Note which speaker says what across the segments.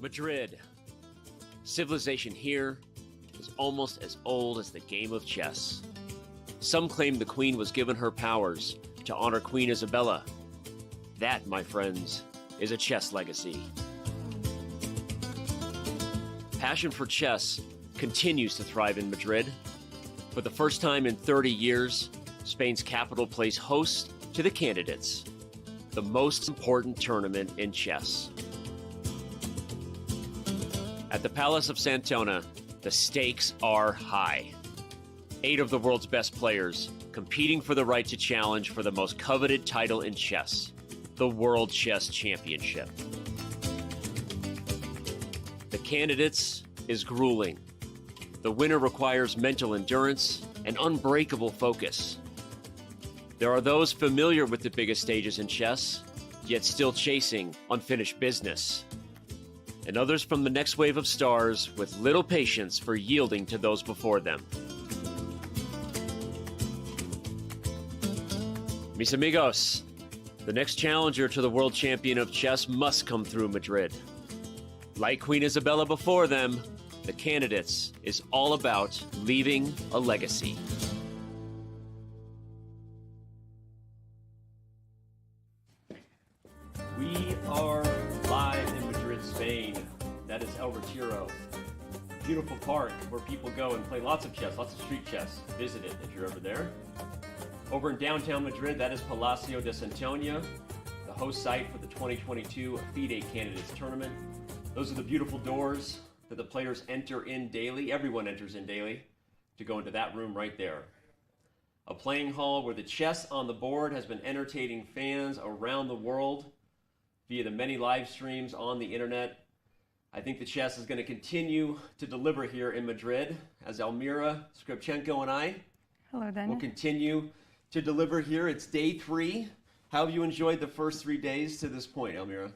Speaker 1: Madrid. Civilization here is almost as old as the game of chess. Some claim the queen was given her powers to honor Queen Isabella. That, my friends, is a chess legacy. Passion for chess continues to thrive in Madrid. For the first time in 30 years, Spain's capital plays host to the Candidates, the most important tournament in chess. At the Palace of Santona, the stakes are high. 8 of the world's best players competing for the right to challenge for the most coveted title in chess, the World Chess Championship. The Candidates is grueling. The winner requires mental endurance and unbreakable focus. There are those familiar with the biggest stages in chess, yet still chasing unfinished business. And others from the next wave of stars with little patience for yielding to those before them. Mis amigos, the next challenger to the world champion of chess must come through Madrid. Like Queen Isabella before them, the Candidates is all about leaving a legacy. We are live in Madrid, Spain. That is El Retiro. Beautiful park where people go and play lots of chess, lots of street chess. Visit it if you're ever there. Over in downtown Madrid, that is Palacio de Santoña, the host site for the 2022 FIDE Candidates Tournament. Those are the beautiful doors that the players enter in daily. Everyone enters in daily to go into that room right there. A playing hall where the chess on the board has been entertaining fans around the world via the many live streams on the internet. I think the chess is going to continue to deliver here in Madrid as Elmira Skripchenko and I will continue to deliver here. It's day 3. How have you enjoyed the first 3 days to this point, Elmira?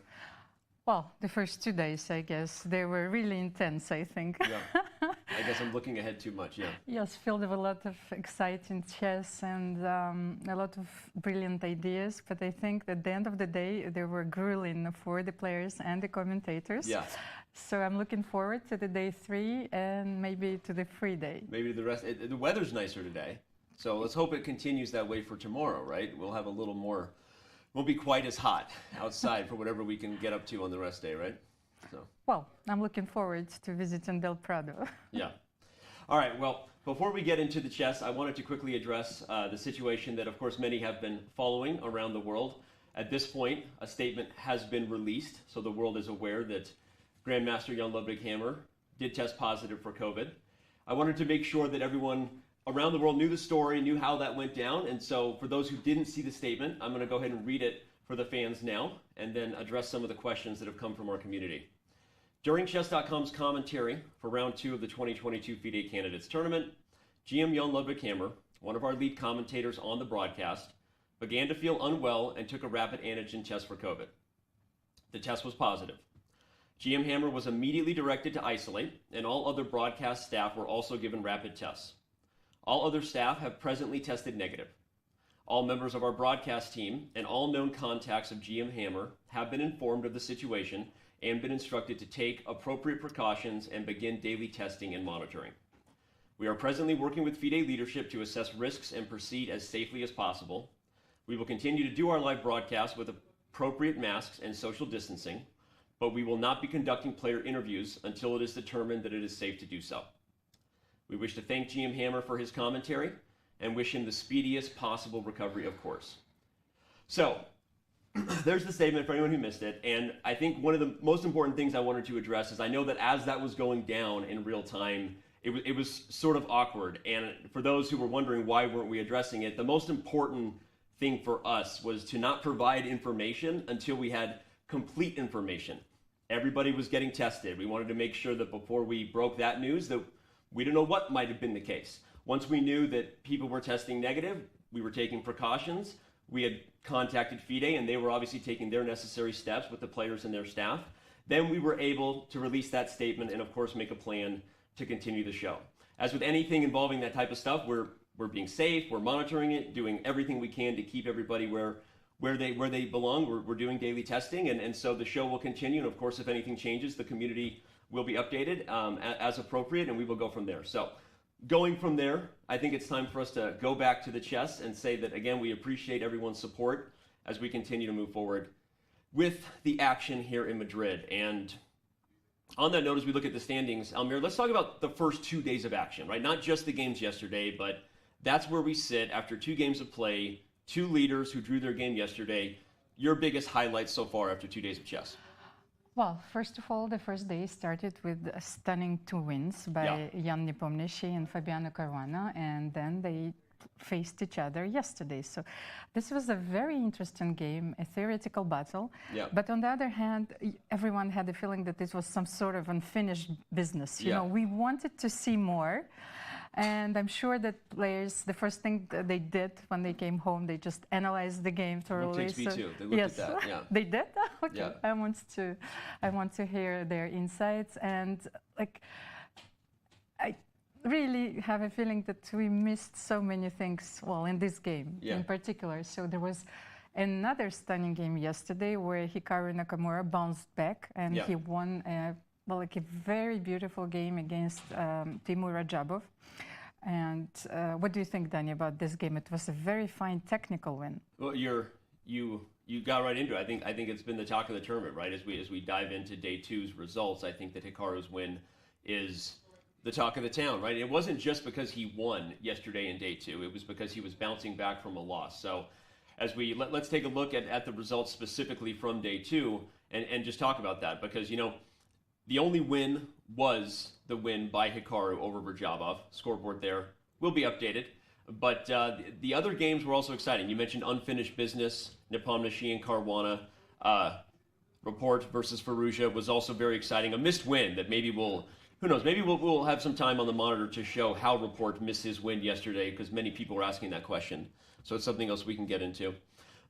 Speaker 2: Well, the first 2 days, I guess, they were really intense, I think.
Speaker 1: Yeah. I guess I'm looking ahead too much, yeah.
Speaker 2: Yes, filled with a lot of exciting chess and a lot of brilliant ideas. But I think at the end of the day, they were grueling for the players and the commentators.
Speaker 1: Yeah.
Speaker 2: So I'm looking forward to the day 3 and maybe to the free day.
Speaker 1: Maybe the rest. The weather's nicer today. So let's hope it continues that way for tomorrow, right? We'll have a little more, won't be quite as hot outside for whatever we can get up to on the rest day, right? So.
Speaker 2: Well, I'm looking forward to visiting Del Prado.
Speaker 1: Yeah. All right, well, before we get into the chess, I wanted to quickly address the situation that, of course, many have been following around the world. At this point, a statement has been released, so the world is aware that Grandmaster Jan-Ludwig Hammer did test positive for COVID. I wanted to make sure that everyone around the world knew the story, knew how that went down, and so for those who didn't see the statement, I'm going to go ahead and read it for the fans now, and then address some of the questions that have come from our community. During Chess.com's commentary for round 2 of the 2022 FIDE Candidates Tournament, GM Jan-Ludwig Hammer, one of our lead commentators on the broadcast, began to feel unwell and took a rapid antigen test for COVID. The test was positive. GM Hammer was immediately directed to isolate, and all other broadcast staff were also given rapid tests. All other staff have presently tested negative. All members of our broadcast team and all known contacts of GM Hammer have been informed of the situation and been instructed to take appropriate precautions and begin daily testing and monitoring. We are presently working with FIDE leadership to assess risks and proceed as safely as possible. We will continue to do our live broadcast with appropriate masks and social distancing, but we will not be conducting player interviews until it is determined that it is safe to do so. We wish to thank GM Hammer for his commentary and wish him the speediest possible recovery, of course. So, there's the statement for anyone who missed it, and I think one of the most important things I wanted to address is I know that as that was going down in real time, it was sort of awkward, and for those who were wondering why weren't we addressing it, the most important thing for us was to not provide information until we had complete information. Everybody was getting tested. We wanted to make sure that before we broke that news that we don't know what might have been the case. Once we knew that people were testing negative, we were taking precautions. We had contacted FIDE, and they were obviously taking their necessary steps with the players and their staff. Then we were able to release that statement and, of course, make a plan to continue the show. As with anything involving that type of stuff, we're being safe, we're monitoring it, doing everything we can to keep everybody where where they belong. We're doing daily testing, and so the show will continue. And of course, if anything changes, the community will be updated as appropriate, and we will go from there. So going from there, I think it's time for us to go back to the chess and say that, again, we appreciate everyone's support as we continue to move forward with the action here in Madrid. And on that note, as we look at the standings, Almir, let's talk about the first 2 days of action, right? Not just the games yesterday, but that's where we sit after 2 games of play, 2 leaders who drew their game yesterday. Your biggest highlights so far after 2 days of chess?
Speaker 2: Well, first of all, the first day started with stunning 2 wins by Jan Nepomniachtchi and Fabiano Caruana, and then they faced each other yesterday. So this was a very interesting game, a theoretical battle. Yeah. But on the other hand, everyone had the feeling that this was some sort of unfinished business. You know, we wanted to see more. And I'm sure that players, the first thing that they did when they came home, they just analyzed the game thoroughly.
Speaker 1: It takes me too. They looked at that. Yeah.
Speaker 2: They did? Okay.
Speaker 1: Yeah.
Speaker 2: I want to hear their insights. And like, I really have a feeling that we missed so many things, well, in this game in particular. So there was another stunning game yesterday where Hikaru Nakamura bounced back and he won a very beautiful game against Timur Radjabov. And what do you think, Danny, about this game? It was a very fine technical win.
Speaker 1: Well, you got right into it. I think it's been the talk of the tournament, right? As we dive into day 2's results, I think that Hikaru's win is the talk of the town, right? It wasn't just because he won yesterday in day 2. It was because he was bouncing back from a loss. So as let's take a look at the results specifically from day 2 and just talk about that, because, you know, the only win was the win by Hikaru over Radjabov. Scoreboard there will be updated. But the other games were also exciting. You mentioned unfinished business, Nepomniachtchi and Caruana. Rapport versus Firouzja was also very exciting. A missed win that maybe who knows, maybe we'll have some time on the monitor to show how Rapport missed his win yesterday, because many people were asking that question. So it's something else we can get into.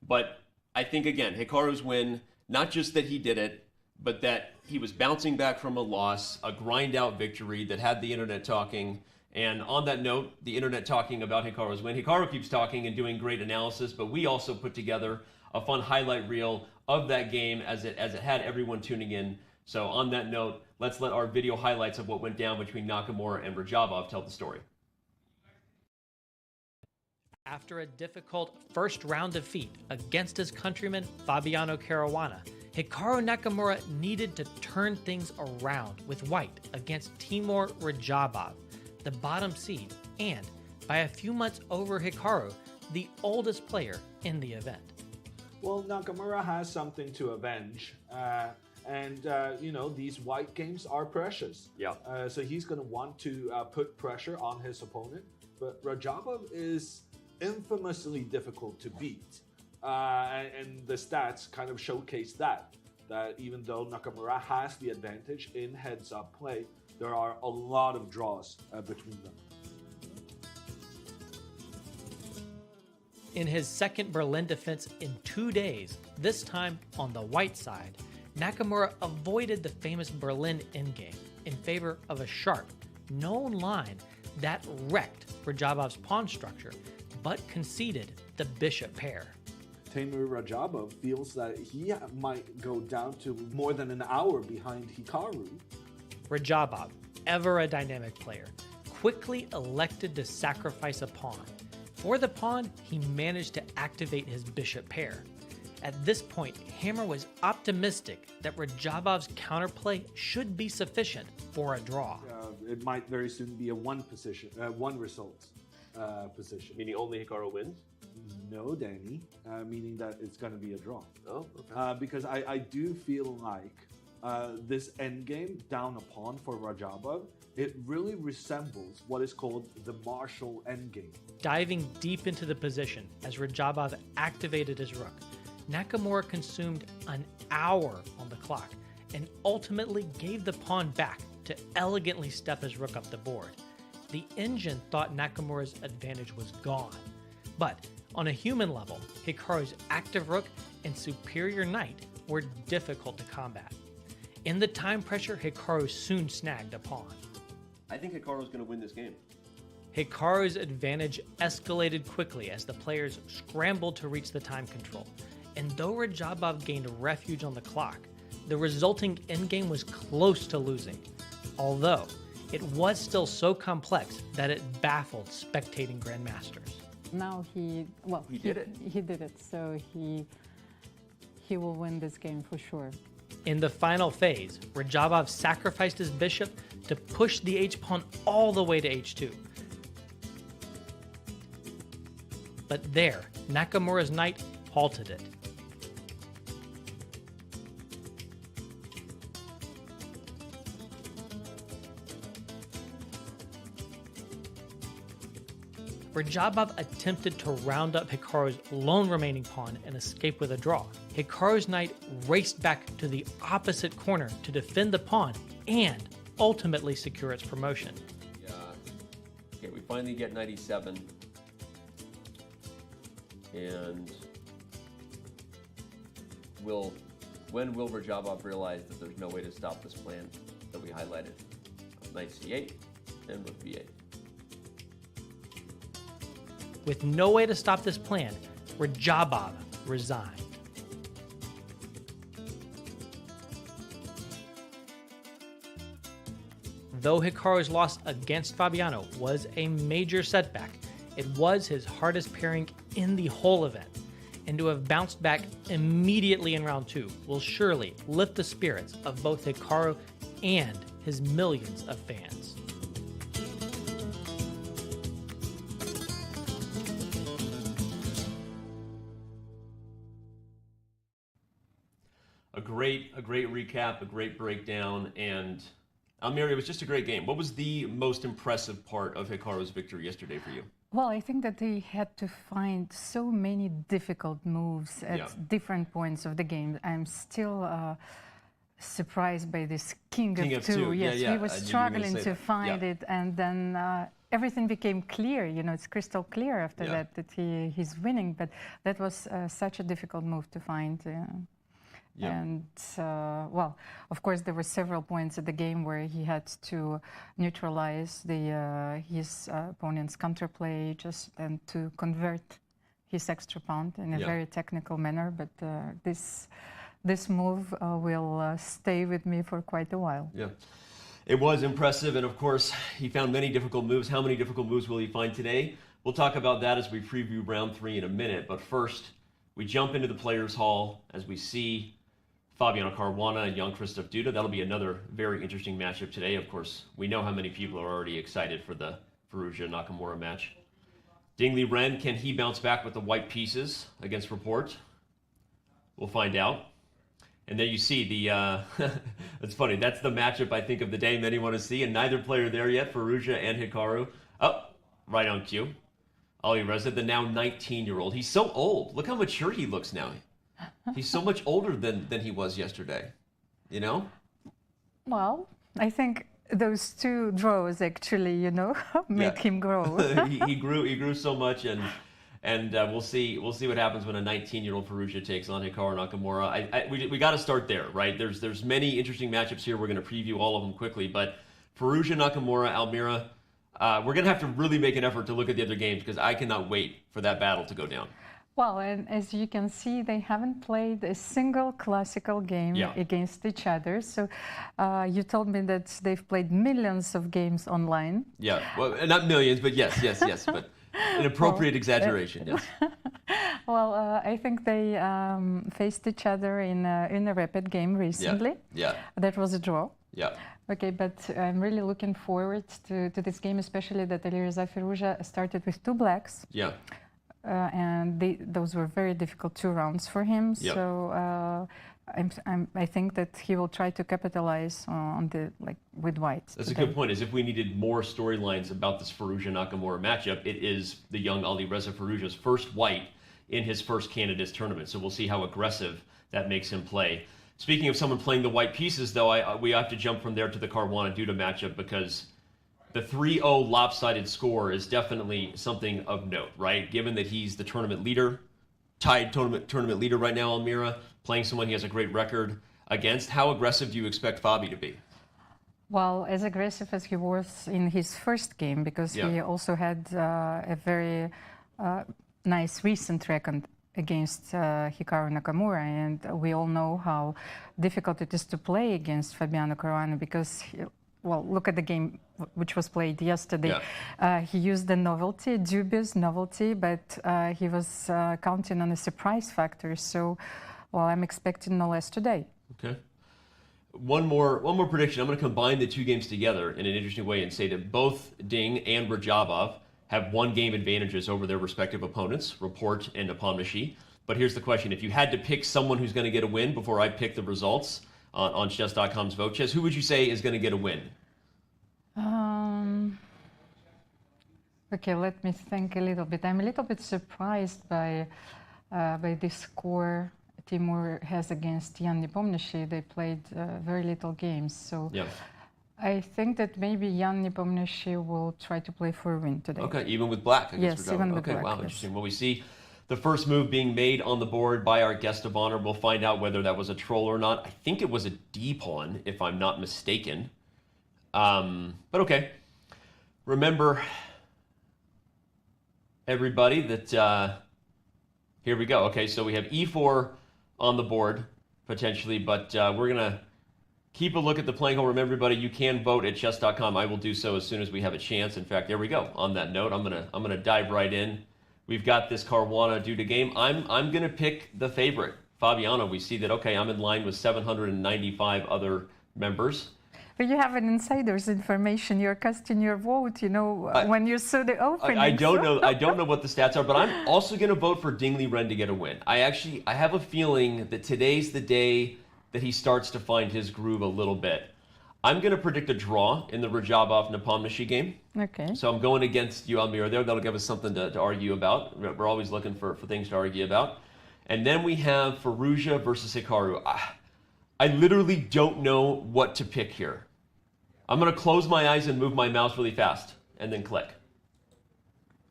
Speaker 1: But I think, again, Hikaru's win, not just that he did it, but that he was bouncing back from a loss, a grind-out victory that had the internet talking. And on that note, the internet talking about Hikaru's win. Hikaru keeps talking and doing great analysis, but we also put together a fun highlight reel of that game as it had everyone tuning in. So on that note, let's let our video highlights of what went down between Nakamura and Radjabov tell the story.
Speaker 3: After a difficult first round defeat against his countryman Fabiano Caruana, Hikaru Nakamura needed to turn things around with white against Timur Radjabov, the bottom seed, and by a few months over Hikaru, the oldest player in the event.
Speaker 4: Well, Nakamura has something to avenge, you know, these white games are precious. Yeah. So he's going to want to put pressure on his opponent, but Radjabov is infamously difficult to beat. And the stats kind of showcase that even though Nakamura has the advantage in heads-up play, there are a lot of draws between them.
Speaker 3: In his second Berlin defense in 2 days, this time on the white side, Nakamura avoided the famous Berlin endgame in favor of a sharp, known line that wrecked Radjabov's pawn structure, but conceded the bishop pair.
Speaker 4: Timur Radjabov feels that he might go down to more than an hour behind Hikaru.
Speaker 3: Radjabov, ever a dynamic player, quickly elected to sacrifice a pawn. For the pawn, he managed to activate his bishop pair. At this point, Hammer was optimistic that Radjabov's counterplay should be sufficient for a draw.
Speaker 4: It might very soon be a one result position.
Speaker 1: Meaning only Hikaru wins?
Speaker 4: No, Danny, meaning that it's going to be a draw.
Speaker 1: Oh, okay.
Speaker 4: Because I do feel like this endgame down a pawn for Radjabov, it really resembles what is called the Marshall endgame.
Speaker 3: Diving deep into the position as Radjabov activated his rook, Nakamura consumed an hour on the clock and ultimately gave the pawn back to elegantly step his rook up the board. The engine thought Nakamura's advantage was gone, but on a human level, Hikaru's active rook and superior knight were difficult to combat. In the time pressure, Hikaru soon snagged a pawn.
Speaker 1: I think Hikaru's going to win this game.
Speaker 3: Hikaru's advantage escalated quickly as the players scrambled to reach the time control. And though Radjabov gained refuge on the clock, the resulting endgame was close to losing, although it was still so complex that it baffled spectating grandmasters.
Speaker 2: Now he did it. He did it, so he will win this game for sure.
Speaker 3: In the final phase, Radjabov sacrificed his bishop to push the h-pawn all the way to h2. But there, Nakamura's knight halted it. Radjabov attempted to round up Hikaru's lone remaining pawn and escape with a draw. Hikaru's knight raced back to the opposite corner to defend the pawn and ultimately secure its promotion.
Speaker 1: Yeah. Okay, we finally get knight e7. And when will Radjabov realize that there's no way to stop this plan that we highlighted? Knight c8 and with b8.
Speaker 3: With no way to stop this plan, Radjabov resigned. Though Hikaru's loss against Fabiano was a major setback, it was his hardest pairing in the whole event, and to have bounced back immediately in round 2 will surely lift the spirits of both Hikaru and his millions of fans.
Speaker 1: A great recap, a great breakdown, and Almira, it was just a great game. What was the most impressive part of Hikaru's victory yesterday for you?
Speaker 2: Well, I think that they had to find so many difficult moves at different points of the game. I'm still surprised by this King of two. Yes,
Speaker 1: yeah.
Speaker 2: We were struggling to find it, and then everything became clear. You know, it's crystal clear after that he's winning. But that was such a difficult move to find. And, well, of course, there were several points at the game where he had to neutralize his opponent's counterplay and to convert his extra pawn in a very technical manner. But this move will stay with me for quite a while. Yeah,
Speaker 1: it was impressive. And, of course, he found many difficult moves. How many difficult moves will he find today? We'll talk about that as we preview round 3 in a minute. But first, we jump into the Players' Hall as we see Fabiano Caruana and Jan-Krzysztof Duda. That'll be another very interesting matchup today. Of course, we know how many people are already excited for the Firouzja Nakamura match. Ding Liren, can he bounce back with the white pieces against Rapport? We'll find out. And there you see the, it's funny, that's the matchup I think of the day many want to see, and neither player there yet, Firouzja and Hikaru. Oh, right on cue. Alireza, the now 19-year-old. He's so old. Look how mature he looks now. He's so much older than he was yesterday, you know? Well,
Speaker 2: I think those 2 draws actually, you know, make him grow.
Speaker 1: he grew so much, and we'll see what happens when a 19-year-old Firouzja takes on Hikaru Nakamura. We got to start there, right? There's many interesting matchups here. We're going to preview all of them quickly, but Firouzja Nakamura, Almira, we're going to have to really make an effort to look at the other games because I cannot wait for that battle to go down.
Speaker 2: Well, and as you can see, they haven't played a single classical game against each other. So you told me that they've played millions of games online. Yeah,
Speaker 1: well, not millions, but yes, but an appropriate exaggeration, yes.
Speaker 2: Well, I think they faced each other in a rapid game recently.
Speaker 1: Yeah.
Speaker 2: That was a draw.
Speaker 1: Yeah.
Speaker 2: Okay, but I'm really looking forward to this game, especially that Alireza Firouzja started with 2 blacks.
Speaker 1: Yeah.
Speaker 2: And those were very difficult 2 rounds for him. Yep. So I think that he will try to capitalize on with whites.
Speaker 1: That's today. A good point. Is if we needed more storylines about this Firouzja Nakamura matchup, it is the young Alireza Firouzja's first white in his first Candidates Tournament. So we'll see how aggressive that makes him play. Speaking of someone playing the white pieces, though, we have to jump from there to the Caruana-Duda matchup because the 3-0 lopsided score is definitely something of note, right? Given that he's the tournament leader, tied tournament leader right now, Almira, playing someone he has a great record against. How aggressive do you expect Fabi to be?
Speaker 2: Well, as aggressive as he was in his first game, because he also had a very nice recent against Hikaru Nakamura, and we all know how difficult it is to play against Fabiano Caruana because, well, look at the game which was played yesterday. Yeah. He used the novelty, dubious novelty, but he was counting on a surprise factor. So, well, I'm expecting no less today.
Speaker 1: Okay. One more prediction. I'm going to combine the two games together in an interesting way and say that both Ding and Radjabov have one-game advantages over their respective opponents, Rapport and Nepomniachtchi. But here's the question. If you had to pick someone who's going to get a win before I pick the results on Chess.com's Vote Chess, who would you say is going to get a win?
Speaker 2: Okay, let me think a little bit. I'm a little bit surprised by this score Timur has against Jan Nepomniachtchi. They played very little games, so yeah. I think that maybe Jan Nepomniachtchi will try to play for a win today.
Speaker 1: Okay, even with black against
Speaker 2: Yes, even with black.
Speaker 1: Okay, wow,
Speaker 2: yes.
Speaker 1: Interesting. Well, we see the first move being made on the board by our guest of honor. We'll find out whether that was a troll or not. I think it was a D-pawn, if I'm not mistaken. But okay. Remember, everybody, that here we go. Okay, so we have E4 on the board, potentially, but we're going to keep a look at the playing hole. Remember, everybody, you can vote at chess.com. I will do so as soon as we have a chance. In fact, there we go. On that note, I'm gonna dive right in. We've got this Caruana Duda game. I'm gonna pick the favorite, Fabiano. We see that, okay, I'm in line with 795 other members.
Speaker 2: But you have an insider's information. You're casting your vote, you know, when you saw the opening.
Speaker 1: I don't know what the stats are, but I'm also going to vote for Ding Liren to get a win. I have a feeling that today's the day that he starts to find his groove a little bit. I'm going to predict a draw in the Radjabov-Nepomniachtchi game.
Speaker 2: Okay.
Speaker 1: So I'm going against you, Almir, there. That'll give us something to argue about. We're always looking for things to argue about. And then we have Firouzja versus Hikaru. I literally don't know what to pick here. I'm going to close my eyes and move my mouse really fast and then click.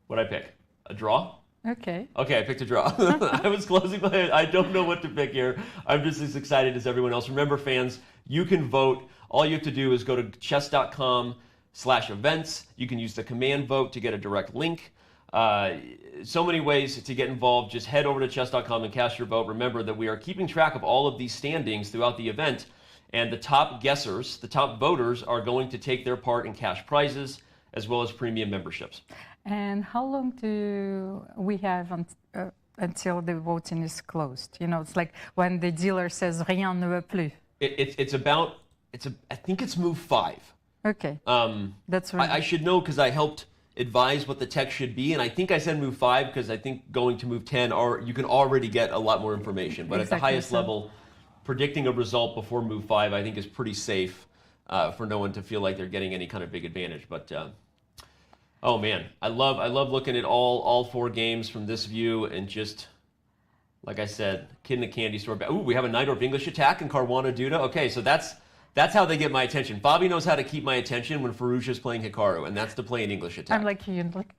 Speaker 1: What'd I pick? A draw?
Speaker 2: Okay.
Speaker 1: Okay, I picked a draw. I was closing my eyes. I don't know what to pick here. I'm just as excited as everyone else. Remember, fans, you can vote. All you have to do is go to chess.com/events. You can use the command vote to get a direct link. So many ways to get involved. Just head over to chess.com and cast your vote. Remember that we are keeping track of all of these standings throughout the event, and the top guessers, the top voters, are going to take their part in cash prizes as well as premium memberships. And
Speaker 2: how long do we have until the voting is closed? You know, it's like when the dealer says rien ne va plus.
Speaker 1: I think it's move 5.
Speaker 2: Okay. That's right.
Speaker 1: I should know because I helped advise what the text should be, and I think I said move 5 because I think going to move 10, you can already get a lot more information. But exactly, at the highest level, predicting a result before move 5, I think, is pretty safe for no one to feel like they're getting any kind of big advantage. But oh man, I love looking at all 4 games from this view, and just like I said, kid in a candy store. Ooh, we have a Najdorf English attack and Caruana Duda. Okay, so that's how they get my attention. Bobby knows how to keep my attention when Firouzja is playing Hikaru, and that's to play an English attack.
Speaker 2: I'm like,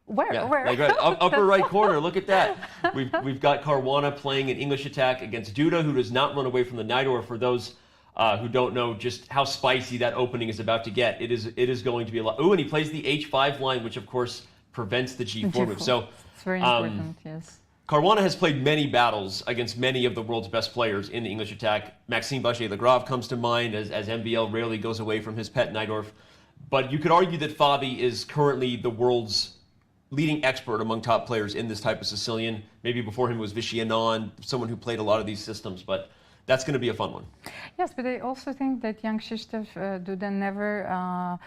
Speaker 2: where?
Speaker 1: Yeah,
Speaker 2: where?
Speaker 1: Like right, upper right corner, look at that. We've got Caruana playing an English attack against Duda, who does not run away from the Najdorf. For those who don't know just how spicy that opening is about to get, it is going to be a lot. Ooh, and he plays the H5 line, which of course prevents the G4 move. So
Speaker 2: it's very important, yes.
Speaker 1: Caruana has played many battles against many of the world's best players in the English attack. Maxime Vachier-Lagrave comes to mind, as MBL rarely goes away from his pet Najdorf. But you could argue that Fabi is currently the world's leading expert among top players in this type of Sicilian. Maybe before him was Vichy Anand, someone who played a lot of these systems, but that's going to be a fun one.
Speaker 2: Yes, but I also think that Jan-Krzysztof Duda never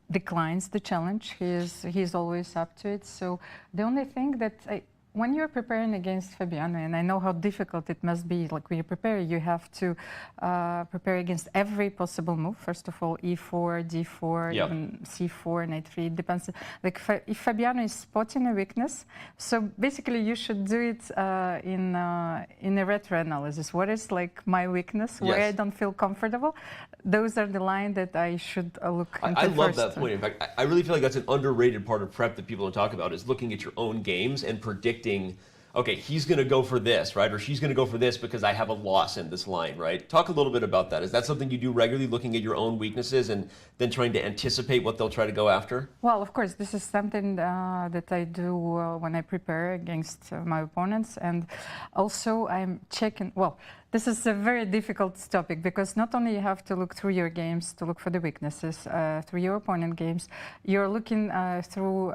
Speaker 2: declines the challenge. He's always up to it. So the only thing that when you're preparing against Fabiano, and I know how difficult it must be, like when you prepare, you have to prepare against every possible move. First of all, E4, D4,
Speaker 1: yep,
Speaker 2: even C4, Knight 3, it depends. Like if Fabiano is spotting a weakness, so basically you should do it in a retro analysis. What is like my weakness, where I don't feel comfortable? Those are the lines that I should look into
Speaker 1: I love
Speaker 2: first.
Speaker 1: that point. In fact, I really feel like that's an underrated part of prep that people don't talk about, is looking at your own games and predicting okay, he's going to go for this, right? Or she's going to go for this because I have a loss in this line, right? Talk a little bit about that. Is that something you do regularly, looking at your own weaknesses and then trying to anticipate what they'll try to go after?
Speaker 2: Well, of course, this is something that I do when I prepare against my opponents. And also I'm checking, well, this is a very difficult topic because not only you have to look through your games to look for the weaknesses, through your opponent games, you're looking through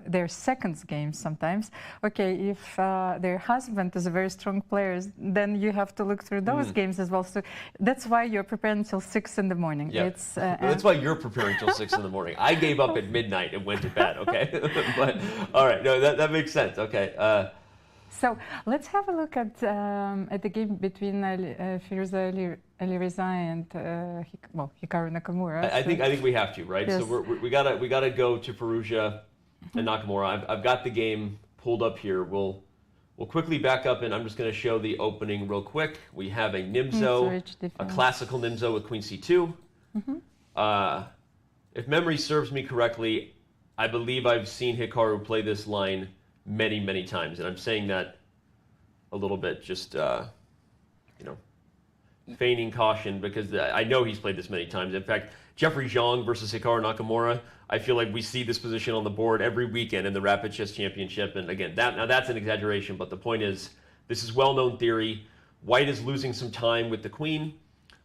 Speaker 2: their seconds games sometimes. Okay, if their husband is a very strong player, then you have to look through those games as well. So that's why you're preparing until 6 in the morning.
Speaker 1: Yeah. That's why you're preparing till 6 in the morning. I gave up at midnight and went to bed, okay? But, all right, no, that makes sense, okay.
Speaker 2: So let's have a look at the game between Firouzja Alireza and Hikaru Nakamura.
Speaker 1: I think we have to, right?
Speaker 2: Yes.
Speaker 1: So we gotta go to Firouzja and Nakamura. I've got the game pulled up here. We'll quickly back up, and I'm just going to show the opening real quick. We have a Nimzo, a classical Nimzo with Queen C2. If memory serves me correctly, I believe I've seen Hikaru play this line many, many times, and I'm saying that a little bit just, feigning caution because I know he's played this many times. In fact, Jeffrey Zhang versus Hikaru Nakamura, I feel like we see this position on the board every weekend in the Rapid Chess Championship. And again, that's an exaggeration, but the point is, this is well-known theory. White is losing some time with the queen,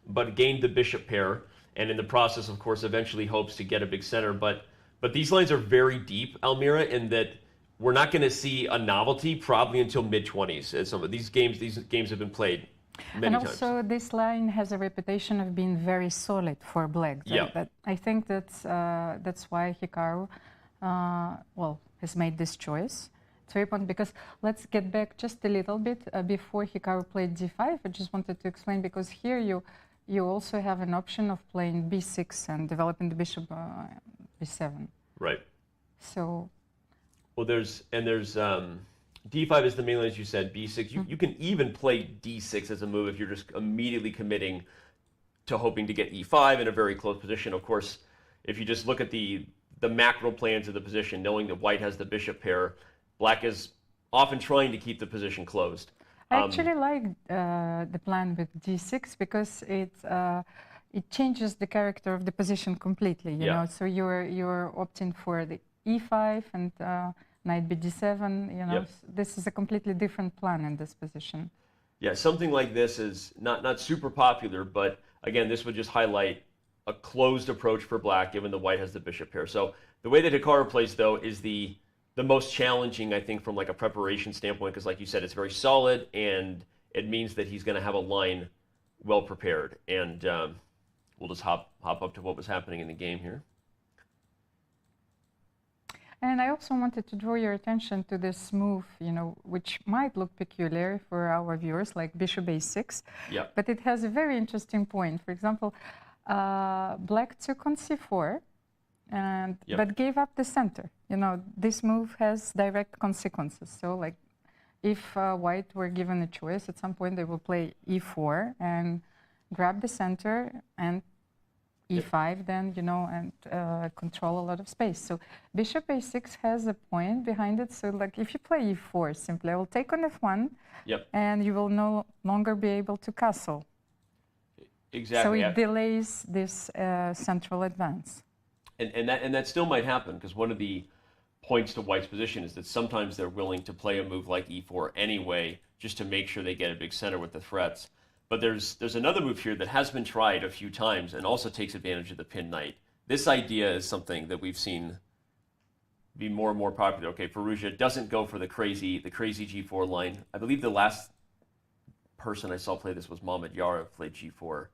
Speaker 1: but gained the bishop pair, and in the process, of course, eventually hopes to get a big center. But these lines are very deep, Almira, in that we're not going to see a novelty probably until mid-20s. As some of these games have been played many times.
Speaker 2: And also, this line has a reputation of being very solid for black.
Speaker 1: Yeah.
Speaker 2: I think that's why Hikaru, has made this choice. It's very important because let's get back just a little bit before Hikaru played d5. I just wanted to explain because here you also have an option of playing b6 and developing the bishop b7.
Speaker 1: Right.
Speaker 2: So.
Speaker 1: Well, there's d5 is the main line, as you said. b6. You can even play d6 as a move if you're just immediately committing to hoping to get e5 in a very close position. Of course, if you just look at the macro plans of the position, knowing that white has the bishop pair, black is often trying to keep the position closed.
Speaker 2: I actually like the plan with d6 because it changes the character of the position completely. You know, so you're opting for the e5 and knight bd7. You know, this is a completely different plan in this position.
Speaker 1: Yeah, something like this is not super popular, but again, this would just highlight a closed approach for black, given the white has the bishop pair. So the way that Hikaru plays, though, is the most challenging, I think, from like a preparation standpoint, because like you said, it's very solid, and it means that he's going to have a line well prepared. And we'll just hop up to what was happening in the game here.
Speaker 2: And I also wanted to draw your attention to this move, which might look peculiar for our viewers, like bishop a6.
Speaker 1: Yeah.
Speaker 2: But it has a very interesting point. For example, black took on c4, but gave up the center. This move has direct consequences. So, like, if white were given a choice, at some point they will play e4 and grab the center and e5 then, and control a lot of space. So bishop a6 has a point behind it. So like if you play e4, simply I will take on f1, and you will no longer be able to castle.
Speaker 1: Exactly.
Speaker 2: So it delays this central advance.
Speaker 1: And that still might happen, because one of the points to white's position is that sometimes they're willing to play a move like e4 anyway, just to make sure they get a big center with the threats. But there's another move here that has been tried a few times and also takes advantage of the pin knight. This idea is something that we've seen be more and more popular. Okay, Firouzja doesn't go for the crazy g4 line. I believe the last person I saw play this was Mohamed Yara, played g4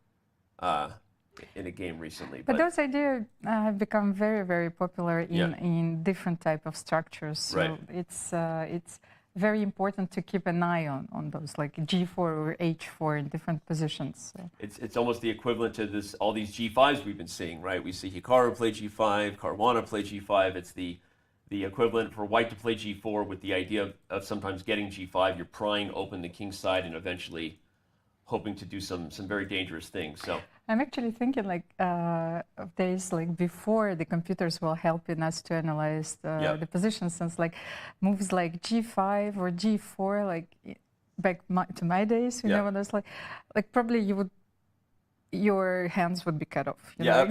Speaker 1: in a game recently.
Speaker 2: But those ideas have become very, very popular in different type of structures. So it's very important to keep an eye on those, like g4 or h4 in different positions. So.
Speaker 1: It's almost the equivalent to all these g5s we've been seeing, right? We see Hikaru play g5, Caruana play g5. It's the equivalent for white to play g4 with the idea of sometimes getting g5. You're prying open the king's side and eventually hoping to do some very dangerous things. So
Speaker 2: I'm actually thinking like of days like before the computers will helping us to analyze the positions, since like moves like G5 or G4, like back to my days, you know, when there's like probably your hands would be cut off. You know?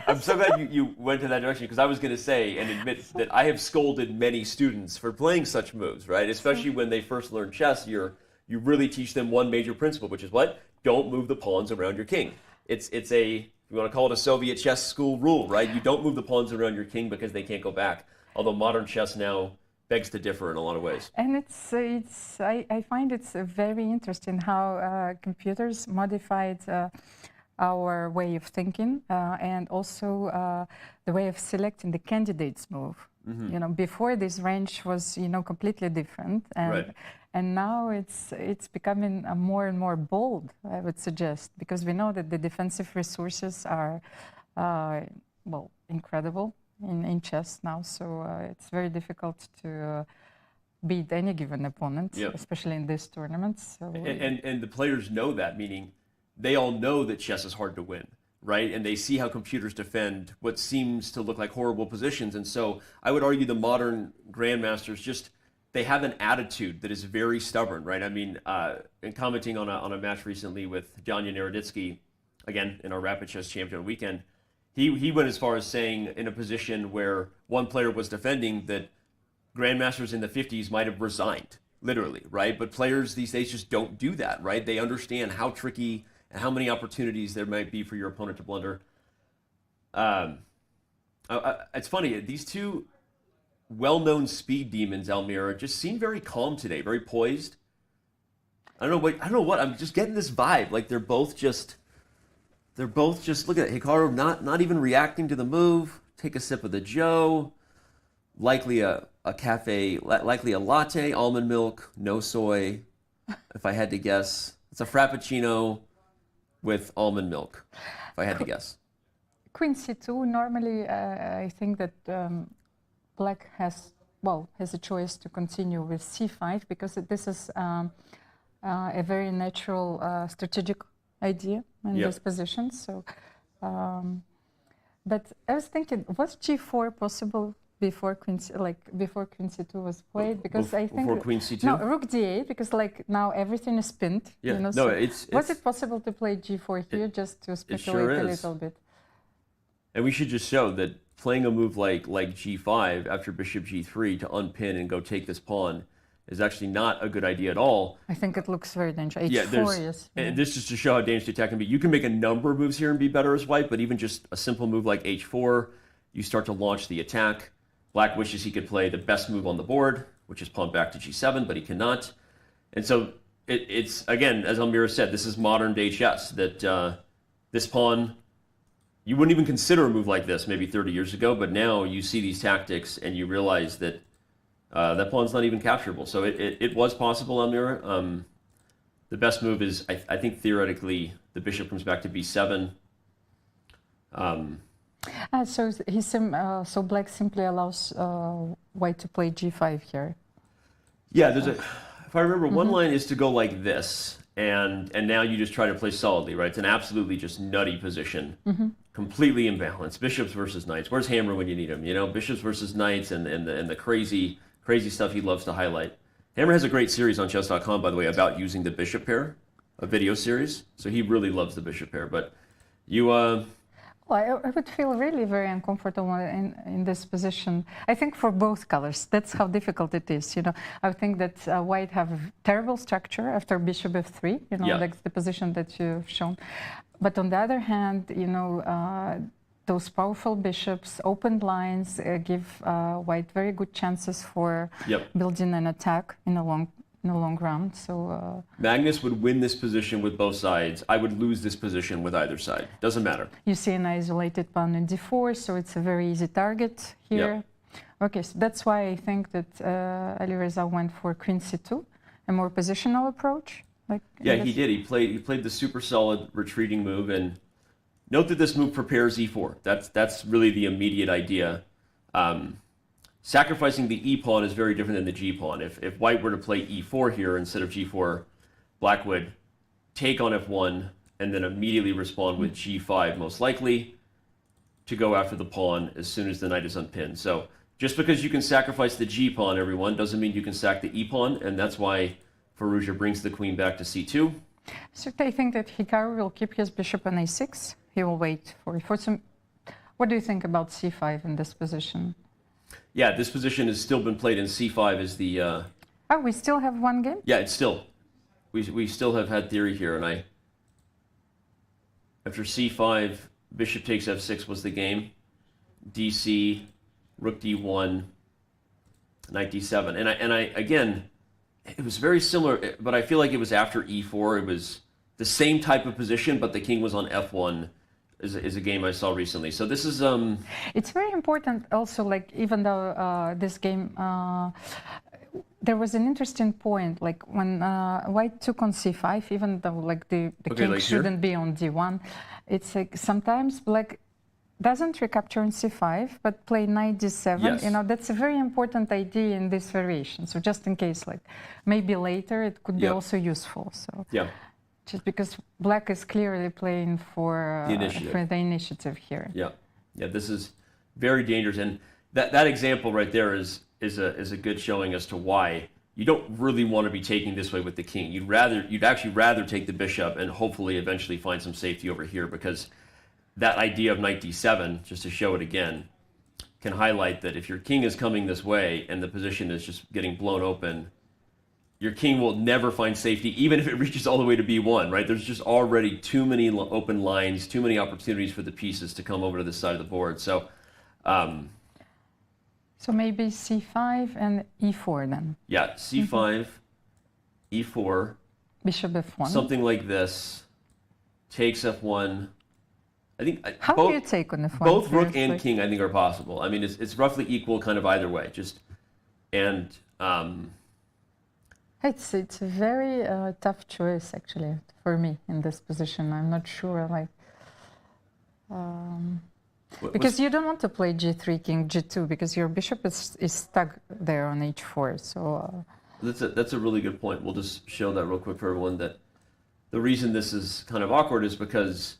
Speaker 1: I'm so glad you went to that direction, because I was going to say and admit that I have scolded many students for playing such moves, right? Especially when they first learn chess, you really teach them one major principle, which is what? Don't move the pawns around your king. It's a, you want to call it a Soviet chess school rule, right? You don't move the pawns around your king because they can't go back. Although modern chess now begs to differ in a lot of ways.
Speaker 2: And I find it's very interesting how computers modified our way of thinking and also the way of selecting the candidates move. You know, before this range was, you know, completely different, and now it's becoming more and more bold, I would suggest, because we know that the defensive resources are well, incredible in chess now. So it's very difficult to beat any given opponent, especially in these tournaments. So
Speaker 1: and the players know that, meaning they all know that chess is hard to win, right? And they see how computers defend what seems to look like horrible positions. And so I would argue the modern grandmasters they have an attitude that is very stubborn, right? I mean, in commenting on a match recently with Janja Naroditsky, again, in our Rapid Chess Champion weekend, he went as far as saying in a position where one player was defending that grandmasters in the 50s might have resigned, literally, right? But players these days just don't do that, right? They understand how tricky and how many opportunities there might be for your opponent to blunder. It's funny, these two well-known speed demons, Almira, just seem very calm today, very poised. I don't know what. I'm just getting this vibe. Like they're both just look at it. Hikaru not even reacting to the move. Take a sip of the Joe. Likely a cafe, likely a latte, almond milk, no soy. If I had to guess, it's a frappuccino with almond milk, if I had to guess.
Speaker 2: Queen C2, normally I think that Black has a choice to continue with C5, because this is a very natural strategic idea in this position. So, but I was thinking, was G4 possible before Queen C2 was played? Because I think
Speaker 1: before Queen C2.
Speaker 2: No, Rook D8, because like now everything is pinned.
Speaker 1: Yeah,
Speaker 2: you know,
Speaker 1: no,
Speaker 2: so was it possible to play G4 here just to speculate a little bit?
Speaker 1: And we should just show that playing a move like G5 after Bishop G3 to unpin and go take this pawn is actually not a good idea at all.
Speaker 2: I think it looks very dangerous. H4
Speaker 1: and this is to show how dangerous the attack can be. You can make a number of moves here and be better as white, but even just a simple move like H4, you start to launch the attack. Black wishes he could play the best move on the board, which is pawn back to G7, but he cannot. And so it's again, as Almira said, this is modern day chess, that this pawn, you wouldn't even consider a move like this maybe 30 years ago, but now you see these tactics and you realize that that pawn's not even capturable. So it was possible, Almira. The best move is, I think theoretically, the bishop comes back to B7.
Speaker 2: So Black simply allows White to play G5 here.
Speaker 1: Yeah, if I remember, one line is to go like this, and now you just try to play solidly, right? It's an absolutely just nutty position, completely imbalanced. Bishops versus knights. Where's Hammer when you need him? You know, bishops versus knights, and the crazy stuff he loves to highlight. Hammer has a great series on Chess.com, by the way, about using the bishop pair, a video series. So he really loves the bishop pair. But you,
Speaker 2: well, I would feel really very uncomfortable in this position. I think for both colors, that's how difficult it is. You know, I think that White have a terrible structure after Bishop F3. You know, like the position that you've shown. But on the other hand, you know, those powerful bishops, open lines give White very good chances for building an attack in a long run. So
Speaker 1: Magnus would win this position with both sides. I would lose this position with either side. Doesn't matter.
Speaker 2: You see an isolated pawn in D4, so it's a very easy target here. Okay, so that's why I think that Alireza went for Queen C2, a more positional approach. Like
Speaker 1: he did. He played the super solid retreating move, and note that this move prepares E4. That's really the immediate idea. Sacrificing the E pawn is very different than the G pawn. If White were to play E4 here instead of G4, Black would take on f1 and then immediately respond with g5, most likely, to go after the pawn as soon as the knight is unpinned. So just because you can sacrifice the g pawn, everyone, doesn't mean you can sack the e pawn, and that's why Firouzja brings the queen back to c2.
Speaker 2: So I think that Hikaru will keep his bishop on a6. He will wait for some. What do you think about c5 in this position?
Speaker 1: Yeah, this position has still been played in c5 as the...
Speaker 2: Oh, we still have one game?
Speaker 1: Yeah, it's still... We still have had theory here, and after c5, bishop takes f6 was the game. dc, rook d1, knight d7. And I again, it was very similar, but I feel like it was after e4. It was the same type of position, but the king was on f1 is a game I saw recently. So this is...
Speaker 2: It's very important also, like, even though this game... there was an interesting point, like when white took on c5, even though like the king
Speaker 1: like
Speaker 2: shouldn't be on d1, it's like sometimes black doesn't recapture on c5, but play knight d7.
Speaker 1: Yes.
Speaker 2: You know, that's a very important idea in this variation. So just in case, like maybe later it could be also useful. So
Speaker 1: yeah.
Speaker 2: Just because black is clearly playing for the initiative here.
Speaker 1: Yeah, yeah, this is very dangerous, and that example right there is a good showing as to why you don't really want to be taking this way with the king. You'd actually rather take the bishop and hopefully eventually find some safety over here, because that idea of knight d7, just to show it again, can highlight that if your king is coming this way and the position is just getting blown open, your king will never find safety, even if it reaches all the way to b1, right? There's just already too many open lines, too many opportunities for the pieces to come over to this side of the board. So,
Speaker 2: so maybe c5 and e4 then.
Speaker 1: Yeah, c5, e4.
Speaker 2: Bishop f1.
Speaker 1: Something like this. Takes f1. I think
Speaker 2: How do you take on f1?
Speaker 1: Both rook and king, I think, are possible. I mean, it's roughly equal kind of either way.
Speaker 2: It's a very tough choice, actually, for me in this position. I'm not sure, like... because you don't want to play g3, king, g2, because your bishop is stuck there on h4. So
Speaker 1: that's a really good point. We'll just show that real quick for everyone, that the reason this is kind of awkward is because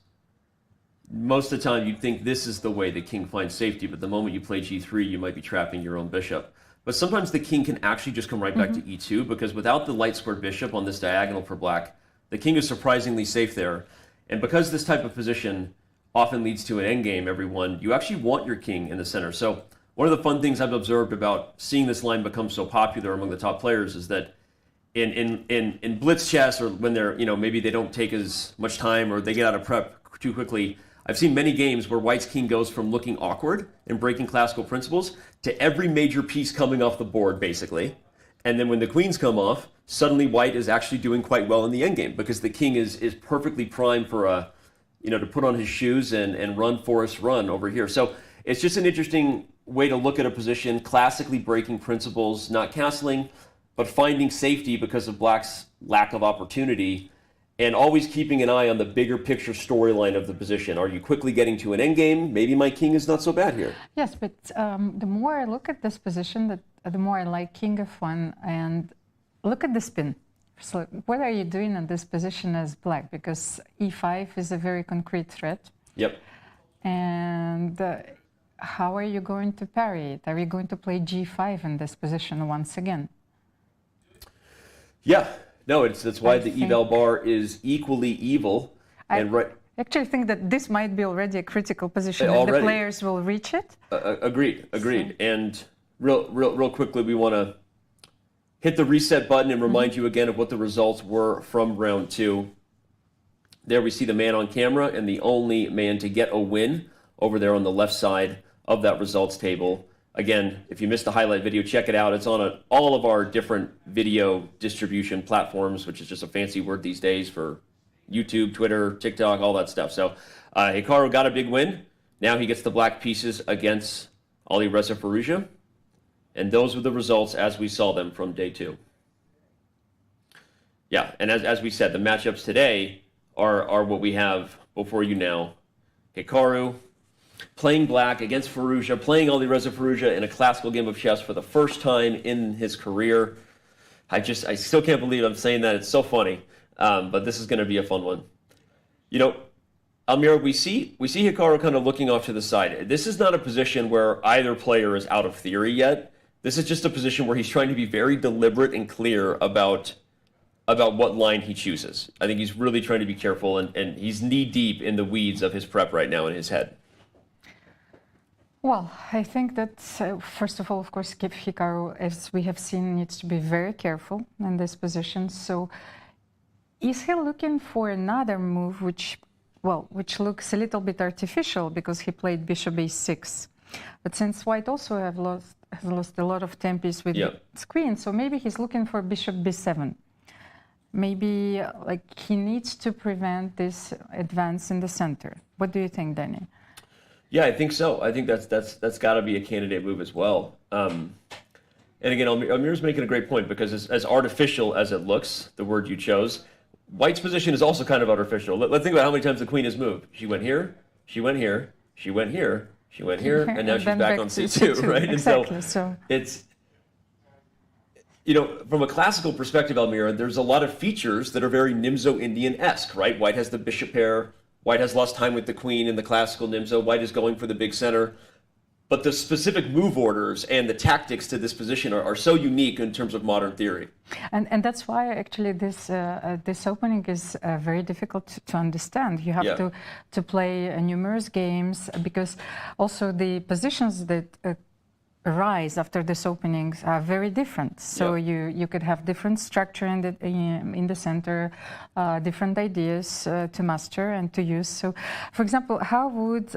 Speaker 1: most of the time you'd think this is the way the king finds safety, but the moment you play g3, you might be trapping your own bishop. But sometimes the king can actually just come right back to e2, because without the light squared bishop on this diagonal for black, the king is surprisingly safe there. And because this type of position often leads to an endgame, everyone, you actually want your king in the center. So one of the fun things I've observed about seeing this line become so popular among the top players is that in blitz chess, or when they're, maybe they don't take as much time or they get out of prep too quickly, I've seen many games where white's king goes from looking awkward and breaking classical principles to every major piece coming off the board, basically. And then when the queens come off, suddenly white is actually doing quite well in the endgame, because the king is perfectly primed for to put on his shoes and run, Forrest, run over here. So it's just an interesting way to look at a position, classically breaking principles, not castling, but finding safety because of black's lack of opportunity, and always keeping an eye on the bigger picture storyline of the position. Are you quickly getting to an endgame? Maybe my king is not so bad here.
Speaker 2: Yes, but the more I look at this position, the more I like king f1, and look at the spin. So what are you doing in this position as black? Because e5 is a very concrete threat.
Speaker 1: Yep.
Speaker 2: And how are you going to parry it? Are you going to play g5 in this position once again?
Speaker 1: Yeah. No, that's why the eval bar is equally evil.
Speaker 2: I actually think that this might be already a critical position if the players will reach it.
Speaker 1: Agreed. So. And real quickly, we want to hit the reset button and remind you again of what the results were from round 2. There we see the man on camera, and the only man to get a win over there on the left side of that results table. Again, if you missed the highlight video, check it out. It's on all of our different video distribution platforms, which is just a fancy word these days for YouTube, Twitter, TikTok, all that stuff. So Hikaru got a big win. Now he gets the black pieces against Alireza Firouzja. And those were the results as we saw them from day 2. Yeah, and as we said, the matchups today are what we have before you now. Hikaru playing black against Firouzja, playing Alireza Firouzja in a classical game of chess for the first time in his career. I still can't believe I'm saying that. It's so funny. But this is going to be a fun one. You know, Almira, we see Hikaru kind of looking off to the side. This is not a position where either player is out of theory yet. This is just a position where he's trying to be very deliberate and clear about what line he chooses. I think he's really trying to be careful, and he's knee-deep in the weeds of his prep right now in his head.
Speaker 2: Well, I think that, first of all, of course, Hikaru, as we have seen, needs to be very careful in this position. So is he looking for another move which looks a little bit artificial because he played bishop a6? But since White also has lost a lot of tempos with his queen, so maybe he's looking for bishop b7. Maybe like he needs to prevent this advance in the center. What do you think, Danny?
Speaker 1: Yeah, I think so. I think that's got to be a candidate move as well. And again, Almir's making a great point because as artificial as it looks, the word you chose, White's position is also kind of artificial. Let's think about how many times the queen has moved. She went here, she went here, she went here, she went here, and now she's back on c2, right?
Speaker 2: Exactly.
Speaker 1: And so it's, you know, from a classical perspective, Almira, there's a lot of features that are very Nimzo-Indian-esque, right? White has the bishop pair. White has lost time with the queen in the classical Nimzo. White is going for the big center. But the specific move orders and the tactics to this position are so unique in terms of modern theory.
Speaker 2: And that's why actually this opening is very difficult to understand. You have to play numerous games because also the positions that arise after this openings are very different. So you could have different structure in the center, different ideas to master and to use. So, for example, how would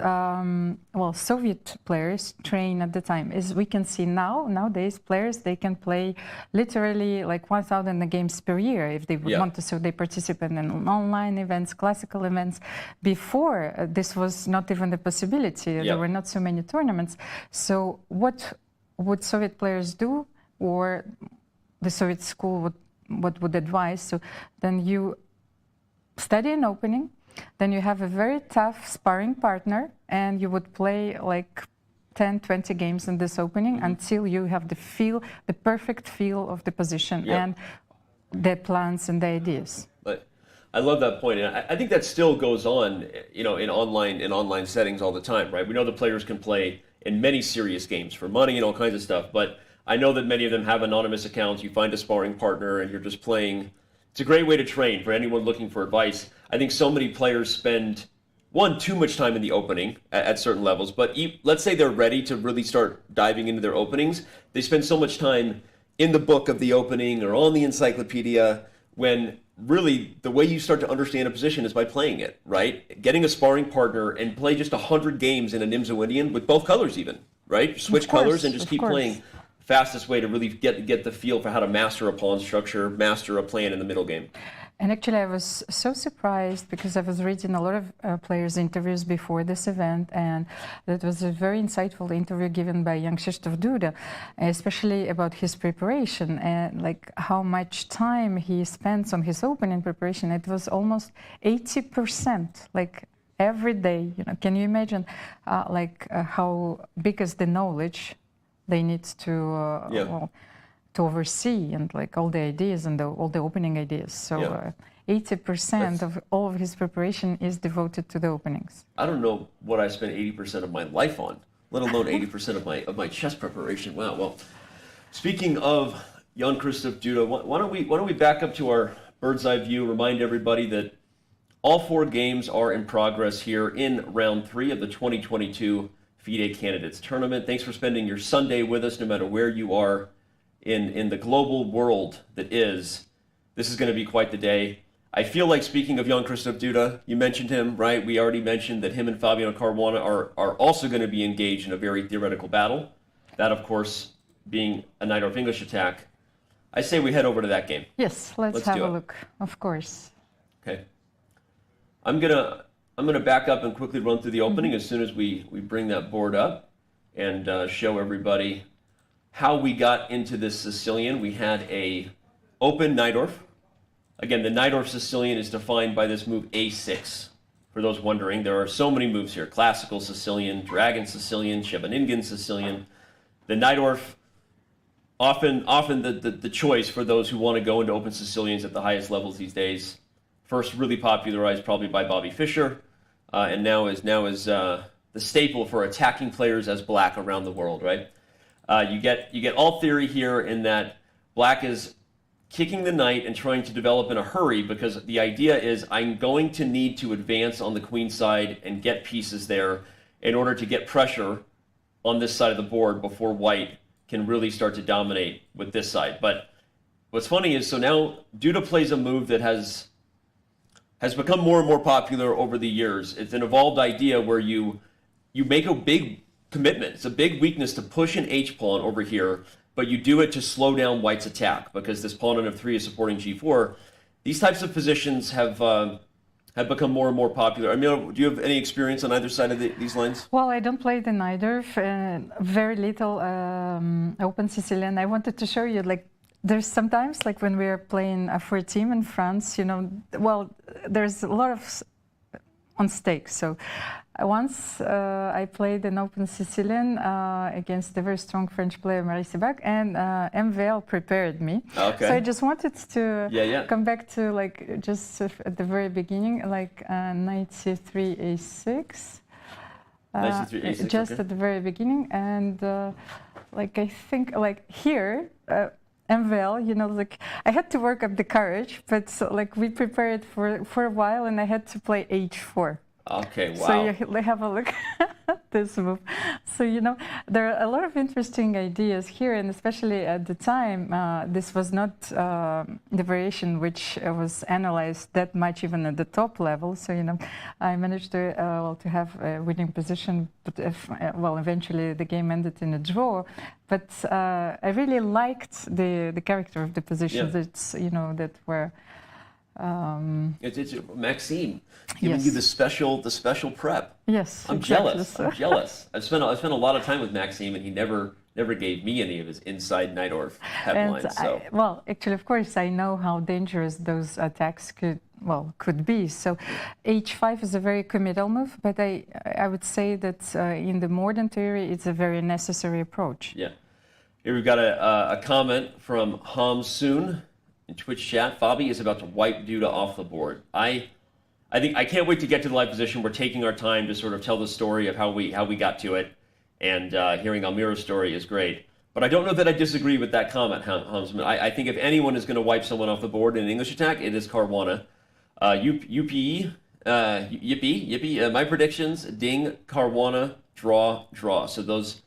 Speaker 2: Soviet players train at the time? Is we can see nowadays players, they can play literally like 1,000 games per year if they would want to. So they participate in online events, classical events. Before this was not even a possibility. There were not so many tournaments. So what would Soviet players do, or the Soviet school what would advise? So then you study an opening, then you have a very tough sparring partner, and you would play like 10, 20 games in this opening until you have the perfect feel of the position and the plans and the ideas.
Speaker 1: But I love that point, and I think that still goes on, you know, in online settings all the time, right? We know the players can play in many serious games for money and all kinds of stuff, but I know that many of them have anonymous accounts. You find a sparring partner and you're just playing. It's a great way to train for anyone looking for advice. I think so many players spend, too much time in the opening at certain levels, but let's say they're ready to really start diving into their openings. They spend so much time in the book of the opening or on the encyclopedia when really the way you start to understand a position is by playing it, right? Getting a sparring partner and play just 100 games in a Nimzo-Indian with both colors even, right? Switch colors and just keep playing. Fastest way to really get the feel for how to master a pawn structure, master a plan in the middle game.
Speaker 2: And actually, I was so surprised because I was reading a lot of players' interviews before this event, and that was a very insightful interview given by Jan-Krzysztof Duda, especially about his preparation and like how much time he spends on his opening preparation. It was almost 80%, like every day. You know, can you imagine how big is the knowledge they need to to oversee and like all the ideas and all the opening ideas. So 80% of all of his preparation is devoted to the openings.
Speaker 1: I don't know what I spend 80% of my life on, let alone 80% of my chess preparation. Wow. Well, speaking of Jan-Krzysztof Duda, why don't we back up to our bird's eye view, remind everybody that all 4 games are in progress here in round 3 of the 2022 FIDE Candidates Tournament. Thanks for spending your Sunday with us, no matter where you are in the global world that is. This is going to be quite the day. I feel like, speaking of Jan-Krzysztof Duda, you mentioned him, right? We already mentioned that him and Fabiano Caruana are also going to be engaged in a very theoretical battle. That, of course, being a Najdorf English attack. I say we head over to that game.
Speaker 2: Yes, let's have a look, of course.
Speaker 1: Okay. I'm gonna back up and quickly run through the opening as soon as we bring that board up and show everybody how we got into this Sicilian. We had a open Najdorf. Again, the Najdorf Sicilian is defined by this move a6. For those wondering, there are so many moves here: classical Sicilian, dragon Sicilian, Scheveningen Sicilian. The Najdorf, often the choice for those who want to go into open Sicilians at the highest levels these days. first really popularized probably by Bobby Fischer, and now is the staple for attacking players as black around the world, right? You get all theory here in that black is kicking the knight and trying to develop in a hurry, because the idea is I'm going to need to advance on the queen side and get pieces there in order to get pressure on this side of the board before white can really start to dominate with this side. But what's funny is, so now Duda plays a move that has become more and more popular over the years. It's an evolved idea where you make a big commitment. It's a big weakness to push an H-pawn over here, but you do it to slow down white's attack, because this pawn on F3 is supporting G4. These types of positions have become more and more popular. I mean, do you have any experience on either side of these lines?
Speaker 2: Well, I don't play the neither. Very little open Sicilian. I wanted to show you, like, there's sometimes, like when we're playing for a team in France, you know, well, there's a lot of on stake. So once I played an open Sicilian against a very strong French player, Marie Sebac, and MVL prepared me.
Speaker 1: Okay.
Speaker 2: So I just wanted to come back to, like, just at the very beginning, like knight c3, a6.
Speaker 1: Knight c3, a6,
Speaker 2: just
Speaker 1: okay.
Speaker 2: at the very beginning. And like, I think, like here, MVL, you know, like I had to work up the courage, but so, like, we prepared for a while, and I had to play h4.
Speaker 1: Okay, wow.
Speaker 2: So you have a look at this move. So, you know, there are a lot of interesting ideas here, and especially at the time, this was not the variation which was analyzed that much even at the top level. So, you know, I managed to have a winning position, but well, eventually the game ended in a draw. But I really liked the character of the positions. It's, you know, that were.
Speaker 1: It's Maxime giving you the special prep.
Speaker 2: Yes,
Speaker 1: I'm
Speaker 2: exactly.
Speaker 1: jealous. I'm jealous. I've spent a lot of time with Maxime, and he never gave me any of his inside Najdorf pep lines. So.
Speaker 2: Well, actually, of course, I know how dangerous those attacks could be. So, h5 is a very committal move, but I would say that in the modern theory, it's a very necessary approach.
Speaker 1: Yeah. Here we've got a comment from Hamsoon in Twitch chat. Fabi is about to wipe Duda off the board. I can't wait to get to the live position. We're taking our time to sort of tell the story of how we got to it, and hearing Almira's story is great. But I don't know that I disagree with that comment, Hamsman. I think if anyone is going to wipe someone off the board in an English attack, it is Caruana. Yippee. My predictions: Ding, Caruana, draw. So those,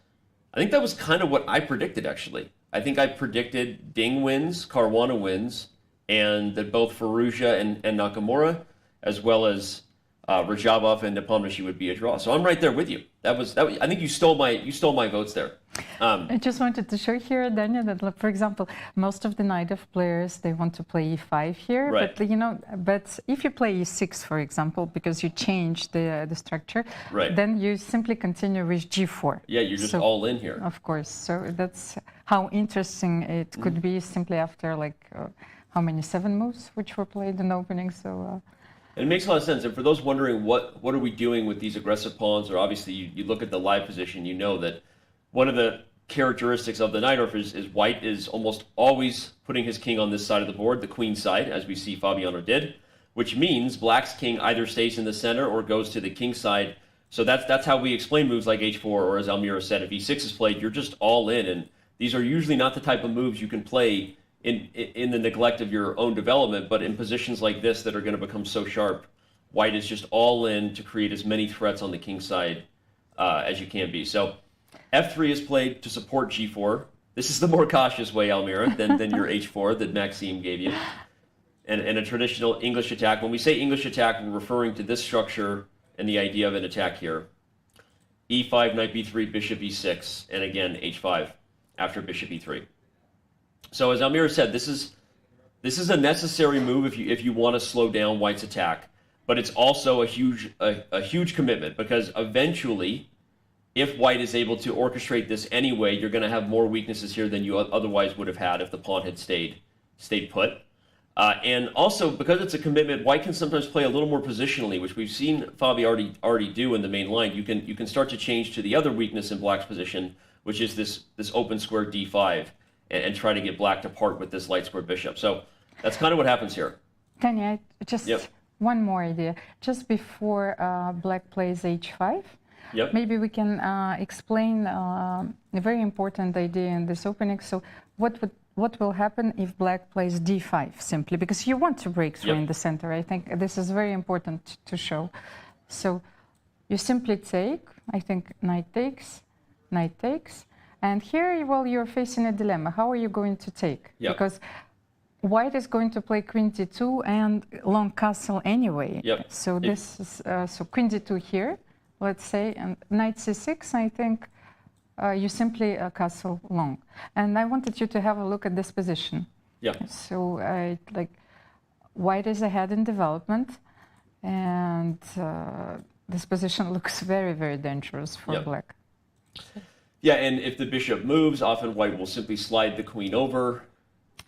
Speaker 1: I think that was kind of what I predicted, actually. I think I predicted Ding wins, Caruana wins, and that both Firouzja and Nakamura, as well as Radjabov and Nepomniachtchi, would be a draw. So I'm right there with you. That was I think you stole my votes there.
Speaker 2: I just wanted to show here, Daniel, that, for example, most of the Najdorf players, they want to play e5 here,
Speaker 1: right.
Speaker 2: But, you know, but if you play e6, for example, because you change the structure,
Speaker 1: right.
Speaker 2: Then you simply continue with g4.
Speaker 1: Yeah, you're just all in here.
Speaker 2: Of course. So that's how interesting it could be simply after, like, how many 7 moves which were played in the opening. So.
Speaker 1: It makes a lot of sense. And for those wondering what are we doing with these aggressive pawns, or obviously you look at the live position, you know that one of the characteristics of the Najdorf is white is almost always putting his king on this side of the board, the queen side, as we see Fabiano did, which means black's king either stays in the center or goes to the king side. So that's how we explain moves like h4, or as Almira said, if e6 is played, you're just all in. And these are usually not the type of moves you can play in the neglect of your own development, but in positions like this that are going to become so sharp, white is just all in to create as many threats on the king side as you can be. So f3 is played to support g4. This is the more cautious way, Almira, than your h4 that Maxime gave you. And a traditional English attack. When we say English attack, we're referring to this structure and the idea of an attack here. e5, knight b3, bishop e6, and again h5 after bishop e3. So as Almira said, this is a necessary move if you want to slow down white's attack, but it's also a huge commitment, because eventually, if white is able to orchestrate this anyway, you're going to have more weaknesses here than you otherwise would have had if the pawn had stayed put. And also, because it's a commitment, white can sometimes play a little more positionally, which we've seen Fabi already do in the main line. You can start to change to the other weakness in black's position, which is this open square d5, and try to get black to part with this light square bishop. So that's kind of what happens here.
Speaker 2: Tanya, just
Speaker 1: Yep.
Speaker 2: one more idea. Just before black plays h5,
Speaker 1: Yep.
Speaker 2: maybe we can explain a very important idea in this opening. So what will happen if black plays d5 simply? Because you want to break through
Speaker 1: Yep.
Speaker 2: in the center. I think this is very important to show. So you simply take, I think knight takes, and here, well, you're facing a dilemma. How are you going to take?
Speaker 1: Yep.
Speaker 2: Because white is going to play queen d2 and long castle anyway.
Speaker 1: Yep.
Speaker 2: So this is so queen d2 here, let's say, and knight c6. I think you simply castle long. And I wanted you to have a look at this position.
Speaker 1: Yeah.
Speaker 2: So like white is ahead in development, and this position looks very, very dangerous for
Speaker 1: Yep.
Speaker 2: black.
Speaker 1: Yeah, and if the bishop moves, often white will simply slide the queen over,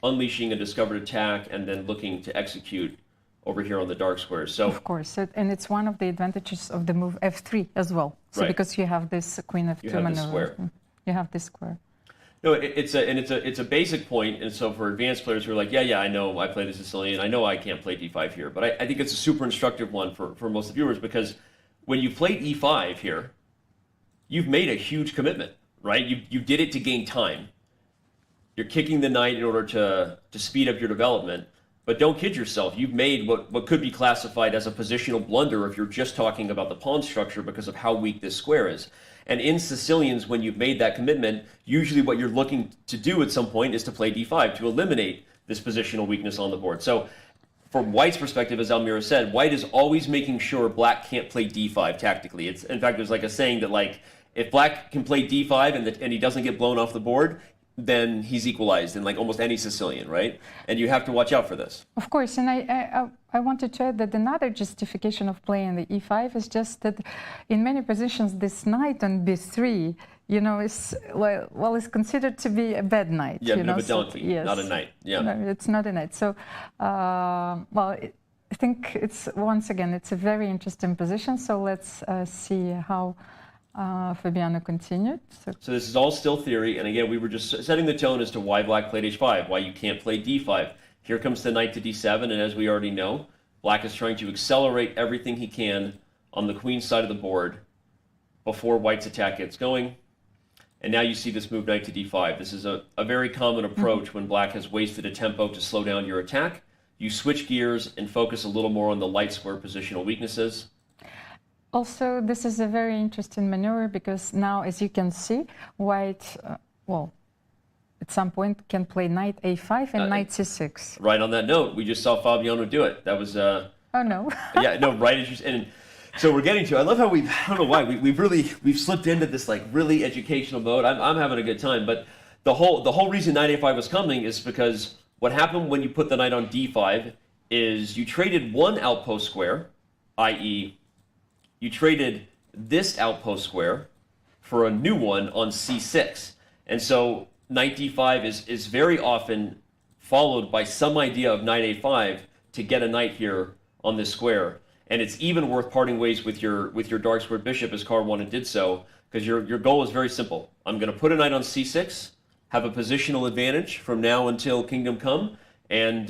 Speaker 1: unleashing a discovered attack, and then looking to execute over here on the dark squares. So,
Speaker 2: Of course, and it's one of the advantages of the move f3 as well. So
Speaker 1: Right.
Speaker 2: because you have this queen f2
Speaker 1: You have this
Speaker 2: maneuver.
Speaker 1: square.
Speaker 2: You have this square.
Speaker 1: no, it's a basic point, and so for advanced players who are like, yeah, I know I play the Sicilian, I know I can't play d5 here, but I think it's a super instructive one for most of the viewers, because when you played e5 here, you've made a huge commitment, right? You did it to gain time. You're kicking the knight in order to speed up your development. But don't kid yourself. You've made what could be classified as a positional blunder if you're just talking about the pawn structure because of how weak this square is. And in Sicilians, when you've made that commitment, usually what you're looking to do at some point is to play d5 to eliminate this positional weakness on the board. So from white's perspective, as Almira said, white is always making sure black can't play d5 tactically. It's, in fact, there's like a saying that like if black can play d5 and he doesn't get blown off the board, then he's equalized in like almost any Sicilian, right? And you have to watch out for this.
Speaker 2: Of course, and I wanted to add that another justification of playing the e5 is just that in many positions this knight on b3, you know, is well is considered to be a bad knight.
Speaker 1: Yeah,
Speaker 2: you
Speaker 1: bit
Speaker 2: know,
Speaker 1: of a donkey,
Speaker 2: yes.
Speaker 1: not a knight. Yeah.
Speaker 2: No, it's not a knight. So, well, I think it's once again it's a very interesting position. So let's see how Fabiano continued.
Speaker 1: So this is all still theory, and again, we were just setting the tone as to why black played h5, why you can't play d5. Here comes the knight to d7, and as we already know, black is trying to accelerate everything he can on the queen side of the board before white's attack gets going. And now you see this move knight to d5. This is a very common approach when black has wasted a tempo to slow down your attack. You switch gears and focus a little more on the light square positional weaknesses.
Speaker 2: Also, this is a very interesting maneuver because now, as you can see, white, well, at some point can play knight a5 and knight c6.
Speaker 1: Right on that note, we just saw Fabiano do it. That was...
Speaker 2: Oh, no.
Speaker 1: yeah, no, right as you... And so we're getting to... I love how I don't know why, we've slipped into this like really educational mode. I'm having a good time, but the whole reason knight a5 was coming is because what happened when you put the knight on d5 is you traded one outpost square, i.e., you traded this outpost square for a new one on c6. And so knight d5 is very often followed by some idea of knight a5 to get a knight here on this square. And it's even worth parting ways with your dark squared bishop as Caruana did so, because your goal is very simple. I'm going to put a knight on c6, have a positional advantage from now until kingdom come, and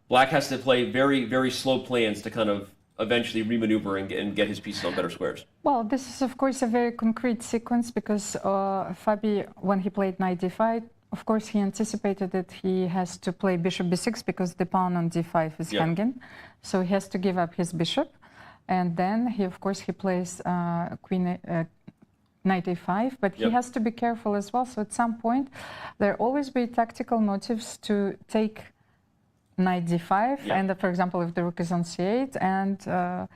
Speaker 1: black has to play very, very slow plans to kind of eventually remaneuver and get his pieces on better squares.
Speaker 2: Well, this is, of course, a very concrete sequence because Fabi, when he played knight d5, of course, he anticipated that he has to play bishop b6 because the pawn on d5 is hanging. So he has to give up his bishop. And then, he plays knight a5, but he has to be careful as well. So at some point, there always be tactical motives to take knight d5, and for example, if the rook is on c8, and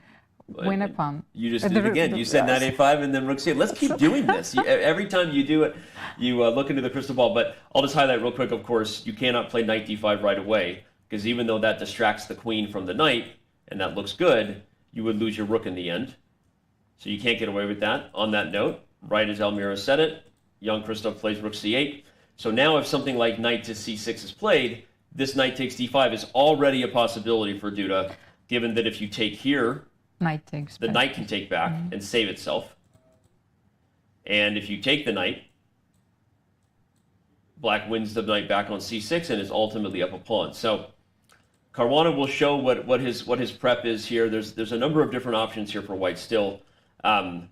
Speaker 2: win a pawn.
Speaker 1: You just did it again. You said knight a5 and then rook c8. Let's keep doing this. Every time you do it, you look into the crystal ball. But I'll just highlight real quick, of course, you cannot play knight d5 right away, because even though that distracts the queen from the knight, and that looks good, you would lose your rook in the end. So you can't get away with that. On that note, right as Almira said it, Jan-Krzysztof plays rook c8. So now if something like knight to c6 is played, this knight takes d5 is already a possibility for Duda, given that if you take here,
Speaker 2: knight takes
Speaker 1: the knight can take back and save itself. And if you take the knight, black wins the knight back on c6 and is ultimately up a pawn. So Caruana will show what his prep is here. There's a number of different options here for white still. And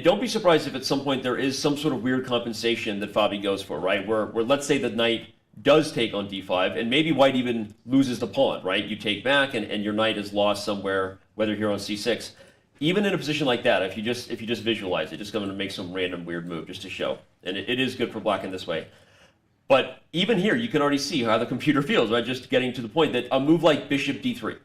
Speaker 1: don't be surprised if at some point there is some sort of weird compensation that Fabi goes for, right? Where let's say the knight does take on d5, and maybe white even loses the pawn, right? You take back, and your knight is lost somewhere, whether here on c6. Even in a position like that, if you just visualize it, just going to make some random weird move just to show. And it is good for black in this way. But even here, you can already see how the computer feels, right? Just getting to the point that a move like bishop d3,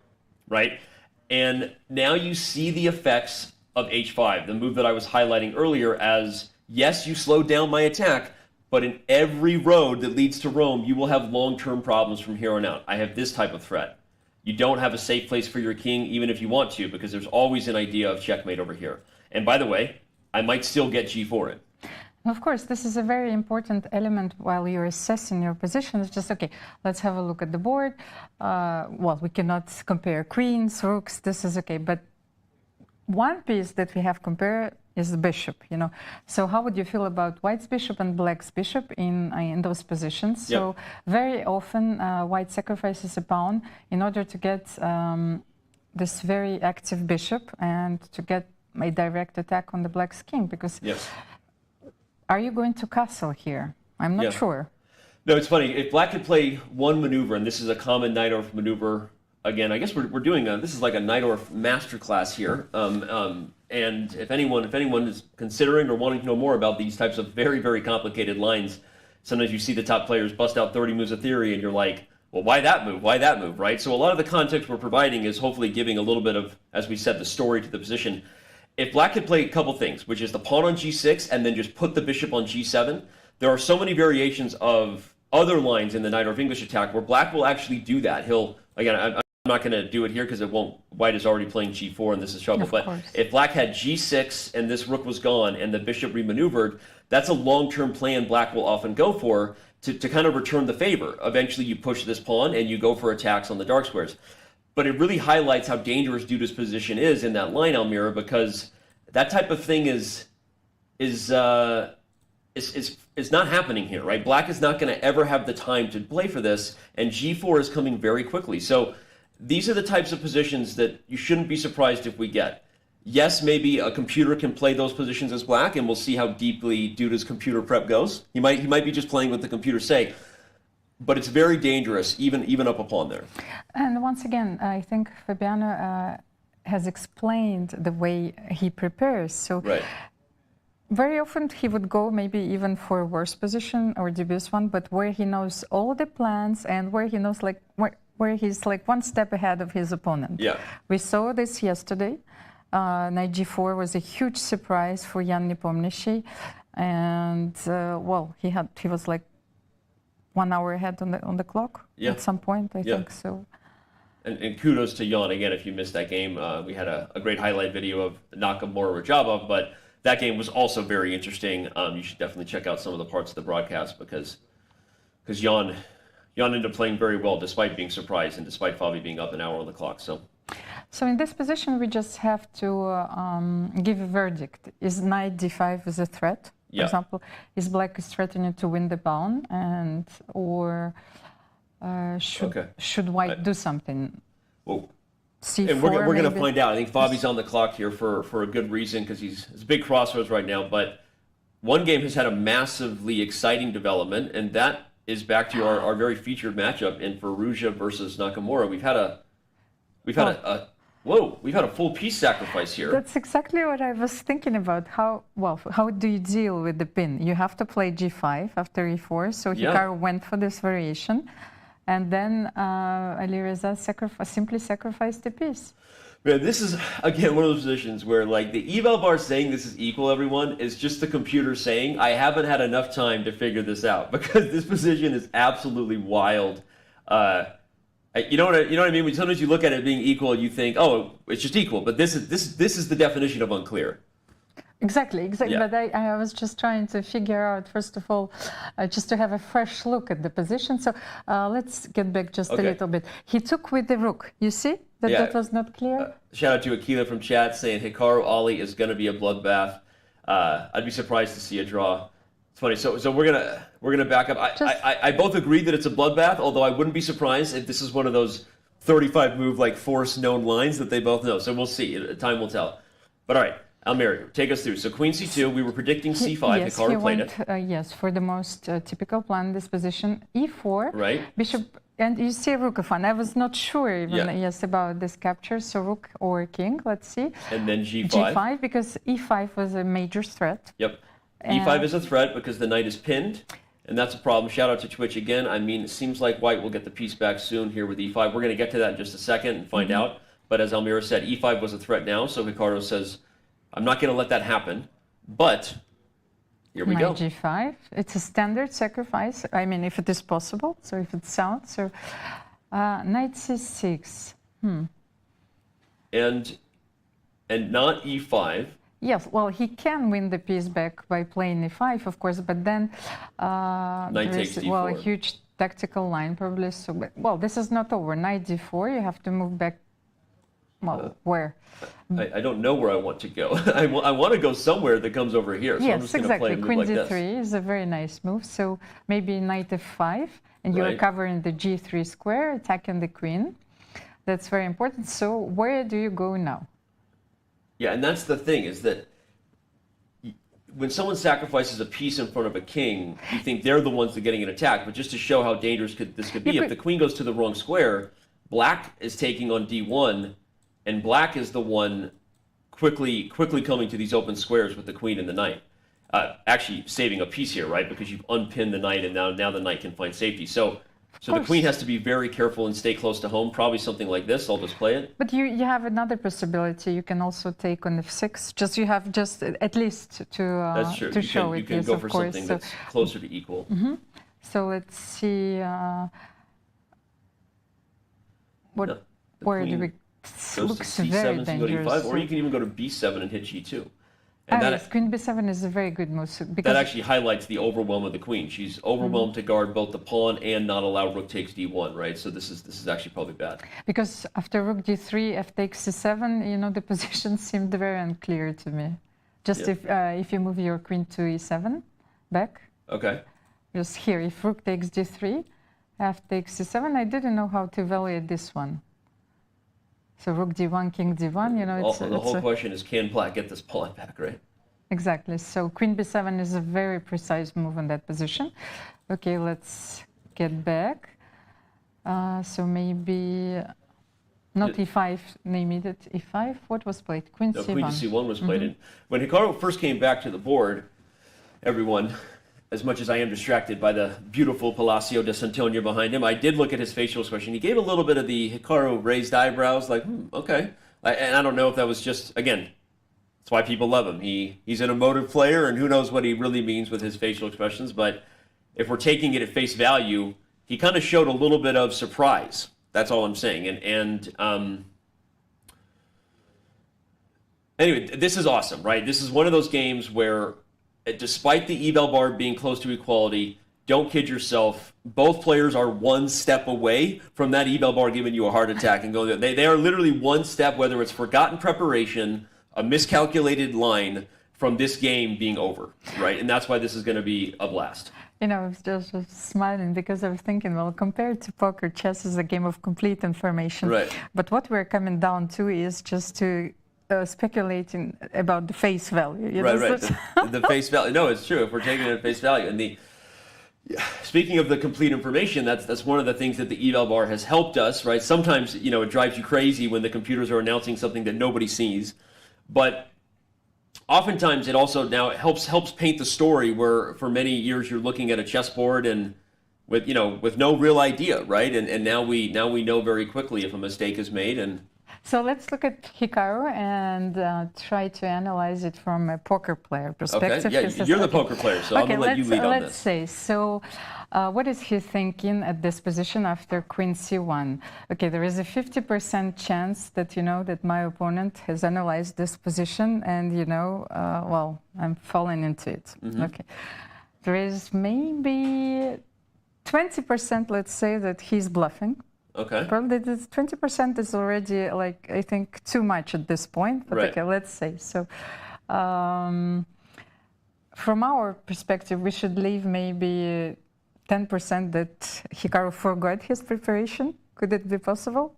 Speaker 1: right? And now you see the effects of h5, the move that I was highlighting earlier as, yes, you slowed down my attack, but in every road that leads to Rome, you will have long-term problems from here on out. I have this type of threat. You don't have a safe place for your king, even if you want to, because there's always an idea of checkmate over here. And by the way, I might still get g4 in.
Speaker 2: Of course, this is a very important element while you're assessing your position. It's just, okay, let's have a look at the board. Well, we cannot compare queens, rooks, this is okay. But one piece that we have compared is the bishop, you know. So how would you feel about white's bishop and black's bishop in those positions?
Speaker 1: Yep.
Speaker 2: So very often white sacrifices a pawn in order to get this very active bishop and to get a direct attack on the black's king, because
Speaker 1: Yes.
Speaker 2: Are you going to castle here? I'm not sure.
Speaker 1: No, it's funny. If black could play one maneuver, and this is a common Najdorf maneuver, again, I guess we're doing this is like a Najdorf masterclass here. And if anyone is considering or wanting to know more about these types of very, very complicated lines, sometimes you see the top players bust out 30 moves of theory, and you're like, well, why that move? Why that move, right? So a lot of the context we're providing is hopefully giving a little bit of, as we said, the story to the position. If black could play a couple things, which is the pawn on g6 and then just put the bishop on g7, there are so many variations of other lines in the Najdorf English attack where black will actually do that. He'll, again, I'm not going to do it here because it won't, white is already playing g4 and this is trouble. But if black had g6 and this rook was gone and the bishop remaneuvered, that's a long-term plan black will often go for to kind of return the favor. Eventually you push this pawn and you go for attacks on the dark squares. But it really highlights how dangerous Duda's position is in that line, Almira, because that type of thing is not happening here, right? Black is not going to ever have the time to play for this, and g4 is coming very quickly. So these are the types of positions that you shouldn't be surprised if we get. Yes, maybe a computer can play those positions as black, and we'll see how deeply Duda's computer prep goes. He might be just playing what the computer say. But it's very dangerous, even up a pawn there.
Speaker 2: And once again, I think Fabiano has explained the way he prepares. So very often he would go maybe even for a worse position or dubious one, but where he knows all the plans and where he knows like where he's like one step ahead of his opponent.
Speaker 1: Yeah.
Speaker 2: We saw this yesterday. Knight g4 was a huge surprise for Jan Nepomniachtchi, and well, he was like 1 hour ahead on the clock at some point, I think so.
Speaker 1: And kudos to Jan again. If you missed that game, we had a great highlight video of Nakamura Radjabov, but that game was also very interesting. You should definitely check out some of the parts of the broadcast because Jan ended up playing very well despite being surprised and despite Fabi being up an hour on the clock.
Speaker 2: So in this position, we just have to give a verdict. Is knight d5 is a threat? For example, is black is threatening to win the pawn, or should white do something?
Speaker 1: Well,
Speaker 2: C4,
Speaker 1: and we're going to find out. I think Fabi's on the clock here for a good reason because it's a big crossroads right now. But one game has had a massively exciting development, and that is back to our very featured matchup in Firouzja versus Nakamura. We've had a full piece sacrifice here.
Speaker 2: That's exactly what I was thinking about. How do you deal with the pin? You have to play g5 after e4. So Hikaru went for this variation, and then Alireza simply sacrificed the piece.
Speaker 1: Man, this is again one of those positions where like the eval bar saying this is equal, everyone, is just the computer saying I haven't had enough time to figure this out because this position is absolutely wild. You know what I mean? When sometimes you look at it being equal, you think, oh, it's just equal. But this is the definition of unclear.
Speaker 2: Exactly.
Speaker 1: Yeah.
Speaker 2: But I was just trying to figure out, first of all, just to have a fresh look at the position. So let's get back just a little bit. He took with the rook. You see that was not clear?
Speaker 1: Shout out to Akila from chat saying Hikaru Ali is going to be a bloodbath. I'd be surprised to see a draw. It's funny. So we're gonna back up. I both agree that it's a bloodbath, although I wouldn't be surprised if this is one of those 35 move like force known lines that they both know. So we'll see. Time will tell. But all right, Almir, take us through. So queen c2, we were predicting c5.
Speaker 2: Yes,
Speaker 1: Hikaru played it.
Speaker 2: Yes, for the most typical plan, this position, e4.
Speaker 1: Right.
Speaker 2: Bishop, and you see rook f1. I was not sure even, yes, about this capture. So rook or king, let's see.
Speaker 1: And then g5.
Speaker 2: g5, because e5 was a major threat.
Speaker 1: Yep. e5 is a threat because the knight is pinned. And that's a problem. Shout out to Twitch again. I mean, it seems like white will get the piece back soon here with e5. We're going to get to that in just a second and find out. But as Almira said, e5 was a threat now. So Hikaru says, I'm not going to let that happen. But here we go.
Speaker 2: Knight g5. It's a standard sacrifice. I mean, if it is possible. So if it's sound. So knight c6.
Speaker 1: And not e5.
Speaker 2: Yes, well, he can win the piece back by playing e5, of course, but then
Speaker 1: Knight takes d4.
Speaker 2: Well, a huge tactical line probably. So, well, this is not over. Knight d4, you have to move back. Well, where?
Speaker 1: I don't know where I want to go. I want to go somewhere that comes over here. So
Speaker 2: yes,
Speaker 1: I'm just
Speaker 2: exactly.
Speaker 1: Play a move
Speaker 2: Queen
Speaker 1: like
Speaker 2: d3 is a very nice move. So maybe knight f5, and you're covering the g3 square, attacking the queen. That's very important. So where do you go now?
Speaker 1: Yeah, and that's the thing, is that when someone sacrifices a piece in front of a king, you think they're the ones that are getting an attack. But just to show how dangerous this could be, if the queen goes to the wrong square, black is taking on d1, and black is the one quickly coming to these open squares with the queen and the knight. Actually saving a piece here, right? Because you've unpinned the knight, and now the knight can find safety. So the queen has to be very careful and stay close to home. Probably something like this. I'll just play it.
Speaker 2: But you have another possibility. You can also take on f6. You have at least to
Speaker 1: that's true.
Speaker 2: To show it.
Speaker 1: You can go for something that's closer to equal.
Speaker 2: So let's see. Where do we? Looks
Speaker 1: to c7,
Speaker 2: very
Speaker 1: so
Speaker 2: dangerous.
Speaker 1: go to e5, or you can even go to b7 and hit g2.
Speaker 2: And yes, queen b7 is a very good move.
Speaker 1: That actually highlights the overwhelm of the queen. She's overwhelmed to guard both the pawn and not allow rook takes d1, right? So this is actually probably bad.
Speaker 2: Because after rook d3, f takes c7, you know, the position seemed very unclear to me. Just if you move your queen to e7, back.
Speaker 1: Okay.
Speaker 2: Just here, if rook takes d3, f takes c7, I didn't know how to evaluate this one. So rook d1, king d1, you know,
Speaker 1: the whole question is, can black get this pawn back, right?
Speaker 2: Exactly. So queen b7 is a very precise move in that position. Okay, let's get back. So maybe not e5, name it e5. What was played? Queen c1.
Speaker 1: Queen to c1 was played. And when Hikaru first came back to the board, everyone, as much as I am distracted by the beautiful Palacio de Santonia behind him, I did look at his facial expression. He gave a little bit of the Hikaru raised eyebrows, like, okay. And I don't know if that was just, again, that's why people love him. He's an emotive player, and who knows what he really means with his facial expressions. But if we're taking it at face value, he kind of showed a little bit of surprise. That's all I'm saying. Anyway, this is awesome, right? This is one of those games where, despite the eval bar being close to equality, don't kid yourself. Both players are one step away from that eval bar giving you a heart attack and going. They are literally one step, whether it's forgotten preparation, a miscalculated line, from this game being over, right? And that's why this is going to be a blast.
Speaker 2: You know, I was just smiling because I was thinking, well, compared to poker, chess is a game of complete information.
Speaker 1: Right.
Speaker 2: But what we're coming down to is just to speculating about the face value. You know?
Speaker 1: Right. The face value. No, it's true. If we're taking it at face value, and speaking of the complete information, that's one of the things that the eval bar has helped us, right? Sometimes, you know, it drives you crazy when the computers are announcing something that nobody sees, but oftentimes it also now helps paint the story where for many years you're looking at a chessboard and with no real idea, right? And now we know very quickly if a mistake is made. And
Speaker 2: so let's look at Hikaru and try to analyze it from a poker player perspective.
Speaker 1: Okay, yeah, you're the poker player, so I'm going to let you lead on this.
Speaker 2: Let's say, so what is he thinking at this position after queen c1? Okay, there is a 50% chance that, that my opponent has analyzed this position and, well, I'm falling into it. Okay. There is maybe 20%, let's say, that he's bluffing.
Speaker 1: Okay.
Speaker 2: Probably this 20% is already, like, I think, too much at this point. But
Speaker 1: right.
Speaker 2: Okay, let's say. So from our perspective, we should leave maybe 10% that Hikaru forgot his preparation. Could it be possible?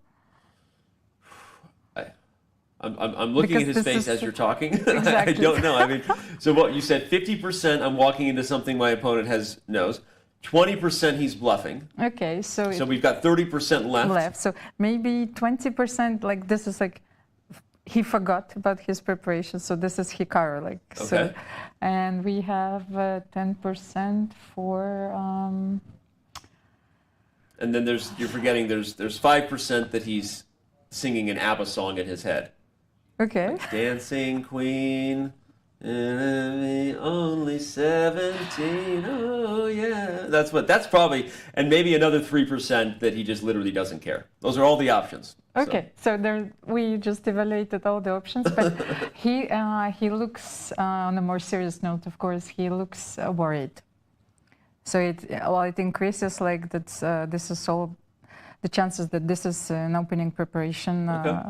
Speaker 1: I'm looking
Speaker 2: Because
Speaker 1: at his
Speaker 2: this
Speaker 1: face
Speaker 2: is-
Speaker 1: as you're talking. I
Speaker 2: Exactly.
Speaker 1: don't know. I mean, so what you said, 50% I'm walking into something my opponent knows. 20% he's bluffing.
Speaker 2: Okay, so
Speaker 1: So we've got 30% left.
Speaker 2: So maybe 20%, like this is like he forgot about his preparation. So this is Hikaru, like so,
Speaker 1: Okay.
Speaker 2: and we have 10% for.
Speaker 1: And then you're forgetting there's 5% that he's singing an ABBA song in his head.
Speaker 2: Okay.
Speaker 1: Dancing Queen, only 17. Oh yeah, that's probably, and maybe another 3% that he just literally doesn't care. Those are all the options.
Speaker 2: Okay, so there we just evaluated all the options, but he looks on a more serious note. Of course, he looks worried. So it increases like that. This is all the chances that this is an opening preparation.
Speaker 1: Okay.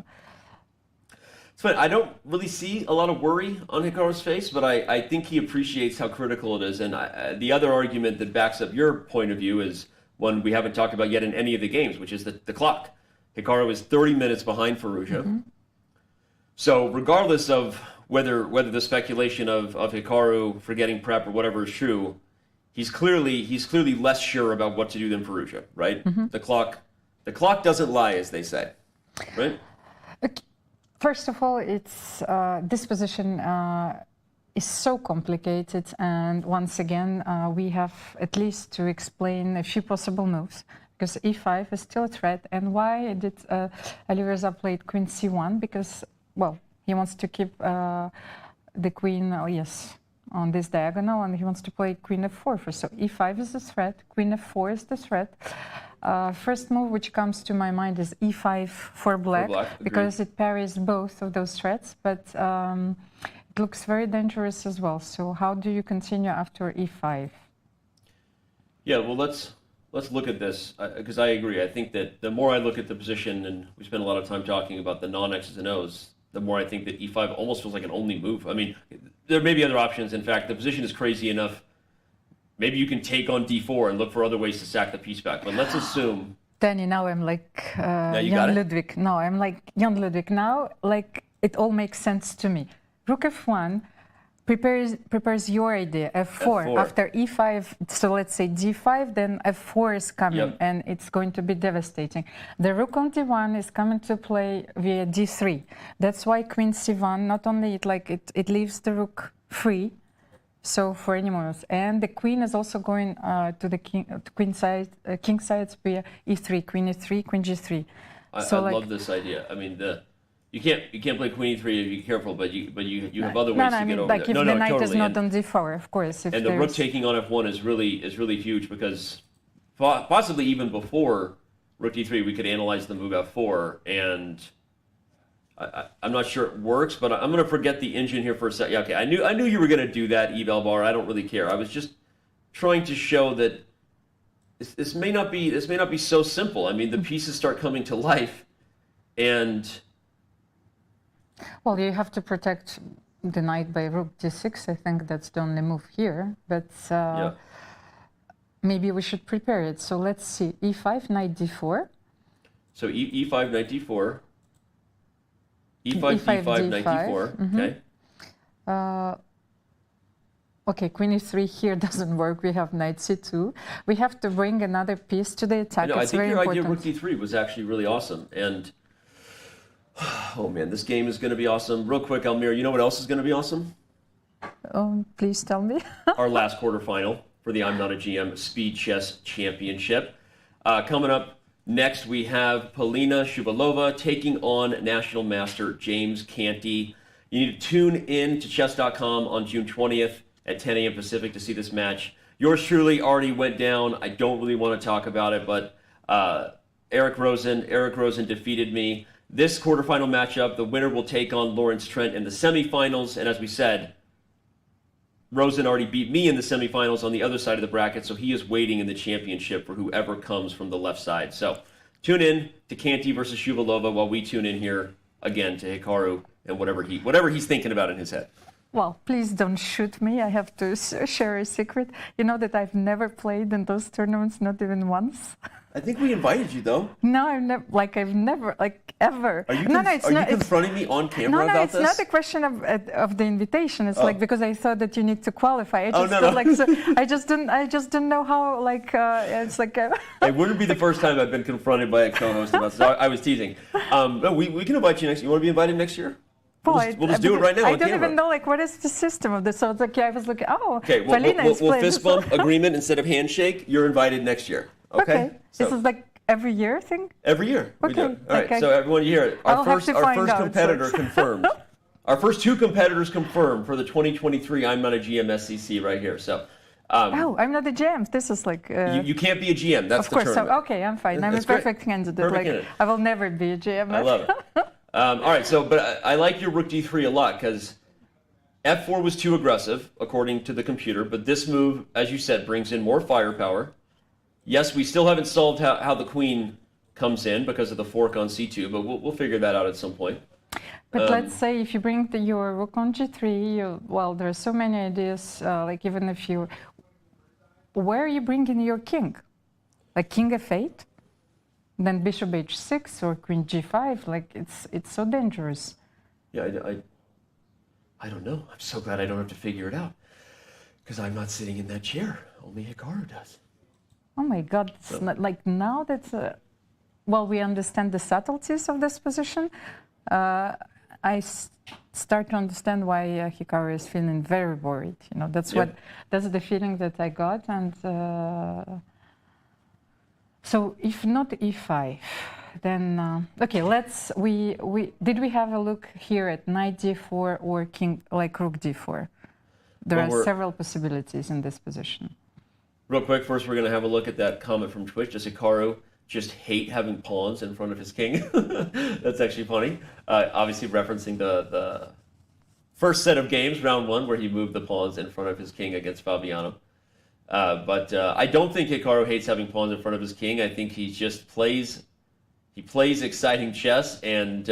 Speaker 1: It's fine. I don't really see a lot of worry on Hikaru's face, but I think he appreciates how critical it is. And the other argument that backs up your point of view is one we haven't talked about yet in any of the games, which is the clock. Hikaru is 30 minutes behind Firouzja. Mm-hmm. So regardless of whether the speculation of Hikaru forgetting prep or whatever is true, he's clearly less sure about what to do than Firouzja, right? Mm-hmm. The clock doesn't lie, as they say, right?
Speaker 2: First of all, it's this position is so complicated, and once again, we have at least to explain a few possible moves, because e5 is still a threat. And why did Alireza played queen c1? Because, well, he wants to keep the queen, on this diagonal, and he wants to play queen f4 first. So e5 is the threat, queen f4 is the threat. First move which comes to my mind is e5 for black, because it parries both of those threats, but it looks very dangerous as well. So how do you continue after e5?
Speaker 1: Yeah, well, let's look at this, because I agree. I think that the more I look at the position, and we spend a lot of time talking about the non-X's and O's, the more I think that e5 almost feels like an only move. I mean, there may be other options. In fact, the position is crazy enough. Maybe you can take on d4 and look for other ways to sack the piece back. But let's assume.
Speaker 2: Danny, now I'm like
Speaker 1: Jan
Speaker 2: Ludwig. No, I'm like Jan Ludwig now. Like it all makes sense to me. Rook f1 prepares your idea. F4. After e5, so let's say d5, then f4 is coming, and it's going to be devastating. The rook on d1 is coming to play via d3. That's why queen c1. Not only it leaves the rook free. So for any moves, and the queen is also going to the king side via e3, queen e3, queen g3.
Speaker 1: I love this idea. I mean, you can't play queen e3. Be careful, but you have other ways to get over
Speaker 2: like
Speaker 1: there.
Speaker 2: If the knight is not on d4, of course.
Speaker 1: And the rook taking on f1 is really huge, because possibly even before rook d3, we could analyze the move f4, and I'm not sure it works, but I'm going to forget the engine here for a second. Yeah, okay, I knew you were going to do that, Ebelbar. I don't really care. I was just trying to show that this may not be so simple. I mean, the pieces start coming to life, and
Speaker 2: well, you have to protect the knight by rook d6. I think that's the only move here, but maybe we should prepare it. So let's see, e5, knight d4.
Speaker 1: So e5, knight d4. e5, d5, knight d4. Mm-hmm. Okay.
Speaker 2: Okay, queen e3 here doesn't work. We have knight c2. We have to bring another piece to the attack.
Speaker 1: I think your
Speaker 2: important.
Speaker 1: idea rook d3 was actually really awesome. And oh man, this game is going to be awesome. Real quick, Almir, you know what else is going to be awesome?
Speaker 2: Please tell me.
Speaker 1: Our last quarterfinal for the I'm Not a GM Speed Chess Championship. Coming up next, we have Polina Shuvalova taking on National Master James Canty. You need to tune in to Chess.com on June 20th at 10 a.m. Pacific to see this match. Yours truly already went down. I don't really want to talk about it, but Eric Rosen defeated me. This quarterfinal matchup, the winner will take on Lawrence Trent in the semifinals. And as we said, Rosen already beat me in the semifinals on the other side of the bracket, so he is waiting in the championship for whoever comes from the left side. So tune in to Canty versus Shuvalova while we tune in here again to Hikaru and whatever he's thinking about in his head.
Speaker 2: Well, please don't shoot me. I have to share a secret. You know that I've never played in those tournaments, not even once.
Speaker 1: I think we invited you, though.
Speaker 2: No, I've never, ever.
Speaker 1: Are you,
Speaker 2: you
Speaker 1: confronting me on camera about this?
Speaker 2: No, it's not a question of the invitation. It's like because I thought that you need to qualify. I just
Speaker 1: no.
Speaker 2: Like, so I just didn't know how. Like it's like.
Speaker 1: It wouldn't be the first time I've been confronted by a co-host about this. So I was teasing. No, we can invite you next. You want to be invited next year? We'll just do it right now.
Speaker 2: I don't even know what is the system of this. So it's like I was looking. Oh,
Speaker 1: okay. We'll fist bump agreement instead of handshake. You're invited next year. Okay.
Speaker 2: So, this is like every year thing.
Speaker 1: Every year.
Speaker 2: Okay.
Speaker 1: We do. All right. So everyone, you hear it. Our first competitor confirmed. Our first two competitors confirmed for the 2023 I'm Not a GM SCC right here. So.
Speaker 2: I'm not a GM. This is like.
Speaker 1: You can't be a GM. That's
Speaker 2: of course.
Speaker 1: the tournament.
Speaker 2: So, okay, I'm fine. I'm a perfect candidate.
Speaker 1: Perfect candidate.
Speaker 2: I will never be a GM.
Speaker 1: I love it. All right. So, but I like your rook d3 a lot because f4 was too aggressive according to the computer. But this move, as you said, brings in more firepower. Yes, we still haven't solved how the queen comes in because of the fork on c2, but we'll figure that out at some point.
Speaker 2: But let's say if you bring your rook on g3, well, there are so many ideas. Like even if you, where are you bringing your king? Like king f8, then bishop h6 or queen g5. Like it's so dangerous.
Speaker 1: Yeah, I don't know. I'm so glad I don't have to figure it out because I'm not sitting in that chair. Only Hikaru does.
Speaker 2: Oh my God! It's not, like now that's well, we understand the subtleties of this position. I start to understand why Hikaru is feeling very worried. You know, that's the feeling that I got. And so, if not e5, then okay. Did we have a look here at knight d4 or king like rook d4? There are several possibilities in this position.
Speaker 1: Real quick, first we're going to have a look at that comment from Twitch. Does Hikaru just hate having pawns in front of his king? That's actually funny. Obviously referencing the first set of games, round one, where he moved the pawns in front of his king against Fabiano. But I don't think Hikaru hates having pawns in front of his king. I think he just plays exciting chess. And,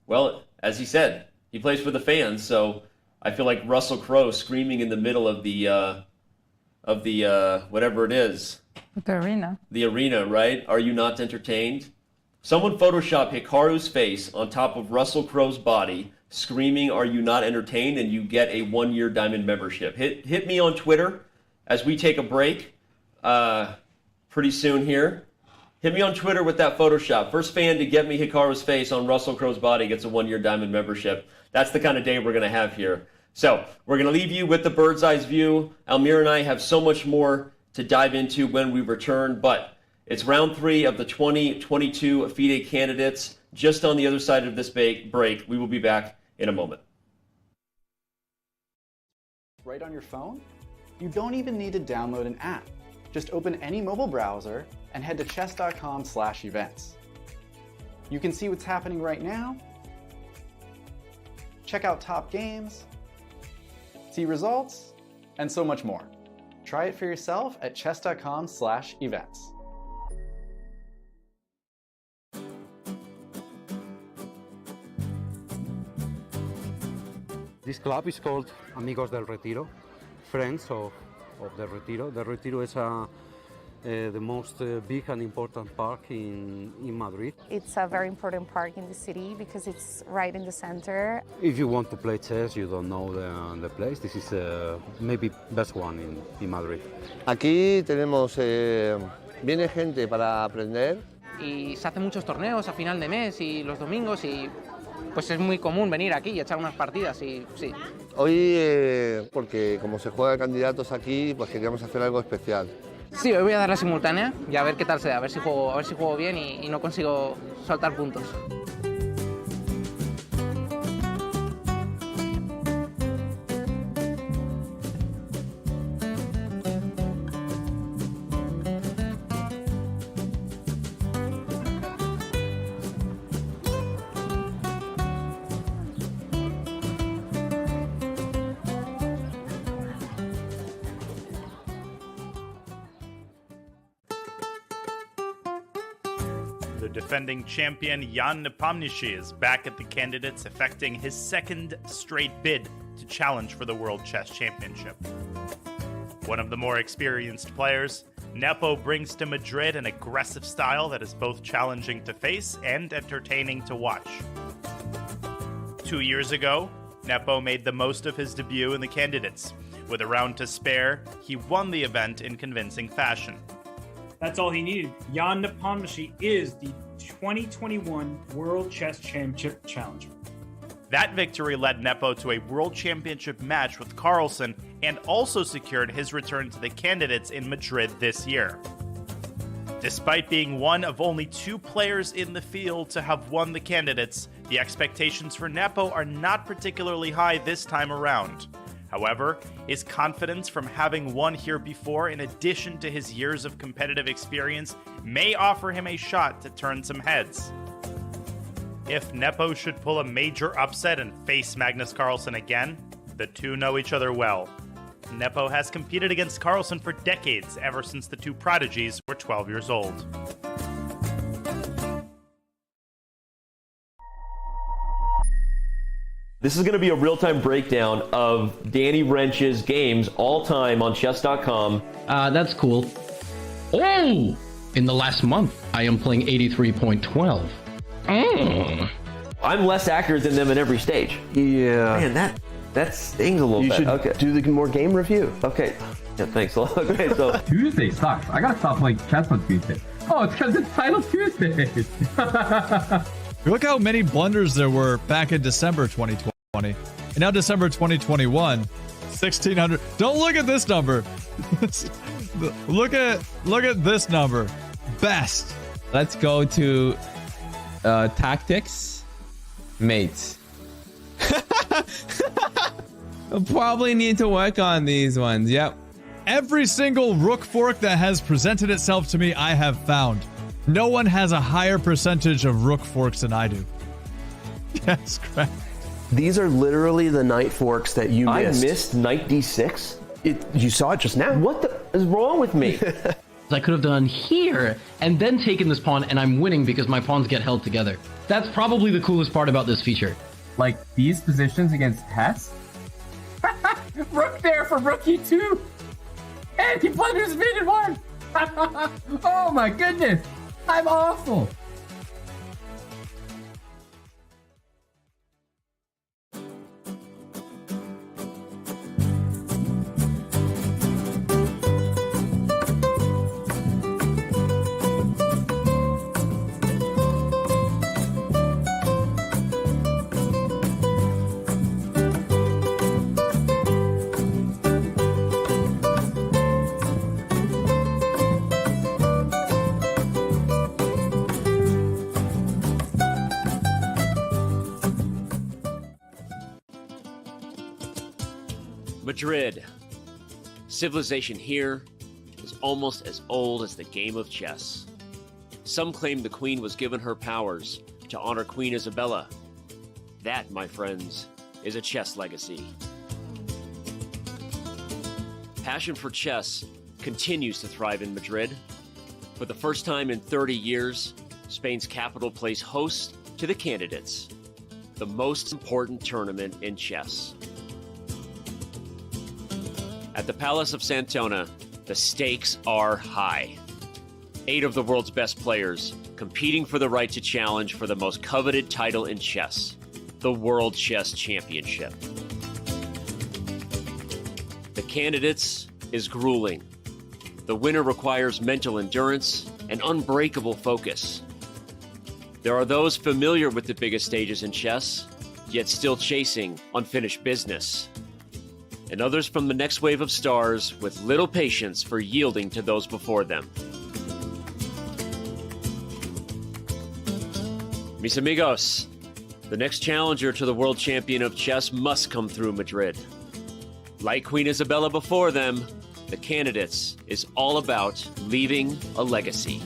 Speaker 1: well, as he said, he plays for the fans. So I feel like Russell Crowe screaming in the middle of the whatever it is.
Speaker 2: The arena. The
Speaker 1: arena, right? Are you not entertained? Someone photoshopped Hikaru's face on top of Russell Crowe's body, screaming, "Are you not entertained?" and you get a 1-year diamond membership. Hit me on Twitter as we take a break pretty soon here. Hit me on Twitter with that Photoshop. First fan to get me Hikaru's face on Russell Crowe's body gets a 1-year diamond membership. That's the kind of day we're going to have here. So we're going to leave you with the bird's eye view. Almir and I have so much more to dive into when we return, but it's round 3 of the 2022 FIDE Candidates. Just on the other side of this break, we will be back in a moment.
Speaker 5: Right on your phone? You don't even need to download an app. Just open any mobile browser and head to chess.com/events. You can see what's happening right now, check out top games, see results, and so much more. Try it for yourself at chess.com/events.
Speaker 6: This club is called Amigos del Retiro, friends of the Retiro. The Retiro is the most big and important park in Madrid.
Speaker 7: It's a very important park in the city because it's right in the center.
Speaker 6: If you want to play chess, you don't know the place, this is maybe best one in Madrid.
Speaker 8: Aquí tenemos, viene gente para aprender.
Speaker 9: Y se hacen muchos torneos a final de mes y los domingos y pues es muy común venir aquí y echar unas partidas y sí.
Speaker 8: Hoy, porque como se juega candidatos aquí, pues queríamos hacer algo especial.
Speaker 9: Sí, hoy voy a dar la simultánea y a ver qué tal se da, a ver si juego bien y no consigo soltar puntos.
Speaker 10: The defending champion Jan Nepomniachtchi is back at the candidates, effecting his second straight bid to challenge for the World Chess Championship. One of the more experienced players, Nepo brings to Madrid an aggressive style that is both challenging to face and entertaining to watch. 2 years ago, Nepo made the most of his debut in the candidates. With a round to spare, he won the event in convincing fashion.
Speaker 11: That's all he needed. Jan Nepomniachtchi is the 2021 World Chess Championship challenger.
Speaker 10: That victory led Nepo to a World Championship match with Carlsen and also secured his return to the candidates in Madrid this year. Despite being one of only 2 players in the field to have won the candidates, the expectations for Nepo are not particularly high this time around. However, his confidence from having won here before, in addition to his years of competitive experience, may offer him a shot to turn some heads. If Nepo should pull a major upset and face Magnus Carlsen again, the two know each other well. Nepo has competed against Carlsen for decades, ever since the two prodigies were 12 years old.
Speaker 1: This is going to be a real-time breakdown of Danny Wrench's games all-time on Chess.com.
Speaker 12: That's cool. Oh! In the last month, I am playing 83.12.
Speaker 1: I'm less accurate than them in every stage.
Speaker 13: Yeah.
Speaker 1: Man, that stings a little bit.
Speaker 13: You should
Speaker 1: okay.
Speaker 13: do the more game review.
Speaker 1: Okay. Yeah, thanks a lot. Okay, so
Speaker 14: Tuesday sucks. I gotta stop playing chess on Tuesday. Oh, it's because it's Title Tuesday.
Speaker 15: Look how many blunders there were back in December 2020. And now December 2021, 1,600. Don't look at this number. look at this number. Best.
Speaker 16: Let's go to tactics, mates. I'll probably need to work on these ones. Yep.
Speaker 15: Every single rook fork that has presented itself to me, I have found. No one has a higher percentage of rook forks than I do. Yes, correct.
Speaker 13: These are literally the knight forks that you missed.
Speaker 1: I missed knight d6?
Speaker 13: You saw it just now.
Speaker 1: What the is wrong with me?
Speaker 12: I could have done here and then taken this pawn, and I'm winning because my pawns get held together. That's probably the coolest part about this feature.
Speaker 14: Like these positions against Hess? Rook there for rook e2. And he blunders mid and one. Oh my goodness. I'm awful.
Speaker 1: Madrid. Civilization here is almost as old as the game of chess. Some claim the queen was given her powers to honor Queen Isabella. That, my friends, is a chess legacy. Passion for chess continues to thrive in Madrid. For the first time in 30 years, Spain's capital plays host to the candidates, the most important tournament in chess. At the Palace of Santona, the stakes are high. 8 of the world's best players competing for the right to challenge for the most coveted title in chess, the World Chess Championship. The candidates is grueling. The winner requires mental endurance and unbreakable focus. There are those familiar with the biggest stages in chess, yet still chasing unfinished business. And others from the next wave of stars with little patience for yielding to those before them. Mis amigos, the next challenger to the world champion of chess must come through Madrid. Like Queen Isabella before them, the candidates is all about leaving a legacy.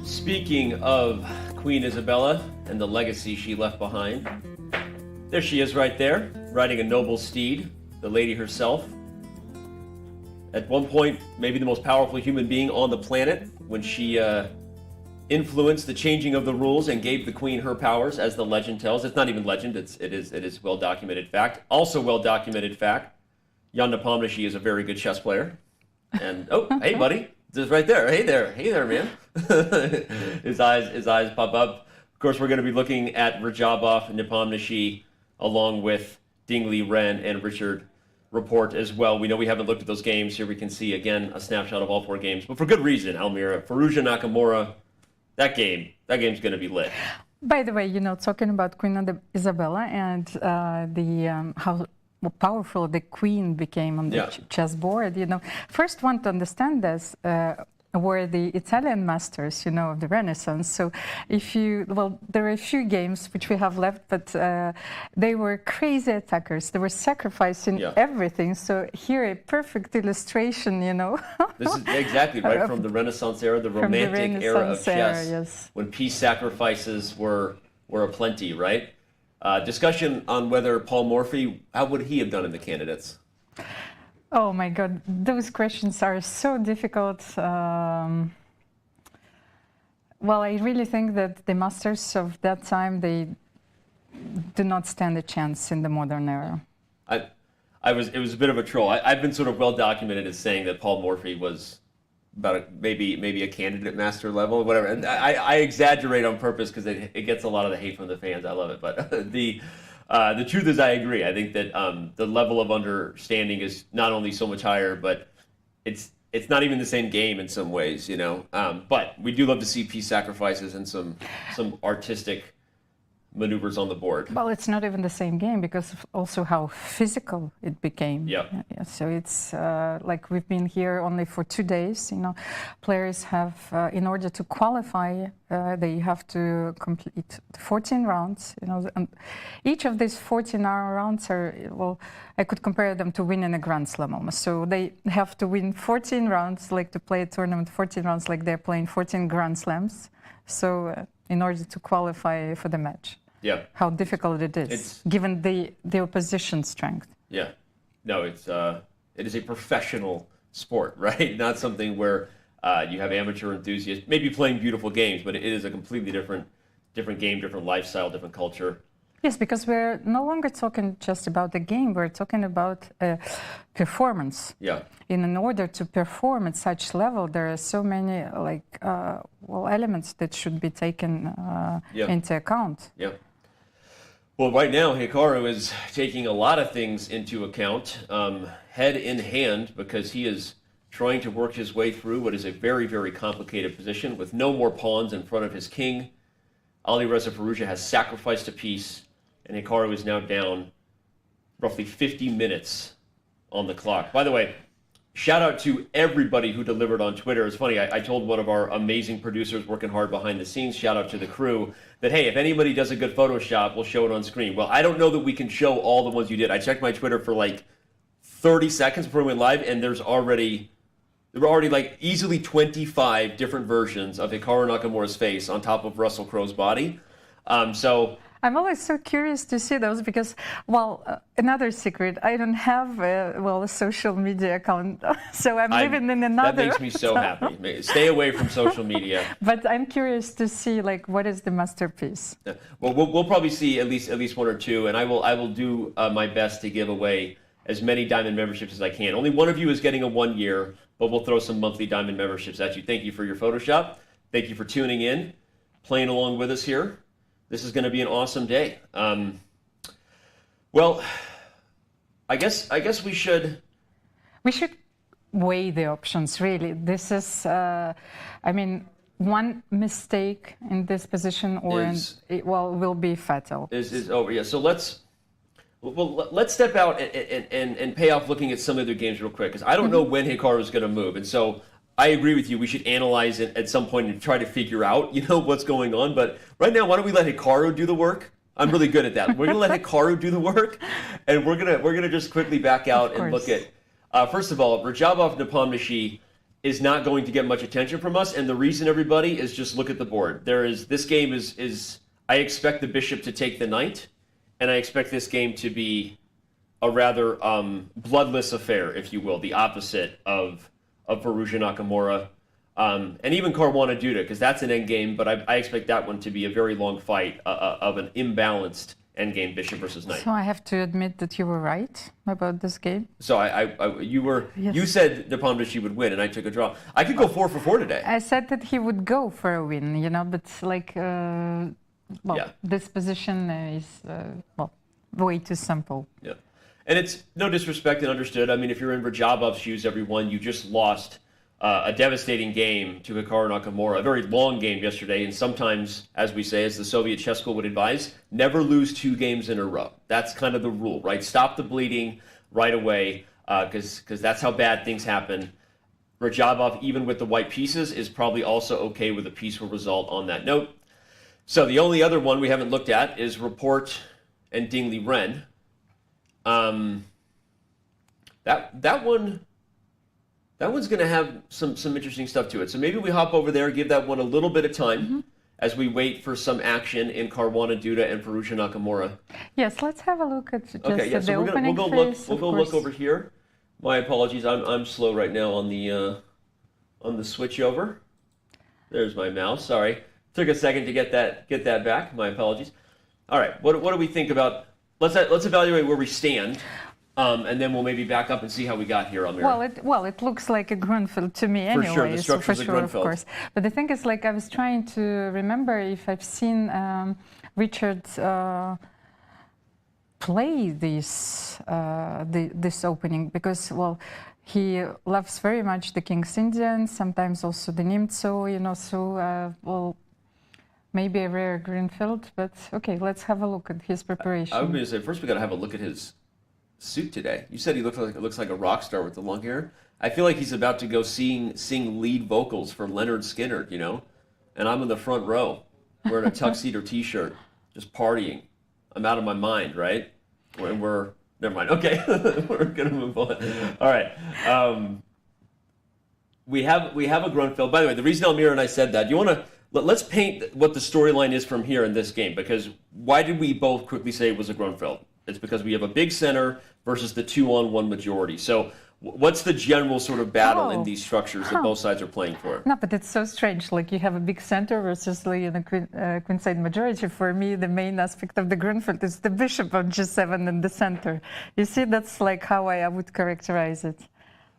Speaker 1: Speaking of Queen Isabella and the legacy she left behind, there she is right there, riding a noble steed, the lady herself. At one point, maybe the most powerful human being on the planet when she influenced the changing of the rules and gave the queen her powers, as the legend tells. It's not even legend, it is well-documented fact. Also well-documented fact, Jan Nepomniachtchi is a very good chess player. And, oh, hey, buddy, just right there. Hey there, man. his eyes pop up. Of course, we're going to be looking at Radjabov, Nepomniachtchi, along with Ding Liren and Rapport as well. We know we haven't looked at those games. Here we can see, again, a snapshot of all 4 games, but for good reason, Almira. Firouzja Nakamura, that game's going to be lit.
Speaker 2: By the way, talking about Queen Isabella and how powerful the queen became on the chessboard, first want to understand this. Were the Italian masters, of the Renaissance. So there are a few games which we have left, but they were crazy attackers. They were sacrificing everything. So here, a perfect illustration,
Speaker 1: This is exactly right from the Renaissance era, the romantic era of chess, when peace sacrifices were aplenty, right? Discussion on whether Paul Morphy, how would he have done in the candidates?
Speaker 2: Oh my God, those questions are so difficult. Well, I really think that the masters of that time, they do not stand a chance in the modern era.
Speaker 1: It was a bit of a troll. I've been sort of well documented as saying that Paul Morphy was about maybe a candidate master level, whatever. And I exaggerate on purpose because it gets a lot of the hate from the fans. I love it, but the truth is, I agree. I think that the level of understanding is not only so much higher, but it's not even the same game in some ways, But we do love to see peace sacrifices and some artistic maneuvers on the board.
Speaker 2: Well, it's not even the same game because of also how physical it became.
Speaker 1: Yeah.
Speaker 2: So it's like we've been here only for 2 days. Players have, in order to qualify, they have to complete 14 rounds. And each of these 14 rounds are, I could compare them to winning a Grand Slam almost. So they have to win 14 rounds, like to play a tournament 14 rounds, like they're playing 14 Grand Slams. So in order to qualify for the match.
Speaker 1: Yeah.
Speaker 2: How difficult it is, given the opposition strength.
Speaker 1: Yeah. No, it is a professional sport, right? Not something where you have amateur enthusiasts maybe playing beautiful games, but it is a completely different game, different lifestyle, different culture.
Speaker 2: Yes, because we're no longer talking just about the game, we're talking about performance.
Speaker 1: Yeah.
Speaker 2: In order to perform at such level, there are so many elements that should be taken into account.
Speaker 1: Yeah. Well, right now, Hikaru is taking a lot of things into account, head in hand, because he is trying to work his way through what is a very, very complicated position with no more pawns in front of his king. Alireza Firouzja has sacrificed a piece, and Hikaru is now down roughly 50 minutes on the clock. By the way, shout out to everybody who delivered on Twitter. It's funny, I told one of our amazing producers working hard behind the scenes, shout out to the crew, that, hey, if anybody does a good Photoshop, we'll show it on screen. Well, I don't know that we can show all the ones you did. I checked my Twitter for like 30 seconds before we went live, and there were already like easily 25 different versions of Hikaru Nakamura's face on top of Russell Crowe's body. So
Speaker 2: I'm always so curious to see those because, another secret, I don't have a social media account, so I'm living in another.
Speaker 1: That makes me so happy. Stay away from social media.
Speaker 2: But I'm curious to see what is the masterpiece.
Speaker 1: Yeah. Well, we'll probably see at least one or two, and I will do my best to give away as many Diamond memberships as I can. Only one of you is getting a 1 year, but we'll throw some monthly Diamond memberships at you. Thank you for your Photoshop. Thank you for tuning in, playing along with us here. This is going to be an awesome day. Well, I guess we should
Speaker 2: weigh the options. Really, this is. One mistake in this position will be fatal.
Speaker 1: Is over. Yeah. So let's step out and pay off looking at some of their games real quick because I don't know when Hikaru is going to move, and so. I agree with you. We should analyze it at some point and try to figure out, what's going on. But right now, why don't we let Hikaru do the work? I'm really good at that. We're gonna let Hikaru do the work, and we're gonna just quickly back out and look at. First of all, Radjabov Nepomniachtchi is not going to get much attention from us, and the reason, everybody, is just look at the board. This game is. I expect the bishop to take the knight, and I expect this game to be a rather bloodless affair, if you will, the opposite of Firouzja Nakamura. And even Caruana Duda, because that's an endgame, but I expect that one to be a very long fight of an imbalanced endgame bishop versus knight.
Speaker 2: So I have to admit that you were right about this game.
Speaker 1: So you said Nepomniachtchi would win, and I took a draw. I could go 4 for 4 today.
Speaker 2: I said that he would go for a win, you know, but like, this position is way too simple.
Speaker 1: Yeah, and it's no disrespect and understood. I mean, if you're in Radjabov's shoes, everyone, you just lost a devastating game to Hikaru Nakamura, a very long game yesterday, and sometimes, as we say, as the Soviet chess school would advise, never lose 2 games in a row. That's kind of the rule, right? Stop the bleeding right away, because that's how bad things happen. Radjabov, even with the white pieces, is probably also okay with a peaceful result on that note. So the only other one we haven't looked at is Rapport and Ding Liren. That one's going to have some interesting stuff to it. So maybe we hop over there, give that one a little bit of time as we wait for some action in Caruana Duda and Firouzja Nakamura.
Speaker 2: Yes, let's have a look at just
Speaker 1: so
Speaker 2: the opening phase.
Speaker 1: We'll go look over here. My apologies, I'm slow right now on the switch over. There's my mouse. Sorry, took a second to get that back. My apologies. All right, what do we think about? Let's evaluate where we stand. And then we'll maybe back up and see how we got here, Almira.
Speaker 2: Well, it looks like a Grunfeld to me anyway.
Speaker 1: For sure, the structure's a Grunfeld.
Speaker 2: Of course. But the thing is, like, I was trying to remember if I've seen Richard play this opening, because, well, he loves very much the King's Indian, sometimes also the Nimzo, you know, so, well, maybe a rare Grunfeld, but okay, let's have a look at his preparation.
Speaker 1: I was going to say, first we got to have a look at his suit today. You said he looks like a rock star with the long hair. I feel like he's about to go sing lead vocals for Leonard Skinner, you know, and I'm in the front row wearing a tuxedo T-shirt, just partying. I'm out of my mind, right? We're never mind. Okay, we're gonna move on. All right. We have a Grunfeld. By the way, the reason Almira and I said that, you want to let's paint what the storyline is from here in this game, because why did we both quickly say it was a Grunfeld? It's because we have a big center versus the 2-on-1 majority. So what's the general sort of battle in these structures that both sides are playing for?
Speaker 2: No, but it's so strange. Like, you have a big center versus like a queenside majority. For me, the main aspect of the Grunfeld is the bishop on G7 in the center. You see, that's like how I would characterize it.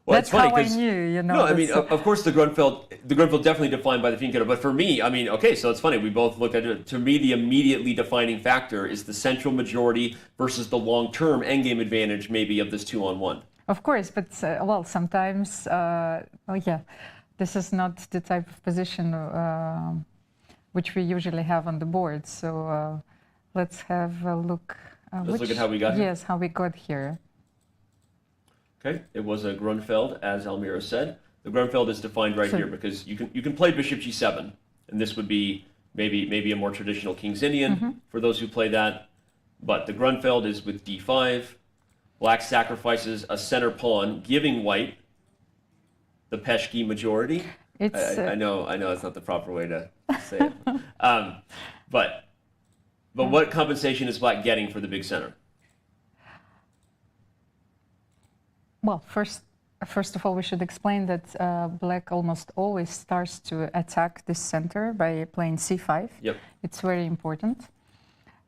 Speaker 1: Well,
Speaker 2: that's how I knew, you know.
Speaker 1: No, I mean, of course, the Grunfeld definitely defined by the Fincado. But for me, I mean, okay, so it's funny. We both looked at it. To me, the immediately defining factor is the central majority versus the long-term endgame advantage, maybe, of this 2-on-1.
Speaker 2: Of course, but, well, sometimes, this is not the type of position which we usually have on the board. So let's have a look.
Speaker 1: Let's look at how we got here.
Speaker 2: Yes, how we got here.
Speaker 1: Okay, it was a Grunfeld, as Almira said. The Grunfeld is defined right here because you can play Bishop G7, and this would be maybe a more traditional King's Indian for those who play that. But the Grunfeld is with D5. Black sacrifices a center pawn, giving white the Peshki majority. I know it's not the proper way to say it. But what compensation is Black getting for the big center?
Speaker 2: Well, first of all, we should explain that Black almost always starts to attack this center by playing C5.
Speaker 1: Yep.
Speaker 2: It's very important.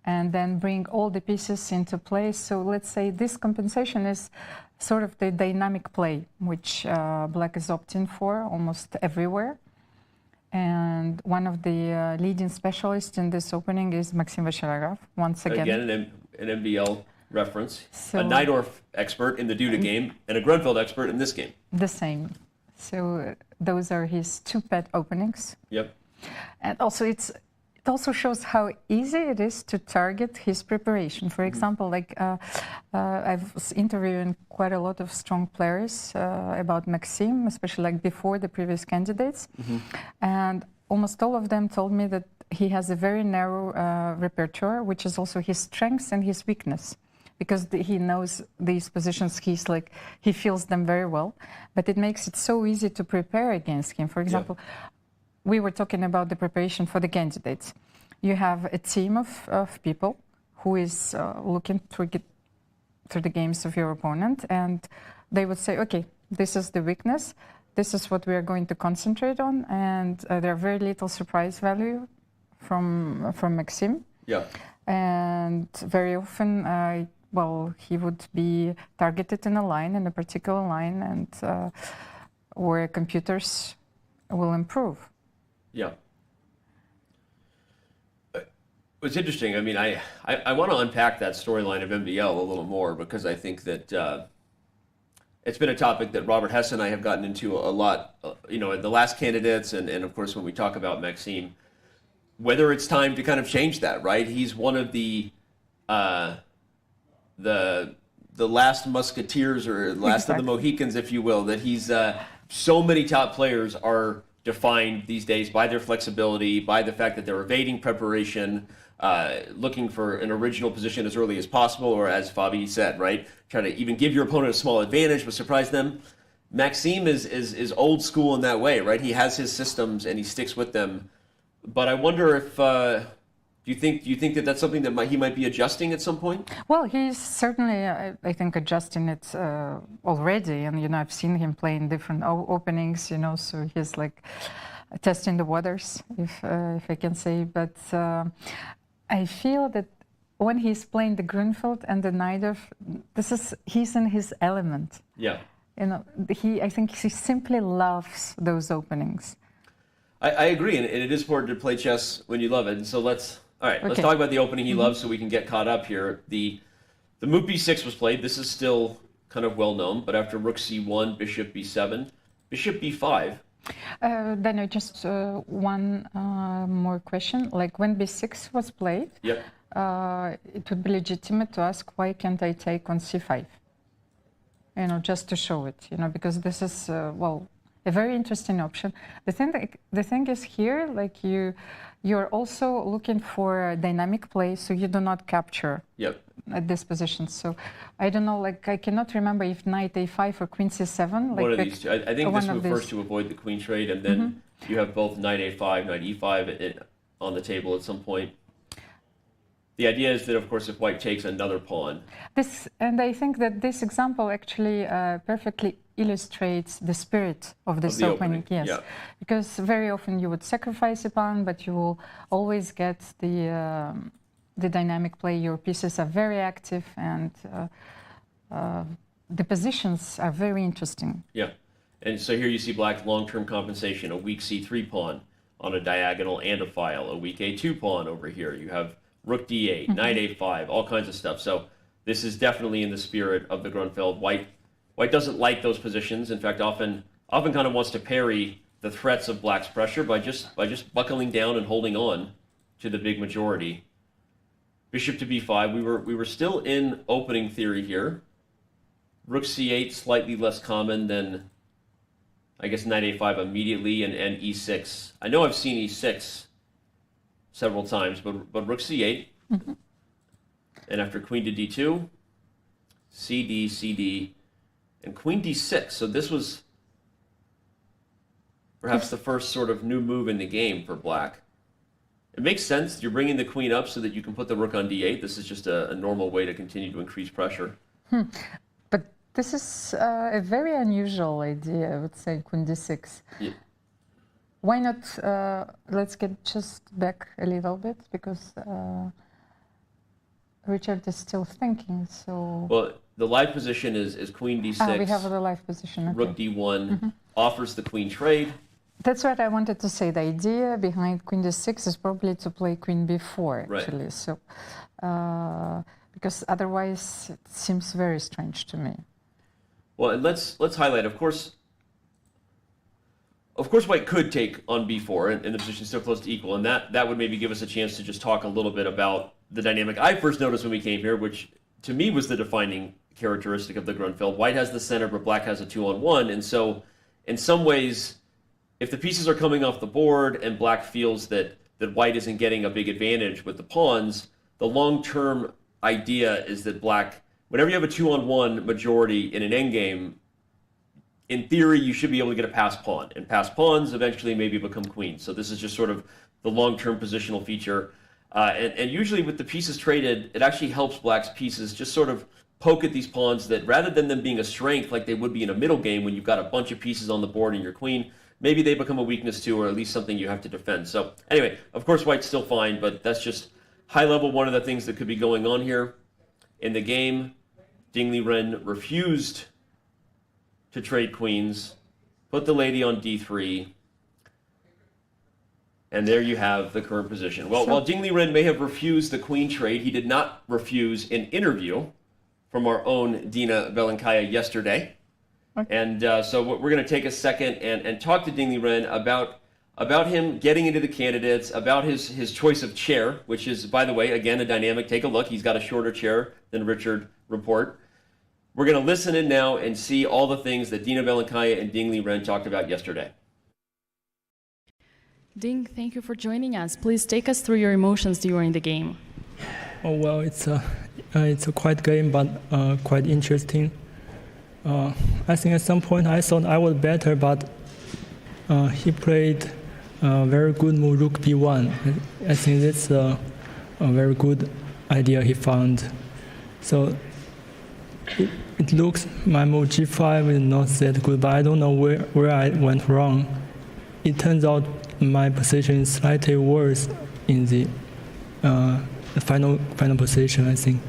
Speaker 2: And then bring all the pieces into play. So let's say this compensation is sort of the dynamic play, which Black is opting for almost everywhere. And one of the leading specialists in this opening is Maxim Vachilarov, once again.
Speaker 1: Again, an MBL reference. So, a Najdorf expert in the Duda game and a Grunfeld expert in this game.
Speaker 2: The same. So those are his two pet openings.
Speaker 1: Yep.
Speaker 2: And also it also shows how easy it is to target his preparation. For example, like I was interviewing quite a lot of strong players about Maxim, especially like before the previous candidates. And almost all of them told me that he has a very narrow repertoire, which is also his strengths and his weakness. Because he knows these positions, he feels them very well, but it makes it so easy to prepare against him. For example, we were talking about the preparation for the candidates. You have a team of people who is looking through the games of your opponent, and they would say, okay, this is the weakness. this is what we are going to concentrate on, and there are very little surprise value from Maxime.
Speaker 1: Yeah.
Speaker 2: And very often, well, he would be targeted in a particular line, and where computers will improve.
Speaker 1: Yeah. It's interesting. I mean, I want to unpack that storyline of MBL a little more, because I think that it's been a topic that Robert Hess and I have gotten into a lot, in the last candidates, and of course when we talk about Maxime, whether it's time to kind of change that, right? He's one of the last musketeers, or last of the Mohicans, if you will, that he's so many top players are defined these days by their flexibility, by the fact that they're evading preparation, looking for an original position as early as possible, or as Fabi said, right, try to even give your opponent a small advantage but surprise them. Maxime is old school in that way, right? He has his systems and he sticks with them. But I wonder if do you think that that's something that he might be adjusting at some point?
Speaker 2: Well, he's certainly, I think, adjusting it already, and I've seen him play in different openings, so he's like testing the waters, if I can say. But I feel that when he's playing the Grunfeld and the Najdorf, he's in his element.
Speaker 1: Yeah.
Speaker 2: I think he simply loves those openings.
Speaker 1: I agree, and it is important to play chess when you love it. And so let's talk about the opening he loves, so we can get caught up here. The move b6 was played. This is still kind of well known, but after rook c1, bishop b7, bishop b5.
Speaker 2: Then just one more question. Like when b6 was played,
Speaker 1: yep.
Speaker 2: It would be legitimate to ask, why can't I take on c5? Just to show it, because this is, a very interesting option. The thing is here, like you're also looking for a dynamic play, so you do not capture at this position. So I don't know, like I cannot remember if knight a5 or queen c7. Like
Speaker 1: one of these two. I think this move first to avoid the queen trade, and then you have both knight a5, knight e5 on the table at some point. The idea is that, of course, if white takes another pawn.
Speaker 2: And I think that this example actually perfectly illustrates the spirit of this opening. Yes, yeah. Because very often you would sacrifice a pawn, but you will always get the dynamic play. Your pieces are very active, and the positions are very interesting.
Speaker 1: Yeah, and so here you see black's long-term compensation: a weak c3 pawn on a diagonal and a file, a weak a2 pawn over here. You have rook d8, knight a5, all kinds of stuff. So this is definitely in the spirit of the Grunfeld. White doesn't like those positions. In fact, often kind of wants to parry the threats of black's pressure by just buckling down and holding on to the big majority. Bishop to b5. We were still in opening theory here. Rook c8, slightly less common than, I guess, knight a5 immediately, and e6. I know I've seen e6 several times, but rook c8, and after queen to d2, cd, cd, and queen d6. So this was perhaps the first sort of new move in the game for black. It makes sense. You're bringing the queen up so that you can put the rook on d8. This is just a normal way to continue to increase pressure.
Speaker 2: But this is a very unusual idea, I would say, queen d6.
Speaker 1: Yeah.
Speaker 2: Why not, let's get just back a little bit, because Richard is still thinking, so...
Speaker 1: Well, the live position is queen d6.
Speaker 2: We have the live position, okay.
Speaker 1: Rook d1 offers the queen trade.
Speaker 2: That's what I wanted to say. The idea behind queen d6 is probably to play queen b4, actually. Right. So, because otherwise it seems very strange to me.
Speaker 1: Well, and let's highlight, of course, white could take on b4, and the position is still close to equal, and that would maybe give us a chance to just talk a little bit about the dynamic I first noticed when we came here, which to me was the defining characteristic of the Grunfeld. White has the center, but black has a 2-on-1, and so in some ways, if the pieces are coming off the board and black feels that white isn't getting a big advantage with the pawns, the long-term idea is that black, whenever you have a 2-on-1 majority in an endgame, in theory, you should be able to get a passed pawn, and passed pawns eventually maybe become queens. So this is just sort of the long-term positional feature. And usually with the pieces traded, it actually helps black's pieces just sort of poke at these pawns that rather than them being a strength like they would be in a middle game when you've got a bunch of pieces on the board and your queen, maybe they become a weakness too, or at least something you have to defend. So anyway, of course white's still fine, but that's just high level one of the things that could be going on here. In the game, Ding Liren refused to trade queens, put the lady on d3, and there you have the current position. Well, while Ding Liren may have refused the queen trade, he did not refuse an interview from our own Dina Belenkaya yesterday. Okay. And so we're going to take a second and talk to Ding Liren about him getting into the candidates, about his choice of chair, which is, by the way, again, a dynamic. Take a look. He's got a shorter chair than Richard Rapport. We're going to listen in now and see all the things that Dina Belenkaya and Ding Liren talked about yesterday.
Speaker 17: Ding, thank you for joining us. Please take us through your emotions during the game.
Speaker 18: Oh, well, it's a quiet game, but quite interesting. I think at some point I thought I was better, but he played a very good move, rook b1. I think that's a very good idea he found. So it looks my move g5 is not that good, but I don't know where I went wrong. It turns out my position is slightly worse in the final position, I think.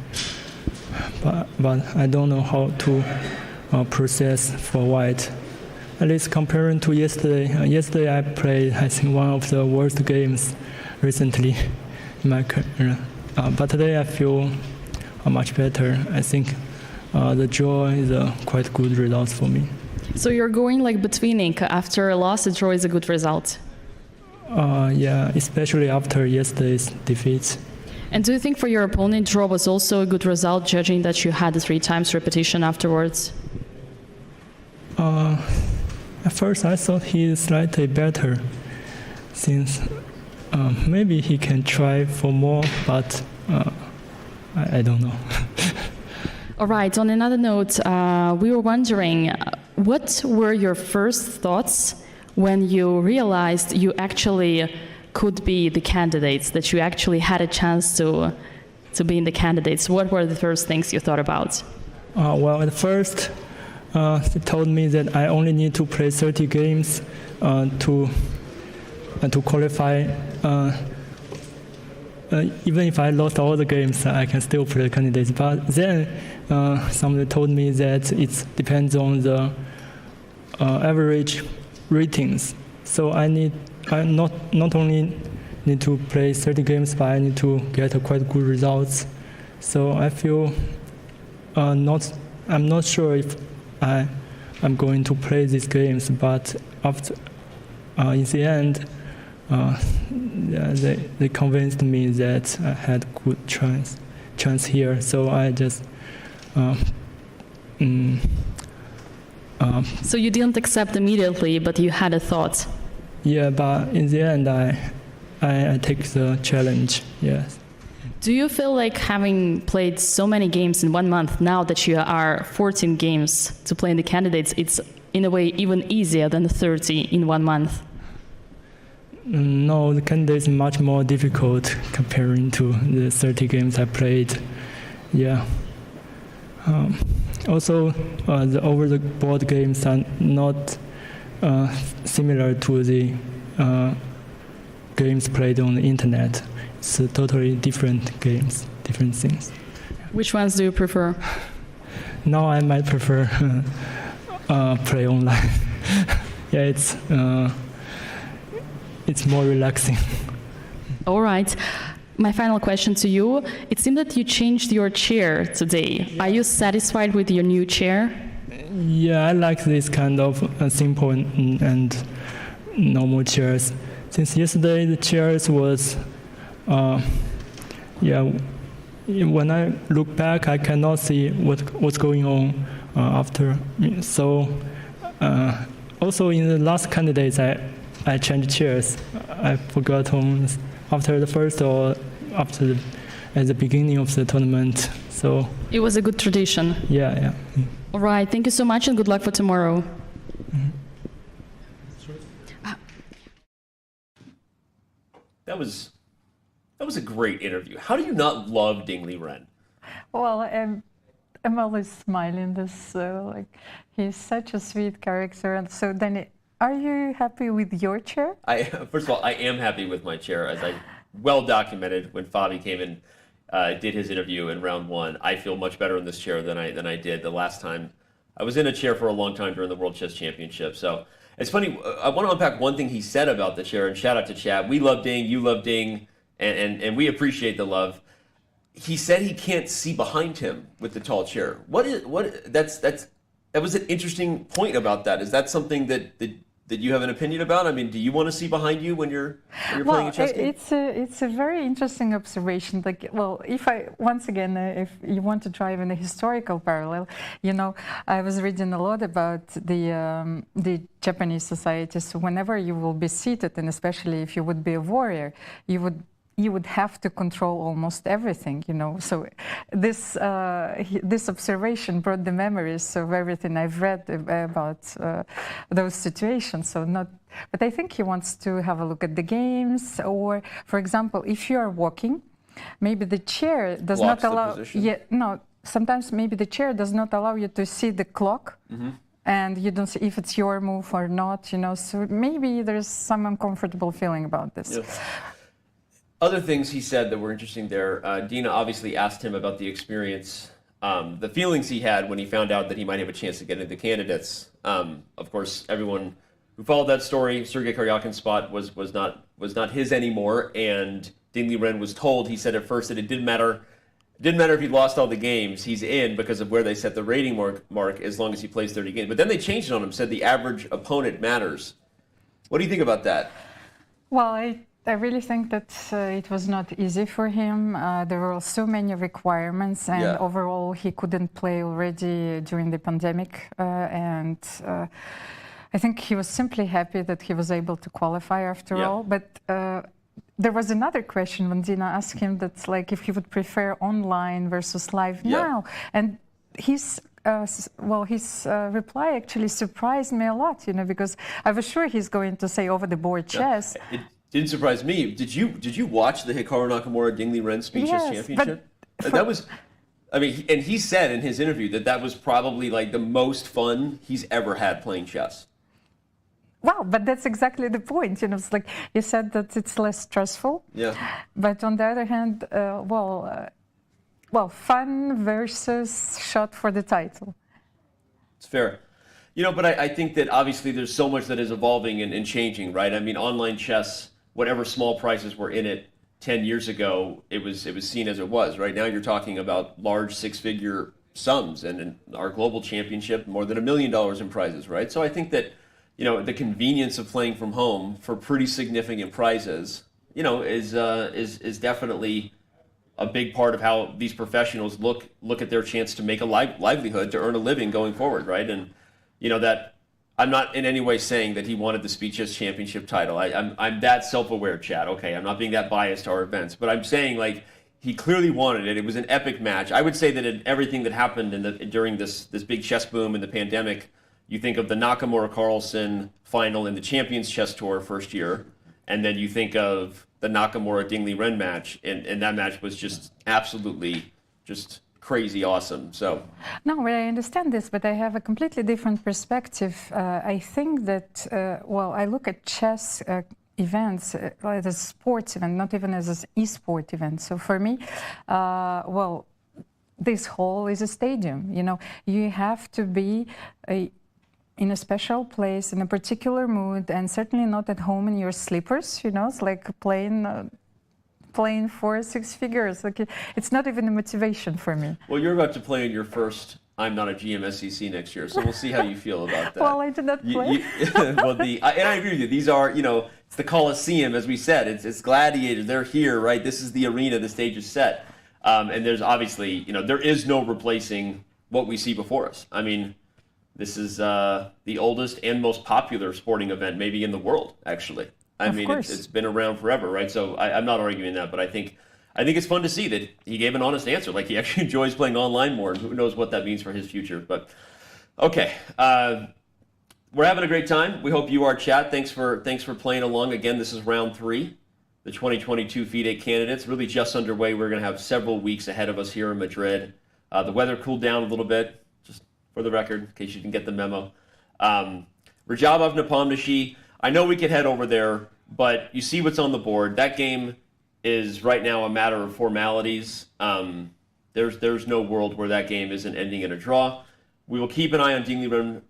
Speaker 18: But I don't know how to process for white. At least comparing to yesterday. Yesterday I played, I think, one of the worst games recently in my career. But today I feel much better. I think the draw is a quite good result for me.
Speaker 17: So you're going like between ink. After a loss, a draw is a good result.
Speaker 18: Yeah, especially after yesterday's defeat.
Speaker 17: And do you think for your opponent, draw was also a good result, judging that you had the 3 times repetition afterwards?
Speaker 18: At first I thought he is slightly better, since maybe he can try for more, but I don't know.
Speaker 17: All right, on another note, we were wondering, what were your first thoughts when you realized you actually could be the candidates, that you actually had a chance to be in the candidates? What were the first things you thought about?
Speaker 18: Well, at first, they told me that I only need to play 30 games to qualify. Even if I lost all the games, I can still play the candidates. But then somebody told me that it depends on the average ratings. So I not only need to play 30 games, but I need to get a quite good results. So I feel I'm not sure if I'm going to play these games, but after in the end, they convinced me that I had good chance here. So I just.
Speaker 17: So you didn't accept immediately, but you had a thought.
Speaker 18: Yeah, but in the end, I take the challenge. Yes.
Speaker 17: Do you feel like, having played so many games in 1 month, now that you are 14 games to play in the candidates, it's in a way even easier than 30 in 1 month?
Speaker 18: No, the candidates is much more difficult comparing to the 30 games I played. Yeah. Also, the over-the-board games are not similar to the games played on the internet. It's totally different games, different things.
Speaker 17: Which ones do you prefer?
Speaker 18: Now I might prefer play online. Yeah, it's more relaxing.
Speaker 17: All right. My final question to you. It seemed that you changed your chair today. Are you satisfied with your new chair?
Speaker 18: Yeah, I like this kind of simple and normal chairs. Since yesterday the chairs was, when I look back, I cannot see what's going on after. So also in the last candidates, I changed chairs. I forgot after the first or at the beginning of the tournament. So
Speaker 17: it was a good tradition.
Speaker 18: Yeah.
Speaker 17: All right. Thank you so much, and good luck for tomorrow.
Speaker 18: Mm-hmm.
Speaker 1: That was a great interview. How do you not love Ding Liren?
Speaker 2: Well, I'm always smiling. Like he's such a sweet character. And so then, are you happy with your chair?
Speaker 1: First of all, I am happy with my chair, as I well documented when Fabi came and did his interview in round 1. I feel much better in this chair than I did the last time. I was in a chair for a long time during the World Chess Championship. So it's funny. I want to unpack one thing he said about the chair, and shout out to Chad. We love Ding, you love Ding, and we appreciate the love. He said he can't see behind him with the tall chair. That was an interesting point about that. Is that something that you have an opinion about? I mean, do you want to see behind you when you're playing a chess game?
Speaker 2: It's a very interesting observation. Like, well, if you want to drive in a historical parallel, I was reading a lot about the Japanese society. So whenever you will be seated, and especially if you would be a warrior, you would have to control almost everything, So this observation brought the memories of everything I've read about those situations. But I think he wants to have a look at the games, or, for example, if you are walking, maybe the chair does not allow. Sometimes maybe the chair does not allow you to see the clock. Mm-hmm. And you don't see if it's your move or not, So maybe there's some uncomfortable feeling about this.
Speaker 1: Yes. Other things he said that were interesting there, Dina obviously asked him about the experience, the feelings he had when he found out that he might have a chance to get into the candidates. Of course, everyone who followed that story, Sergei Karyakin's spot was not his anymore, and Ding Liren was told, he said at first, that it didn't matter if he lost all the games, he's in because of where they set the rating mark as long as he plays 30 games. But then they changed it on him, said the average opponent matters. What do you think about that?
Speaker 2: Well, I really think that it was not easy for him. There were so many requirements, and overall he couldn't play already during the pandemic. And I think he was simply happy that he was able to qualify after all. But there was another question when Dina asked him that's like if he would prefer online versus live now. And his reply actually surprised me a lot, because I was sure he's going to say over the board chess.
Speaker 1: It didn't surprise me. Did you watch the Hikaru Nakamura Ding Liren Speeches Championship? That was, and he said in his interview that was probably like the most fun he's ever had playing chess.
Speaker 2: Well, but that's exactly the point. It's like you said that it's less stressful.
Speaker 1: Yeah.
Speaker 2: But on the other hand, fun versus shot for the title.
Speaker 1: It's fair. But I think that obviously there's so much that is evolving and changing, right? I mean, online chess, whatever small prizes were in it 10 years ago, it was seen as it was. Right now you're talking about large six-figure sums, and in our global championship, more than $1 million in prizes, right? So I think that, the convenience of playing from home for pretty significant prizes, is definitely a big part of how these professionals look at their chance to make a livelihood, to earn a living going forward, right? And that I'm not in any way saying that he wanted the Speed Chess Championship title. I'm that self-aware, Chad. Okay, I'm not being that biased to our events, but I'm saying like he clearly wanted it. It was an epic match. I would say that in everything that happened during this big chess boom and the pandemic, you think of the Nakamura Carlsen final in the Champions Chess Tour first year, and then you think of the Nakamura Ding Liren match, and that match was just absolutely just crazy awesome. So
Speaker 2: no, I understand this, but I have a completely different perspective. I think that I look at chess events as a sports event, not even as an e-sport event. So for me, this hall is a stadium. You have to be in a special place, in a particular mood, and certainly not at home in your slippers. It's like playing 4-6 figures. Like it's not even a motivation for me.
Speaker 1: Well, you're about to play in your first I'm Not a GMSCC next year, so we'll see how you feel about that.
Speaker 2: Well, I did not play.
Speaker 1: And I agree with you. These are, it's the Coliseum, as we said. It's gladiators. They're here, right? This is the arena. The stage is set. And there's obviously, there is no replacing what we see before us. I mean, this is the oldest and most popular sporting event maybe in the world, actually. I mean, it's been around forever, right? So I'm not arguing that, but I think it's fun to see that he gave an honest answer. Like he actually enjoys playing online more, and who knows what that means for his future. But okay, we're having a great time. We hope you are, chat. Thanks for playing along. Again, this is round 3, the 2022 FIDE Candidates. Really just underway. We're going to have several weeks ahead of us here in Madrid. The weather cooled down a little bit, just for the record, in case you didn't get the memo. Radjabov, Nepomniachtchi, I know we could head over there, but you see what's on the board. That game is right now a matter of formalities. There's no world where that game isn't ending in a draw. We will keep an eye on Ding Liren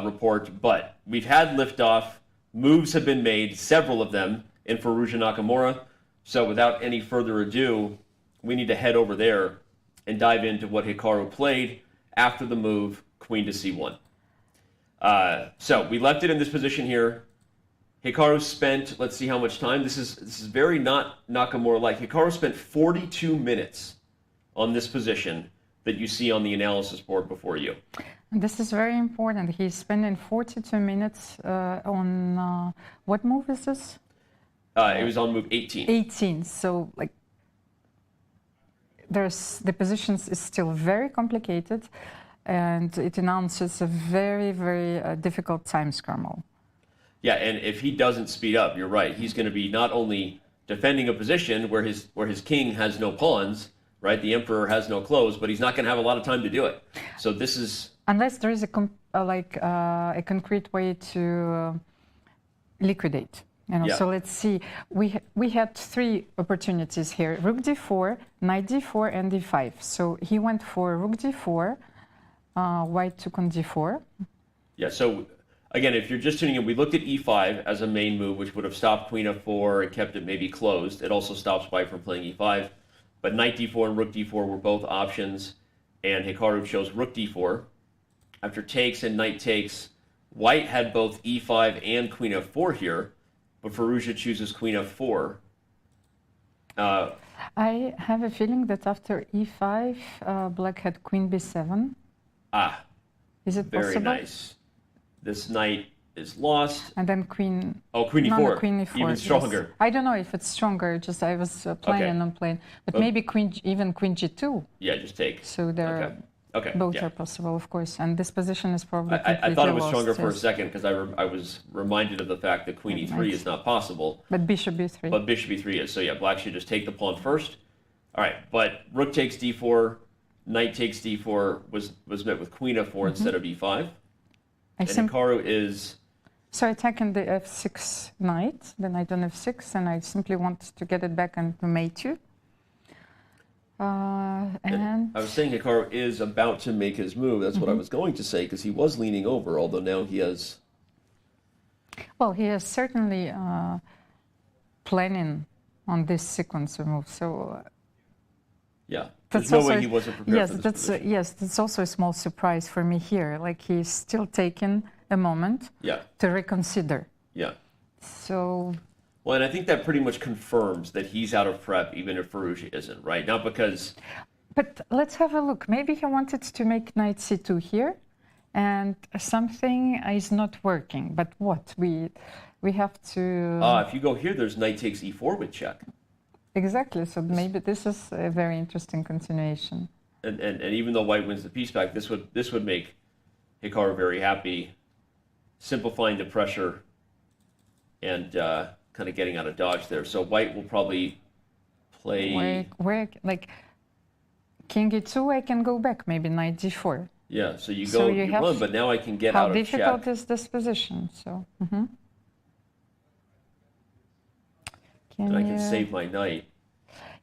Speaker 1: report, but we've had liftoff. Moves have been made, several of them, in Firouzja Nakamura. So without any further ado, we need to head over there and dive into what Hikaru played after the move, queen to c1. So we left it in this position here. Hikaru spent, let's see how much time. This is very not Nakamura-like. Hikaru spent 42 minutes on this position that you see on the analysis board before you.
Speaker 2: This is very important. He's spending 42 minutes on, what move is this?
Speaker 1: It was on move 18.
Speaker 2: 18, so like, the positions is still very complicated, and it announces a very, very difficult time scramble.
Speaker 1: Yeah, and if he doesn't speed up, you're right. He's going to be not only defending a position where his king has no pawns, right? The emperor has no clothes, but he's not going to have a lot of time to do it. So this is
Speaker 2: unless there is a concrete way to liquidate. You know,
Speaker 1: yeah.
Speaker 2: So let's see. We had three opportunities here: rook d4, knight d4, and d5. So he went for rook d4, white took on d4.
Speaker 1: Yeah. So again, if you're just tuning in, we looked at e5 as a main move, which would have stopped queen f4 and kept it maybe closed. It also stops white from playing e5. But knight d4 and rook d4 were both options, and Hikaru chose rook d4. After takes and knight takes, white had both e5 and queen f4 here, but Firouzja chooses queen f4.
Speaker 2: I have a feeling that after e5, black had queen b7.
Speaker 1: Ah,
Speaker 2: is it
Speaker 1: very
Speaker 2: possible?
Speaker 1: Nice. This knight is lost.
Speaker 2: And then queen.
Speaker 1: Oh, queen e4.
Speaker 2: No, queen e4.
Speaker 1: Even stronger.
Speaker 2: Yes. I don't know if it's stronger. Just I was planning on playing, but maybe even queen g2.
Speaker 1: Yeah, just take.
Speaker 2: So there.
Speaker 1: Okay.
Speaker 2: Both
Speaker 1: yeah.
Speaker 2: are possible, of course, and this position is probably
Speaker 1: I thought it was stronger
Speaker 2: lost,
Speaker 1: for a
Speaker 2: yes.
Speaker 1: second because I was reminded of the fact that queen e3 is not possible.
Speaker 2: But bishop b3.
Speaker 1: But bishop e3 is. So yeah, black should just take the pawn first. All right, but rook takes d4, knight takes d4 was met with queen f4 instead of e5. And Hikaru is...
Speaker 2: So attacking the f6 knight, the knight on f6, and I simply want to get it back and to mate you. And
Speaker 1: I was saying Hikaru is about to make his move. That's what I was going to say, because he was leaning over, although now he has...
Speaker 2: Well, he is certainly planning on this sequence of moves, so...
Speaker 1: yeah, there's no way he wasn't prepared for this position.
Speaker 2: Yes, that's also a small surprise for me here. Like, he's still taking a moment to reconsider.
Speaker 1: Yeah.
Speaker 2: So...
Speaker 1: Well, and I think that pretty much confirms that he's out of prep, even if Firouzja isn't, right? Not because...
Speaker 2: But let's have a look. Maybe he wanted to make knight c2 here, and something is not working. But what? We have to...
Speaker 1: if you go here, there's knight takes e4 with check.
Speaker 2: Exactly. So maybe this is a very interesting continuation.
Speaker 1: And even though white wins the piece back, this would make Hikaru very happy, simplifying the pressure and kind of getting out of dodge there. So white will probably play...
Speaker 2: Where like, king e2, I can go back, maybe knight d4.
Speaker 1: Yeah, so you go, you run, but now I can get out of check.
Speaker 2: How difficult is this position? So,
Speaker 1: and I can save my knight.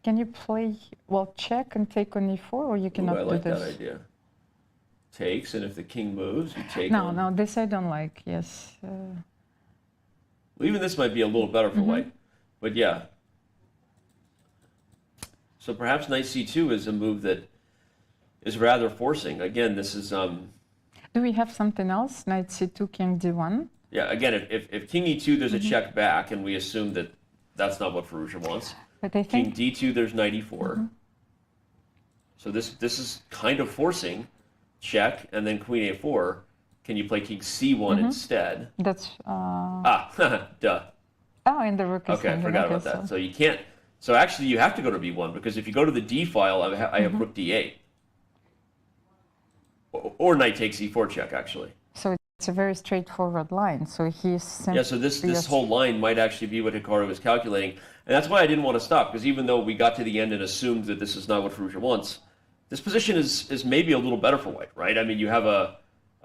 Speaker 2: Can you play, well, check and take on e4, or you cannot do this?
Speaker 1: I like that idea. Takes, and if the king moves, you take on.
Speaker 2: No, this I don't like, yes.
Speaker 1: Well, even this might be a little better for white. But yeah. So perhaps knight c2 is a move that is rather forcing. Again, this is...
Speaker 2: Do we have something else? Knight c2, king d1?
Speaker 1: Yeah, again, if king e2, there's a check back, and we assume that that's not what Firouzja wants.
Speaker 2: But I think...
Speaker 1: King d2, there's knight e4. So this is kind of forcing check, and then queen a4. Can you play king c1 instead?
Speaker 2: That's...
Speaker 1: duh.
Speaker 2: Oh, and the rook is...
Speaker 1: Okay, I forgot about that. So you can't... So actually, you have to go to b1, because if you go to the d file, I have rook d8. Or knight takes e4 check, actually.
Speaker 2: So it's a very straightforward line. So he's...
Speaker 1: Yeah, so this whole line might actually be what Hikaru was calculating. And that's why I didn't want to stop, because even though we got to the end and assumed that this is not what Firouzja wants, this position is maybe a little better for white, right? I mean, you have a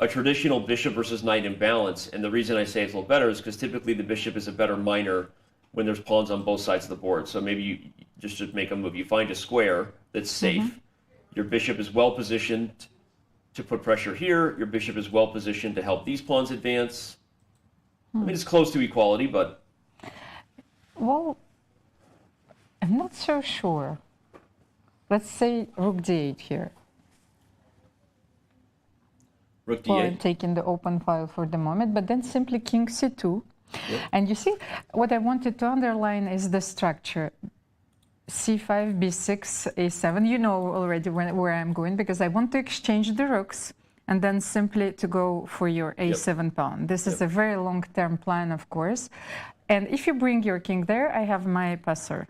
Speaker 1: traditional bishop versus knight imbalance, and the reason I say it's a little better is because typically the bishop is a better miner when there's pawns on both sides of the board. So maybe you just to make a move, you find a square that's safe. Your bishop is well positioned to put pressure here. Your bishop is well positioned to help these pawns advance. I mean, it's close to equality, but...
Speaker 2: Well, I'm not so sure. Let's say rook d8 here.
Speaker 1: Rook d8.
Speaker 2: Well, I'm taking the open file for the moment, but then simply king c2.
Speaker 1: Yep.
Speaker 2: And you see, what I wanted to underline is the structure. c5, b6, a7. You know already where I'm going, because I want to exchange the rooks and then simply to go for your a7 pawn. This is a very long-term plan, of course. And if you bring your king there, I have my passer,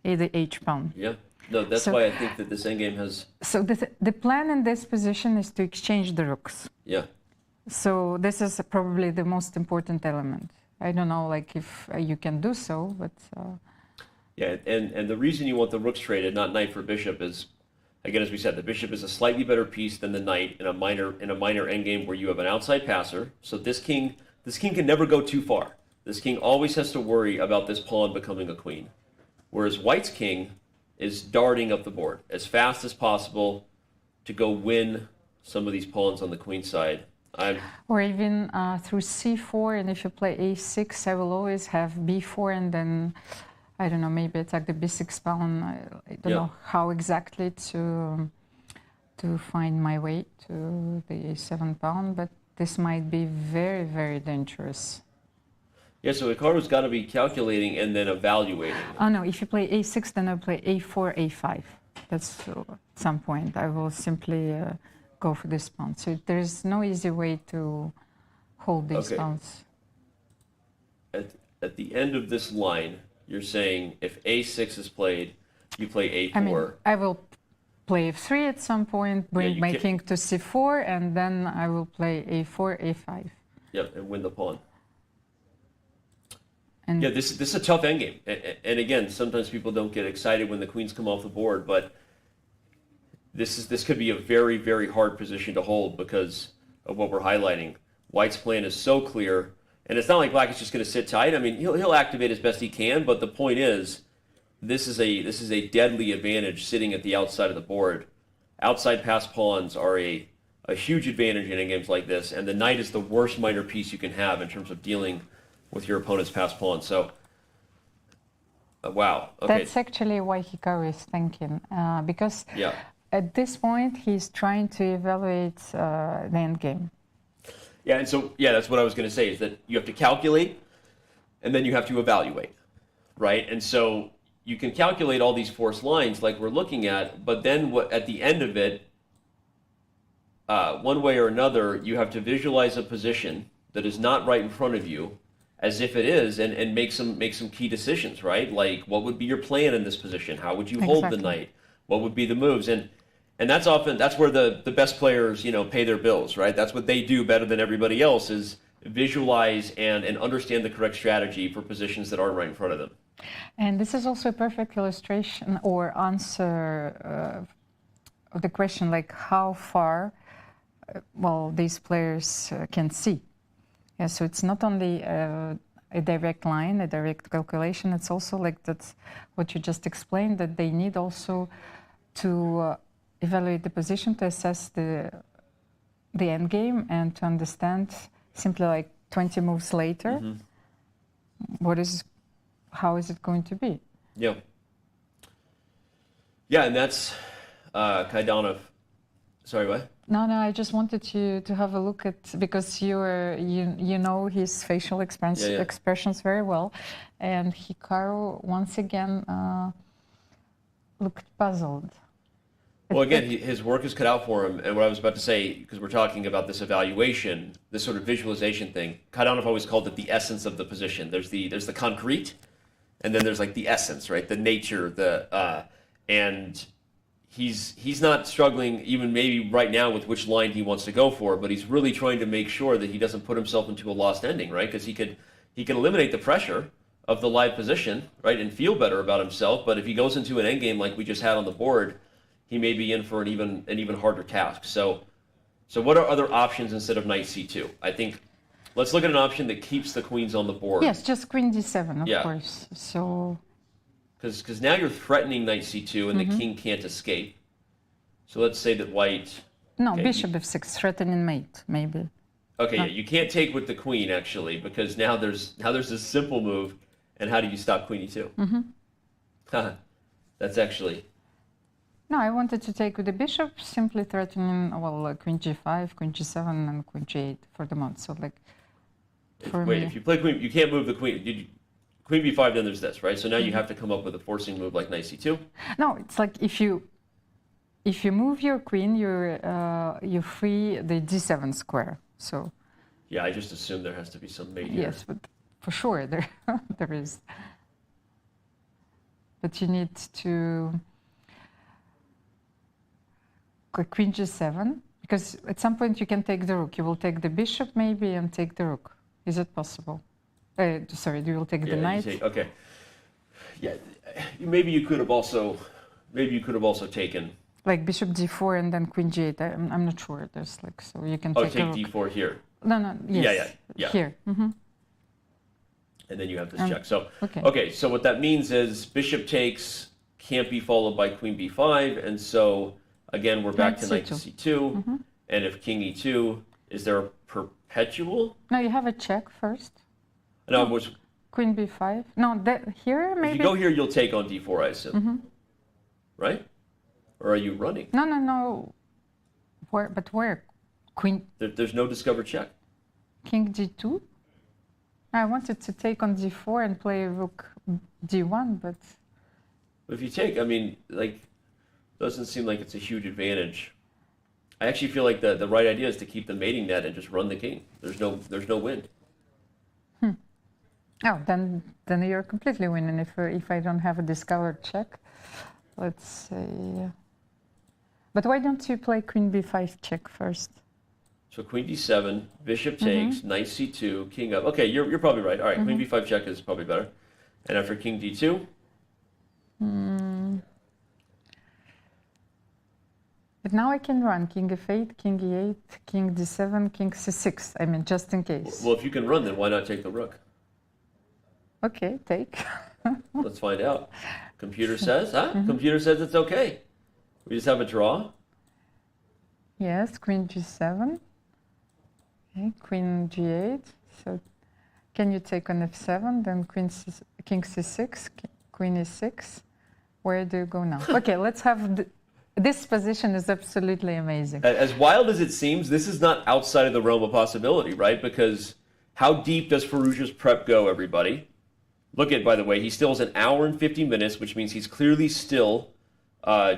Speaker 2: the h pawn.
Speaker 1: Yeah. No, that's why I think that this endgame has...
Speaker 2: So the plan in this position is to exchange the rooks.
Speaker 1: Yeah.
Speaker 2: So this is probably the most important element. I don't know, like, if you can do so, but...
Speaker 1: Yeah, and the reason you want the rooks traded, not knight for bishop, is, again, as we said, the bishop is a slightly better piece than the knight in a minor endgame where you have an outside passer. So this king can never go too far. This king always has to worry about this pawn becoming a queen. Whereas white's king is darting up the board as fast as possible to go win some of these pawns on the queen side.
Speaker 2: Or even through c4, and if you play a6, I will always have b4, and then, I don't know, maybe attack the b6 pawn. I don't know how exactly to find my way to the a7 pawn, but this might be very, very dangerous.
Speaker 1: Yeah, so Hikaru's got to be calculating and then evaluating.
Speaker 2: Oh no, if you play a6, then I'll play a4, a5. That's at some point. I will simply go for this pawn. So there's no easy way to hold these pawns.
Speaker 1: At the end of this line, you're saying if a6 is played, you play a4.
Speaker 2: I mean, I will play f3 at some point, bring my king to c4, and then I will play a4, a5.
Speaker 1: Yep, and win the pawn. And yeah, this is a tough endgame. And again, sometimes people don't get excited when the queens come off the board, but this could be a very, very hard position to hold because of what we're highlighting. White's plan is so clear, and it's not like black is just going to sit tight. I mean, he'll activate as best he can, but the point is, this is a deadly advantage sitting at the outside of the board. Outside pass pawns are a huge advantage in games like this, and the knight is the worst minor piece you can have in terms of dealing with your opponent's pass pawn. So, wow. Okay.
Speaker 2: That's actually why Hikaru is thinking, because at this point he's trying to evaluate the endgame.
Speaker 1: Yeah, and so that's what I was going to say is that you have to calculate, and then you have to evaluate, right? And so you can calculate all these forced lines like we're looking at, but then at the end of it, one way or another, you have to visualize a position that is not right in front of you, as if it is, and make some key decisions, right? Like, what would be your plan in this position? How would you hold the knight? What would be the moves? And that's where the best players, pay their bills, right? That's what they do better than everybody else, is visualize and understand the correct strategy for positions that aren't right in front of them.
Speaker 2: And this is also a perfect illustration or answer of the question, like how far, these players can see. Yeah, so it's not only a direct line, a direct calculation, it's also like that's what you just explained, that they need also to evaluate the position, to assess the end game, and to understand simply like 20 moves later, how is it going to be?
Speaker 1: Yeah. Yeah, and that's Kaidanov. Sorry, what?
Speaker 2: No, I just wanted you to have a look at, because you know his facial expressions very well, and Hikaru once again looked puzzled.
Speaker 1: Well, again, his work is cut out for him, and what I was about to say, because we're talking about this evaluation, this sort of visualization thing, Kaidanov always called it the essence of the position. There's the concrete, and then there's like the essence, right? The nature, and he's not struggling even maybe right now with which line he wants to go for, but he's really trying to make sure that he doesn't put himself into a lost ending, right? Because he could eliminate the pressure of the live position, right, and feel better about himself. But if he goes into an endgame like we just had on the board, he may be in for an even harder task. So what are other options instead of knight c2? I think let's look at an option that keeps the queens on the board.
Speaker 2: Yes, just queen d7, of course. So
Speaker 1: because now you're threatening knight c2 and the king can't escape. So let's say that white.
Speaker 2: No,
Speaker 1: okay,
Speaker 2: bishop f6, threatening mate, maybe.
Speaker 1: Okay, yeah, you can't take with the queen actually, because now there's this simple move, and how do you stop queen e2? That's actually.
Speaker 2: No, I wanted to take with the bishop, simply threatening queen g5, queen g7, and queen g8 for the moment. So
Speaker 1: if you play queen, you can't move the queen. Queen b5, then there's this, right? So now you have to come up with a forcing move like knight c2.
Speaker 2: No, it's like if you move your queen, you free the d7 square. So.
Speaker 1: Yeah, I just assume there has to be some mate here.
Speaker 2: Yes, but for sure there is. But you need to queen g7, because at some point you can take the rook. You will take the bishop maybe and take the rook. Is it possible? Sorry, you will take the knight.
Speaker 1: Okay. Yeah, maybe you could have also taken.
Speaker 2: Like bishop d4 and then queen g8. I'm not sure. There's so you can take
Speaker 1: d4 here.
Speaker 2: No. Yes.
Speaker 1: Yeah.
Speaker 2: Here.
Speaker 1: And then you have this check. So okay. So what that means is bishop takes can't be followed by queen b5, and so again we're back to knight c2. And if king e2, is there a perpetual?
Speaker 2: No, you have a check first.
Speaker 1: No, it was
Speaker 2: queen b5. No, here maybe.
Speaker 1: If you go here, you'll take on d4, I assume. Right? Or are you running?
Speaker 2: No. Where? Queen.
Speaker 1: There's no discovered check.
Speaker 2: King d2. I wanted to take on d4 and play rook d1, but.
Speaker 1: If you take, doesn't seem like it's a huge advantage. I actually feel like the right idea is to keep the mating net and just run the king. There's no win.
Speaker 2: Oh, then you're completely winning if I don't have a discovered check. Let's say. But why don't you play queen b5 check first?
Speaker 1: So queen d7, bishop takes, knight c2, king up. Okay, you're probably right. All right, queen b5 check is probably better. And after king d2?
Speaker 2: But now I can run king f8, king e8, king d7, king c6. I mean, just in case.
Speaker 1: Well, if you can run, then why not take the rook?
Speaker 2: Okay, take.
Speaker 1: Let's find out. Computer says, Computer says it's okay. We just have a draw.
Speaker 2: Yes, queen g7. Okay, queen g8. So can you take on f7, then king c6, queen e6? Where do you go now? Okay, let's have... This position is absolutely amazing.
Speaker 1: As wild as it seems, this is not outside of the realm of possibility, right? Because how deep does Firouzja's prep go, everybody? Look at, by the way, he still has 1 hour and 50 minutes, which means he's clearly still right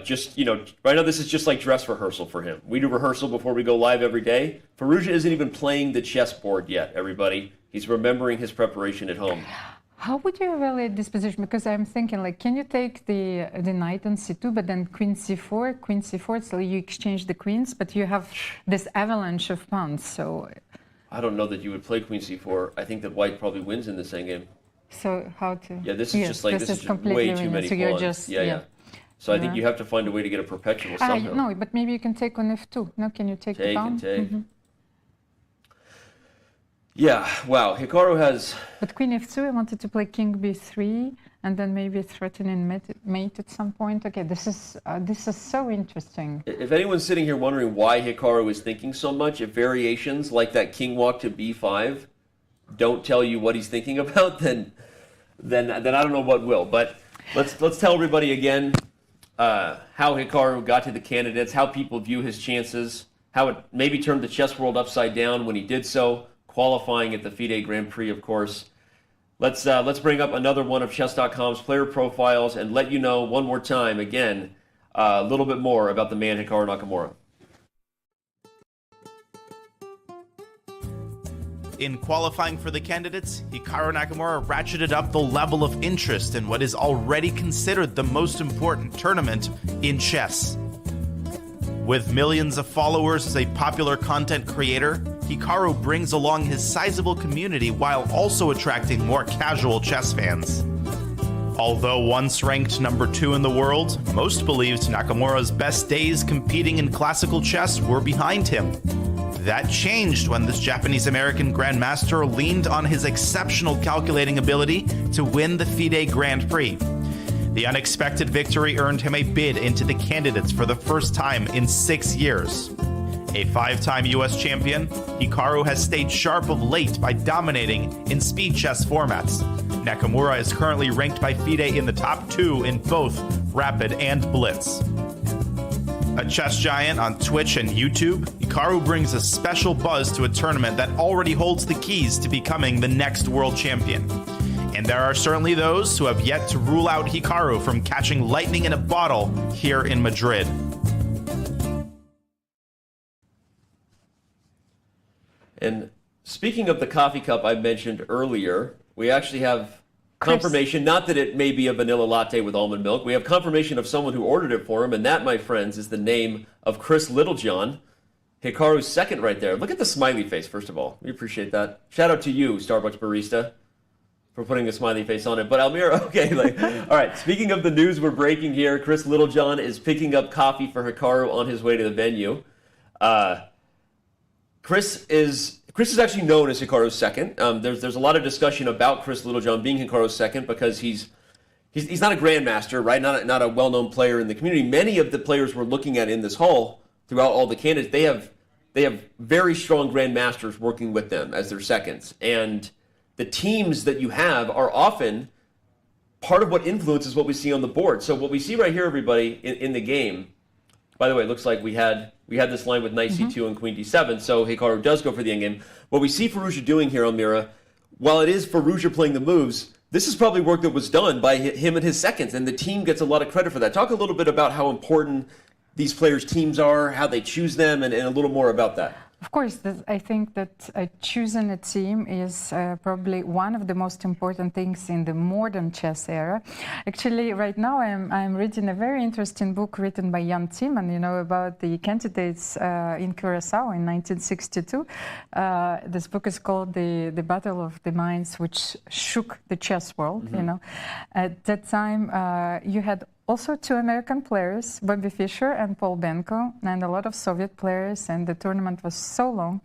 Speaker 1: now this is just like dress rehearsal for him. We do rehearsal before we go live every day. Firouzja isn't even playing the chessboard yet, everybody. He's remembering his preparation at home.
Speaker 2: How would you evaluate this position? Because I'm thinking, can you take the knight on c2, but then queen c4, so you exchange the queens, but you have this avalanche of pawns, so...
Speaker 1: I don't know that you would play queen c4. I think that white probably wins in this endgame.
Speaker 2: So how to...
Speaker 1: Yeah, this is just way too many pawns. Yeah. So I think you have to find a way to get a perpetual somehow.
Speaker 2: No, but maybe you can take on f2. No, can you take the pawn?
Speaker 1: Take. Yeah, wow, Hikaru has...
Speaker 2: But queen f2, I wanted to play king b3, and then maybe threatening mate at some point. Okay, this is so interesting.
Speaker 1: If anyone's sitting here wondering why Hikaru is thinking so much, if variations like that king walk to b5 don't tell you what he's thinking about, then I don't know what will. But let's tell everybody again how Hikaru got to the candidates, how people view his chances, how it maybe turned the chess world upside down when he did so, qualifying at the FIDE Grand Prix, of course. Let's bring up another one of Chess.com's player profiles and let you know one more time, again, a little bit more about the man Hikaru Nakamura.
Speaker 10: In qualifying for the candidates, Hikaru Nakamura ratcheted up the level of interest in what is already considered the most important tournament in chess. With millions of followers as a popular content creator, Hikaru brings along his sizable community while also attracting more casual chess fans. Although once ranked number 2 in the world, most believed Nakamura's best days competing in classical chess were behind him. That changed when this Japanese-American grandmaster leaned on his exceptional calculating ability to win the FIDE Grand Prix. The unexpected victory earned him a bid into the candidates for the first time in 6 years. A 5-time US champion, Hikaru has stayed sharp of late by dominating in speed chess formats. Nakamura is currently ranked by FIDE in the top 2 in both Rapid and Blitz. A chess giant on Twitch and YouTube, Hikaru brings a special buzz to a tournament that already holds the keys to becoming the next world champion. And there are certainly those who have yet to rule out Hikaru from catching lightning in a bottle here in Madrid.
Speaker 1: And speaking of the coffee cup I mentioned earlier, we actually have confirmation, not that it may be a vanilla latte with almond milk, we have confirmation of someone who ordered it for him, and that, my friends, is the name of Chris Littlejohn, Hikaru's second right there. Look at the smiley face, first of all. We appreciate that. Shout out to you, Starbucks barista, for putting a smiley face on it. But Almira, okay, all right, speaking of the news we're breaking here, Chris Littlejohn is picking up coffee for Hikaru on his way to the venue. Chris is actually known as Hikaru's second. There's a lot of discussion about Chris Littlejohn being Hikaru's second because he's not a grandmaster, right? Not a well-known player in the community. Many of the players we're looking at in this hall throughout all the candidates, they have very strong grandmasters working with them as their seconds, and the teams that you have are often part of what influences what we see on the board. So what we see right here, everybody, in the game. By the way, it looks like we had this line with knight c2 and queen d7, so Hikaru does go for the endgame. What we see Firouzja doing here, Almira, while it is Firouzja playing the moves, this is probably work that was done by him and his seconds, and the team gets a lot of credit for that. Talk a little bit about how important these players' teams are, how they choose them, and a little more about that.
Speaker 2: Of course, I think that choosing a team is probably one of the most important things in the modern chess era. Actually, right now I'm reading a very interesting book written by Jan Timman, about the candidates in Curacao in 1962. This book is called The Battle of the Minds Which Shook the Chess World. At that time, you had also 2 American players, Bobby Fischer and Paul Benko, and a lot of Soviet players, and the tournament was so long.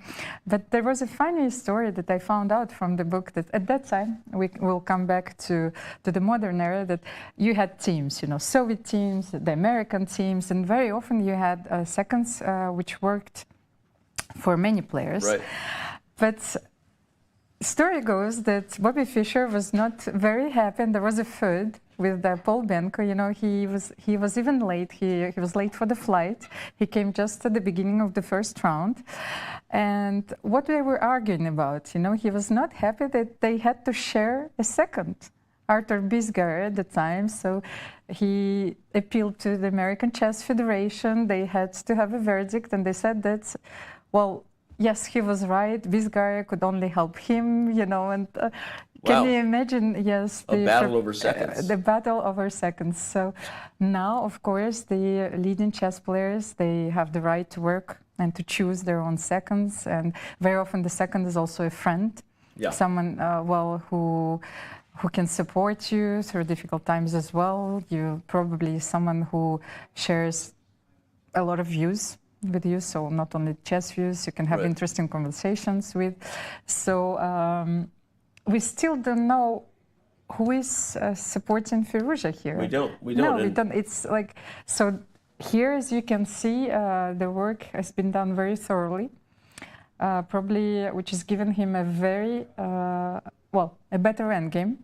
Speaker 2: But there was a funny story that I found out from the book that at that time, we will come back to the modern era, that you had teams, Soviet teams, the American teams, and very often you had seconds which worked for many players.
Speaker 1: Right.
Speaker 2: But story goes that Bobby Fischer was not very happy, and there was a feud with Paul Benko. He was even late. He was late for the flight. He came just at the beginning of the first round. And what they were arguing about, he was not happy that they had to share a second. Arthur Bisgar at the time, so he appealed to the American Chess Federation. They had to have a verdict, and they said that, well, yes, he was right. Bisgar could only help him, and can you imagine? Yes,
Speaker 1: a battle over seconds.
Speaker 2: The battle over seconds. So now, of course, the leading chess players, they have the right to work and to choose their own seconds, and very often the second is also a friend, someone who can support you through difficult times as well. You probably someone who shares a lot of views with you, so not only chess views, you can have interesting conversations with. So we still don't know who is supporting Firouzja here.
Speaker 1: We don't.
Speaker 2: No, we don't. It's like, so here, as you can see, the work has been done very thoroughly, probably, which has given him a very, a better endgame,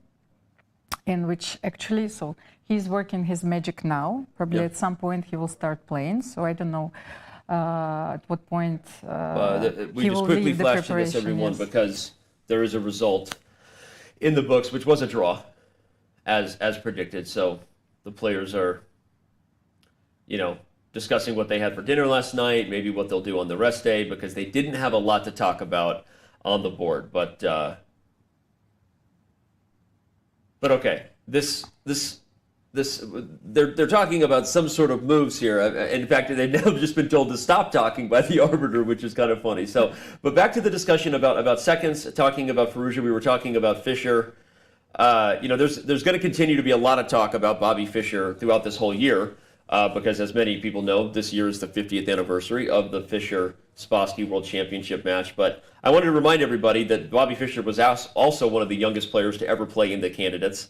Speaker 2: in which actually, so he's working his magic now. Probably at some point he will start playing, so I don't know at what point
Speaker 1: we
Speaker 2: he
Speaker 1: just
Speaker 2: will
Speaker 1: quickly
Speaker 2: leave the
Speaker 1: flash to this,
Speaker 2: preparation.
Speaker 1: everyone, because there is a result in the books, which was a draw, as predicted. So the players are, discussing what they had for dinner last night, maybe what they'll do on the rest day, because they didn't have a lot to talk about on the board. But okay, they're talking about some sort of moves here. In fact, they've now just been told to stop talking by the arbiter, which is kind of funny. So, but back to the discussion about seconds, talking about Firouzja, we were talking about Fischer. there's going to continue to be a lot of talk about Bobby Fischer throughout this whole year, because as many people know, this year is the 50th anniversary of the Fischer-Spassky World Championship match. But I wanted to remind everybody that Bobby Fischer was also one of the youngest players to ever play in the candidates,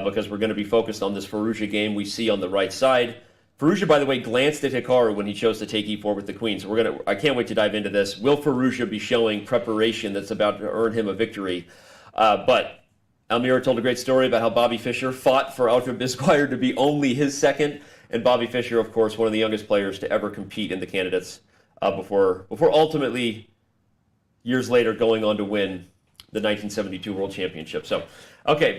Speaker 1: because we're going to be focused on this Firouzja game we see on the right side. Firouzja, by the way, glanced at Hikaru when he chose to take e4 with the queen. So I can't wait to dive into this. Will Firouzja be showing preparation that's about to earn him a victory? But Almira told a great story about how Bobby Fischer fought for Alfred Bisquire to be only his second. And Bobby Fischer, of course, one of the youngest players to ever compete in the candidates, before ultimately, years later, going on to win the 1972 World Championship. So, okay,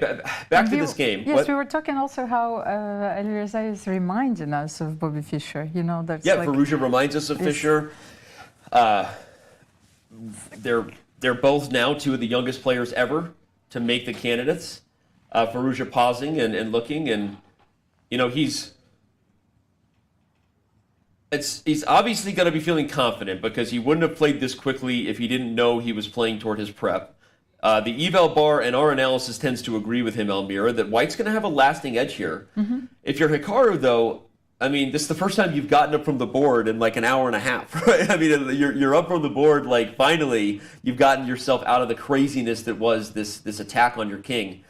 Speaker 1: back to this game.
Speaker 2: Yes, we were talking also how Alireza is reminding us of Bobby Fischer. That's
Speaker 1: Firouzja reminds us of Fischer. They're both now two of the youngest players ever to make the candidates. Firouzja pausing and looking, and he's obviously going to be feeling confident, because he wouldn't have played this quickly if he didn't know he was playing toward his prep. The eval bar and our analysis tends to agree with him, Almira, that White's going to have a lasting edge here. Mm-hmm. If you're Hikaru, though, I mean, this is the first time you've gotten up from the board in like an hour and a half, right? I mean, you're up from the board, like finally you've gotten yourself out of the craziness that was this attack on your king.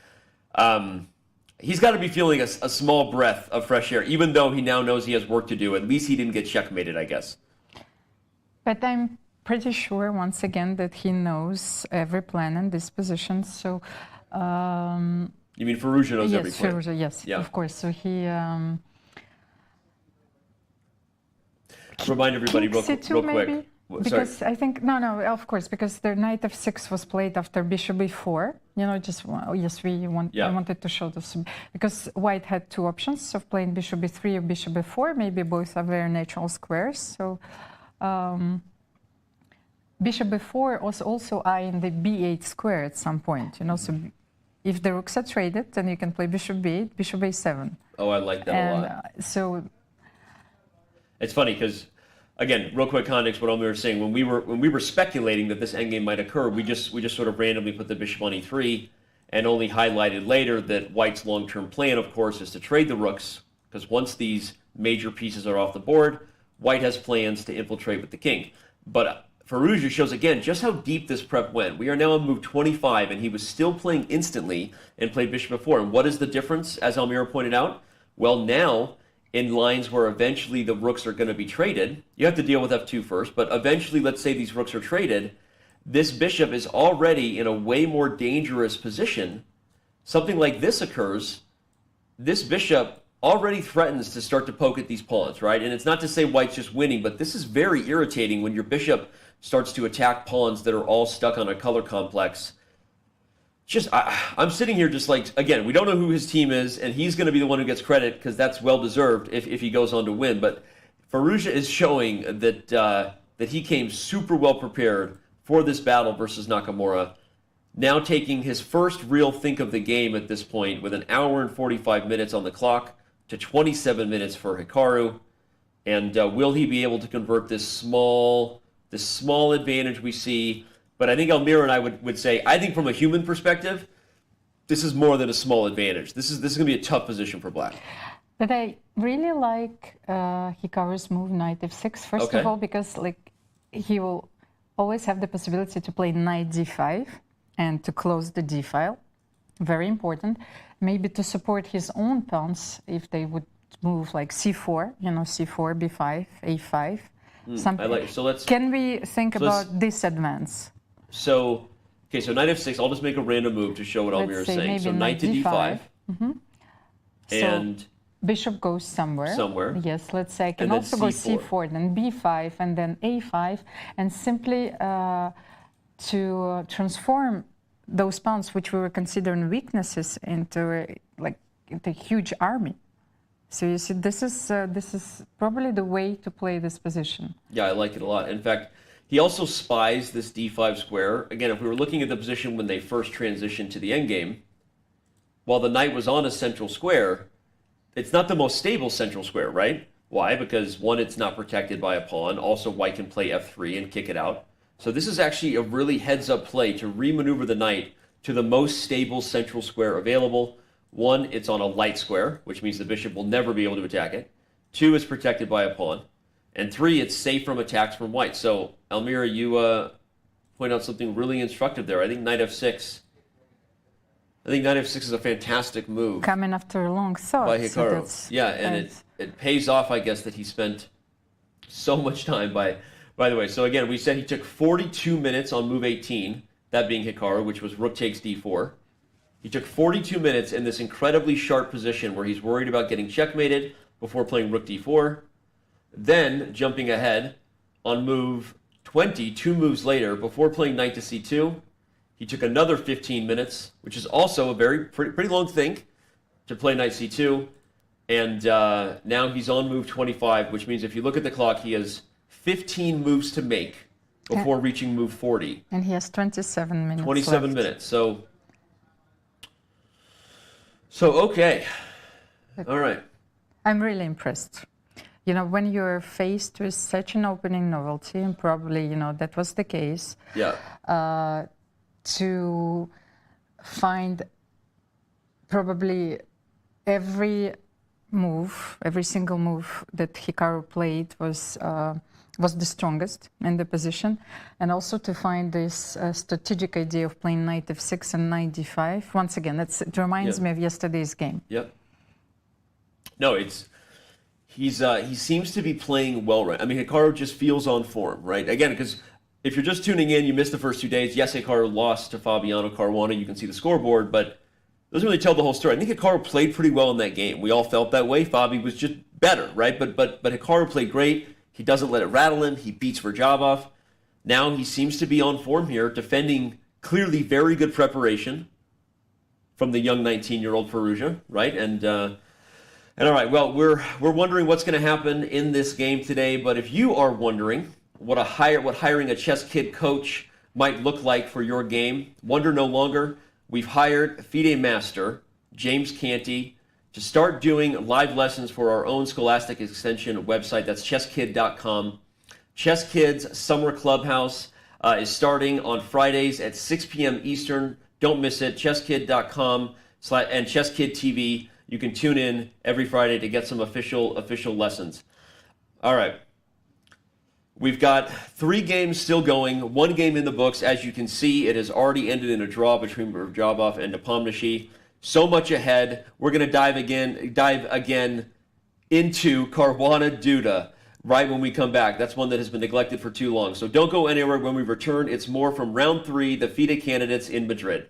Speaker 1: He's got to be feeling a small breath of fresh air, even though he now knows he has work to do. At least he didn't get checkmated, I guess.
Speaker 2: But I'm pretty sure, once again, that he knows every plan in this position. So,
Speaker 1: you mean Firouzja knows every plan?
Speaker 2: Firouzja, yes, yeah. Of course. So he.
Speaker 1: Remind everybody real quick.
Speaker 2: Because I think no, of course, because the knight f6 was played after bishop b4. I wanted to show this because White had two options of playing bishop b3 or bishop b4. Maybe both are very natural squares. So bishop b4 was also eyeing the b8 square at some point. So if the rooks are traded, then you can play bishop b8, bishop a7.
Speaker 1: Oh, I like that a lot.
Speaker 2: So.
Speaker 1: It's funny because, again, real quick context, what Almir was saying, when we were speculating that this endgame might occur, we just sort of randomly put the bishop on e3 and only highlighted later that White's long-term plan, of course, is to trade the rooks, because once these major pieces are off the board, White has plans to infiltrate with the king. But Firouzja shows again just how deep this prep went. We are now on move 25, and he was still playing instantly and played bishop f4. And what is the difference, as Almira pointed out? Well, now, in lines where eventually the rooks are going to be traded, you have to deal with f2 first, but eventually, let's say these rooks are traded, this bishop is already in a way more dangerous position. Something like this occurs, this bishop already threatens to start to poke at these pawns, right? And it's not to say White's just winning, but this is very irritating when your bishop starts to attack pawns that are all stuck on a color complex. I'm sitting here just like, again, we don't know who his team is, and he's going to be the one who gets credit because that's well-deserved if he goes on to win. But Firouzja is showing that he came super well-prepared for this battle versus Nakamura, now taking his first real think of the game at this point with an hour and 45 minutes on the clock to 27 minutes for Hikaru. And will he be able to convert this small advantage we see? But I think Almira and I would say, I think from a human perspective, this is more than a small advantage. This is going to be a tough position for Black.
Speaker 2: But I really like Hikaru's move, knight f6, first of all, because he will always have the possibility to play knight d5 and to close the d file. Very important. Maybe to support his own pawns if they would move like c4, c4, b5, a5.
Speaker 1: I like it. So
Speaker 2: Can we think about this advance?
Speaker 1: So knight f6, I'll just make a random move to show what Almira is saying. So knight to d5.
Speaker 2: Mm-hmm.
Speaker 1: And
Speaker 2: so bishop goes somewhere. Yes, let's say I can also go c4, then b5, and then a5, and simply to transform those pawns, which we were considering weaknesses, into a huge army. So you see, this is probably the way to play this position.
Speaker 1: Yeah, I like it a lot. In fact, he also spies this d5 square. Again, if we were looking at the position when they first transitioned to the endgame, while the knight was on a central square, it's not the most stable central square, right? Why? Because one, it's not protected by a pawn. Also, White can play f3 and kick it out. So this is actually a really heads-up play to remaneuver the knight to the most stable central square available. 1, it's on a light square, which means the bishop will never be able to attack it. 2, it's protected by a pawn. And 3, it's safe from attacks from white. So, Almira, you point out something really instructive there. I think knight f6. I think knight f6 is a fantastic move.
Speaker 2: Coming after a long thought.
Speaker 1: By Hikaru.
Speaker 2: So
Speaker 1: Yeah, and it pays off, I guess, that he spent so much time by the way. So again, we said he took 42 minutes on move 18, that being Hikaru, which was rook takes d4. He took 42 minutes in this incredibly sharp position where he's worried about getting checkmated before playing rook d4. Then, jumping ahead on move 20, 2 moves later, before playing knight to c2, he took another 15 minutes, which is also a pretty long thing, to play knight c2. And now he's on move 25, which means if you look at the clock, he has 15 moves to make before reaching move 40.
Speaker 2: And he has 27 minutes
Speaker 1: 27
Speaker 2: left.
Speaker 1: minutes. So okay. All right.
Speaker 2: I'm really impressed. You know, when you're faced with such an opening novelty, and probably, you know, that was the case.
Speaker 1: Yeah.
Speaker 2: To find probably every single move that Hikaru played was the strongest in the position, and also to find this strategic idea of playing knight f6 and knight d5. Once again, it reminds me of yesterday's game.
Speaker 1: Yep. No, he seems to be playing well, right? I mean, Hikaru just feels on form, right? Again, because if you're just tuning in, you missed the first 2 days. Yes, Hikaru lost to Fabiano Caruana. You can see the scoreboard, but it doesn't really tell the whole story. I think Hikaru played pretty well in that game. We all felt that way. Fabi was just better, right? But Hikaru played great. He doesn't let it rattle him. He beats Radjabov. Now he seems to be on form here, defending clearly very good preparation from the young 19-year-old Firouzja, right? And all right, well, we're wondering what's going to happen in this game today. But if you are wondering what hiring a chess kid coach might look like for your game, wonder no longer. We've hired FIDE master James Canty to start doing live lessons for our own Scholastic Extension website. That's Chess.com. Chess Kids Summer Clubhouse is starting on Fridays at 6 p.m. Eastern. Don't miss it. Chesskid.com and Chesskid TV. You can tune in every Friday to get some official lessons. All right. We've got 3 games still going, 1 game in the books. As you can see, it has already ended in a draw between Radjabov and Nepomniachtchi. So much ahead. We're going to dive again into Caruana Duda right when we come back. That's one that has been neglected for too long. So don't go anywhere. When we return, it's more from round 3, the FIDE candidates in Madrid.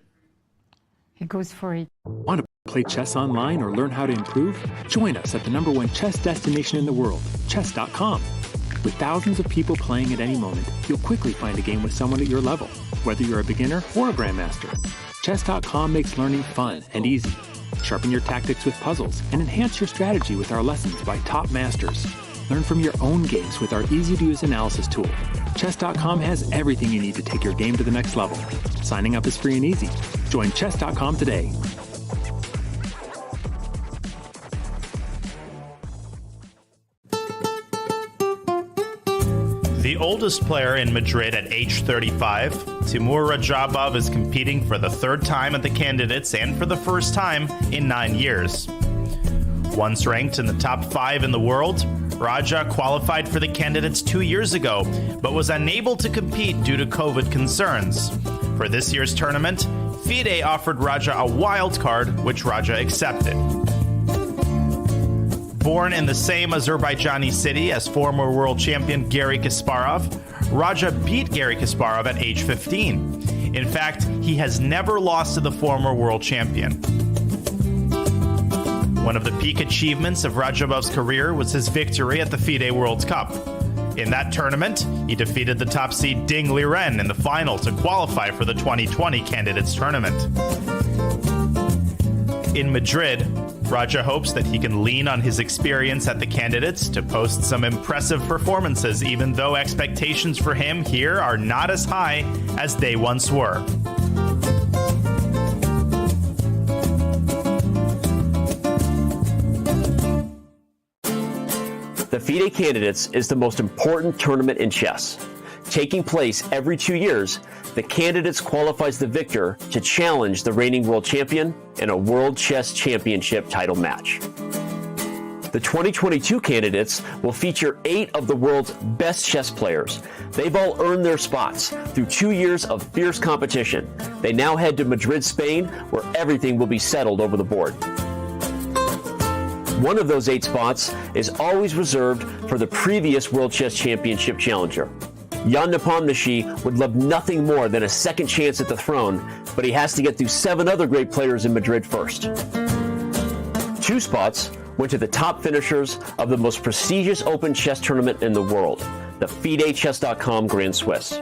Speaker 2: He goes for it.
Speaker 19: Want to play chess online or learn how to improve? Join us at the #1 chess destination in the world, Chess.com. With thousands of people playing at any moment, you'll quickly find a game with someone at your level, whether you're a beginner or a grandmaster. Chess.com makes learning fun and easy. Sharpen your tactics with puzzles and enhance your strategy with our lessons by top masters. Learn from your own games with our easy-to-use analysis tool. Chess.com has everything you need to take your game to the next level. Signing up is free and easy. Join Chess.com today.
Speaker 10: The oldest player in Madrid at age 35, Timur Radjabov is competing for the 3rd time at the candidates and for the first time in 9 years. Once ranked in the top 5 in the world, Raja qualified for the candidates 2 years ago, but was unable to compete due to COVID concerns. For this year's tournament, FIDE offered Raja a wild card, which Raja accepted. Born in the same Azerbaijani city as former world champion Garry Kasparov, Raja beat Garry Kasparov at age 15. In fact, he has never lost to the former world champion. One of the peak achievements of Radjabov's career was his victory at the FIDE World Cup. In that tournament, he defeated the top seed Ding Liren in the final to qualify for the 2020 Candidates Tournament. In Madrid, Raja hopes that he can lean on his experience at the candidates to post some impressive performances, even though expectations for him here are not as high as they once were.
Speaker 1: The FIDE Candidates is the most important tournament in chess.
Speaker 13: Taking place every 2 years, the candidates qualifies the victor to challenge the reigning world champion in a World Chess Championship title match. The 2022 candidates will feature 8 of the world's best chess players. They've all earned their spots through 2 years of fierce competition. They now head to Madrid, Spain, where everything will be settled over the board. One of those 8 spots is always reserved for the previous World Chess Championship challenger. Jan Nepomniachtchi would love nothing more than a second chance at the throne, but he has to get through 7 other great players in Madrid first. 2 spots went to the top finishers of the most prestigious open chess tournament in the world, the FIDE Chess.com Grand Swiss.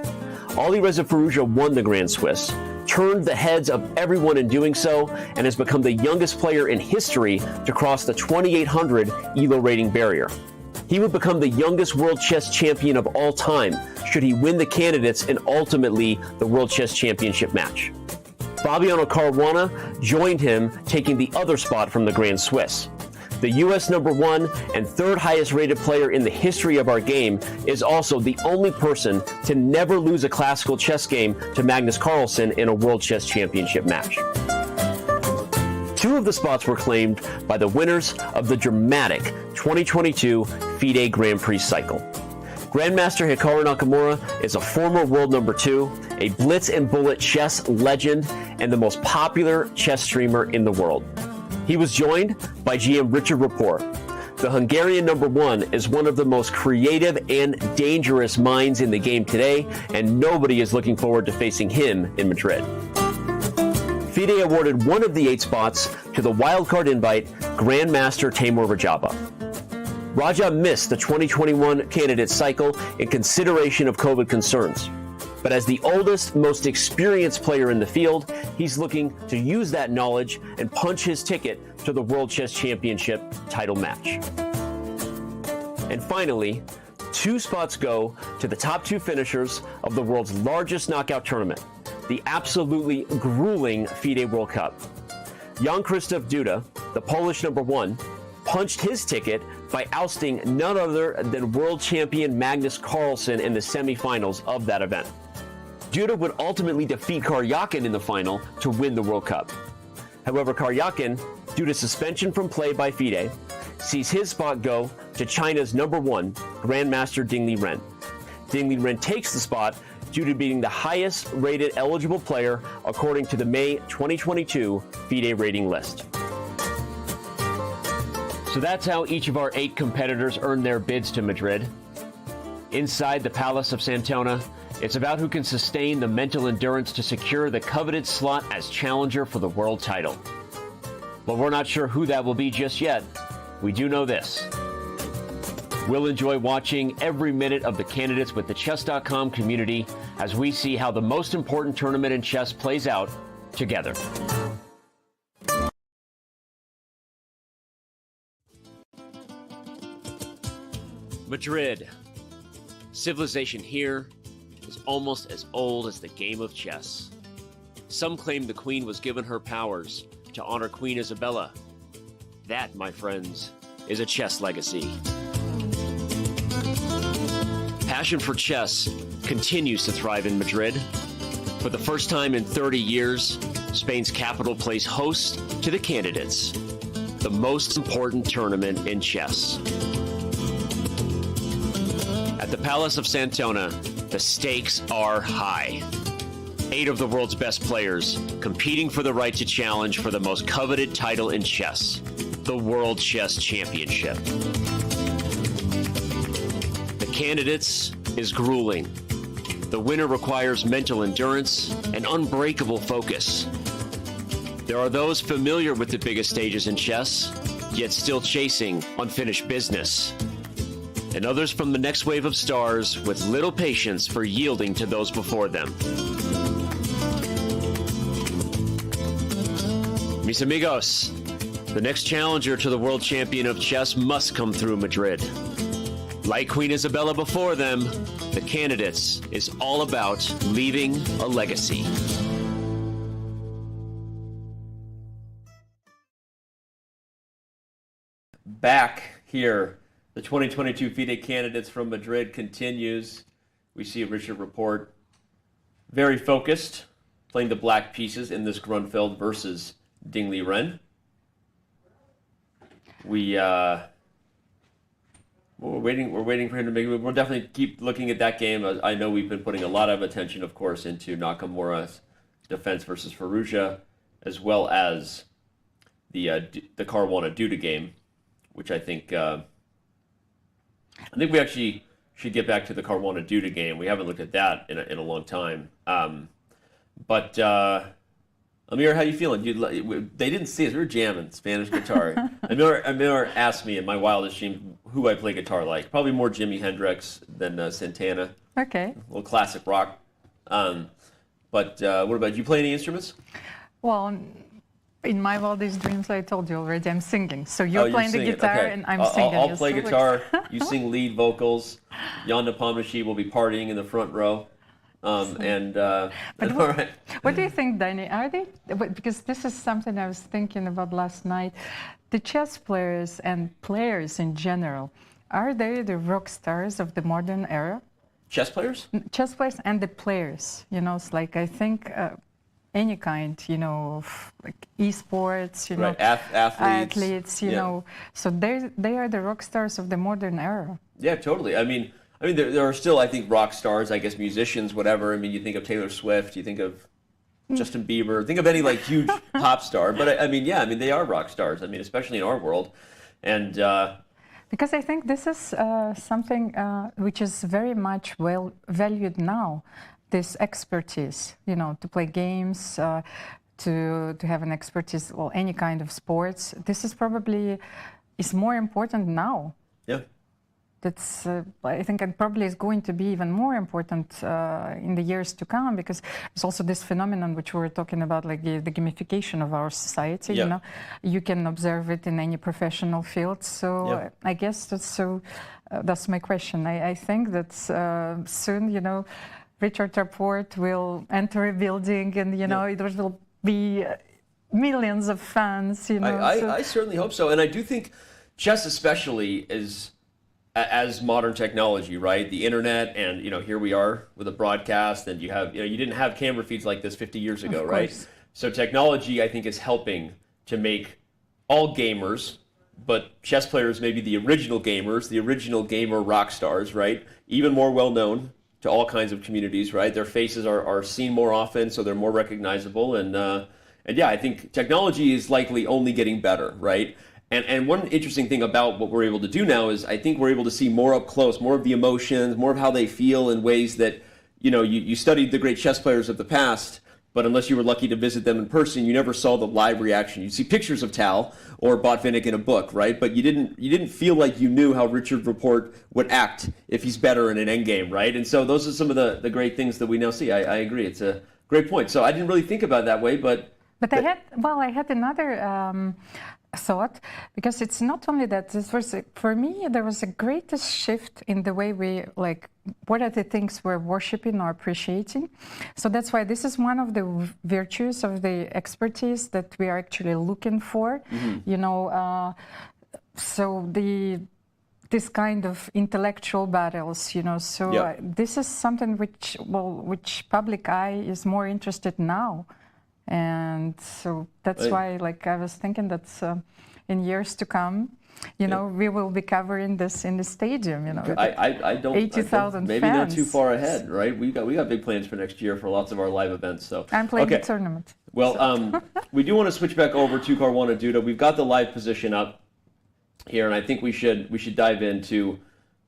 Speaker 13: Alireza Firouzja won the Grand Swiss, turned the heads of everyone in doing so, and has become the youngest player in history to cross the 2,800 ELO rating barrier. He would become the youngest World Chess Champion of all time should he win the candidates and ultimately the World Chess Championship match. Fabiano Caruana joined him, taking the other spot from the Grand Swiss. The US #1 and 3rd highest rated player in the history of our game is also the only person to never lose a classical chess game to Magnus Carlsen in a World Chess Championship match. 2 of the spots were claimed by the winners of the dramatic 2022 FIDE Grand Prix cycle. Grandmaster Hikaru Nakamura is a former world #2, a blitz and bullet chess legend, and the most popular chess streamer in the world. He was joined by GM Richard Rapport. The Hungarian #1 is one of the most creative and dangerous minds in the game today, and nobody is looking forward to facing him in Madrid. FIDE awarded one of the 8 spots to the wildcard invite Grandmaster Timur Radjabov. Raja missed the 2021 candidate cycle in consideration of COVID concerns. But as the oldest, most experienced player in the field, he's looking to use that knowledge and punch his ticket to the World Chess Championship title match. And finally, 2 spots go to the top 2 finishers of the world's largest knockout tournament, the absolutely grueling FIDE World Cup. Jan-Krzysztof Duda, the Polish #1, punched his ticket by ousting none other than world champion Magnus Carlsen in the semifinals of that event. Duda would ultimately defeat Karyakin in the final to win the World Cup. However, Karyakin, due to suspension from play by FIDE, sees his spot go to China's #1, Grandmaster Ding Liren. Ding Liren takes the spot due to being the highest rated eligible player according to the May 2022 FIDE rating list. So that's how each of our 8 competitors earned their bids to Madrid. Inside the Palace of Santona, it's about who can sustain the mental endurance to secure the coveted slot as challenger for the world title. But we're not sure who that will be just yet. We do know this. We'll enjoy watching every minute of the candidates with the Chess.com community as we see how the most important tournament in chess plays out together. Madrid. Civilization here is almost as old as the game of chess. Some claim the queen was given her powers to honor Queen Isabella. That, my friends, is a chess legacy. Passion for chess continues to thrive in Madrid. For the first time in 30 years, Spain's capital plays host to the candidates, the most important tournament in chess. At the Palace of Santona, the stakes are high. 8 of the world's best players competing for the right to challenge for the most coveted title in chess, the World Chess Championship. The candidates is grueling. The winner requires mental endurance and unbreakable focus. There are those familiar with the biggest stages in chess, yet still chasing unfinished business. And others from the next wave of stars with little patience for yielding to those before them. Mis amigos, the next challenger to the world champion of chess must come through Madrid. Like Queen Isabella before them, the candidates is all about leaving a legacy. Back here, the 2022 FIDE Candidates from Madrid continues.
Speaker 1: We see Richard Rapport very focused, playing the black pieces in this Grunfeld versus Ding Liren. We're waiting for him to make it. We'll definitely keep looking at that game. I know we've been putting a lot of attention, of course, into Nakamura's defense versus Firouzja, as well as the Caruana Duda game, which I think we actually should get back to the Caruana Duda game. We haven't looked at that in a long time. But Amir, how you feeling? They didn't see us. We were jamming Spanish guitar. Amir asked me in my wildest dreams who I play guitar like. Probably more Jimi Hendrix than Santana.
Speaker 2: Okay.
Speaker 1: A little classic rock. But what about you? Play any instruments?
Speaker 2: Well, in my wildest dreams, I told you already, I'm singing. So you're playing the guitar and I'm singing.
Speaker 1: I'll play guitar. You sing lead vocals. Jan Nepomniachtchi will be partying in the front row. All right.
Speaker 2: What do you think, Danny? Are they? Because this is something I was thinking about last night. The chess players and players in general, are they the rock stars of the modern era?
Speaker 1: Chess players?
Speaker 2: Chess players and the players. You know, it's like I think any kind, you know, like esports, you know, athletes, you know. So they are the rock stars of the modern era.
Speaker 1: Yeah, totally. I mean, there are still, I think, rock stars, I guess, musicians, whatever. I mean, you think of Taylor Swift, you think of Justin Bieber, think of any, like, huge pop star. But, I mean, they are rock stars. I mean, especially in our world. And
Speaker 2: because I think this is something which is very much well valued now, this expertise, you know, to play games, to have an expertise, well, any kind of sports. This is probably more important now.
Speaker 1: Yeah.
Speaker 2: That's, I think it probably is going to be even more important in the years to come, because there's also this phenomenon which we were talking about, like the gamification of our society. You know, you can observe it in any professional field. So I guess that's my question. I think that soon, you know, Richard Rapport will enter a building, and you know, there will be millions of fans. You know,
Speaker 1: I certainly hope so, and I do think chess, especially, is as modern technology, right? The internet, and you know, here we are with a broadcast, and you didn't have camera feeds like this 50 years ago, right? So technology, I think, is helping to make all gamers, but chess players, maybe the original gamers, the original gamer rock stars, right? Even more well known to all kinds of communities, right? Their faces are seen more often, so they're more recognizable, and yeah, I think technology is likely only getting better, right? And one interesting thing about what we're able to do now is I think we're able to see more up close, more of the emotions, more of how they feel in ways that, you know, you studied the great chess players of the past, but unless you were lucky to visit them in person, you never saw the live reaction. You see pictures of Tal or Botvinnik in a book, right? But you didn't feel like you knew how Richard Rapport would act if he's better in an endgame, right? And so those are some of the great things that we now see. I agree. It's a great point. So I didn't really think about it that way, but
Speaker 2: I had another thought, because it's not only that. This was for me, there was a greatest shift in the way we, like, what are the things we're worshiping or appreciating. So that's why this is one of the virtues of the expertise that we are actually looking for. You know, so this kind of intellectual battles, you know. So this is something which public eye is more interested now. And so that's why, like, I was thinking that in years to come, you know, we will be covering this in the stadium, you know.
Speaker 1: I don't
Speaker 2: 80,000
Speaker 1: maybe
Speaker 2: fans.
Speaker 1: not too far ahead, right? We got big plans for next year for lots of our live events. So
Speaker 2: I'm playing the tournament.
Speaker 1: Well, we do want to switch back over to Caruana Duda. We've got the live position up here, and I think we should dive into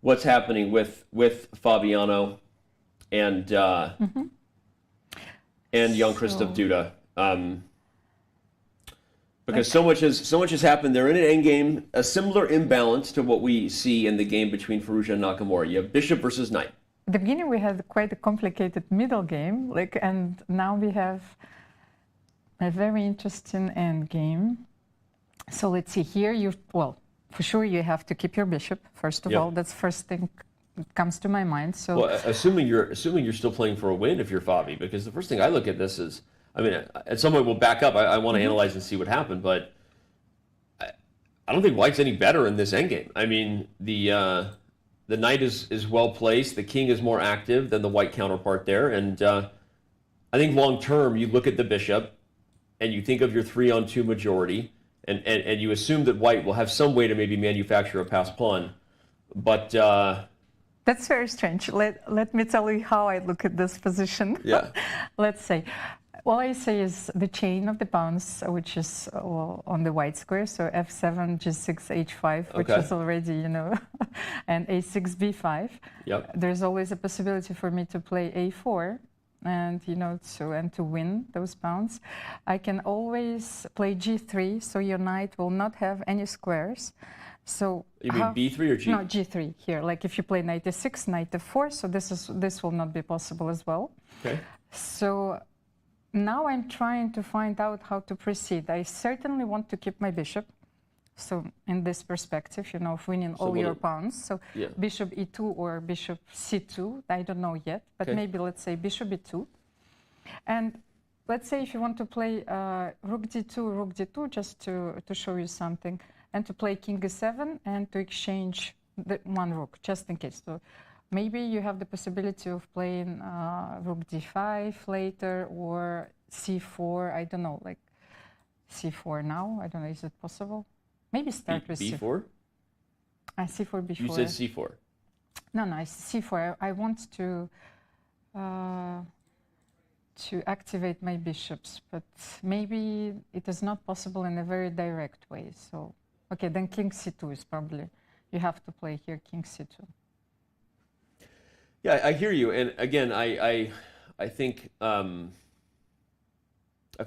Speaker 1: what's happening with Fabiano and Jan-Krzysztof Duda. Because so much has happened. They're in an endgame, a similar imbalance to what we see in the game between Firouzja and Nakamura. You have bishop versus knight.
Speaker 2: At the beginning, we had quite a complicated middle game, and now we have a very interesting end game. So let's see here. For sure, you have to keep your bishop first of all. That's the first thing that comes to my mind. So,
Speaker 1: well, assuming you're still playing for a win if you're Fabi, because the first thing I look at this is, I mean, at some point we'll back up. I want to analyze and see what happened, but I don't think White's any better in this endgame. I mean, the knight is well placed. The king is more active than the white counterpart there. And I think long term, you look at the bishop and you think of your 3-on-2 majority, and you assume that white will have some way to maybe manufacture a passed pawn. But
Speaker 2: that's very strange. Let me tell you how I look at this position.
Speaker 1: Yeah.
Speaker 2: Let's say, all I say is the chain of the pawns, which is on the white square, so f7, g6, h5, which is already, you know, and a6, b5.
Speaker 1: Yep.
Speaker 2: There's always a possibility for me to play a4, and you know, and to win those pawns. I can always play g3, so your knight will not have any squares. So
Speaker 1: you mean b3 or g?
Speaker 2: No, g3 here. Like if you play knight a6, knight a4, so this will not be possible as well.
Speaker 1: Okay.
Speaker 2: So now I'm trying to find out how to proceed. I certainly want to keep my bishop. So in this perspective, you know, of winning all your pawns. So bishop e2 or bishop c2, I don't know yet, but maybe let's say bishop e2. And let's say if you want to play rook d2, just to show you something, and to play king e7 and to exchange the one rook, just in case. So maybe you have the possibility of playing rook d5 later or c4, I don't know, like c4 now, I don't know, is it possible? Maybe start with
Speaker 1: b4?
Speaker 2: c4 before.
Speaker 1: You said c4.
Speaker 2: No, c4. I want to activate my bishops, but maybe it is not possible in a very direct way. So, okay, then king c2 is probably, you have to play here king c2.
Speaker 1: Yeah, I hear you. And again, I think I've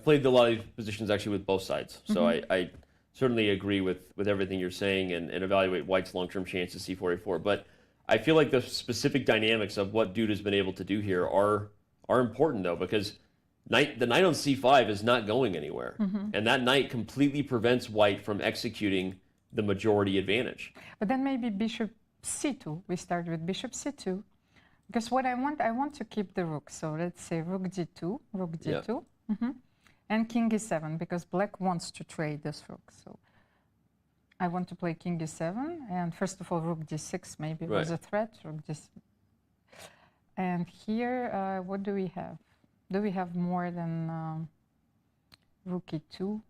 Speaker 1: played a lot of these positions actually with both sides. So I certainly agree with everything you're saying and evaluate white's long-term chances c4, a4. But I feel like the specific dynamics of what Duda's been able to do here are important, though, because the knight on c5 is not going anywhere. And that knight completely prevents white from executing the majority advantage.
Speaker 2: But then maybe bishop c2. We start with bishop c2. Because what I want to keep the rook. So let's say rook d2, rook d2. And king e7, because black wants to trade this rook. So I want to play king e7, and first of all, rook d6 maybe was a threat. Rook d6. And here, what do we have? Do we have more than rook e2?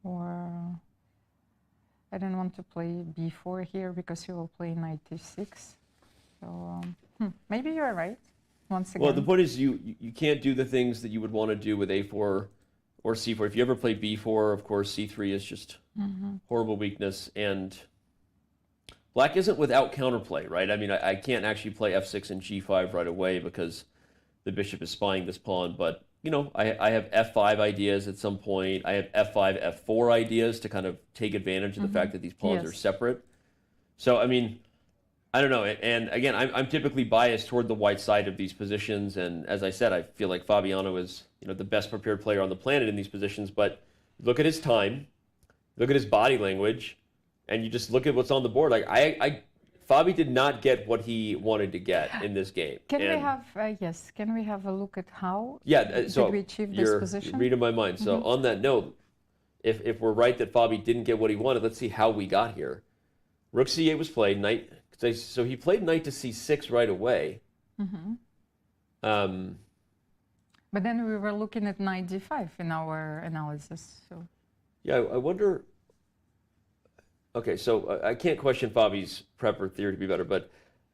Speaker 2: Or I don't want to play b4 here because he will play knight e6. So maybe you're right. Once again.
Speaker 1: Well, the point is you can't do the things that you would want to do with a4 or c4. If you ever play b4, of course, c3 is just horrible weakness. And black isn't without counterplay, right? I mean, I can't actually play f6 and g5 right away because the bishop is spying this pawn. But, you know, I have f5 ideas at some point. I have f5, f4 ideas to kind of take advantage of the fact that these pawns are separate. So, I mean, I don't know. And again, I'm typically biased toward the white side of these positions. And as I said, I feel like Fabiano is, you know, the best prepared player on the planet in these positions. But look at his time, look at his body language, and you just look at what's on the board. Like Fabi did not get what he wanted to get in this game.
Speaker 2: Can we have Can we have a look at how
Speaker 1: so
Speaker 2: did we achieve this position?
Speaker 1: You're reading my mind. So on that note, if we're right that Fabi didn't get what he wanted, let's see how we got here. Rook c8 was played. Knight. So he played knight to c6 right away.
Speaker 2: But then we were looking at knight d5 in our analysis. So
Speaker 1: yeah, I wonder. Okay, so I can't question Fabi's prep or theory to be better, but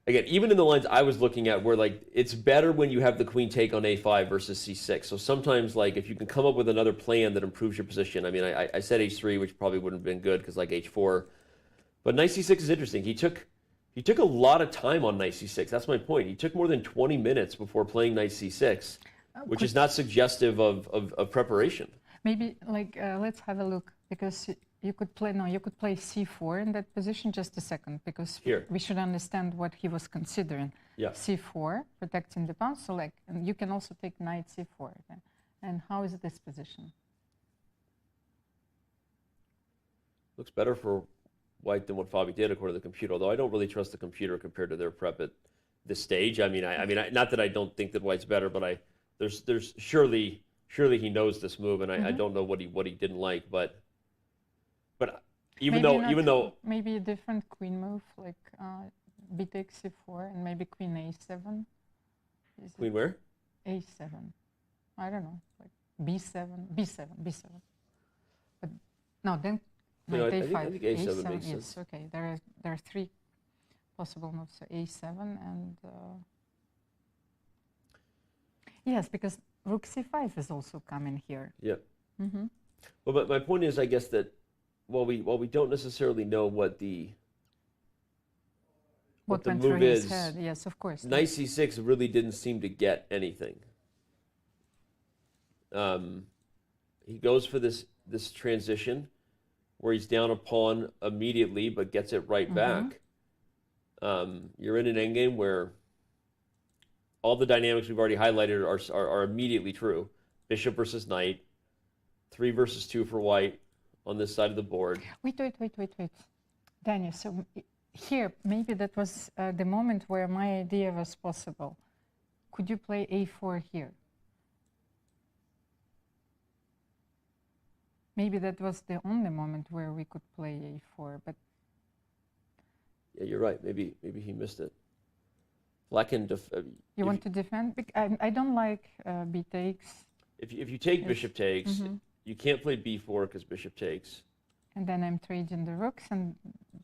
Speaker 1: again, even in the lines I was looking at, where like it's better when you have the queen take on a5 versus c6. So sometimes, like if you can come up with another plan that improves your position. I mean, I said h3, which probably wouldn't have been good because like h4, but knight c6 is interesting. He took a lot of time on knight c6. That's my point. He took more than 20 minutes before playing knight c6, which is not suggestive of preparation.
Speaker 2: Maybe, like, let's have a look, because you could play c4 in that position. Just a second, because we should understand what he was considering.
Speaker 1: Yeah.
Speaker 2: c4, protecting the pawn. So, like, and you can also take knight c4. Then. And how is this position?
Speaker 1: Looks better for white than what Fabi did according to the computer, although I don't really trust the computer compared to their prep at this stage. I mean, not that I don't think that white's better, but there's surely he knows this move, and I don't know what he didn't like, but Even
Speaker 2: Maybe
Speaker 1: though
Speaker 2: not- maybe a different queen move, like b takes c4 and maybe queen a7.
Speaker 1: queen where?
Speaker 2: A7. I don't know, like b7. But no, then
Speaker 1: No,
Speaker 2: knight
Speaker 1: I
Speaker 2: a5.
Speaker 1: think A7 makes
Speaker 2: yes,
Speaker 1: sense.
Speaker 2: okay. There are three possible moves. So a7 and yes, because rook c5 is also coming here.
Speaker 1: Yeah.
Speaker 2: Mm-hmm.
Speaker 1: Well, but my point is, I guess that while we don't necessarily know what the
Speaker 2: What went
Speaker 1: move
Speaker 2: through his
Speaker 1: is,
Speaker 2: head? Yes, of course.
Speaker 1: knight c6 really didn't seem to get anything. He goes for this transition where he's down a pawn immediately, but gets it right back. You're in an endgame where all the dynamics we've already highlighted are immediately true. Bishop versus knight, 3 versus 2 for white on this side of the board.
Speaker 2: Wait. Daniel, so here, maybe that was the moment where my idea was possible. Could you play a4 here? Maybe that was the only moment where we could play a4, but...
Speaker 1: Yeah, you're right. Maybe he missed it. Black can
Speaker 2: you want to defend? I don't like b takes.
Speaker 1: If you take
Speaker 2: Yes.
Speaker 1: bishop takes,
Speaker 2: Mhm.
Speaker 1: you can't play b4 because bishop takes.
Speaker 2: And then I'm trading the rooks, and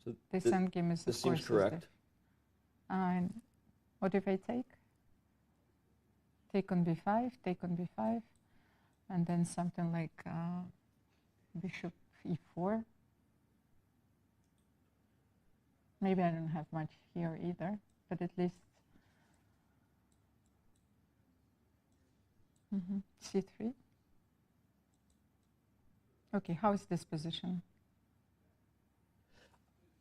Speaker 1: So
Speaker 2: this
Speaker 1: th-
Speaker 2: endgame is,
Speaker 1: this
Speaker 2: of course,
Speaker 1: seems correct.
Speaker 2: And what if I take? Take on b5, take on b5, and then something like bishop e4. Maybe I don't have much here either, but at least c3. Okay, how is this position?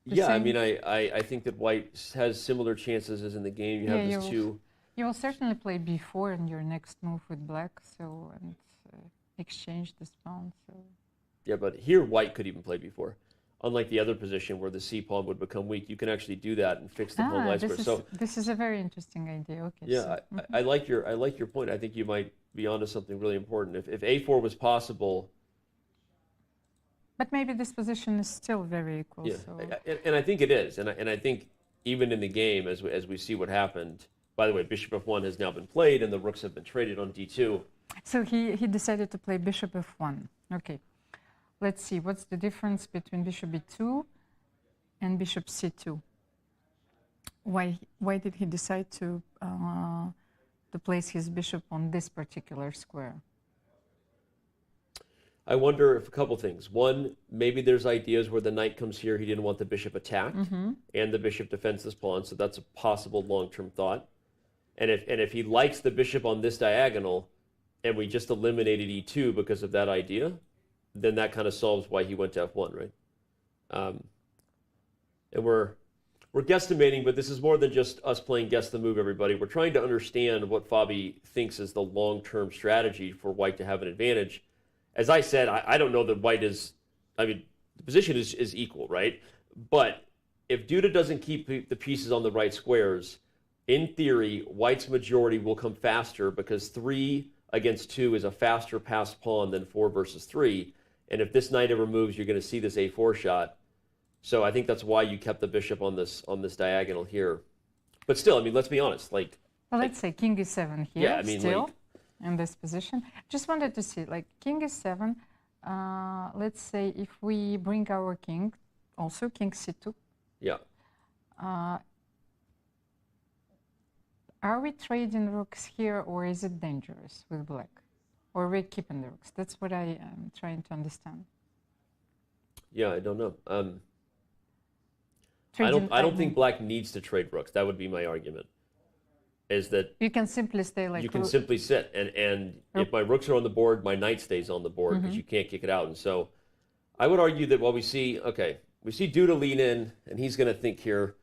Speaker 2: The
Speaker 1: Yeah, I
Speaker 2: same-
Speaker 1: mean, I think that white has similar chances as in the game. You have this two.
Speaker 2: You will certainly play b4 in your next move with black, so and exchange this pawn. So
Speaker 1: Yeah, but here white could even play b4. Unlike the other position where the c pawn would become weak, you can actually do that and fix the pawn light square. So
Speaker 2: this is a very interesting idea. Okay.
Speaker 1: yeah,
Speaker 2: so,
Speaker 1: I like your point. I think you might be onto something really important. If a4 was possible.
Speaker 2: But maybe this position is still very equal.
Speaker 1: Yeah,
Speaker 2: So.
Speaker 1: and I think it is, and I think even in the game, as we see what happened. By the way, bishop f1 has now been played, and the rooks have been traded on d2.
Speaker 2: So he decided to play bishop f1. Okay, let's see what's the difference between bishop b2 and bishop c2. Why did he decide to place his bishop on this particular square?
Speaker 1: I wonder if a couple things. One, maybe there's ideas where the knight comes here. He didn't want the bishop attacked, and the bishop defends this pawn. So that's a possible long-term thought. And if he likes the bishop on this diagonal, and we just eliminated e2 because of that idea, then that kind of solves why he went to f1, right? And we're guesstimating, but this is more than just us playing guess the move, everybody. We're trying to understand what Fabi thinks is the long-term strategy for white to have an advantage. As I said, I don't know that white is, I mean, the position is equal, right? But if Duda doesn't keep the pieces on the right squares, in theory, white's majority will come faster because 3 against 2 is a faster passed pawn than 4 versus 3. And if this knight ever moves, you're going to see this a4 shot. So I think that's why you kept the bishop on this diagonal here. But still, I mean, let's be honest.
Speaker 2: Well, let's say king e7 here.
Speaker 1: Yeah, I mean,
Speaker 2: still in this position. Just wanted to see, like king e7. Let's say if we bring our king, also king c2.
Speaker 1: Yeah.
Speaker 2: Are we trading rooks here, or is it dangerous with black? Or we're keeping the rooks? That's what I am trying to understand.
Speaker 1: Yeah, I don't know. I don't think black needs to trade rooks. That would be my argument. Is that
Speaker 2: you can simply stay like
Speaker 1: you can simply sit, and if my rooks are on the board, my knight stays on the board because you can't kick it out. And so, I would argue that while we see Duda lean in, and he's going to think here.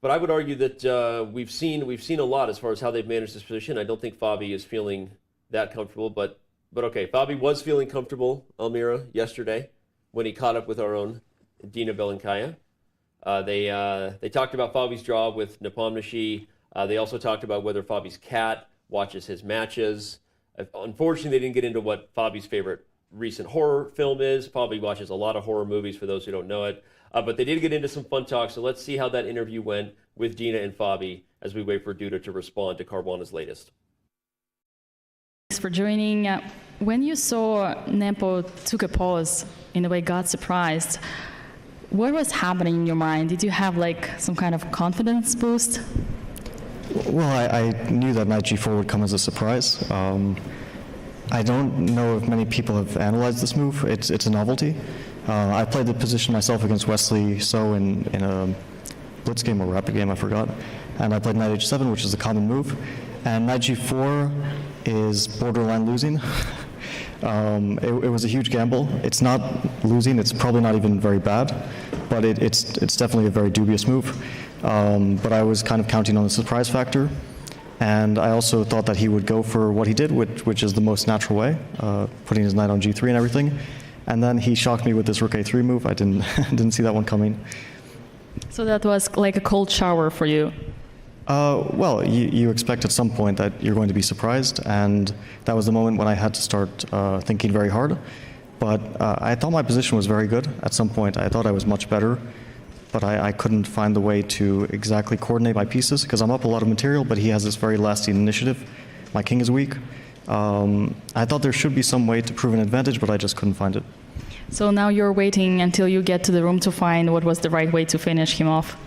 Speaker 1: But I would argue that we've seen a lot as far as how they've managed this position. I don't think Fabi is feeling that comfortable, but okay, Fabi was feeling comfortable, Almira, yesterday when he caught up with our own Dina Belenkaya. They talked about Fabi's draw with Nepomniachtchi. They also talked about whether Fabi's cat watches his matches. Unfortunately, they didn't get into what Fabi's favorite recent horror film is. Probably watches a lot of horror movies for those who don't know it. But they did get into some fun talk, so let's see how that interview went with Dina and Fabi as we wait for Duda to respond to Caruana's latest.
Speaker 17: Thanks for joining. When you saw Nepo took a pause, in a way got surprised, what was happening in your mind? Did you have like some kind of confidence boost?
Speaker 20: Well, I knew that knight g4 would come as a surprise. I don't know if many people have analyzed this move. It's a novelty. I played the position myself against Wesley So in a blitz game or rapid game, I forgot. And I played knight h7, which is a common move. And knight g4 is borderline losing. It was a huge gamble. It's not losing. It's probably not even very bad, but it's definitely a very dubious move. But I was kind of counting on the surprise factor. And I also thought that he would go for what he did, which is the most natural way, putting his knight on g3 and everything. And then he shocked me with this rook a3 move. I didn't see that one coming.
Speaker 17: So that was like a cold shower for you?
Speaker 20: Well, you expect at some point that you're going to be surprised, and that was the moment when I had to start thinking very hard. But I thought my position was very good at some point. I thought I was much better, but I couldn't find the way to exactly coordinate my pieces because I'm up a lot of material, but he has this very lasting initiative. My king is weak. I thought there should be some way to prove an advantage, but I just couldn't find it.
Speaker 17: So now you're waiting until you get to the room to find what was the right way to finish him off?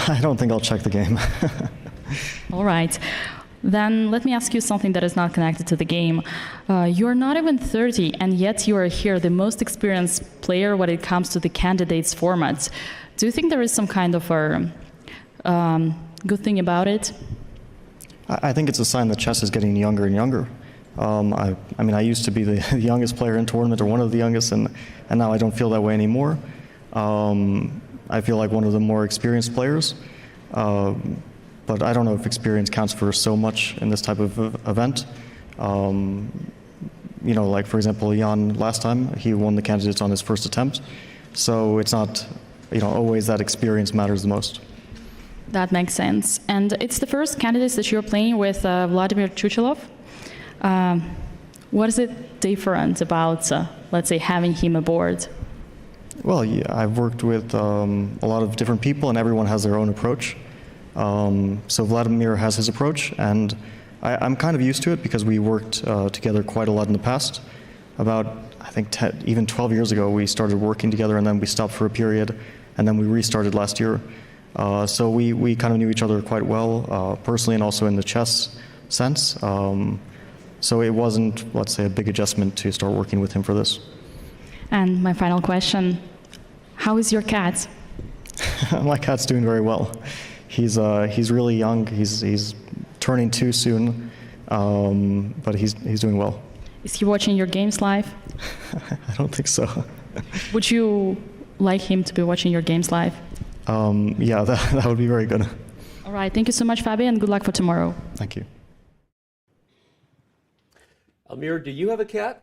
Speaker 20: I don't think I'll check the game.
Speaker 17: All right. Then let me ask you something that is not connected to the game. You're not even 30, and yet you are here, the most experienced player when it comes to the candidates format. Do you think there is some kind of a good thing about it?
Speaker 20: I think it's a sign that chess is getting younger and younger. I mean, I used to be the youngest player in tournament, or one of the youngest, and now I don't feel that way anymore. I feel like one of the more experienced players, but I don't know if experience counts for so much in this type of event. You know, like for example, Jan last time, he won the candidates on his first attempt. So it's not, you know, always that experience matters the most.
Speaker 17: That makes sense. And it's the first candidates that you're playing with Vladimir Chuchilov. What is it different about, let's say, having him aboard?
Speaker 20: Well, yeah, I've worked with a lot of different people, and everyone has their own approach. So Vladimir has his approach, and I'm kind of used to it because we worked together quite a lot in the past. About, I think, even 12 years ago, we started working together, and then we stopped for a period, and then we restarted last year. So we kind of knew each other quite well, personally and also in the chess sense. So it wasn't, let's say, a big adjustment to start working with him for this.
Speaker 17: And my final question, how is your cat?
Speaker 20: My cat's doing very well. He's really young. He's turning 2 soon, but he's doing well.
Speaker 17: Is he watching your games live?
Speaker 20: I don't think so.
Speaker 17: Would you like him to be watching your games live?
Speaker 20: Yeah, that would be very good.
Speaker 17: All right, thank you so much, Fabi, and good luck for tomorrow.
Speaker 20: Thank you.
Speaker 1: Almir, do you have a cat?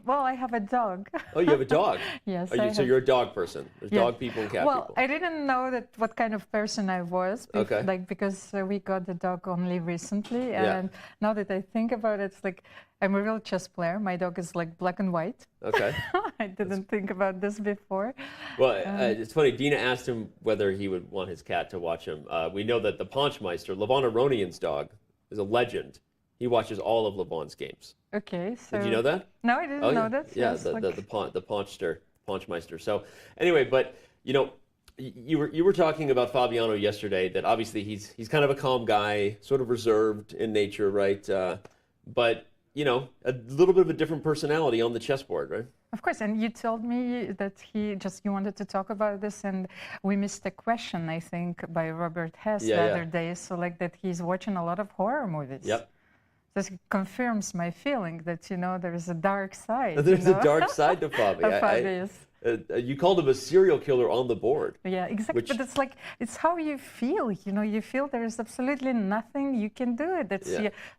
Speaker 2: Well, I have a dog.
Speaker 1: Oh, you have a dog?
Speaker 2: Yes.
Speaker 1: So you're a dog person. There's dog people and cat people.
Speaker 2: Well, I didn't know what kind of person I was.
Speaker 1: Okay.
Speaker 2: Like, because we got the dog only recently. And now that I think about it, it's like I'm a real chess player. My dog is like black and white.
Speaker 1: Okay.
Speaker 2: I didn't think about this before.
Speaker 1: Well, it's funny. Dina asked him whether he would want his cat to watch him. We know that the Paunchmeister, Levon Aronian's dog, is a legend. He watches all of Levon's games.
Speaker 2: Okay, so...
Speaker 1: Did you know that?
Speaker 2: No, I didn't know that.
Speaker 1: Yeah,
Speaker 2: yes,
Speaker 1: the Paunchmeister. So anyway, but you know, you were talking about Fabiano yesterday. That obviously he's kind of a calm guy, sort of reserved in nature, right? But you know, a little bit of a different personality on the chessboard, right?
Speaker 2: Of course, and you told me that you wanted to talk about this, and we missed a question, I think, by Robert Hess the other day. So like that he's watching a lot of horror movies.
Speaker 1: Yep.
Speaker 2: This confirms my feeling that, you know, there is a dark side.
Speaker 1: There's a dark side to Fabi. You called him a serial killer on the board.
Speaker 2: Yeah, exactly. But it's like, it's how you feel. You know, you feel there is absolutely nothing you can do.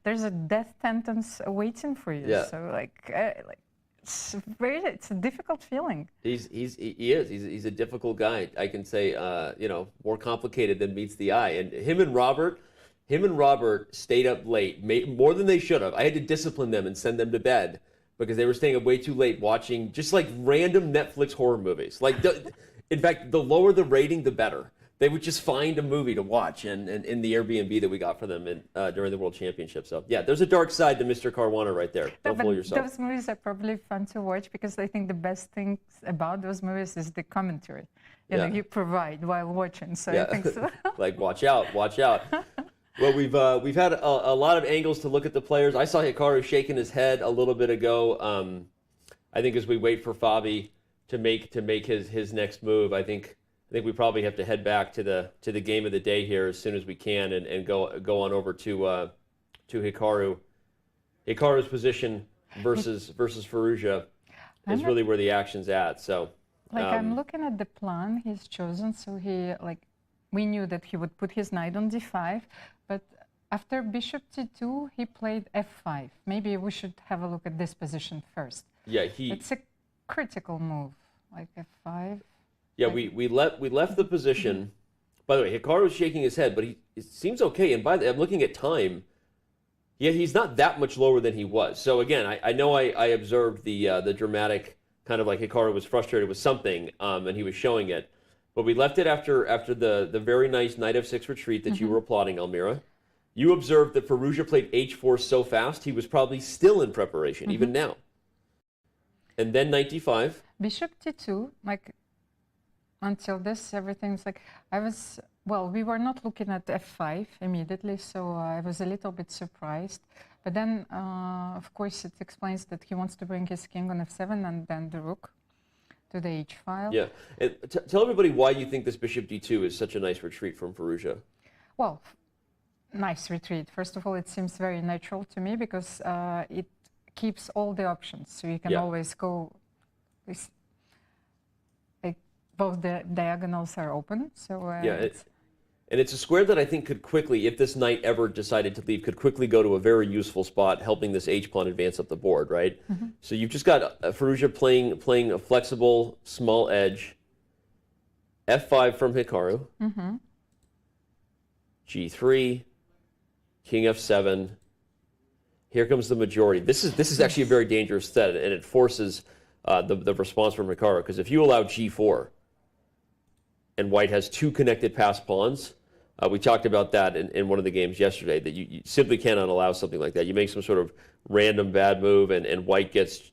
Speaker 2: There's a death sentence waiting for you.
Speaker 1: Yeah.
Speaker 2: So like it's a difficult feeling.
Speaker 1: He is. He's a difficult guy. I can say, you know, more complicated than meets the eye. And him and Robert stayed up late, more than they should have. I had to discipline them and send them to bed because they were staying up way too late watching just like random Netflix horror movies. Like, in fact, the lower the rating, the better. They would just find a movie to watch, and in the Airbnb that we got for them during the World Championship. So yeah, there's a dark side to Mr. Caruana right there. Don't fool yourself.
Speaker 2: Those movies are probably fun to watch because I think the best things about those movies is the commentary you provide while watching. So I think so.
Speaker 1: Like, watch out, watch out. Well, we've had a lot of angles to look at the players. I saw Hikaru shaking his head a little bit ago. I think as we wait for Fabi to make his next move, I think we probably have to head back to the game of the day here as soon as we can and go on over to Hikaru. Hikaru's position versus Firouzja is really where the action's at. So
Speaker 2: I'm looking at the plan he's chosen. So we knew that he would put his knight on d5, but after bishop t2 he played f5. Maybe we should have a look at this position first.
Speaker 1: Yeah,
Speaker 2: it's a critical move, like f5.
Speaker 1: Yeah, we left the position. By the way, Hikaru's shaking his head, but it seems okay. And I'm looking at time. Yeah, he's not that much lower than he was. So again, I know I observed the dramatic kind of like Hikaru was frustrated with something, and he was showing it. But we left it after the very nice knight f6 retreat that you were applauding, Almira. You observed that Firouzja played h4 so fast, he was probably still in preparation, even now. And then knight d5.
Speaker 2: Bishop t2, until this, everything's we were not looking at f5 immediately, so I was a little bit surprised. But then, of course, it explains that he wants to bring his king on f7 and then the rook to the h file.
Speaker 1: Yeah. And tell everybody why you think this bishop d2 is such a nice retreat from Firouzja.
Speaker 2: Well, nice retreat. First of all, it seems very natural to me because it keeps all the options. So you can always go... both the diagonals are open, so
Speaker 1: and it's a square that I think could quickly, if this knight ever decided to leave, could quickly go to a very useful spot, helping this h pawn advance up the board, right? So you've just got Firouzja playing a flexible small edge, f5 from Hikaru, g3, king f7. Here comes the majority. This is actually a very dangerous set, and it forces the response from Hikaru, because if you allow g4, and white has two connected passed pawns. We talked about that in one of the games yesterday, that you simply cannot allow something like that. You make some sort of random bad move, and white gets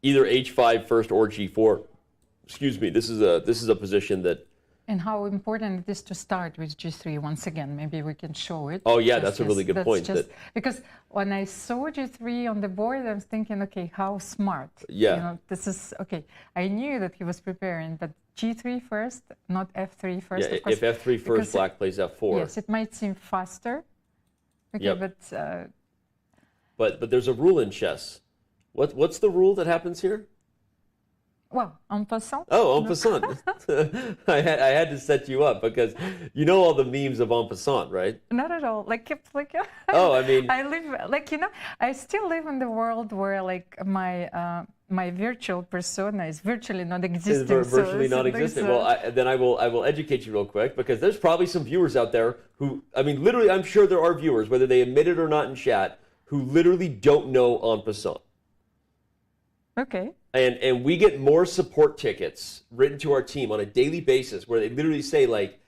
Speaker 1: either h5 first or g4. Excuse me. This is a position that...
Speaker 2: And how important it is to start with g3 once again. Maybe we can show it.
Speaker 1: Oh, yeah, that's a really good point.
Speaker 2: Because when I saw g3 on the board, I was thinking, okay, how smart.
Speaker 1: Yeah.
Speaker 2: This is, okay, I knew that he was preparing, but g3 first, not f3 first.
Speaker 1: Yeah,
Speaker 2: of course,
Speaker 1: if f3 first, black plays f4.
Speaker 2: Yes, it might seem faster. Okay,
Speaker 1: but there's a rule in chess. What's the rule that happens here?
Speaker 2: Well, en passant.
Speaker 1: Oh, en passant. I had to set you up because you know all the memes of en passant, right?
Speaker 2: Not at all.
Speaker 1: Oh, I mean,
Speaker 2: I live I still live in the world where my virtual persona is virtually non-existent.
Speaker 1: Virtually non-existent. Well, then I will educate you real quick, because there's probably some viewers out there who, I mean, literally, I'm sure there are viewers, whether they admit it or not in chat, who literally don't know en passant.
Speaker 2: Okay.
Speaker 1: And we get more support tickets written to our team on a daily basis where they literally say, like,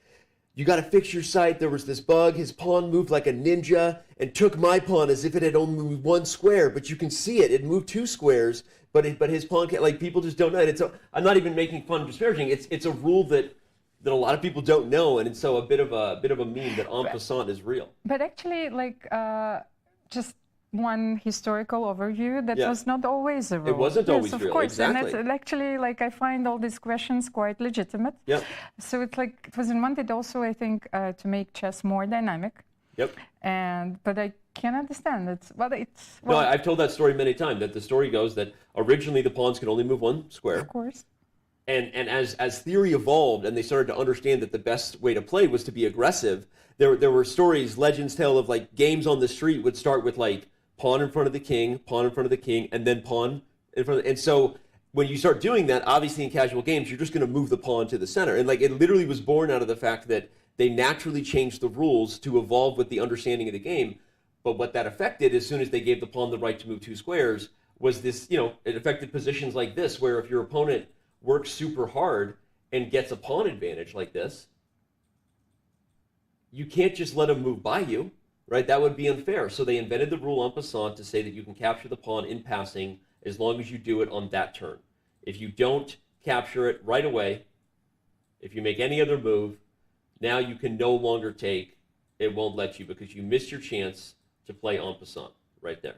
Speaker 1: you got to fix your site. There was this bug. His pawn moved like a ninja and took my pawn as if it had only moved one square, but you can see it. It moved two squares, but his pawn can't, like, people just don't know it. I'm not even making fun of disparaging. It's a rule that a lot of people don't know, and it's so a bit of a meme that en passant is real.
Speaker 2: But actually, just one historical overview, that was not always a rule.
Speaker 1: It wasn't always
Speaker 2: real,
Speaker 1: of
Speaker 2: course.
Speaker 1: Exactly.
Speaker 2: And actually, I find all these questions quite legitimate.
Speaker 1: Yep.
Speaker 2: So it was invented also, I think, to make chess more dynamic.
Speaker 1: Yep.
Speaker 2: But I can understand
Speaker 1: No, I've told that story many times. That the story goes that originally the pawns could only move one square.
Speaker 2: Of course.
Speaker 1: And as theory evolved and they started to understand that the best way to play was to be aggressive, there were stories, legends tell of games on the street would start with pawn in front of the king, and then pawn in front of and so when you start doing that, obviously in casual games, you're just going to move the pawn to the center. And it literally was born out of the fact that they naturally changed the rules to evolve with the understanding of the game. But what that affected, as soon as they gave the pawn the right to move two squares, was this, it affected positions like this, where if your opponent works super hard and gets a pawn advantage like this, you can't just let him move by you, right? That would be unfair. So they invented the rule en passant to say that you can capture the pawn in passing as long as you do it on that turn. If you don't capture it right away, if you make any other move, now you can no longer take. It won't let you because you missed your chance to play en passant right there.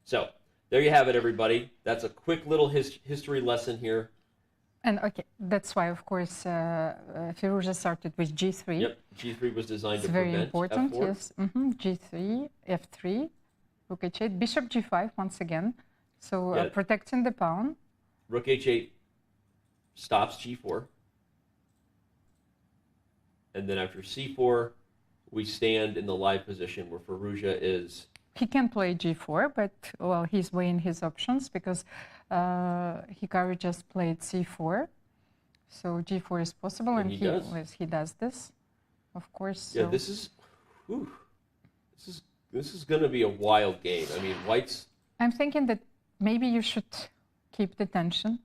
Speaker 1: So there you have it, everybody. That's a quick little history lesson here.
Speaker 2: And okay, that's why, of course, Firouzja started with G3.
Speaker 1: Yep, G3 was designed to
Speaker 2: very
Speaker 1: prevent
Speaker 2: important.
Speaker 1: F4.
Speaker 2: Yes, G3, F3, Rook H8, Bishop G5 once again. So protecting the pawn.
Speaker 1: Rook H8 stops G4. And then after C4, we stand in the live position where Firouzja is.
Speaker 2: He can play G4, but, well, he's weighing his options because Hikaru just played C4. So G4 is possible, and he does this, of course.
Speaker 1: Yeah,
Speaker 2: so.
Speaker 1: this is going to be a wild game. I mean, White's.
Speaker 2: I'm thinking that maybe you should keep the tension.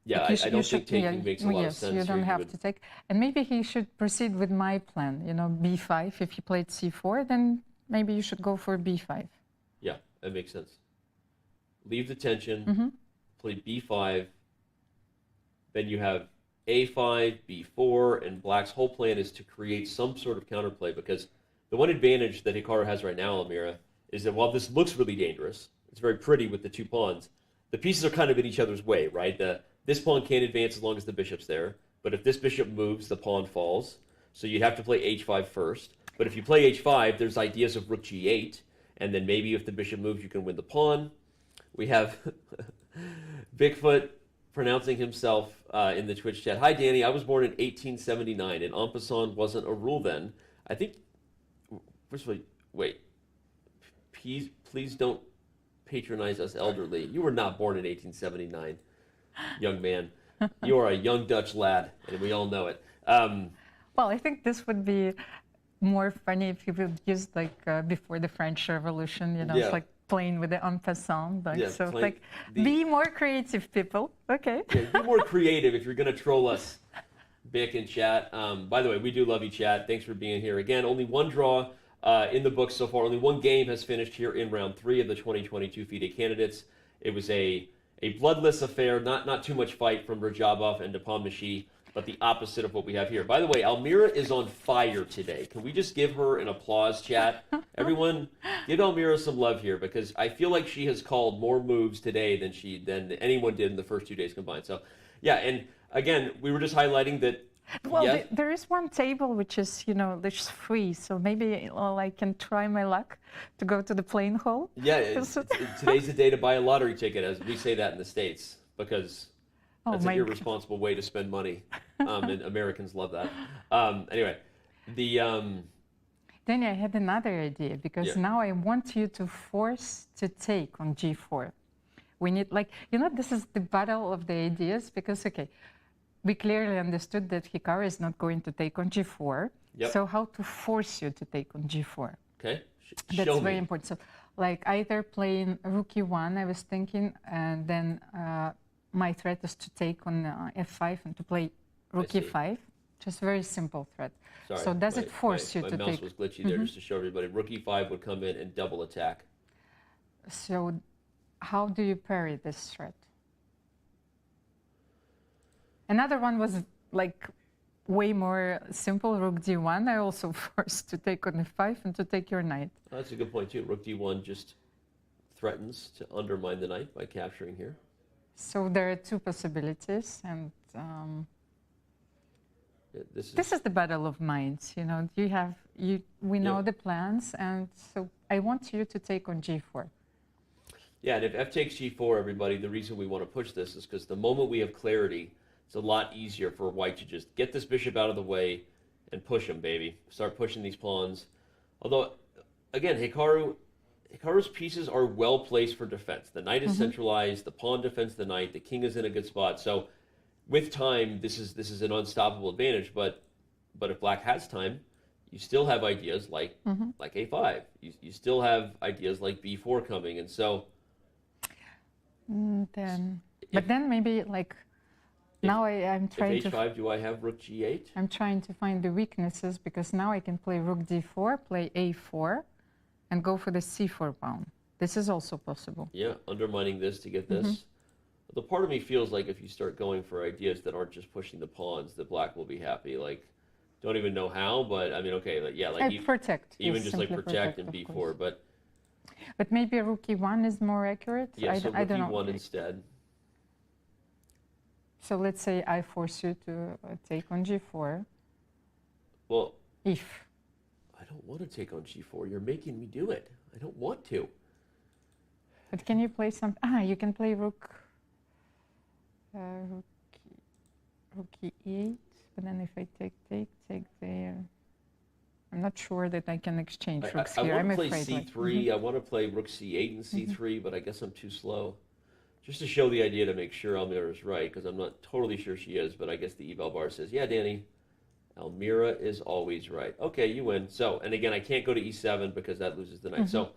Speaker 1: Yeah, I don't think taking makes a lot of sense.
Speaker 2: Yes, you don't have to take. And maybe he should proceed with my plan, B5. If he played C4, then maybe you should go for B5.
Speaker 1: Yeah, that makes sense. Leave the tension, play B5, then you have A5, B4, and Black's whole plan is to create some sort of counterplay, because the one advantage that Hikaru has right now, Almira, is that while this looks really dangerous, it's very pretty with the two pawns, the pieces are kind of in each other's way, right? This pawn can't advance as long as the bishop's there, but if this bishop moves, the pawn falls, so you'd have to play H5 first. But if you play H5, there's ideas of Rook G8, and then maybe if the bishop moves, you can win the pawn. We have Bigfoot pronouncing himself in the Twitch chat. Hi, Danny. I was born in 1879, and en passant wasn't a rule then. I think, first of all, wait. Please don't patronize us elderly. You were not born in 1879, young man. You are a young Dutch lad, and we all know it.
Speaker 2: Well, I think this would be more funny if you would use before the French Revolution, it's like playing with the en passant. Be more creative, people. Okay.
Speaker 1: Yeah, be more creative if you're going to troll us, Bick and chat. By the way, we do love you, chat. Thanks for being here. Again, only one draw in the books so far. Only one game has finished here in round 3 of the 2022 FIDE Candidates. It was a bloodless affair, not too much fight from Radjabov and Nepomniachtchi, but the opposite of what we have here. By the way, Almira is on fire today. Can we just give her an applause, chat? Everyone, give Almira some love here, because I feel like she has called more moves today than anyone did in the first 2 days combined. So, yeah, and again, we were just highlighting that.
Speaker 2: Well, there is one table which is, that's free, so maybe I can try my luck to go to the playing hall.
Speaker 1: Yeah, today's the day to buy a lottery ticket, as we say that in the States, because that's an irresponsible way to spend money, and Americans love that. Anyway,
Speaker 2: Danny, I had another idea, because now I want you to force to take on G4. We need, this is the battle of the ideas, because, we clearly understood that Hikaru is not going to take on G4.
Speaker 1: Yep.
Speaker 2: So how to force you to take on G4?
Speaker 1: Okay,
Speaker 2: That's very important. So, either playing Rook E1, I was thinking, and then my threat is to take on F5 and to play Rook E5. Just very simple threat.
Speaker 1: Sorry,
Speaker 2: so does it force you to take?
Speaker 1: My mouse was glitchy there, just to show everybody. Rook E5 would come in and double attack.
Speaker 2: So how do you parry this threat? Another one was way more simple, Rook D1. I also forced to take on F5 and to take your knight.
Speaker 1: Oh, that's a good point too. Rook D1 just threatens to undermine the knight by capturing here.
Speaker 2: So there are two possibilities, and this is the battle of minds. We know the plans, and so I want you to take on G4.
Speaker 1: Yeah, and if F takes G4, everybody, the reason we want to push this is because the moment we have clarity, it's a lot easier for White to just get this bishop out of the way and push him, baby. Start pushing these pawns. Although, again, Hikaru's pieces are well placed for defense. The knight is centralized. The pawn defends the knight. The king is in a good spot. So, with time, this is an unstoppable advantage. But if Black has time, you still have ideas like A5. You still have ideas like B4 coming, and so.
Speaker 2: But then maybe like now I'm trying
Speaker 1: if h5, do I have rook g8?
Speaker 2: I'm trying to find the weaknesses because now I can play rook d4, play a4, and go for the c4 pawn. This is also possible.
Speaker 1: Yeah, undermining this to get this. The part of me feels like if you start going for ideas that aren't just pushing the pawns, that black will be happy. Like, don't even know how, but I mean, okay, like, yeah, like
Speaker 2: protect.
Speaker 1: Even
Speaker 2: yes,
Speaker 1: just like protect and b4, but
Speaker 2: maybe rook e1 is more accurate.
Speaker 1: Yeah, so
Speaker 2: I don't know.
Speaker 1: rook e1 instead.
Speaker 2: So let's say I force you to take on g4.
Speaker 1: Well,
Speaker 2: if
Speaker 1: I don't want to take on g4, you're making me do it. I don't want to.
Speaker 2: But can you play some? You can play rook e8. But then if I take there, I'm not sure that I can exchange rooks here.
Speaker 1: I'm afraid. I
Speaker 2: afraid.
Speaker 1: want to play c3. I want to play rook c8 and c3, but I guess I'm too slow. Just to show the idea to make sure Almira is right, because I'm not totally sure she is, but I guess the eval bar says, yeah, Danny, Almira is always right. Okay, you win. So, and again, I can't go to e7 because that loses the knight. So,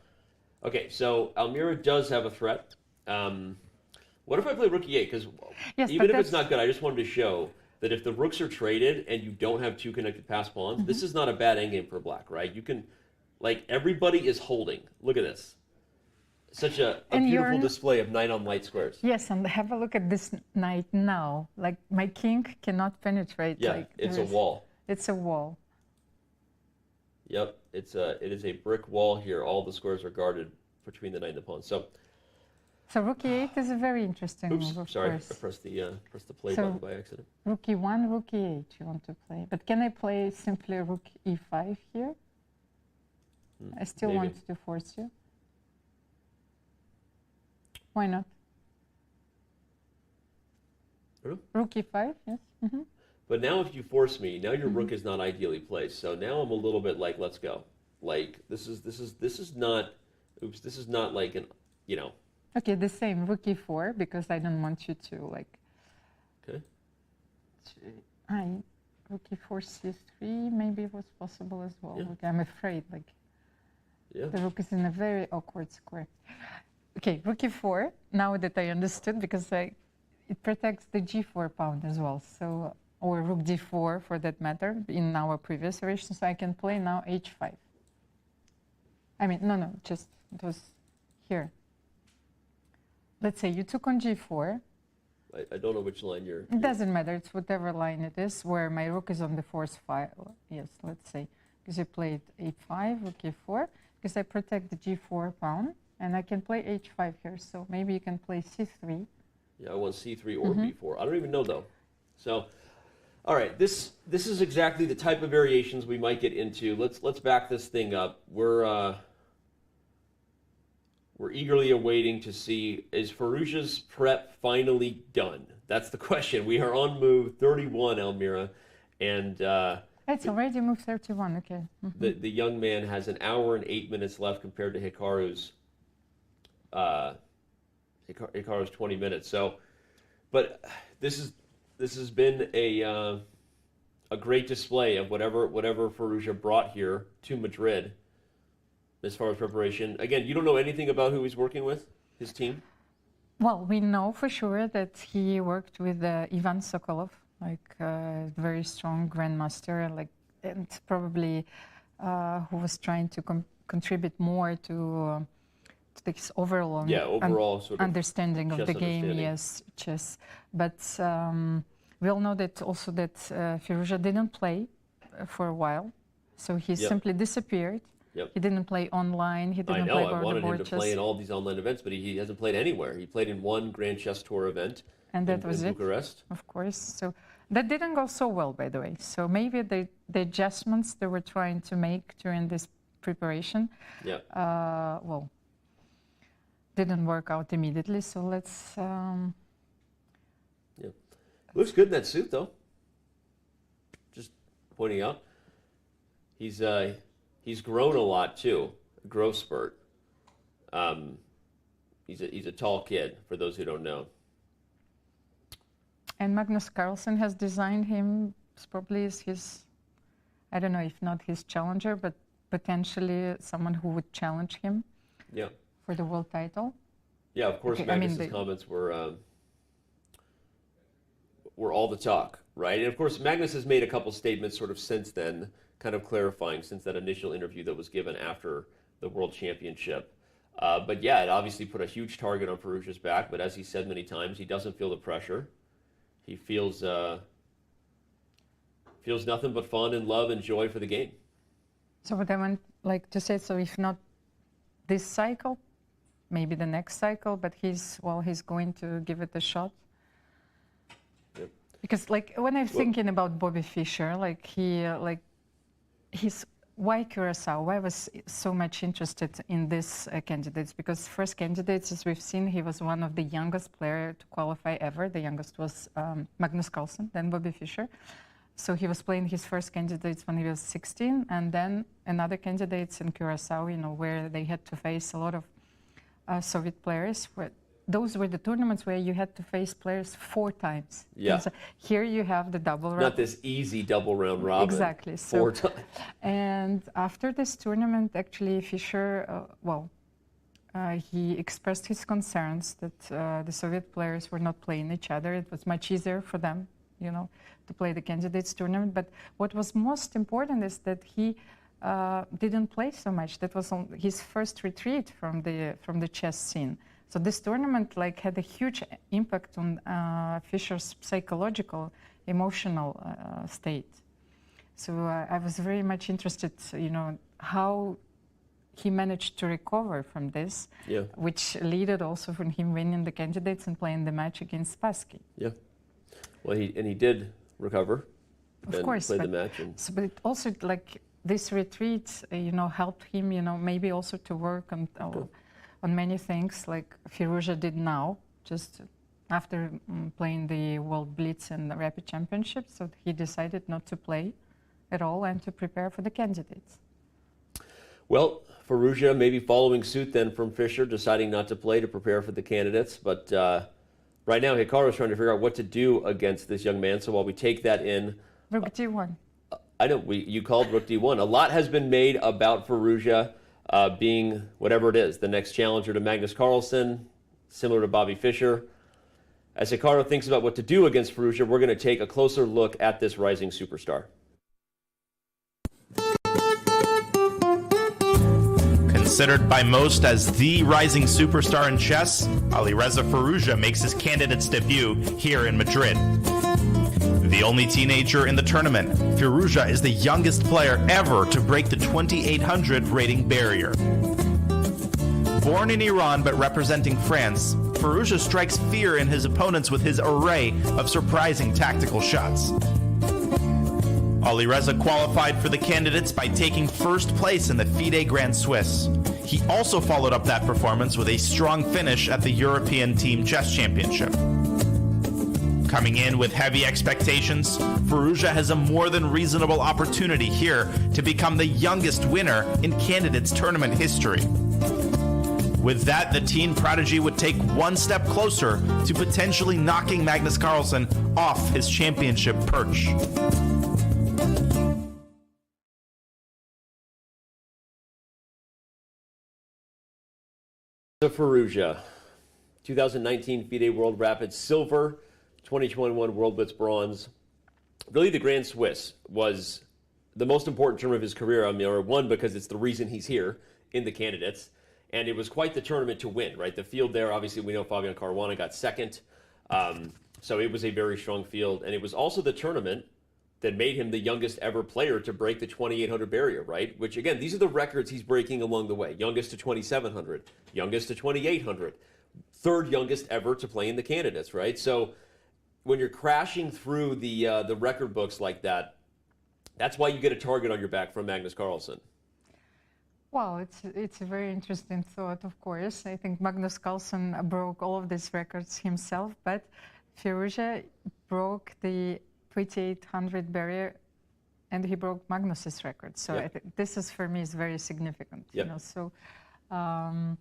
Speaker 1: okay, so Almira does have a threat. What if I play rook e8? Because even if it's not good, I just wanted to show that if the rooks are traded and you don't have two connected pass pawns, this is not a bad endgame for black, right? You can, like, everybody is holding. Look at this. Such a beautiful display of knight on light squares.
Speaker 2: Yes, and have a look at this knight now. Like, my king cannot penetrate.
Speaker 1: Yeah,
Speaker 2: like,
Speaker 1: it's a wall.
Speaker 2: It's a wall.
Speaker 1: Yep, it is a brick wall here. All the squares are guarded between the knight and the pawn. So
Speaker 2: rook e8 is a very interesting move, of
Speaker 1: sorry,
Speaker 2: course.
Speaker 1: I pressed the play button by accident.
Speaker 2: Rook e1, rook e8 you want to play. But can I play simply rook e5 here? I still want to force you. Why not? Rook e5, yes.
Speaker 1: But now if you force me, now your rook is not ideally placed. So now I'm a little bit like, let's go. Like, this is not like an, you know.
Speaker 2: Okay, the same, rook e4, because I don't want you to, like.
Speaker 1: Okay.
Speaker 2: Rook e4, c3, maybe it was possible as well. Yeah. Okay, I'm afraid, like, the rook is in a very awkward square. Okay, rook e4, now that I understood, because it protects the g4 pawn as well, so, or rook d4 for that matter, in our previous variation, so I can play now h5. I mean, no, just, it was here. Let's say you took on g4.
Speaker 1: I don't know which line you're...
Speaker 2: It doesn't matter, it's whatever line it is, where my rook is on the force file. Yes, let's say, because you played a5, rook e4, because I protect the g4 pawn. And I can play h5 here, so maybe you can play c3.
Speaker 1: Yeah, I want c3 or b4. I don't even know, though. So, all right, this is exactly the type of variations we might get into. Let's back this thing up. We're eagerly awaiting to see, is Firouzja's prep finally done? That's the question. We are on move 31, Almira, and...
Speaker 2: it's already move 31, okay.
Speaker 1: The young man has an hour and 8 minutes left compared to Hikaru's 20 minutes. So, but this has been a great display of whatever Firouzja brought here to Madrid as far as preparation. Again, you don't know anything about who he's working with, his team?
Speaker 2: Well, we know for sure that he worked with Ivan Sokolov, like very strong grandmaster, like, and probably who was trying to contribute more to this overall,
Speaker 1: sort of
Speaker 2: understanding of the game, yes, chess. But we all know that also that Firouzja didn't play for a while, so he simply disappeared. He didn't play online. He didn't play
Speaker 1: I wanted him to
Speaker 2: chess.
Speaker 1: play in all these online events, but he hasn't played anywhere. He played in one Grand Chess Tour event,
Speaker 2: and that was
Speaker 1: in
Speaker 2: it.
Speaker 1: Bucharest.
Speaker 2: Of course. So that didn't go so well, by the way. So maybe the adjustments they were trying to make during this preparation, well, didn't work out immediately. So let's.
Speaker 1: Looks good in that suit, though. Just pointing out, he's grown a lot too. Growth spurt. He's a tall kid. For those who don't know.
Speaker 2: And Magnus Carlsen has designed him. Probably is his. I don't know if not his challenger, but potentially someone who would challenge him.
Speaker 1: Yeah.
Speaker 2: For the world title.
Speaker 1: Yeah, of course, Magnus's comments were all the talk, right? And of course, Magnus has made a couple statements sort of since then, kind of clarifying since that initial interview that was given after the World Championship. But yeah, it obviously put a huge target on Firouzja's back, but as he said many times, he doesn't feel the pressure. He feels nothing but fun and love and joy for the game.
Speaker 2: So what I want to say, so if not this cycle, maybe the next cycle, but he's going to give it a shot.
Speaker 1: Yep.
Speaker 2: Because when I'm thinking about Bobby Fischer, why Curaçao? Why was so much interested in this candidates? Because first candidates, as we've seen, he was one of the youngest player to qualify ever. The youngest was Magnus Carlsen, then Bobby Fischer. So he was playing his first candidates when he was 16, and then another candidates in Curaçao, where they had to face a lot of Soviet players. Those were the tournaments where you had to face players 4 times.
Speaker 1: Yeah.
Speaker 2: So here you have the double round.
Speaker 1: Not this easy double round robin.
Speaker 2: Exactly.
Speaker 1: 4 times.
Speaker 2: And after this tournament, actually, Fischer, he expressed his concerns that the Soviet players were not playing each other. It was much easier for them, to play the candidates tournament. But what was most important is that he didn't play so much. That was his first retreat from the chess scene. So this tournament had a huge impact on Fischer's psychological, emotional state. So I was very much interested, how he managed to recover from this, which led also from him winning the candidates and playing the match against Spassky.
Speaker 1: Yeah. Well, he did recover.
Speaker 2: Of course,
Speaker 1: played the match.
Speaker 2: But it also this retreat, helped him, maybe also to work on many things like Firouzja did now, just after playing the World Blitz and the Rapid Championship. So he decided not to play at all and to prepare for the candidates.
Speaker 1: Well, Firouzja maybe following suit then from Fischer, deciding not to play to prepare for the candidates. But right now, Hikaru is trying to figure out what to do against this young man. So while we take that in...
Speaker 2: Rook D1.
Speaker 1: I know, you called Rook D1. A lot has been made about Firouzja being, whatever it is, the next challenger to Magnus Carlsen, similar to Bobby Fischer. As Hikaru thinks about what to do against Firouzja, we're going to take a closer look at this rising superstar.
Speaker 10: Considered by most as the rising superstar in chess, Alireza Firouzja makes his candidate's debut here in Madrid. The only teenager in the tournament, Firouzja is the youngest player ever to break the 2800 rating barrier. Born in Iran but representing France, Firouzja strikes fear in his opponents with his array of surprising tactical shots. Alireza qualified for the candidates by taking first place in the FIDE Grand Swiss. He also followed up that performance with a strong finish at the European Team Chess Championship. Coming in with heavy expectations, Firouzja has a more than reasonable opportunity here to become the youngest winner in candidates tournament history. With that, the teen prodigy would take one step closer to potentially knocking Magnus Carlsen off his championship perch.
Speaker 1: Firouzja, 2019 FIDE World Rapid Silver, 2021 World Blitz Bronze. Really, the Grand Swiss was the most important tournament of his career. I mean, one, because it's the reason he's here in the candidates, and it was quite the tournament to win, right? The field there, obviously, we know Fabiano Caruana got second, so it was a very strong field, and it was also the tournament that made him the youngest ever player to break the 2800 barrier, right? Which, again, these are the records he's breaking along the way. Youngest to 2700, youngest to 2800, third youngest ever to play in the candidates, right? So when you're crashing through the record books like that, that's why you get a target on your back from Magnus Carlsen.
Speaker 2: Well, it's a very interesting thought, of course. I think Magnus Carlsen broke all of these records himself, but Firouzja broke the 2800 barrier, and he broke Magnus's record. So I think this is, for me, is very significant.
Speaker 1: Yep.
Speaker 2: You know, so I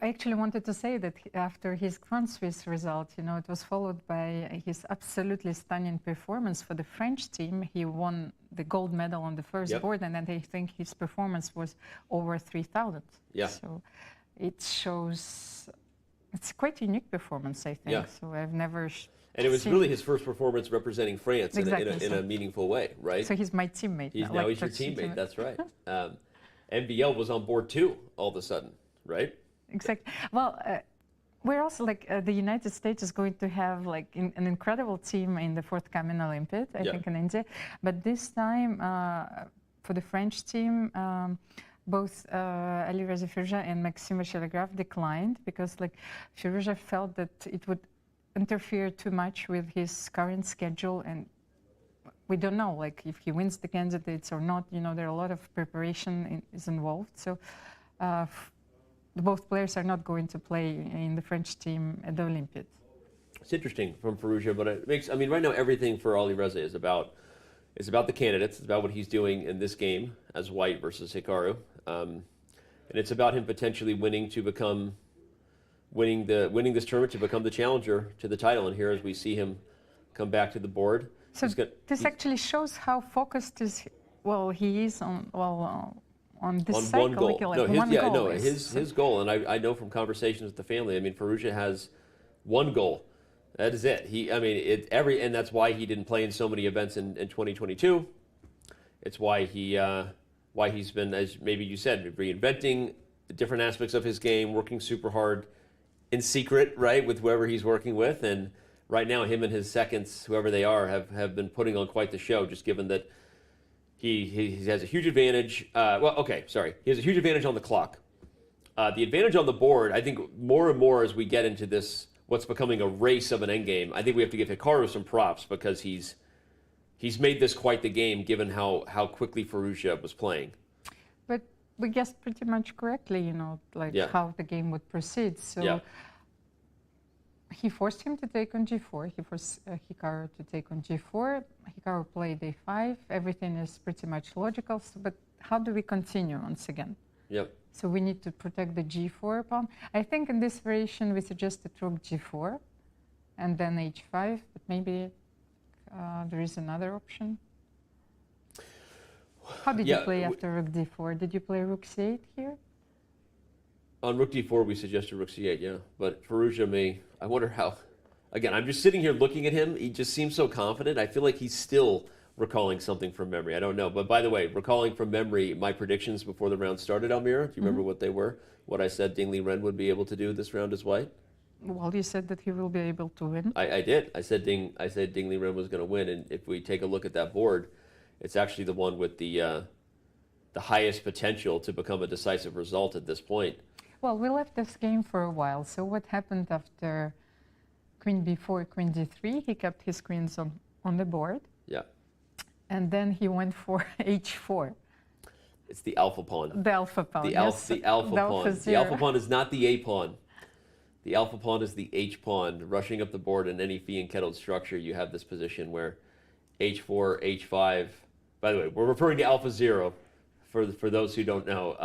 Speaker 2: actually wanted to say that after his Grand Swiss result, you know, it was followed by his absolutely stunning performance for the French team. He won the gold medal on the first board, and then I think his performance was over 3000.
Speaker 1: Yeah.
Speaker 2: So it shows, it's quite a unique performance, I think.
Speaker 1: Yeah.
Speaker 2: So I've never
Speaker 1: And it was
Speaker 2: seen.
Speaker 1: really his first performance representing France
Speaker 2: Exactly,
Speaker 1: in a meaningful way, right?
Speaker 2: So he's my teammate.
Speaker 1: Now he's your teammate, that's right. MBL was on board too, all of a sudden, right?
Speaker 2: Exactly. Well, we're also like the United States is going to have like an incredible team in the forthcoming Olympiad, I think in India. But this time for the French team, both Alireza Firouzja and Maxime Telegraph declined because like Firouzja felt that it would interfere too much with his current schedule, and we don't know like if he wins the candidates or not. You know, there are a lot of preparation is involved. So both players are not going to play in the French team at the Olympiad.
Speaker 1: It's interesting from Firouzja, but it makes, I mean, right now everything for Alireza is about the candidates. It's about what he's doing in this game as white versus Hikaru. And it's about him potentially winning this tournament to become the challenger to the title. And here as we see him come back to the board.
Speaker 2: So this actually shows how focused he is on this cycle.
Speaker 1: One goal.
Speaker 2: Like
Speaker 1: His goal, and I know from conversations with the family, I mean, Firouzja has one goal. That is it. And that's why he didn't play in so many events in 2022. It's why he's been, as maybe you said, reinventing the different aspects of his game, working super hard in secret, right, with whoever he's working with. And right now, him and his seconds, whoever they are, have been putting on quite the show, just given that he has a huge advantage. He has a huge advantage on the clock. The advantage on the board, I think more and more as we get into this, what's becoming a race of an endgame, I think we have to give Hikaru some props because he's made this quite the game given how quickly Firouzja was playing.
Speaker 2: But we guessed pretty much correctly, you know, like how the game would proceed. So he forced him to take on g4. He forced Hikaru to take on g4. Hikaru played a5. Everything is pretty much logical. So, but how do we continue once again?
Speaker 1: Yep.
Speaker 2: So we need to protect the g4 pawn. I think in this variation we suggested rook g4 and then h5, but maybe there is another option. How did you play after rook d4? Did you play rook c8 here?
Speaker 1: On rook d4, we suggested rook c8, yeah. But Firouzja I wonder how. Again, I'm just sitting here looking at him. He just seems so confident. I feel like he's still recalling something from memory. I don't know. But by the way, recalling from memory, my predictions before the round started, Almira, do you remember what they were? What I said Ding Liren would be able to do this round as white?
Speaker 2: Well, you said that he will be able to win.
Speaker 1: I did. I said Ding Liren was going to win. And if we take a look at that board, it's actually the one with the highest potential to become a decisive result at this point.
Speaker 2: Well, we left this game for a while. So what happened after queen b4, queen d3? He kept his queens on the board.
Speaker 1: Yeah.
Speaker 2: And then he went for h4.
Speaker 1: It's the alpha pawn.
Speaker 2: The alpha pawn.
Speaker 1: The alpha pawn. The alpha pawn is not the A pawn. The alpha pawn is the H pawn. Rushing up the board in any fianchettoed structure, you have this position where h4, h5. By the way, we're referring to alpha 0 for those who don't know.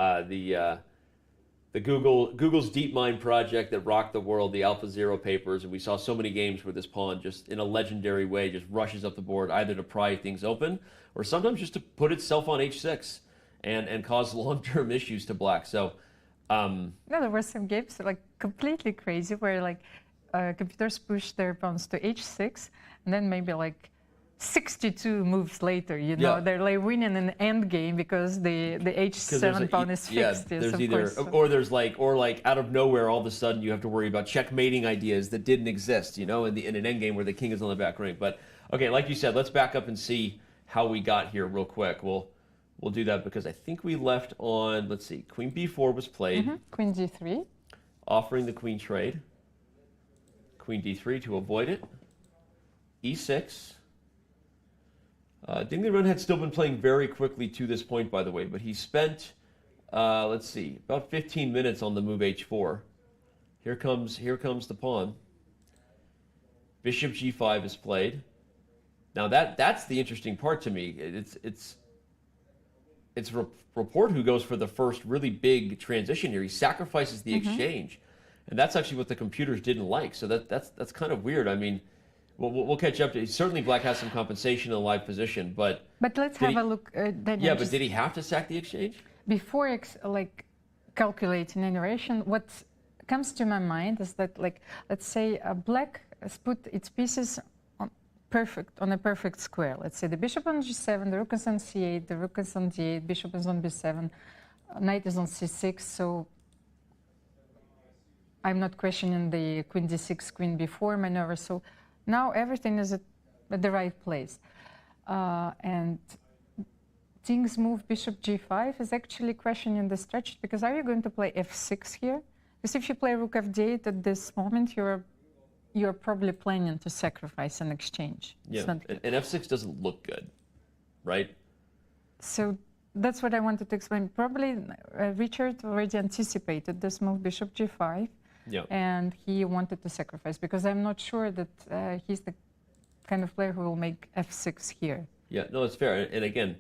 Speaker 1: The Google's DeepMind project that rocked the world, the Alpha 0 papers, and we saw so many games where this pawn just in a legendary way just rushes up the board, either to pry things open or sometimes just to put itself on h6 and cause long-term issues to black. So,
Speaker 2: no, there were some games like completely crazy where like computers push their pawns to h6 and then maybe like 62 moves later, you know, they're like winning an end game because the h7 pawn is fixed.
Speaker 1: Yeah, there's either, or there's like out of nowhere, all of a sudden you have to worry about checkmating ideas that didn't exist, you know, in an end game where the king is on the back ring. But okay, like you said, let's back up and see how we got here real quick. We'll do that because I think we left on, let's see, queen b4 was played.
Speaker 2: Queen d3.
Speaker 1: Offering the queen trade. Queen d3 to avoid it. e6. Ding Liren had still been playing very quickly to this point, by the way, but he spent, let's see, about 15 minutes on the move h4. Here comes the pawn. Bishop g5 is played. Now that's the interesting part to me. It's Rapport who goes for the first really big transition here. He sacrifices the exchange, and that's actually what the computers didn't like. So that's kind of weird. I mean. We'll catch up to it. Certainly Black has some compensation in the live position, but
Speaker 2: let's have a look.
Speaker 1: But did he have to sack the exchange?
Speaker 2: Before, calculating any narration, what comes to my mind is that, like, let's say black has put its pieces on a perfect square. Let's say the bishop on g7, the rook is on c8, the rook is on d8, bishop is on b7, knight is on c6. So I'm not questioning the queen d6, queen b4 maneuver. So now everything is at the right place. And Ding's move bishop g5 is actually questioning the strategy, because are you going to play f6 here? Because if you play rook f8 at this moment, you're probably planning to sacrifice an exchange.
Speaker 1: Yeah, and f6 doesn't look good, right?
Speaker 2: So that's what I wanted to explain. Probably Richard already anticipated this move bishop g5, and he wanted to sacrifice, because I'm not sure that he's the kind of player who will make f6 here.
Speaker 1: Yeah, no, it's fair. And again,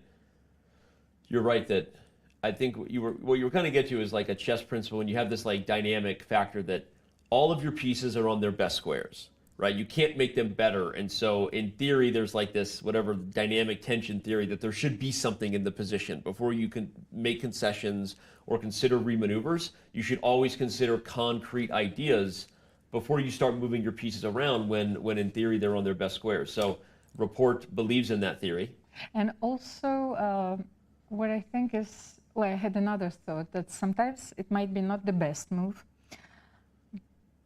Speaker 1: you're right that I think what you were kind of get to is like a chess principle, when you have this like dynamic factor that all of your pieces are on their best squares, right? You can't make them better. And so in theory, there's like this, whatever dynamic tension theory, that there should be something in the position before you can make concessions or consider remaneuvers. You should always consider concrete ideas before you start moving your pieces around when in theory they're on their best squares. So Rapport believes in that theory.
Speaker 2: And also what I think is, well, I had another thought that sometimes it might be not the best move,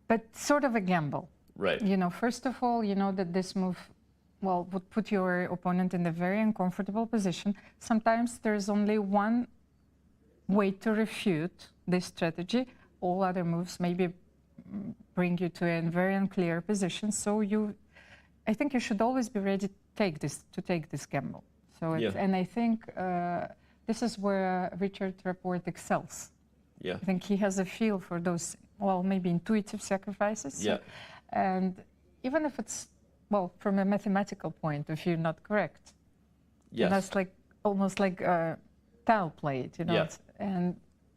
Speaker 2: but sort of a gamble.
Speaker 1: Right.
Speaker 2: You know, first of all, you know that this move, well, would put your opponent in a very uncomfortable position. Sometimes there's only one way to refute this strategy. All other moves maybe bring you to a very unclear position. So I think you should always be ready to take this gamble. So and I think this is where Richard Rapport excels.
Speaker 1: Yeah.
Speaker 2: I think he has a feel for those, well, maybe intuitive sacrifices.
Speaker 1: Yeah.
Speaker 2: And even if it's, well, from a mathematical point of view, not correct.
Speaker 1: Yes.
Speaker 2: And that's like almost like tile played, you know.
Speaker 1: Yeah.
Speaker 2: And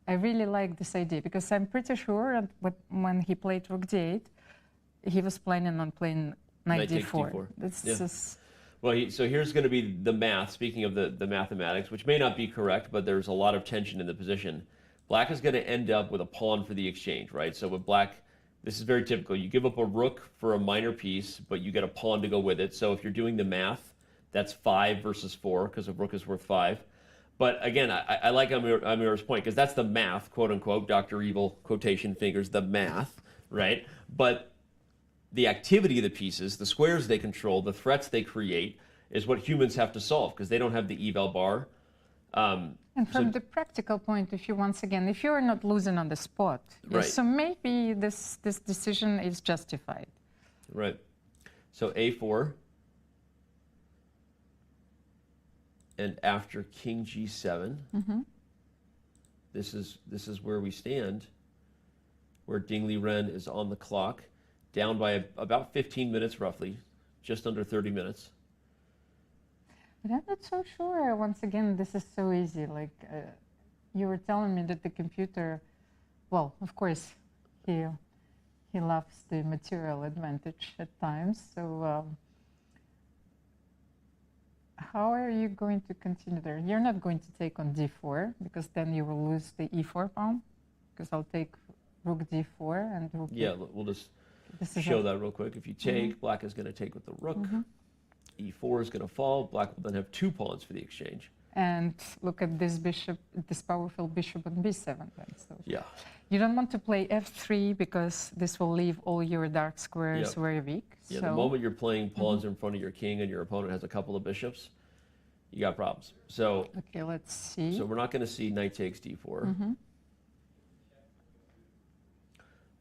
Speaker 2: I really like this idea, because I'm pretty sure when he played rook d8, he was planning on playing knight d4. This is...
Speaker 1: Well, so here's going to be the math, speaking of the mathematics, which may not be correct, but there's a lot of tension in the position. Black is going to end up with a pawn for the exchange, right? So with black, this is very typical. You give up a rook for a minor piece, but you get a pawn to go with it. So if you're doing the math, that's 5 versus 4, because a rook is worth 5. But again, I like Amir's point, because that's the math, quote unquote, Dr. Evil, quotation fingers, the math, right? But the activity of the pieces, the squares they control, the threats they create, is what humans have to solve, because they don't have the eval bar.
Speaker 2: And from the practical point of view, once again, if you're not losing on the spot,
Speaker 1: right.
Speaker 2: So maybe this decision is justified.
Speaker 1: Right. So a4. And after king g7, this is where we stand, where Ding Liren is on the clock, down by about 15 minutes roughly, just under 30 minutes.
Speaker 2: But I'm not so sure. Once again, this is so easy. Like you were telling me that the computer, well, of course, he loves the material advantage at times. So how are you going to continue there? You're not going to take on d4, because then you will lose the e4 pawn, because I'll take rook d4 and rook.
Speaker 1: Yeah, we'll just show that real quick. If you take, black is going to take with the rook. E4 is going to fall. Black will then have 2 pawns for the exchange.
Speaker 2: And look at this bishop, this powerful bishop on b7. Then. So
Speaker 1: yeah.
Speaker 2: You don't want to play f3, because this will leave all your dark squares very weak.
Speaker 1: Yeah,
Speaker 2: so
Speaker 1: the moment you're playing pawns in front of your king and your opponent has a couple of bishops, you got problems. So
Speaker 2: okay, let's see.
Speaker 1: So we're not going to see knight takes d4.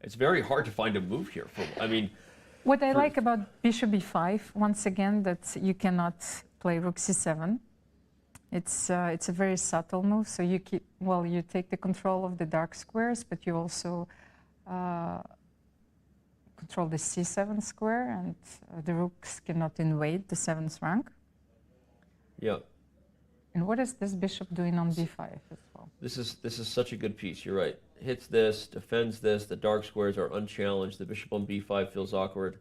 Speaker 1: It's very hard to find a move here.
Speaker 2: What I like about bishop b5, once again, that you cannot play rook c7. It's a very subtle move. So you you take the control of the dark squares, but you also control the c7 square, and the rooks cannot invade the 7th rank.
Speaker 1: Yeah.
Speaker 2: And what is this bishop doing on b5 as well?
Speaker 1: This is such a good piece. You're right. Hits this, defends this. The dark squares are unchallenged. The bishop on b5 feels awkward.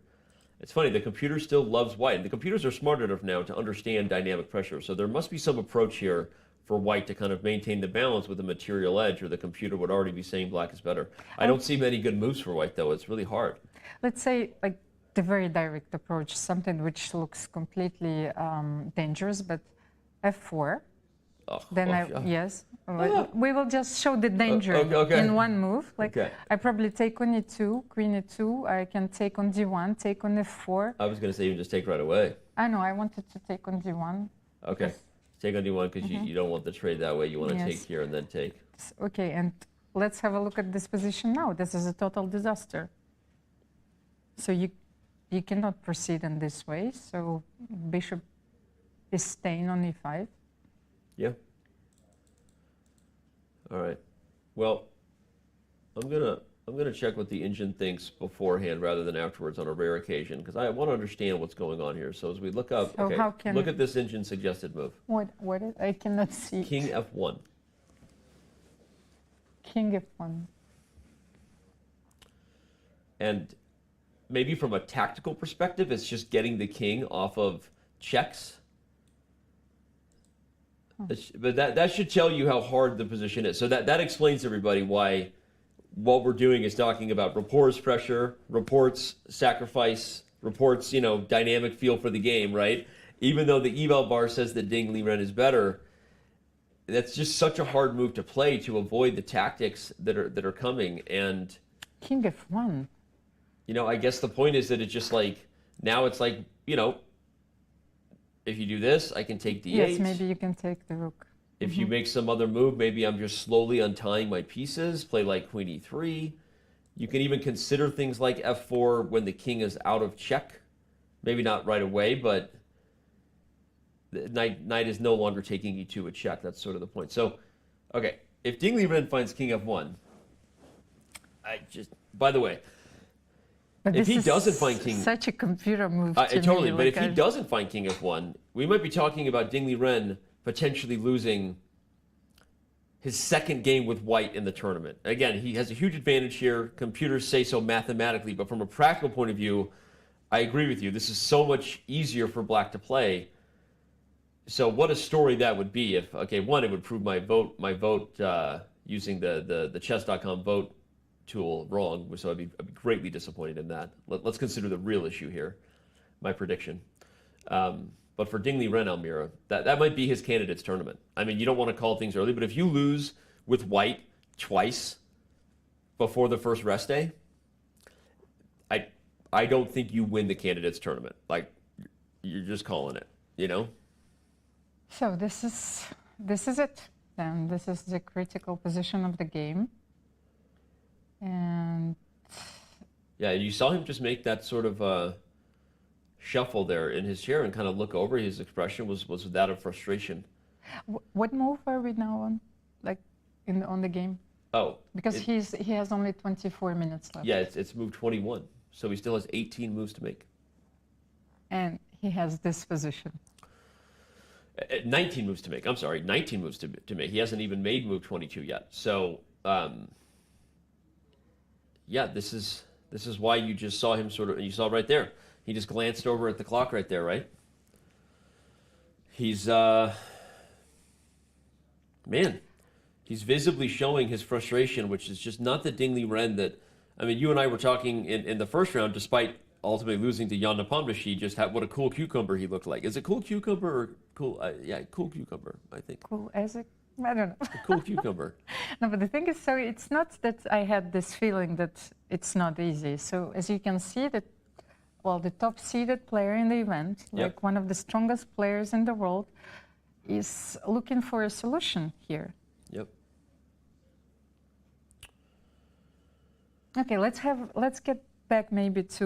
Speaker 1: It's funny, the computer still loves white. And the computers are smart enough now to understand dynamic pressure. So there must be some approach here for white to kind of maintain the balance with a material edge, or the computer would already be saying black is better. I don't see many good moves for white, though. It's really hard.
Speaker 2: Let's say, like, the very direct approach, something which looks completely dangerous, but f4. Yes, we will just show the danger in one move. Like, I probably take on e2, queen e2. I can take on d1, take on f4.
Speaker 1: I was going to say you just take right away.
Speaker 2: I know, I wanted to take on d1.
Speaker 1: Okay, take on d1 because you don't want the trade that way. You want to take here and then take.
Speaker 2: Okay, and let's have a look at this position now. This is a total disaster. So you cannot proceed in this way. So bishop is staying on e5.
Speaker 1: Yeah. All right. Well, I'm gonna check what the engine thinks beforehand rather than afterwards on a rare occasion, because I want to understand what's going on here. So as we look up, look at this engine suggested move.
Speaker 2: What is, I cannot see.
Speaker 1: King f1.
Speaker 2: King f1.
Speaker 1: And maybe from a tactical perspective, it's just getting the king off of checks. But that should tell you how hard the position is. So that explains to everybody why what we're doing is talking about Rapport's pressure, Rapport's sacrifice, Rapport's, dynamic feel for the game, right? Even though the eval bar says that Ding Liren is better, that's just such a hard move to play to avoid the tactics that are coming. And
Speaker 2: King f1.
Speaker 1: I guess the point is that it's just like, now it's like, if you do this, I can take d8.
Speaker 2: Yes, maybe you can take the rook.
Speaker 1: If you make some other move, maybe I'm just slowly untying my pieces, play like queen e3. You can even consider things like f4 when the king is out of check. Maybe not right away, but the knight is no longer taking e2 a check. That's sort of the point. So, okay, if Ding Liren finds king f1, by the way,
Speaker 2: but
Speaker 1: if he doesn't find king,
Speaker 2: such a computer move.
Speaker 1: Totally. But if he doesn't find king f1, we might be talking about Ding Liren potentially losing his second game with white in the tournament. Again, he has a huge advantage here. Computers say so mathematically, but from a practical point of view, I agree with you. This is so much easier for black to play. So what a story that would be if, one, it would prove my vote using the Chess.com vote tool wrong, so I'd be greatly disappointed in that. Let's consider the real issue here, my prediction. But for Ding Liren, Almira, that might be his candidates tournament. I mean, you don't want to call things early, but if you lose with white twice before the first rest day, I don't think you win the candidates tournament. Like, you're just calling it,
Speaker 2: So this is it. Then this is the critical position of the game. And
Speaker 1: yeah, you saw him just make that sort of shuffle there in his chair and kind of look over. His expression was that of frustration.
Speaker 2: What move are we now on, like on the game?
Speaker 1: Oh,
Speaker 2: because he has only 24 minutes left.
Speaker 1: Yeah, it's move 21, so he still has 18 moves to make.
Speaker 2: And he has this position.
Speaker 1: 19 moves to make. I'm sorry, 19 moves to make. He hasn't even made move 22 yet. So. Yeah, this is why you just saw him you saw right there. He just glanced over at the clock right there, right? He's, he's visibly showing his frustration, which is just not the Ding Liren that, you and I were talking in the first round, despite ultimately losing to Jan Nepomniachtchi, just what a cool cucumber he looked like. Is it cool cucumber or cool? Cool cucumber, I think.
Speaker 2: Cool as a I don't know.
Speaker 1: A cool cucumber.
Speaker 2: No, but the thing is, so it's not that I had this feeling that it's not easy. So as you can see, the top seeded player in the event, like one of the strongest players in the world, is looking for a solution here.
Speaker 1: Yep.
Speaker 2: Okay, let's get back maybe to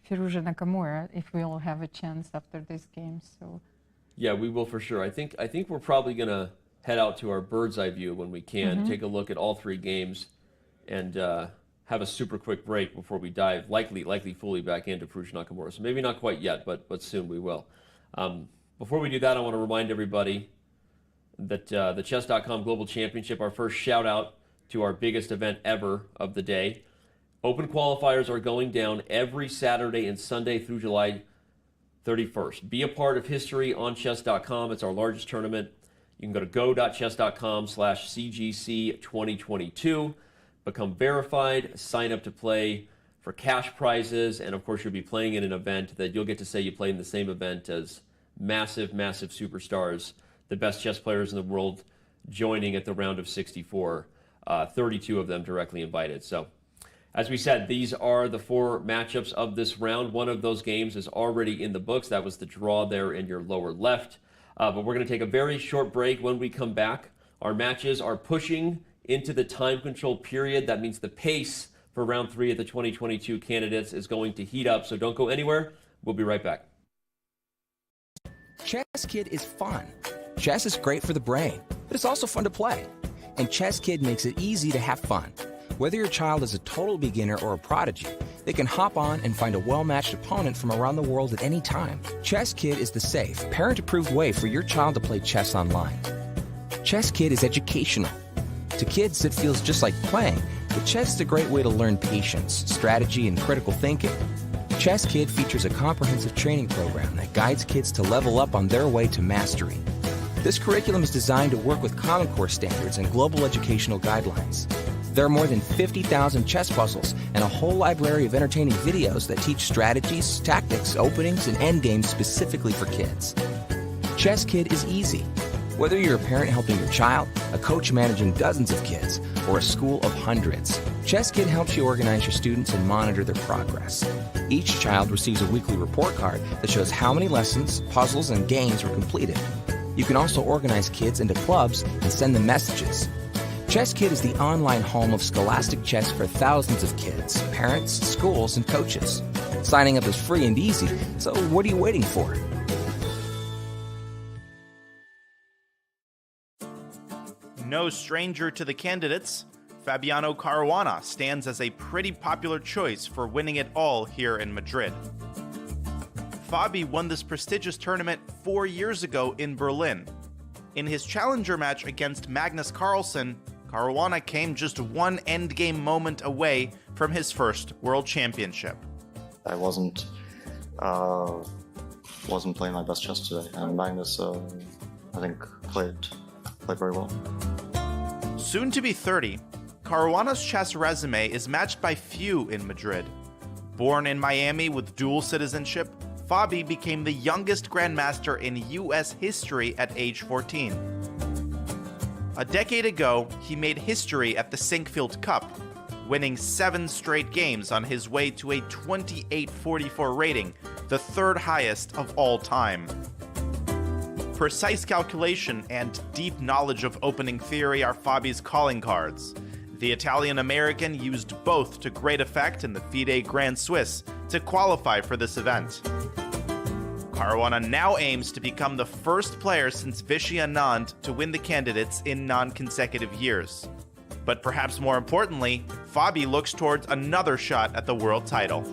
Speaker 2: Firouzja Nakamura if we all have a chance after this game. So.
Speaker 1: Yeah, we will for sure. I think we're probably going to head out to our bird's eye view when we can, take a look at all three games, and have a super quick break before we dive likely fully back into Firouzja Nakamura. So maybe not quite yet, but soon we will. Before we do that, I want to remind everybody that the Chess.com Global Championship, our first shout out to our biggest event ever of the day. Open qualifiers are going down every Saturday and Sunday through July 31st. Be a part of history on Chess.com. It's our largest tournament. You can go to go.chess.com/CGC2022, become verified, sign up to play for cash prizes, and of course you'll be playing in an event that you'll get to say you played in the same event as massive, massive superstars, the best chess players in the world joining at the round of 64, 32 of them directly invited. So, as we said, these are the 4 matchups of this round. One of those games is already in the books. That was the draw there in your lower left. But we're going to take a very short break. When we come back, our matches are pushing into the time control period. That means the pace for round 3 of the 2022 candidates is going to heat up. So don't go anywhere. We'll be right back.
Speaker 21: Chess Kid is fun. Chess is great for the brain, but it's also fun to play. And Chess Kid makes it easy to have fun. Whether your child is a total beginner or a prodigy, they can hop on and find a well-matched opponent from around the world at any time. Chess Kid is the safe, parent-approved way for your child to play chess online. Chess Kid is educational. To kids, it feels just like playing, but chess is a great way to learn patience, strategy, and critical thinking. Chess Kid features a comprehensive training program that guides kids to level up on their way to mastery. This curriculum is designed to work with Common Core standards and global educational guidelines. There are more than 50,000 chess puzzles and a whole library of entertaining videos that teach strategies, tactics, openings, and endgames specifically for kids. Chess Kid is easy. Whether you're a parent helping your child, a coach managing dozens of kids, or a school of hundreds, Chess Kid helps you organize your students and monitor their progress. Each child receives a weekly report card that shows how many lessons, puzzles, and games were completed. You can also organize kids into clubs and send them messages. Chess Kid is the online home of scholastic chess for thousands of kids, parents, schools, and coaches. Signing up is free and easy, so what are you waiting for?
Speaker 10: No stranger to the candidates, Fabiano Caruana stands as a pretty popular choice for winning it all here in Madrid. Fabi won this prestigious tournament 4 years ago in Berlin. In his challenger match against Magnus Carlsen, Caruana came just one endgame moment away from his first world championship.
Speaker 20: I wasn't playing my best chess today, and Magnus, I think, played very well.
Speaker 10: Soon to be 30, Caruana's chess resume is matched by few in Madrid. Born in Miami with dual citizenship, Fabi became the youngest grandmaster in U.S. history at age 14. A decade ago, he made history at the Sinkfield Cup, winning 7 straight games on his way to a 2844 rating, the 3rd highest of all time. Precise calculation and deep knowledge of opening theory are Fabi's calling cards. The Italian-American used both to great effect in the FIDE Grand Swiss to qualify for this event. Caruana now aims to become the first player since Vichy Anand to win the candidates in non-consecutive years. But perhaps more importantly, Fabi looks towards another shot at the world title.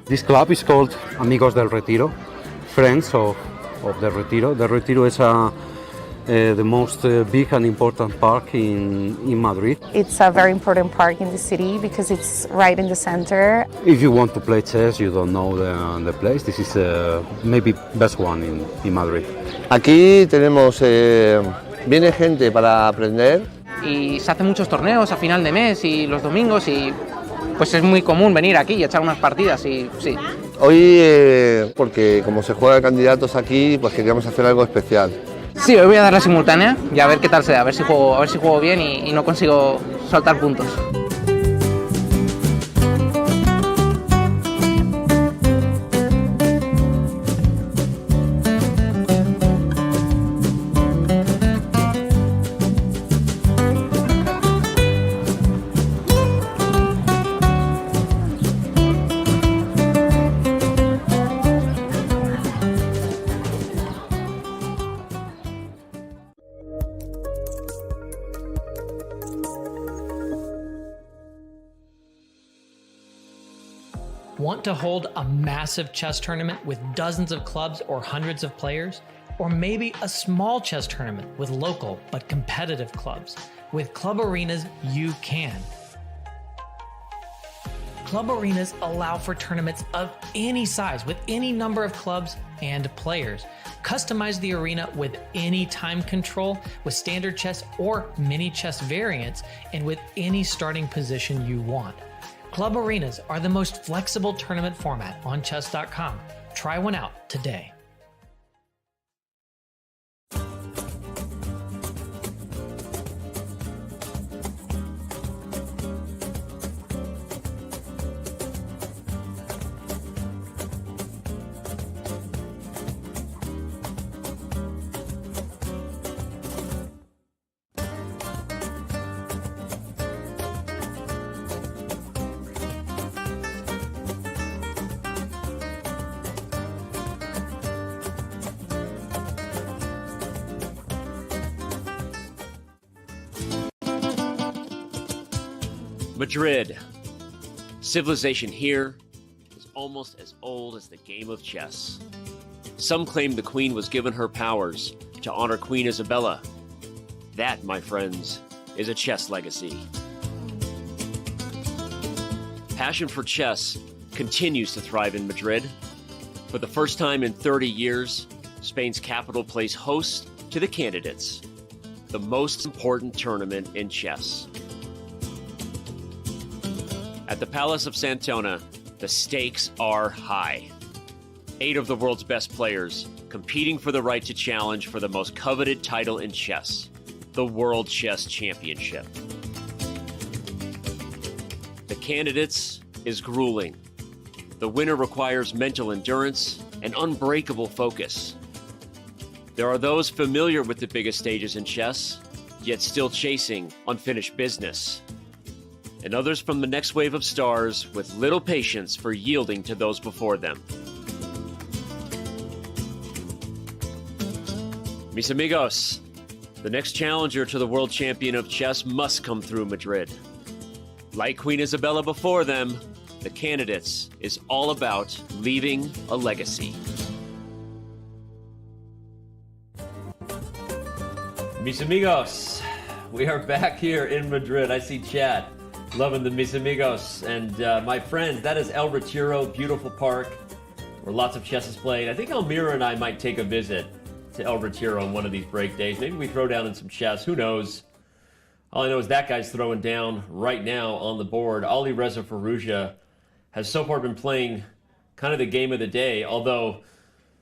Speaker 6: This club is called Amigos del Retiro, Friends of the Retiro. The Retiro is the most big and important park in Madrid.
Speaker 7: It's a very important park in the city because it's right in the center.
Speaker 6: If you want to play chess, you don't know the place, this is maybe best one in Madrid.
Speaker 8: Aquí tenemos, viene gente para aprender.
Speaker 9: Y se hacen muchos torneos a final de mes y los domingos y pues es muy común venir aquí y echar unas partidas y sí.
Speaker 8: Hoy, porque como se juega candidatos aquí, pues queríamos hacer algo especial.
Speaker 9: Sí, hoy voy a dar la simultánea y a ver qué tal se da, a ver si juego bien y no consigo soltar puntos.
Speaker 3: Want to hold a massive chess tournament with dozens of clubs or hundreds of players? Or maybe a small chess tournament with local but competitive clubs? With Club Arenas, you can. club arenas allow for tournaments of any size with any number of clubs and players. Customize the arena with any time control, with standard chess or mini chess variants, and with any starting position you want. Club arenas are the most flexible tournament format on Chess.com. Try one out today.
Speaker 13: Madrid. Civilization here is almost as old as the game of chess. Some claim the queen was given her powers to honor Queen Isabella. That, my friends, is a chess legacy. Passion for chess continues to thrive in Madrid. For the first time in 30 years, Spain's capital plays host to the Candidates, the most important tournament in chess. At the Palace of Santona, the stakes are high. 8 of the world's best players competing for the right to challenge for the most coveted title in chess, the World Chess Championship. The Candidates is grueling. The winner requires mental endurance and unbreakable focus. There are those familiar with the biggest stages in chess, yet still chasing unfinished business. And others from the next wave of stars with little patience for yielding to those before them. Mis amigos, the next challenger to the world champion of chess must come through Madrid. Like Queen Isabella before them, the Candidates is all about leaving a legacy.
Speaker 1: Mis amigos, we are back here in Madrid. I see chat. Loving the mis amigos. And my friends, that is El Retiro, beautiful park where lots of chess is played. I think Elmira and I might take a visit to El Retiro on one of these break days. Maybe we throw down in some chess. Who knows? All I know is that guy's throwing down right now on the board. Alireza Firouzja has so far been playing kind of the game of the day. Although,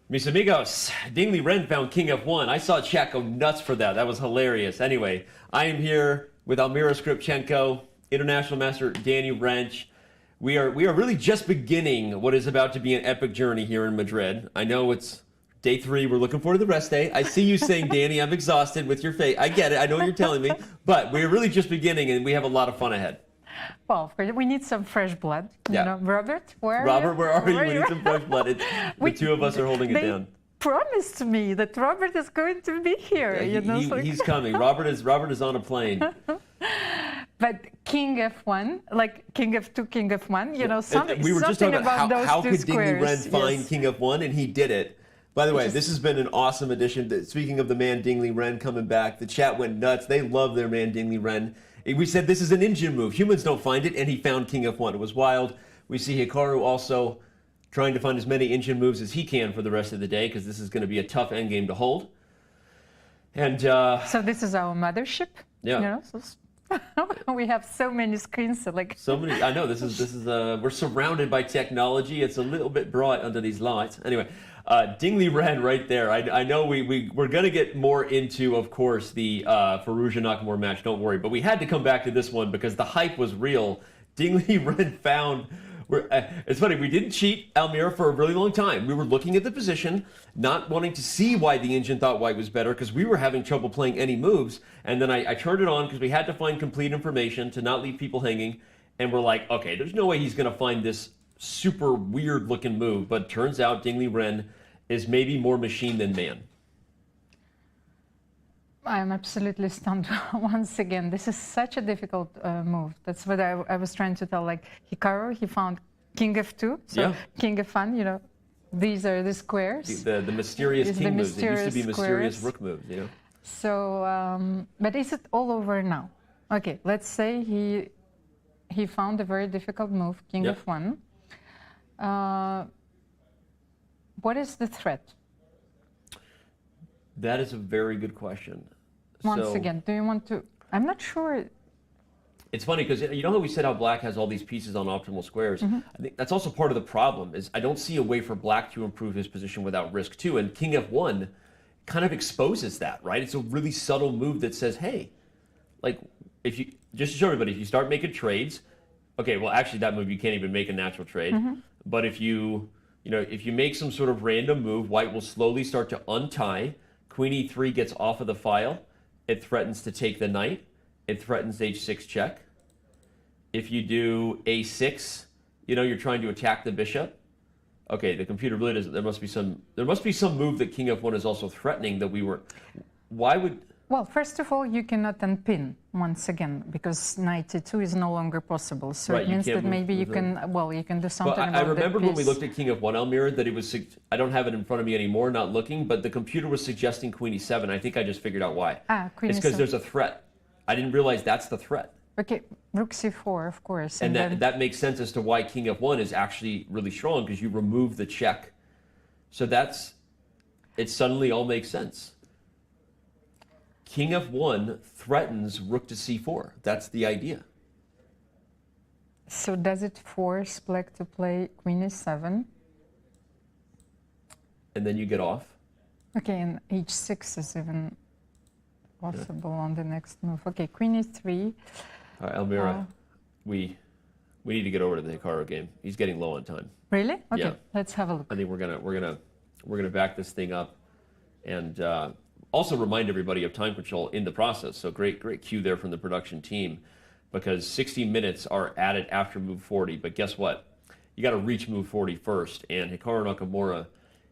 Speaker 1: mis amigos, Ding Liren found King F1. I saw chat go nuts for that. That was hilarious. Anyway, I am here with Almira Skripchenko, International Master Danny Wrench. We are really just beginning what is about to be an epic journey here in Madrid. I know it's day 3. We're looking forward to the rest day. I see you saying, Danny, I'm exhausted with your face. I get it. I know what you're telling me. But we're really just beginning, and we have a lot of fun ahead.
Speaker 2: Well, of course, we need some fresh blood.
Speaker 1: Yeah.
Speaker 2: You know, Robert, where are
Speaker 1: Robert,
Speaker 2: you?
Speaker 1: where are you? We need some fresh blood. The two of us are holding it down.
Speaker 2: Promised me that Robert is going to be here.
Speaker 1: He's coming. Robert is on a plane.
Speaker 2: But King F1, like King F2, King F1, you know,
Speaker 1: we were just talking about how could Ding Liren find
Speaker 2: yes.
Speaker 1: King F1, and he did it. By the way, this has been an awesome edition. Speaking of the man Ding Liren coming back, the chat went nuts. They love their man Ding Liren. We said this is an engine move. Humans don't find it, and he found King F1. It was wild. We see Hikaru also trying to find as many engine moves as he can for the rest of the day, because this is going to be a tough endgame to hold. And
Speaker 2: so this is our mothership.
Speaker 1: Yeah.
Speaker 2: You know, so we have so many screens.
Speaker 1: So many. I know this is. We're surrounded by technology. It's a little bit bright under these lights. Anyway, Ding Liren right there. I know we're going to get more into, of course, the Firouzja Nakamura match. Don't worry. But we had to come back to this one because the hype was real. Ding Liren found. It's funny, we didn't cheat Almira for a really long time. We were looking at the position, not wanting to see why the engine thought white was better, because we were having trouble playing any moves. And then I turned it on because we had to find complete information to not leave people hanging. And we're like, okay, there's no way he's going to find this super weird looking move. But turns out Ding Liren is maybe more machine than man.
Speaker 2: I'm absolutely stunned once again. This is such a difficult move. That's what I was trying to tell. Like Hikaru, he found King F2, so yeah. King F1, you know, these are the squares.
Speaker 1: The mysterious king moves. It used to be mysterious rook moves, you know.
Speaker 2: So, but is it all over now? Okay, let's say he he found a very difficult move, king f1. What is the threat?
Speaker 1: That is a very good question.
Speaker 2: Once again, do you want to... I'm not sure...
Speaker 1: It's funny because you know how we said how black has all these pieces on optimal squares? I think that's also part of the problem is I don't see a way for black to improve his position without risk too. And king f1 kind of exposes that, right? It's a really subtle move that says, hey, like if you, just to show everybody, if you start making trades, okay, well actually that move you can't even make a natural trade. But if you make some sort of random move, white will slowly start to untie. Queen e3 gets off of the file. It threatens to take the knight. It threatens h6 check. If you do a6, you're trying to attack the bishop. Okay, the computer really doesn't. There must be some move that king f1 is also threatening that we were. Why would?
Speaker 2: Well, first of all, you cannot unpin once again because knight e2 is no longer possible. So it means that maybe you can. Well, you can do something about
Speaker 1: I remember when we looked at king f1, Almira, that it was. I don't have it in front of me anymore, not looking, but the computer was suggesting queen e7. I think I just figured out why.
Speaker 2: Queen
Speaker 1: it's because there's a threat. I didn't realize that's the threat.
Speaker 2: Okay, rook c4, of course.
Speaker 1: And that makes sense as to why king f1 is actually really strong, because you remove the check. So it suddenly all makes sense. King f1 threatens rook to c4. That's the idea.
Speaker 2: So does it force black to play queen e7?
Speaker 1: And then you get off.
Speaker 2: Okay, and h6 is even possible on the next move. Okay, queen e3.
Speaker 1: All right, Almira, we need to get over to the Hikaru game. He's getting low on time.
Speaker 2: Really? Okay,
Speaker 1: yeah.
Speaker 2: Let's have a look.
Speaker 1: I think we're gonna back this thing up, and also remind everybody of time control in the process. So great cue there from the production team, because 60 minutes are added after move 40. But guess what? You got to reach move 40 first, and Hikaru Nakamura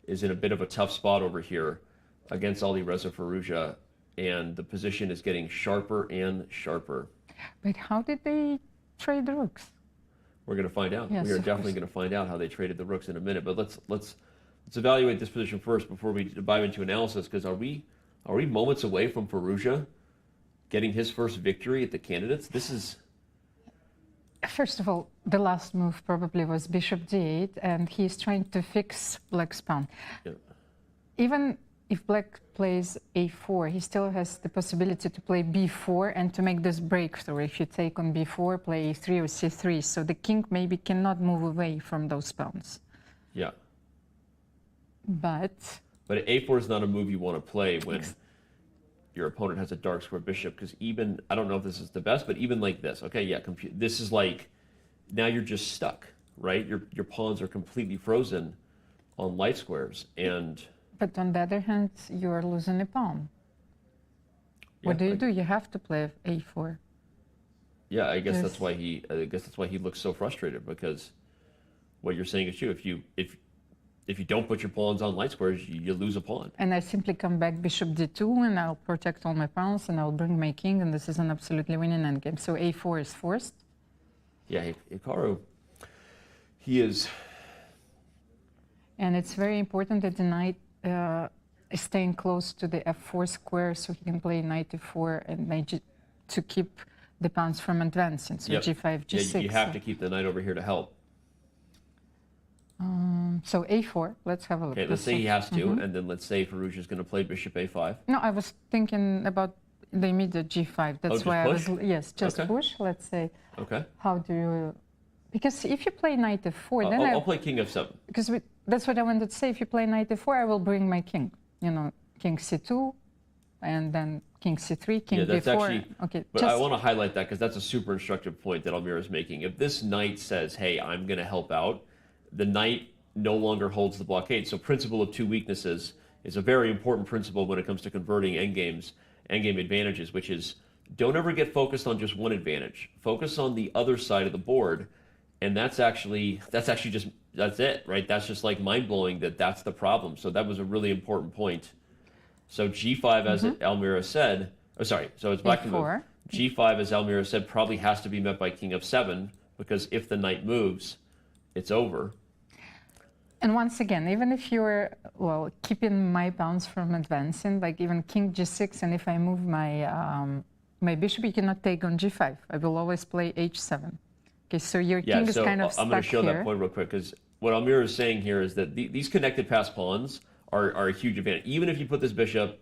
Speaker 1: is in a bit of a tough spot over here against Alireza Firouzja, and the position is getting sharper and sharper.
Speaker 2: But how did they trade the rooks?
Speaker 1: We're going to find out.
Speaker 2: Yes,
Speaker 1: we are definitely going to find out how they traded the rooks in a minute. But let's evaluate this position first before we dive into analysis, because are we moments away from Firouzja getting his first victory at the candidates? This is...
Speaker 2: First of all, the last move probably was bishop d8, and he's trying to fix black's pawn.
Speaker 1: Yeah.
Speaker 2: Even if black plays a4, he still has the possibility to play b4 and to make this breakthrough. If you take on b4, play a3 or c3, so the king maybe cannot move away from those pawns.
Speaker 1: Yeah.
Speaker 2: But
Speaker 1: a4 is not a move you want to play when your opponent has a dark square bishop, because even, I don't know if this is the best, but even like this, okay, yeah, this is like, now you're just stuck, right? Your pawns are completely frozen on light squares, and...
Speaker 2: But on the other hand, you're losing a pawn. What do you do? You have to play a4.
Speaker 1: Yeah, I guess that's why he looks so frustrated, because what you're saying is true. If you don't put your pawns on light squares, you lose a pawn.
Speaker 2: And I simply come back bishop d2, and I'll protect all my pawns, and I'll bring my king, and this is an absolutely winning endgame. So a4 is forced.
Speaker 1: Yeah, Hikaru, he is...
Speaker 2: And it's very important that the knight is staying close to the f4 square, so he can play knight e4 and knight to keep the pawns from advancing. So g5, g6.
Speaker 1: Yeah, you have to keep the knight over here to help.
Speaker 2: So a4, let's have a look.
Speaker 1: Okay, let's say he has to, and then let's say Firouzja is going to play bishop a5.
Speaker 2: No, I was thinking about the immediate g5. That's why
Speaker 1: push?
Speaker 2: I was, yes, just push, let's say.
Speaker 1: Okay.
Speaker 2: How do you, because if you play knight f4, then
Speaker 1: I'll play king f7.
Speaker 2: Because that's what I wanted to say. If you play knight f4, I will bring my king. You know, king c2, and then king c3, king
Speaker 1: that's
Speaker 2: b4.
Speaker 1: Actually,
Speaker 2: okay,
Speaker 1: but I want to highlight that because that's a super instructive point that Almira is making. If this knight says, hey, I'm going to help out, the knight no longer holds the blockade. So principle of two weaknesses is a very important principle when it comes to converting endgame advantages, which is don't ever get focused on just one advantage. Focus on the other side of the board, and that's it, right? That's just like mind-blowing that's the problem. So that was a really important point. So g5, as Almira said, so it's black to move. g5, as Almira said, probably has to be met by king f7, because if the knight moves, it's over.
Speaker 2: And once again, even if you're, keeping my pawns from advancing, like even king g6, and if I move my my bishop, you cannot take on g5. I will always play h7. Okay, so your king is kind of stuck
Speaker 1: I'm going to show
Speaker 2: here.
Speaker 1: that point real quick, because what Almira is saying here is that these connected pass pawns are a huge advantage. Even if you put this bishop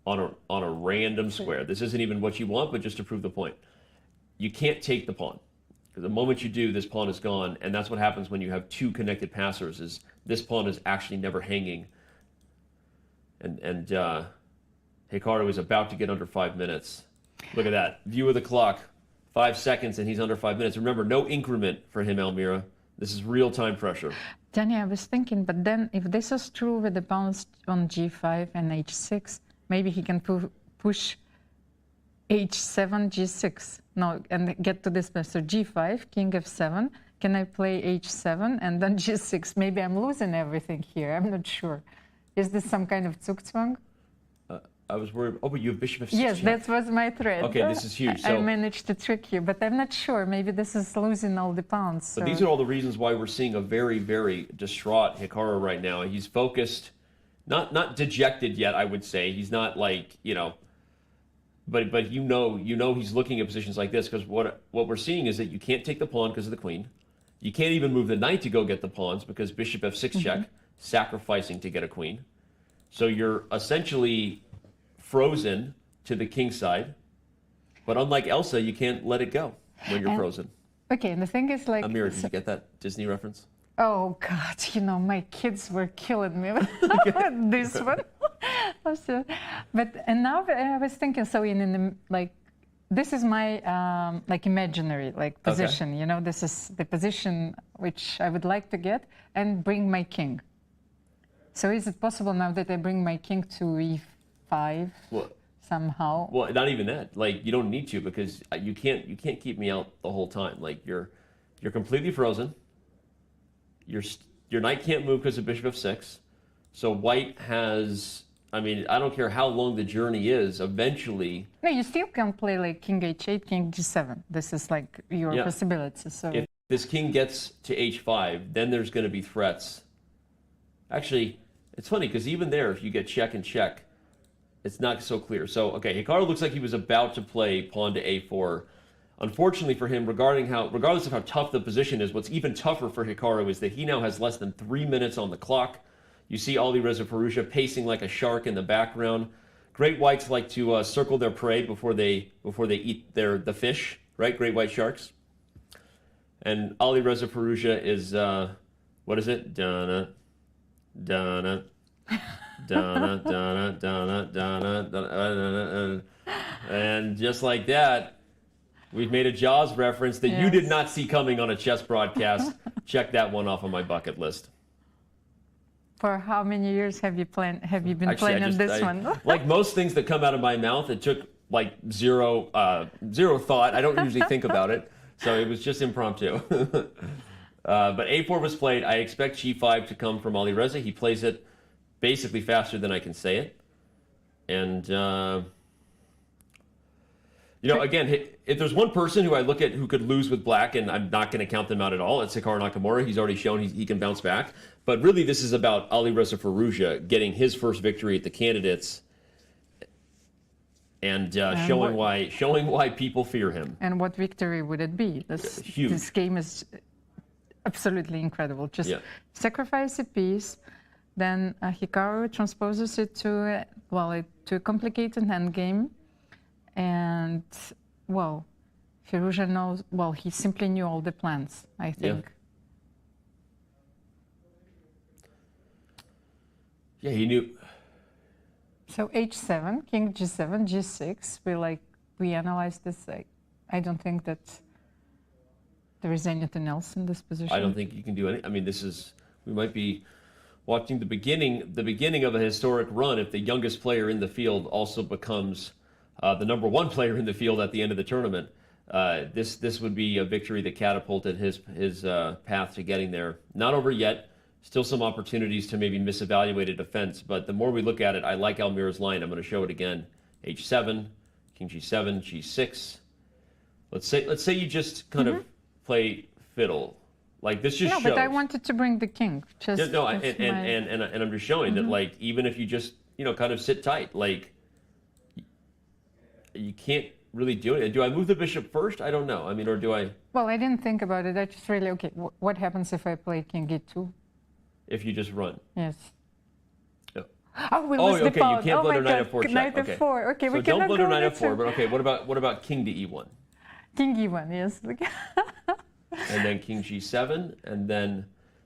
Speaker 1: on a random square, this isn't even what you want, but just to prove the point, you can't take the pawn. Because the moment you do, this pawn is gone, and that's what happens when you have two connected passers, is this pawn is actually never hanging. And Hikaru is about to get under 5 minutes. Look at that. View of the clock. 5 seconds, and he's under 5 minutes. Remember, no increment for him, Almira. This is real-time pressure.
Speaker 2: Danny, I was thinking, but then if this is true with the pawns on g5 and h6, maybe he can push h7, g6. No, and get to this place. So g5, king f7. Can I play h7 and then g6? Maybe I'm losing everything here. I'm not sure. Is this some kind of Zugzwang?
Speaker 1: I was worried. Oh, but you have bishop f6.
Speaker 2: Yes, that was my threat.
Speaker 1: Okay, this is huge.
Speaker 2: I managed to trick you, but I'm not sure. Maybe this is losing all the pawns. So.
Speaker 1: But these are all the reasons why we're seeing a very, very distraught Hikaru right now. He's focused, not dejected yet, I would say. He's not like, but you know he's looking at positions like this, because what we're seeing is that you can't take the pawn because of the queen. You can't even move the knight to go get the pawns because bishop f6 check, sacrificing to get a queen. So you're essentially frozen to the king side, but unlike Elsa, you can't let it go when you're frozen.
Speaker 2: Okay, and the thing is, like,
Speaker 1: Amira, did you get that Disney reference?
Speaker 2: Oh God, my kids were killing me with this one. And now I was thinking, so this is my imaginary position. Okay. This is the position which I would like to get and bring my king. So is it possible now that I bring my king to e5 somehow?
Speaker 1: Well, not even that. You don't need to, because you can't keep me out the whole time. You're completely frozen. Your knight can't move because of bishop f6. So white has, I don't care how long the journey is, eventually.
Speaker 2: No, you still can play king h8, king g7. This is your possibility. So
Speaker 1: if this king gets to h5, then there's going to be threats. Actually, it's funny because even there, if you get check and check, it's not so clear. So, okay, Hikaru looks like he was about to play pawn to a4. Unfortunately for him, regardless of how tough the position is, what's even tougher for Hikaru is that he now has less than 3 minutes on the clock. You see Alireza Firouzja pacing like a shark in the background. Great whites like to circle their prey before they eat the fish, right? Great white sharks. And Alireza Firouzja is what is it? Donna. Donna, Donna, Donna, Donna, Donna, Donna, and just like that, we've made a Jaws reference that you did not see coming on a chess broadcast. Check that one off on my bucket list.
Speaker 2: For how many years have you been planning this one?
Speaker 1: Like most things that come out of my mouth, it took zero thought. I don't usually think about it, so it was just impromptu. But a4 was played. I expect g5 to come from Alireza. He plays it basically faster than I can say it. And, again, if there's one person who I look at who could lose with black, and I'm not going to count them out at all, it's Hikaru Nakamura. He's already shown he can bounce back. But really, this is about Alireza Firouzja getting his first victory at the candidates and showing why people fear him.
Speaker 2: And what victory would it be?
Speaker 1: Huge.
Speaker 2: This game is absolutely incredible. Just sacrifice a piece, then Hikaru transposes it to a complicated endgame, and Firouzja knows. He simply knew all the plans, I think.
Speaker 1: Yeah, he knew.
Speaker 2: So h7, king g7, g6. We analyzed this. I don't think that there is anything else in this position.
Speaker 1: I don't think you can do any. We might be watching the beginning of a historic run if the youngest player in the field also becomes the #1 player in the field at the end of the tournament. This would be a victory that catapulted his path to getting there. Not over yet. Still some opportunities to maybe misevaluate a defense, but the more we look at it, I like Almira's line. I'm going to show it again. h7, king g7, g6. Let's say you just kind of play fiddle. This just shows.
Speaker 2: No, but I wanted to bring the king.
Speaker 1: And I'm just showing that even if you just kind of sit tight, you can't really do it. Do I move the bishop first? I don't know. I mean, or do I?
Speaker 2: Well, I didn't think about it. I just really, okay, what happens if I play king e2?
Speaker 1: If you just run.
Speaker 2: Yes.
Speaker 1: Oh,
Speaker 2: Oh, we lost the
Speaker 1: okay.
Speaker 2: pawn.
Speaker 1: You can't
Speaker 2: oh
Speaker 1: blunder
Speaker 2: my
Speaker 1: knight
Speaker 2: God.
Speaker 1: f4 check.
Speaker 2: Knight
Speaker 1: Okay.
Speaker 2: f4. Okay,
Speaker 1: so
Speaker 2: we
Speaker 1: don't
Speaker 2: cannot
Speaker 1: blunder
Speaker 2: go
Speaker 1: knight
Speaker 2: into-
Speaker 1: f4. But okay, what about king to e1?
Speaker 2: King e1, yes.
Speaker 1: And then king g7, and then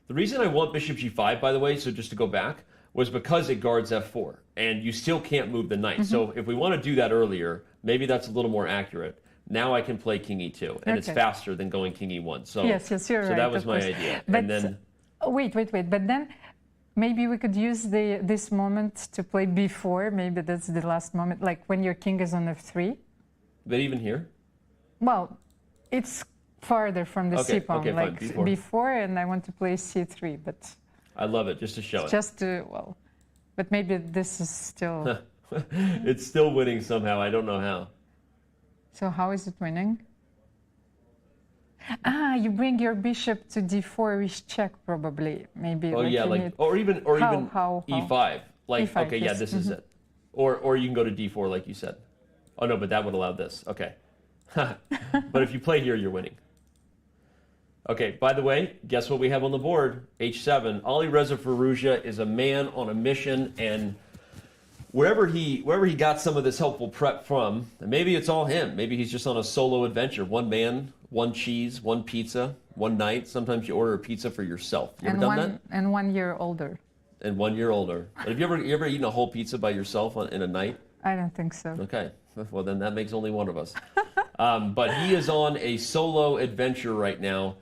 Speaker 1: the reason I want bishop g5, by the way, so just to go back, was because it guards f4, and you still can't move the knight. So if we want to do that earlier, maybe that's a little more accurate. Now I can play king e2, and it's
Speaker 2: Okay.
Speaker 1: faster than going king e1. So
Speaker 2: yes, you're right.
Speaker 1: So that was
Speaker 2: of
Speaker 1: my
Speaker 2: course.
Speaker 1: idea.
Speaker 2: But
Speaker 1: And then
Speaker 2: wait. But then maybe we could use this moment to play b4. Maybe that's the last moment, like when your king is on f3.
Speaker 1: but even here,
Speaker 2: Well, it's farther from the
Speaker 1: Okay,
Speaker 2: c pawn,
Speaker 1: okay, fine,
Speaker 2: like
Speaker 1: b4.
Speaker 2: b4, and I want to play c3, but
Speaker 1: I love it just to show it.
Speaker 2: just to, well, but maybe this is still.
Speaker 1: It's still winning somehow. I don't know how.
Speaker 2: So how is it winning? Ah, you bring your bishop to d4 with check, probably. Maybe.
Speaker 1: Oh yeah,
Speaker 2: you
Speaker 1: like
Speaker 2: need-
Speaker 1: or even
Speaker 2: How?
Speaker 1: e5. Like
Speaker 2: E5,
Speaker 1: okay, yeah,
Speaker 2: yes.
Speaker 1: this is it. Or you can go to d4 like you said. Oh no, but that would allow this. Okay. But if you play here, you're winning. Okay, by the way, guess what we have on the board? h7. Alireza Firouzja is a man on a mission, and wherever he got some of this helpful prep from, and maybe it's all him. Maybe he's just on a solo adventure. One man, one cheese, one pizza, one night. Sometimes you order a pizza for yourself. You ever done that?
Speaker 2: And 1 year older.
Speaker 1: And 1 year older. But have you ever eaten a whole pizza by yourself in a night?
Speaker 2: I don't think so.
Speaker 1: Okay, well then that makes only one of us. But he is on a solo adventure right now.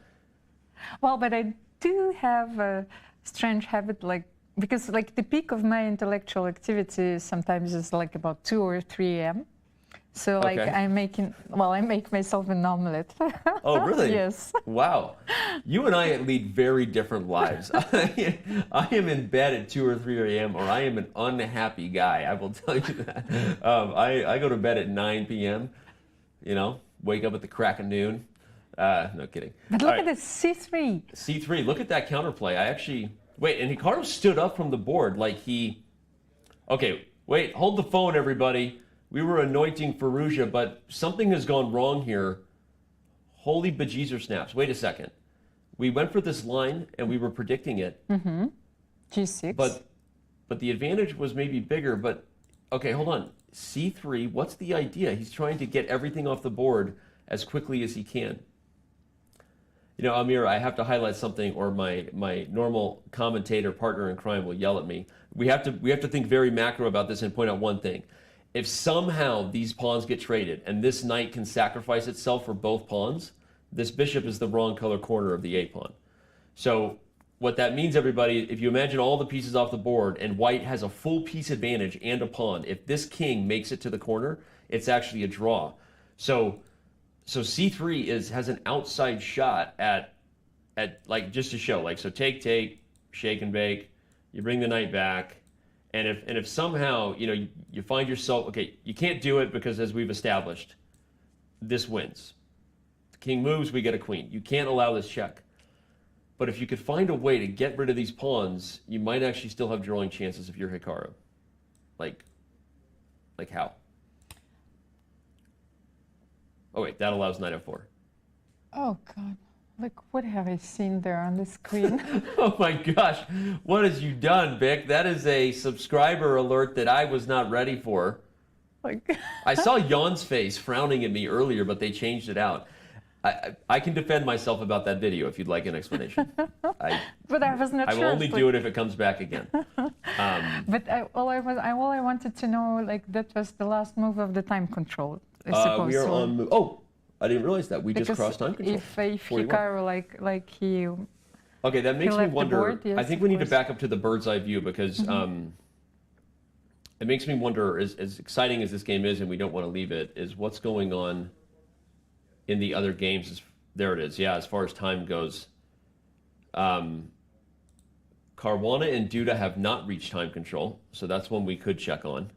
Speaker 2: Well, but I do have a strange habit, like, because like the peak of my intellectual activity sometimes is like about 2 or 3 a.m. So like
Speaker 1: Okay.
Speaker 2: I make myself an omelette.
Speaker 1: Oh, really?
Speaker 2: Yes.
Speaker 1: Wow. You and I lead very different lives. I am in bed at 2 or 3 a.m. or I am an unhappy guy. I will tell you that. I go to bed at 9 p.m. You know, wake up at the crack of noon. No kidding.
Speaker 2: But
Speaker 1: All
Speaker 2: look
Speaker 1: right.
Speaker 2: at this C3.
Speaker 1: C3, look at that counterplay. I actually, wait, and Hikaru stood up from the board like he, okay, wait, hold the phone, everybody. We were anointing Firouzja, but something has gone wrong here. Holy bejesus snaps. Wait a second. We went for this line and we were predicting it.
Speaker 2: Mm-hmm. G6.
Speaker 1: But the advantage was maybe bigger, but okay, hold on. C3, what's the idea? He's trying to get everything off the board as quickly as he can. You know, Amir, I have to highlight something, or my normal commentator partner in crime will yell at me. We have to think very macro about this and point out one thing. If somehow these pawns get traded and this knight can sacrifice itself for both pawns, this bishop is the wrong color corner of the A pawn. So what that means, everybody, if you imagine all the pieces off the board and white has a full piece advantage and a pawn, if this king makes it to the corner, it's actually a draw. So C3 has an outside shot at like, just to show, like, so take, shake and bake, you bring the knight back, and if somehow, you know, you find yourself, okay, you can't do it because, as we've established, this wins. The king moves, we get a queen. You can't allow this check. But if you could find a way to get rid of these pawns, you might actually still have drawing chances if you're Hikaru. Like how? Oh wait, that allows knight f4.
Speaker 2: Oh God. Like, what have I seen there on the screen?
Speaker 1: Oh my gosh, what has you done, Vic? That is a subscriber alert that I was not ready for.
Speaker 2: Like,
Speaker 1: I saw Jan's face frowning at me earlier, but they changed it out. I can defend myself about that video if you'd like an explanation.
Speaker 2: but I was not
Speaker 1: I
Speaker 2: sure.
Speaker 1: will only do it if it comes back again.
Speaker 2: But all I wanted to know, like, that was the last move of the time control, I suppose.
Speaker 1: We are
Speaker 2: so.
Speaker 1: on. Oh, I didn't realize that. We just
Speaker 2: Because
Speaker 1: crossed time control.
Speaker 2: If
Speaker 1: 41.
Speaker 2: Hikaru, like he.
Speaker 1: Okay, that makes me
Speaker 2: left the
Speaker 1: wonder.
Speaker 2: board, yes,
Speaker 1: I think
Speaker 2: of
Speaker 1: we need to
Speaker 2: course.
Speaker 1: back up to the bird's eye view because it makes me wonder, as exciting as this game is, and we don't want to leave it, is what's going on in the other games. There it is. Yeah, as far as time goes. Caruana and Duda have not reached time control, so that's one we could check on.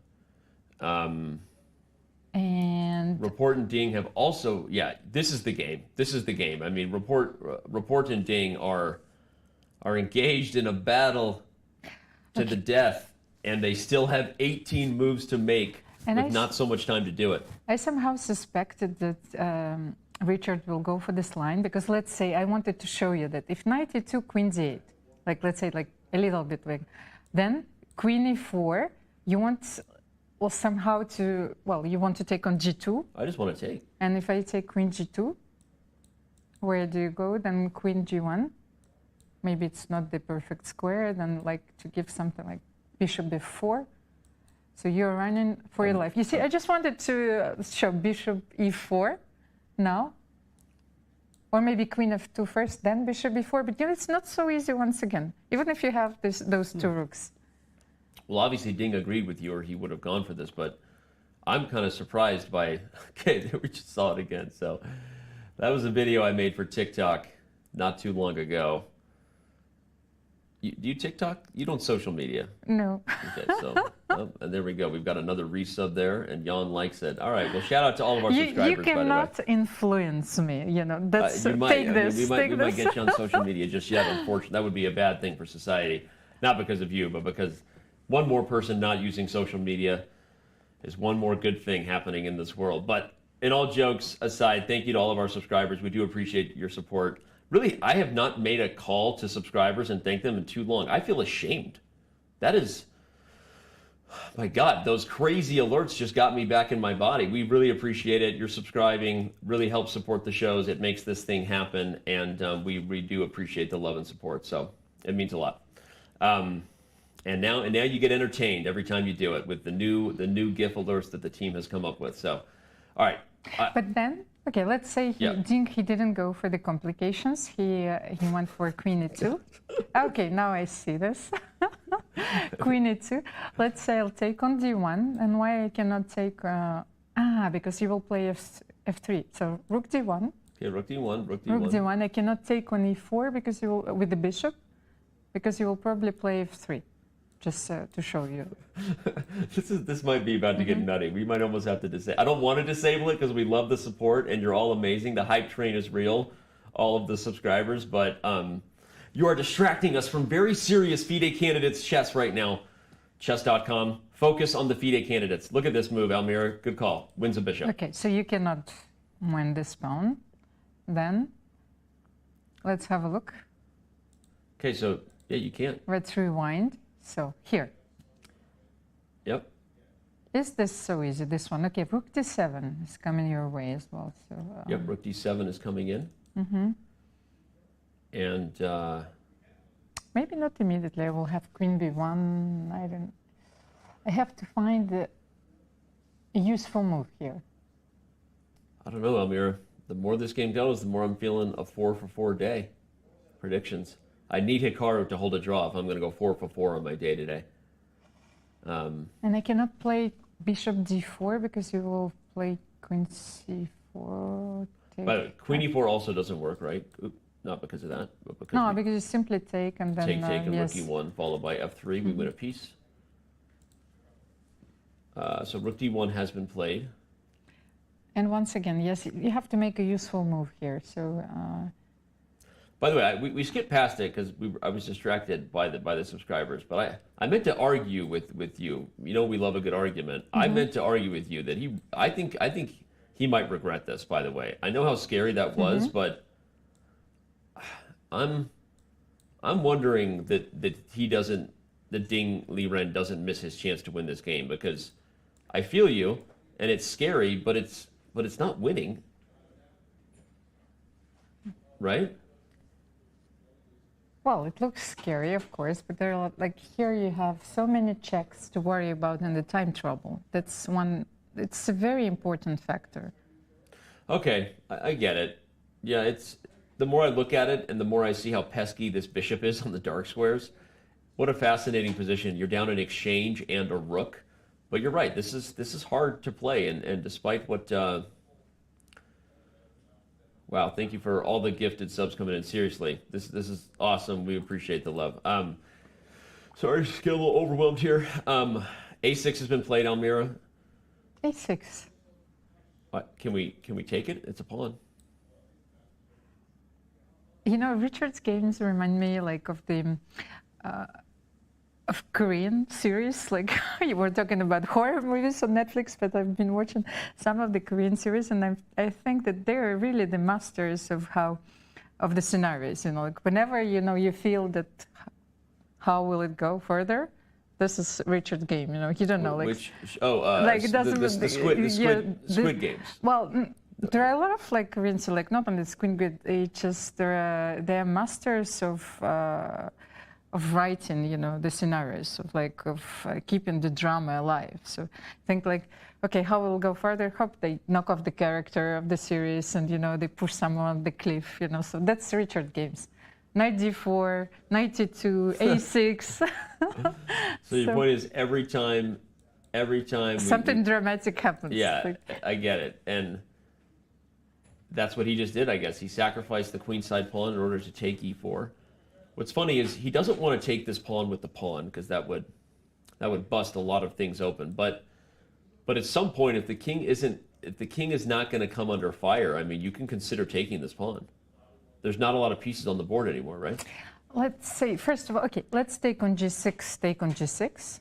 Speaker 2: And
Speaker 1: Rapport and Ding have also, yeah, this is the game. This is the game. I mean, Rapport and Ding are engaged in a battle to the death, and they still have 18 moves to make
Speaker 2: And
Speaker 1: with not so much time to do it.
Speaker 2: I somehow suspected that Richard will go for this line because let's say I wanted to show you that if knight e2, queen d8, like let's say like a little bit like, then queen e4, you want well somehow to, well, you want to take on g2.
Speaker 1: I just want to take.
Speaker 2: And if I take queen g2, where do you go? Then queen g1. Maybe it's not the perfect square, then like to give something like bishop b4. So you're running for your life. You see, I just wanted to show bishop e4 now. Or maybe queen f2 first, then bishop b4. But you know, it's not so easy once again, even if you have those two rooks.
Speaker 1: Well, obviously Ding agreed with you or he would have gone for this, but I'm kind of surprised by, okay, we just saw it again. So that was a video I made for TikTok not too long ago. Do you TikTok? You don't social media?
Speaker 2: No.
Speaker 1: Okay, so and there we go. We've got another resub there, and Jan likes it. All right, well, shout out to all of our subscribers.
Speaker 2: You cannot influence me. You know, that's take this.
Speaker 1: We might get you on social media just yet. Unfortunately, that would be a bad thing for society. Not because of you, but because one more person not using social media is one more good thing happening in this world. But in all jokes aside, thank you to all of our subscribers. We do appreciate your support. Really, I have not made a call to subscribers and thanked them in too long. I feel ashamed. That is, my God, those crazy alerts just got me back in my body. We really appreciate it. You're subscribing, really helps support the shows. It makes this thing happen, and we do appreciate the love and support. So it means a lot. And now you get entertained every time you do it with the new GIF alerts that the team has come up with. So, all right.
Speaker 2: But then. Okay, let's say he didn't go for the complications. He went for queen e2. Okay, now I see this. Queen e2. Let's say I'll take on d1. And why I cannot take... because he will play f3. So rook d1.
Speaker 1: Okay, rook d1, rook d1.
Speaker 2: Rook d1. I cannot take on e4 because you will, with the bishop, because you will probably play f3. Just to show you.
Speaker 1: This might be about to get nutty. We might almost have to disable. I don't want to disable it because we love the support and you're all amazing. The hype train is real, all of the subscribers, but you are distracting us from very serious FIDE Candidates chess right now. Chess.com. Focus on the FIDE candidates. Look at this move, Almira. Good call. Wins a bishop.
Speaker 2: Okay, so you cannot win this pawn. Then let's have a look.
Speaker 1: Okay, so yeah, you can't.
Speaker 2: Let's rewind. So here.
Speaker 1: Yep.
Speaker 2: Is this so easy, this one? Okay, rook d7 is coming your way as well. So.
Speaker 1: Yep, rook d7 is coming in.
Speaker 2: Mm-hmm.
Speaker 1: And
Speaker 2: maybe not immediately. I will have queen b1. I have to find a useful move here.
Speaker 1: I don't know, Almira. The more this game goes, the more I'm feeling a 4-for-4 day. Predictions. I need Hikaru to hold a draw if I'm going to go 4-for-4 on my day today.
Speaker 2: And I cannot play bishop d4 because you will play queen c4.
Speaker 1: But queen e4 also doesn't work, right? Not because of that, but because
Speaker 2: because you simply take and then
Speaker 1: take and rook e1 followed by f3. We win a piece. So rook d1 has been played.
Speaker 2: And once again, yes, you have to make a useful move here. So.
Speaker 1: By the way, we skipped past it because I was distracted by the subscribers. But I meant to argue with you. You know, we love a good argument. I meant to argue with you that I think he might regret this. By the way, I know how scary that was, but I'm wondering that Ding Liren doesn't miss his chance to win this game because I feel you, and it's scary, but it's not winning, right?
Speaker 2: Well, it looks scary, of course, but there are like here you have so many checks to worry about in the time trouble. That's one. It's a very important factor.
Speaker 1: Okay, I get it. Yeah, it's the more I look at it, and the more I see how pesky this bishop is on the dark squares. What a fascinating position. You're down an exchange and a rook, but you're right. This is hard to play, and despite what. Wow, thank you for all the gifted subs coming in. Seriously, this is awesome. We appreciate the love. Sorry, just get a little overwhelmed here. A6 has been played, Almira.
Speaker 2: A6.
Speaker 1: What, can we take it? It's a pawn.
Speaker 2: You know, Richard's games remind me like of the of Korean series. Like you were talking about horror movies on Netflix, but I've been watching some of the Korean series, and I think that they're really the masters of the scenarios. You know, like whenever you feel that how will it go further, this is Richard's game. You know, you don't know, like
Speaker 1: like it doesn't the Squid Games.
Speaker 2: Well. There are a lot of like Korean, so like not only Squid Game, they're masters of writing, the scenarios, of keeping the drama alive. So I think like, okay, how will go further? Hope they knock off the character of the series and, they push someone off the cliff, So that's Richard games. Knight d4, knight d2, a6.
Speaker 1: So your point is every time
Speaker 2: something dramatic happens.
Speaker 1: Yeah, like, I get it. And that's what he just did, I guess. He sacrificed the queenside pawn in order to take e4. What's funny is he doesn't want to take this pawn with the pawn because that would bust a lot of things open. But at some point, if the king is not going to come under fire, I mean, you can consider taking this pawn. There's not a lot of pieces on the board anymore, right?
Speaker 2: Let's say first of all, okay, let's take on g6, take on g6.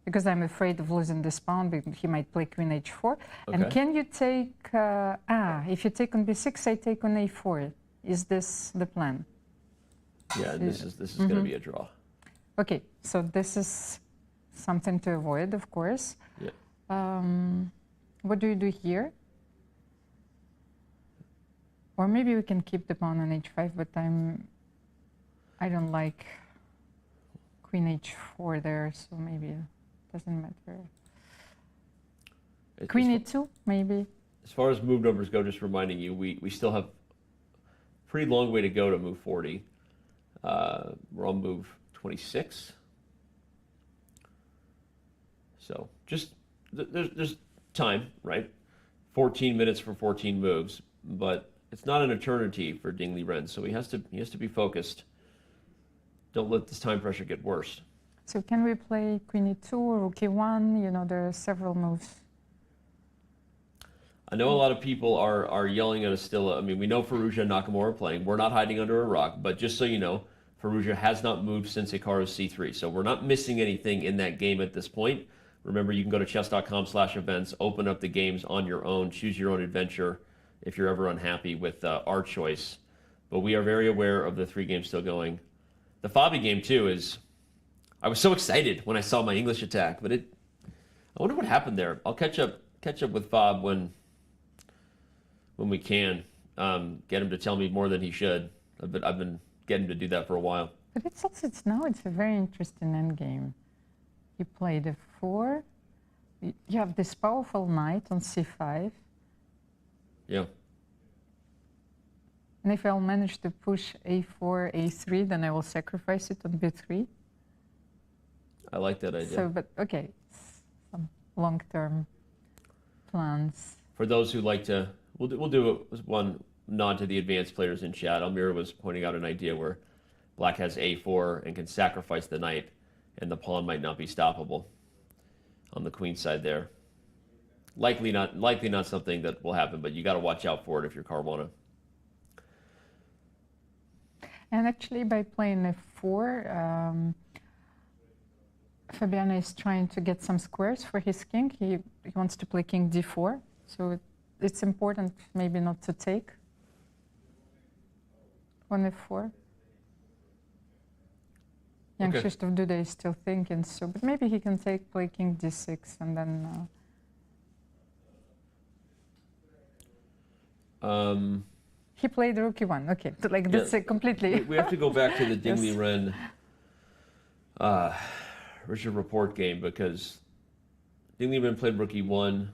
Speaker 2: Because I'm afraid of losing this pawn, because he might play queen h4. Okay. And can you take, if you take on b6, I take on a4. Is this the plan?
Speaker 1: Yeah, this is going to be a draw.
Speaker 2: Okay, so this is something to avoid, of course.
Speaker 1: Yeah.
Speaker 2: What do you do here? Or maybe we can keep the pawn on h5, but I don't like queen h4 there, so maybe doesn't matter. Queen e2, maybe.
Speaker 1: As far as move numbers go, just reminding you, we still have a pretty long way to go to move 40. We're on move 26. So just there's time, right? 14 minutes for 14 moves, but it's not an eternity for Ding Liren, so he has to be focused. Don't let this time pressure get worse.
Speaker 2: So can we play queen e2 or rook e1? There are several moves.
Speaker 1: I know a lot of people are yelling at us still. I mean, we know Firouzja and Nakamura are playing. We're not hiding under a rock, but just so you know, Firouzja has not moved since Hikaru c3, so we're not missing anything in that game at this point. Remember, you can go to chess.com/events, open up the games on your own, choose your own adventure if you're ever unhappy with our choice. But we are very aware of the 3 games still going. The FIDE game, too, is... I was so excited when I saw my English attack, but I wonder what happened there. I'll catch up with FIDE when we can. Get him to tell me more than he should. I've been getting him to do that for a while.
Speaker 2: But it's a very interesting endgame. You play the 4. You have this powerful knight on c5.
Speaker 1: Yeah.
Speaker 2: And if I'll manage to push a4, a3, then I will sacrifice it on b3.
Speaker 1: I like that idea.
Speaker 2: So, but okay, some long-term plans.
Speaker 1: For those who like to, we'll do one nod to the advanced players in chat. Almira was pointing out an idea where black has a4 and can sacrifice the knight, and the pawn might not be stoppable on the queen side there. Likely not something that will happen, but you got to watch out for it if you're Caruana.
Speaker 2: And actually, by playing f4, Fabiano is trying to get some squares for his king. He wants to play king d4, so it's important maybe not to take on f4. Jan-Krzysztof Duda is still thinking, so but maybe he can play king d6 and then. He played rook e1. Okay, so like that's completely.
Speaker 1: We have to go back to the Ding Liren Richard Rapport game because Ding Liren played rook e1.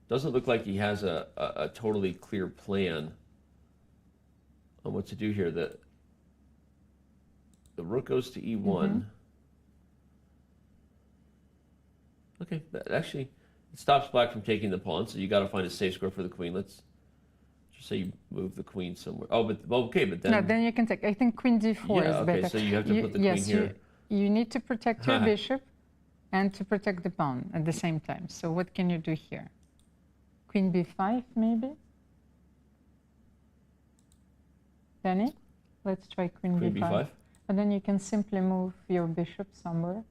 Speaker 1: Doesn't look like he has a totally clear plan on what to do here. The rook goes to e1. Mm-hmm. Okay, that actually it stops black from taking the pawn, so you got to find a safe square for the queen. Let's just say you move the queen somewhere. Oh, but then.
Speaker 2: No, then you can take. I think queen d4 is better.
Speaker 1: Okay, so you have to put the queen here.
Speaker 2: You need to protect your bishop and to protect the pawn at the same time. So what can you do here? Queen b5, maybe? Danny, let's try queen b5. But then you can simply move your bishop somewhere.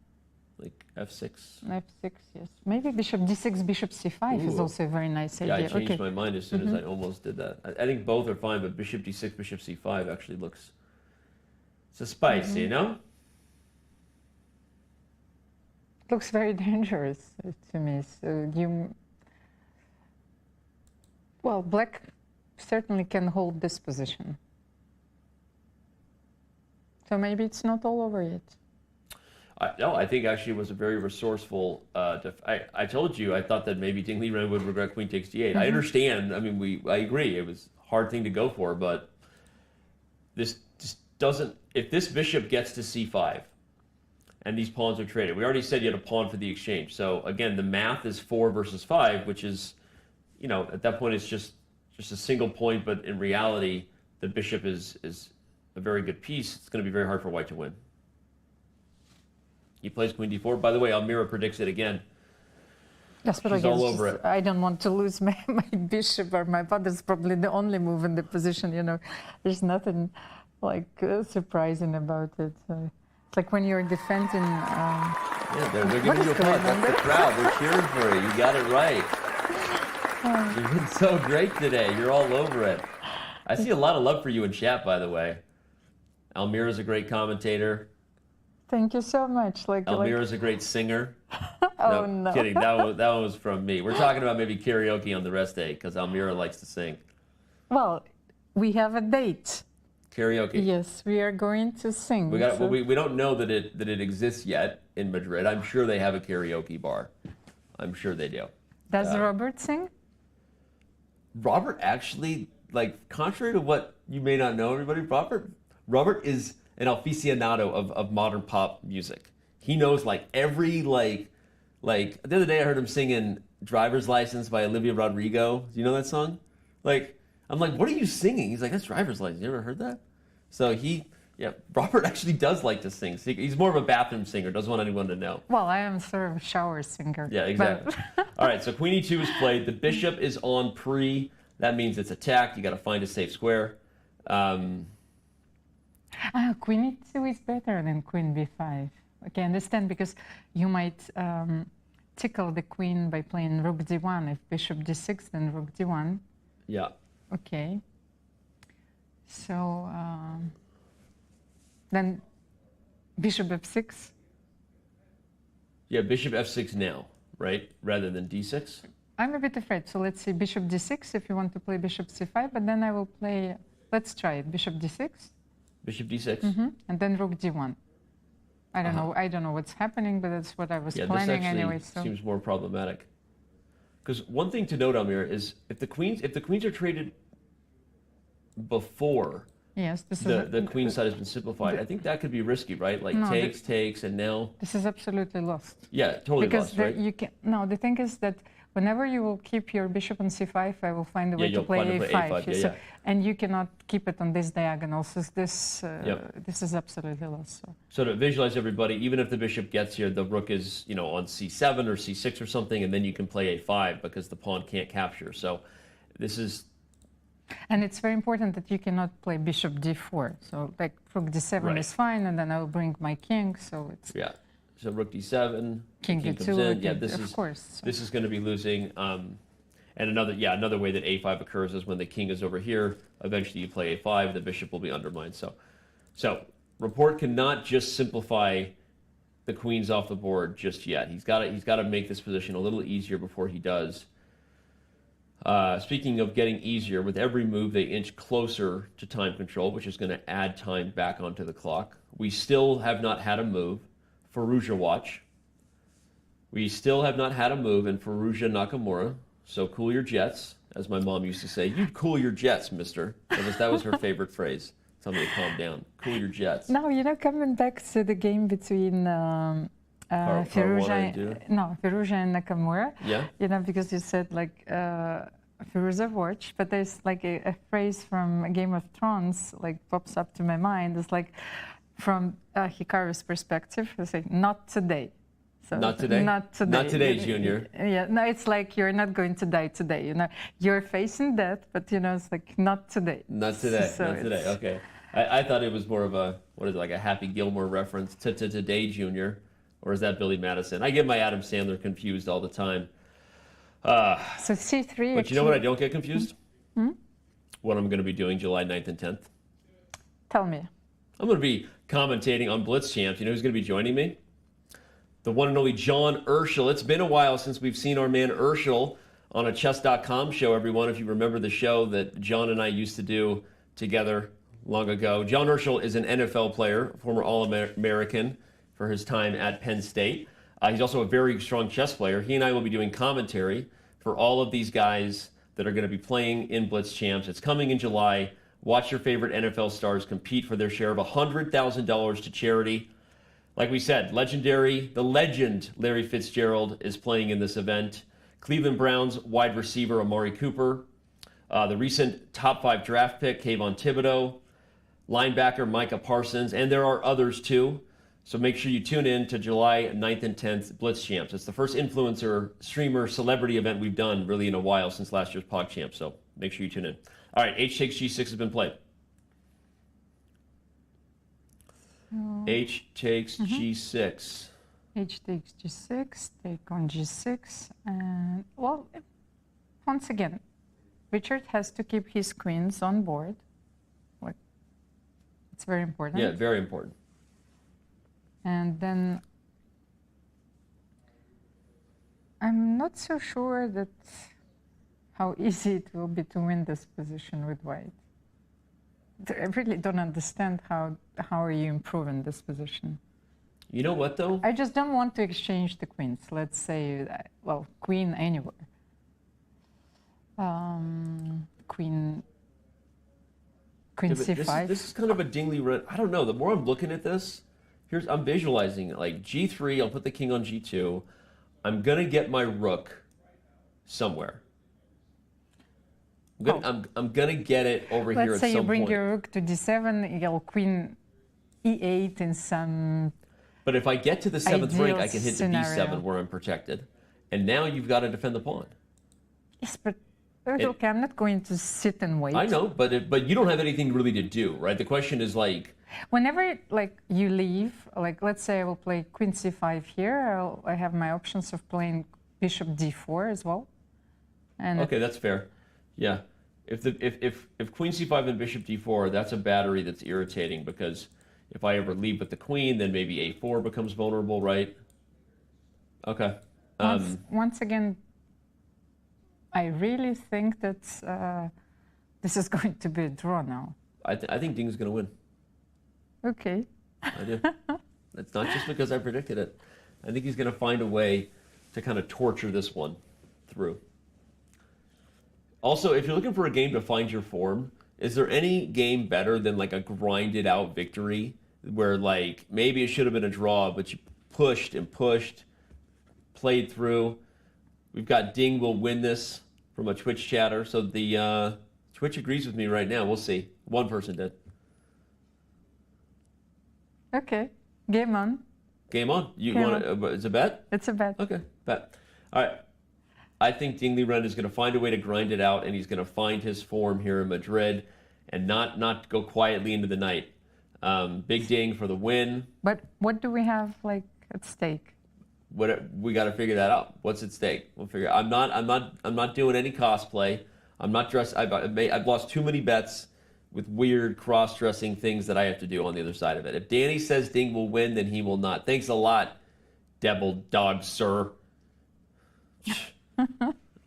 Speaker 1: Like f6.
Speaker 2: F6, yes. Maybe bishop d6, bishop c5 is also a very nice idea.
Speaker 1: Yeah, I changed my mind as soon as I almost did that. I think both are fine, but bishop d6, bishop c5 actually looks... It's a spicy, you know?
Speaker 2: Looks very dangerous to me. So well, black certainly can hold this position. So maybe it's not all over yet.
Speaker 1: No, I think actually it was a very resourceful. I told you I thought that maybe Ding Liren would regret queen takes d8. I understand. I mean, I agree. It was a hard thing to go for, but this just doesn't. If this bishop gets to c5, and these pawns are traded, we already said you had a pawn for the exchange. So again, the math is 4 versus 5, which is, you know, at that point it's just a single point. But in reality, the bishop is a very good piece. It's going to be very hard for white to win. He plays queen d4. By the way, Almira predicts it again.
Speaker 2: Yes, but
Speaker 1: She's all over it.
Speaker 2: I don't want to lose my bishop or my pawn. That's probably the only move in the position. You know, there's nothing like surprising about it. It's like when you're defending.
Speaker 1: Yeah, they're giving you a pawn. That's the crowd. They're cheering for you. You got it right. You've been so great today. You're all over it. I see a lot of love for you in chat, by the way. Almira's a great commentator.
Speaker 2: Thank you so much.
Speaker 1: Almira's a great singer.
Speaker 2: Oh, no.
Speaker 1: Kidding. That one was from me. We're talking about maybe karaoke on the rest day because Almira likes to sing.
Speaker 2: Well, we have a date.
Speaker 1: Karaoke.
Speaker 2: Yes, we are going to sing.
Speaker 1: We don't know that it exists yet in Madrid. I'm sure they have a karaoke bar. I'm sure they do.
Speaker 2: Does Robert sing?
Speaker 1: Robert actually, like, contrary to what you may not know, everybody, Robert is an aficionado of modern pop music. He knows like every like the other day I heard him singing "Driver's License" by Olivia Rodrigo. Do you know that song? Like, I'm like, what are you singing? He's like, that's "Driver's License." You ever heard that? So Robert actually does like to sing. He's more of a bathroom singer. Doesn't want anyone to know.
Speaker 2: Well, I am sort of a shower singer.
Speaker 1: Yeah, exactly. All right, so queen e2 is played. The bishop is on pre. That means it's attacked. You got to find a safe square.
Speaker 2: Queen e2 is better than queen b5. Okay, I understand, because you might tickle the queen by playing rook d1. If bishop d6, then rook d1.
Speaker 1: Yeah.
Speaker 2: Okay. So then bishop f6.
Speaker 1: Yeah, bishop f6 now, right? Rather than d6.
Speaker 2: I'm a bit afraid. So let's see, bishop d6 if you want to play bishop c5, but then I will play, let's try it, bishop d6.
Speaker 1: Bishop d6.
Speaker 2: And then rook d1. I don't know. I don't know what's happening, but that's what I was planning anyway. So
Speaker 1: seems more problematic. Because one thing to note, Almira, is if the queens are traded before the queen side has been simplified, I think that could be risky, right? Like takes, and now
Speaker 2: this is absolutely lost.
Speaker 1: Yeah, totally
Speaker 2: because
Speaker 1: lost, right?
Speaker 2: You can the thing is that whenever you will keep your bishop on c5, I will find a way to play a5. And you cannot keep it on this diagonal. So this is absolutely lost.
Speaker 1: So to visualize everybody, even if the bishop gets here, the rook is on c7 or c6 or something, and then you can play a5 because the pawn can't capture. So this is.
Speaker 2: And it's very important that you cannot play bishop d4. So like rook d7 is fine, and then I will bring my king. So it's
Speaker 1: So rook d7,
Speaker 2: king
Speaker 1: comes
Speaker 2: d2,
Speaker 1: in. Yeah, this is going to be losing. And another way that a5 occurs is when the king is over here. Eventually, you play a5. The bishop will be undermined. So Rapport cannot just simplify the queens off the board just yet. He's got to make this position a little easier before he does. Speaking of getting easier, with every move they inch closer to time control, which is going to add time back onto the clock. We still have not had a move. Firouzja watch. We still have not had a move in Firouzja Nakamura. So cool your jets, as my mom used to say. You'd cool your jets, mister. That was her favorite phrase. Tell me to calm down. Cool your jets.
Speaker 2: Now, coming back to the game between Firouzja and Nakamura.
Speaker 1: Yeah.
Speaker 2: Because you said Firouzja watch, but there's like a phrase from Game of Thrones pops up to my mind. It's like, from Hikaru's perspective, they say, not today. So
Speaker 1: not today?
Speaker 2: Not today.
Speaker 1: Not today, Junior.
Speaker 2: Yeah, no, it's like you're not going to die today. You're facing death, but it's like not today.
Speaker 1: Not today. Not today. Okay. I thought it was more of a, what is it, like a Happy Gilmore reference to Today Jr., or is that Billy Madison? I get my Adam Sandler confused all the time.
Speaker 2: So C3.
Speaker 1: But you know what I don't get confused?
Speaker 2: Hmm?
Speaker 1: What I'm going to be doing July 9th and 10th.
Speaker 2: Tell me.
Speaker 1: I'm going to be commentating on Blitz Champs. You know who's going to be joining me? The one and only John Urschel. It's been a while since we've seen our man Urschel on a Chess.com show, everyone. If you remember the show that John and I used to do together long ago. John Urschel is an NFL player, former All-American for his time at Penn State. He's also a very strong chess player. He and I will be doing commentary for all of these guys that are going to be playing in Blitz Champs. It's coming in July. Watch your favorite NFL stars compete for their share of $100,000 to charity. Like we said, the legend Larry Fitzgerald is playing in this event. Cleveland Browns wide receiver Amari Cooper. The recent top 5 draft pick, Kayvon Thibodeau. Linebacker Micah Parsons. And there are others too. So make sure you tune in to July 9th and 10th Blitz Champs. It's the first influencer, streamer, celebrity event we've done really in a while since last year's Pog Champs. So make sure you tune in. All right, H takes G6 has been played. H takes G6.
Speaker 2: H takes G6, take on G6. And, well, once again, Richard has to keep his queens on board. It's very important.
Speaker 1: Yeah, very important.
Speaker 2: And then I'm not so sure that how easy it will be to win this position with white. I really don't understand how are you improving this position.
Speaker 1: You know what, though?
Speaker 2: I just don't want to exchange the queens. Let's say, well, queen anywhere. Queen C5.
Speaker 1: This is kind of a Ding Liren. I don't know. The more I'm looking at this, I'm visualizing it. Like G3, I'll put the king on G2. I'm going to get my rook somewhere. I'm going to get it over here at some point.
Speaker 2: Let's say you bring your rook to D7, you'll queen E8 in some.
Speaker 1: But if I get to the 7th rank, I can hit
Speaker 2: scenario.
Speaker 1: the B7 where I'm protected. And now you've got to defend the pawn.
Speaker 2: Yes, but okay, I'm not going to sit and wait.
Speaker 1: I know, but you don't have anything really to do, right? The question is like...
Speaker 2: Whenever you leave, let's say I will play queen C5 here, I have my options of playing bishop D4 as well. And
Speaker 1: okay, that's fair. Yeah. If queen C5 and bishop D4, that's a battery that's irritating because if I ever leave with the queen, then maybe A4 becomes vulnerable, right? Okay.
Speaker 2: Once again, I really think that this is going to be a draw now.
Speaker 1: I think Ding's going to win.
Speaker 2: Okay.
Speaker 1: I do. It's not just because I predicted it. I think he's going to find a way to kind of torture this one through. Also, if you're looking for a game to find your form, is there any game better than like a grinded out victory where like maybe it should have been a draw, but you pushed and pushed, played through? We've got Ding will win this from a Twitch chatter. So the Twitch agrees with me right now. We'll see. One person did.
Speaker 2: Okay. Game on.
Speaker 1: Game on. You want to? It's a bet?
Speaker 2: It's a bet.
Speaker 1: Okay. Bet. All right. I think Ding Liren is going to find a way to grind it out, and he's going to find his form here in Madrid and not go quietly into the night. Big Ding for the win.
Speaker 2: But what do we have at stake?
Speaker 1: We got to figure that out. What's at stake? We'll figure. I'm not doing any cosplay. I'm not dressed. I've lost too many bets with weird cross-dressing things that I have to do on the other side of it. If Danny says Ding will win, then he will not. Thanks a lot, Devil Dog Sir.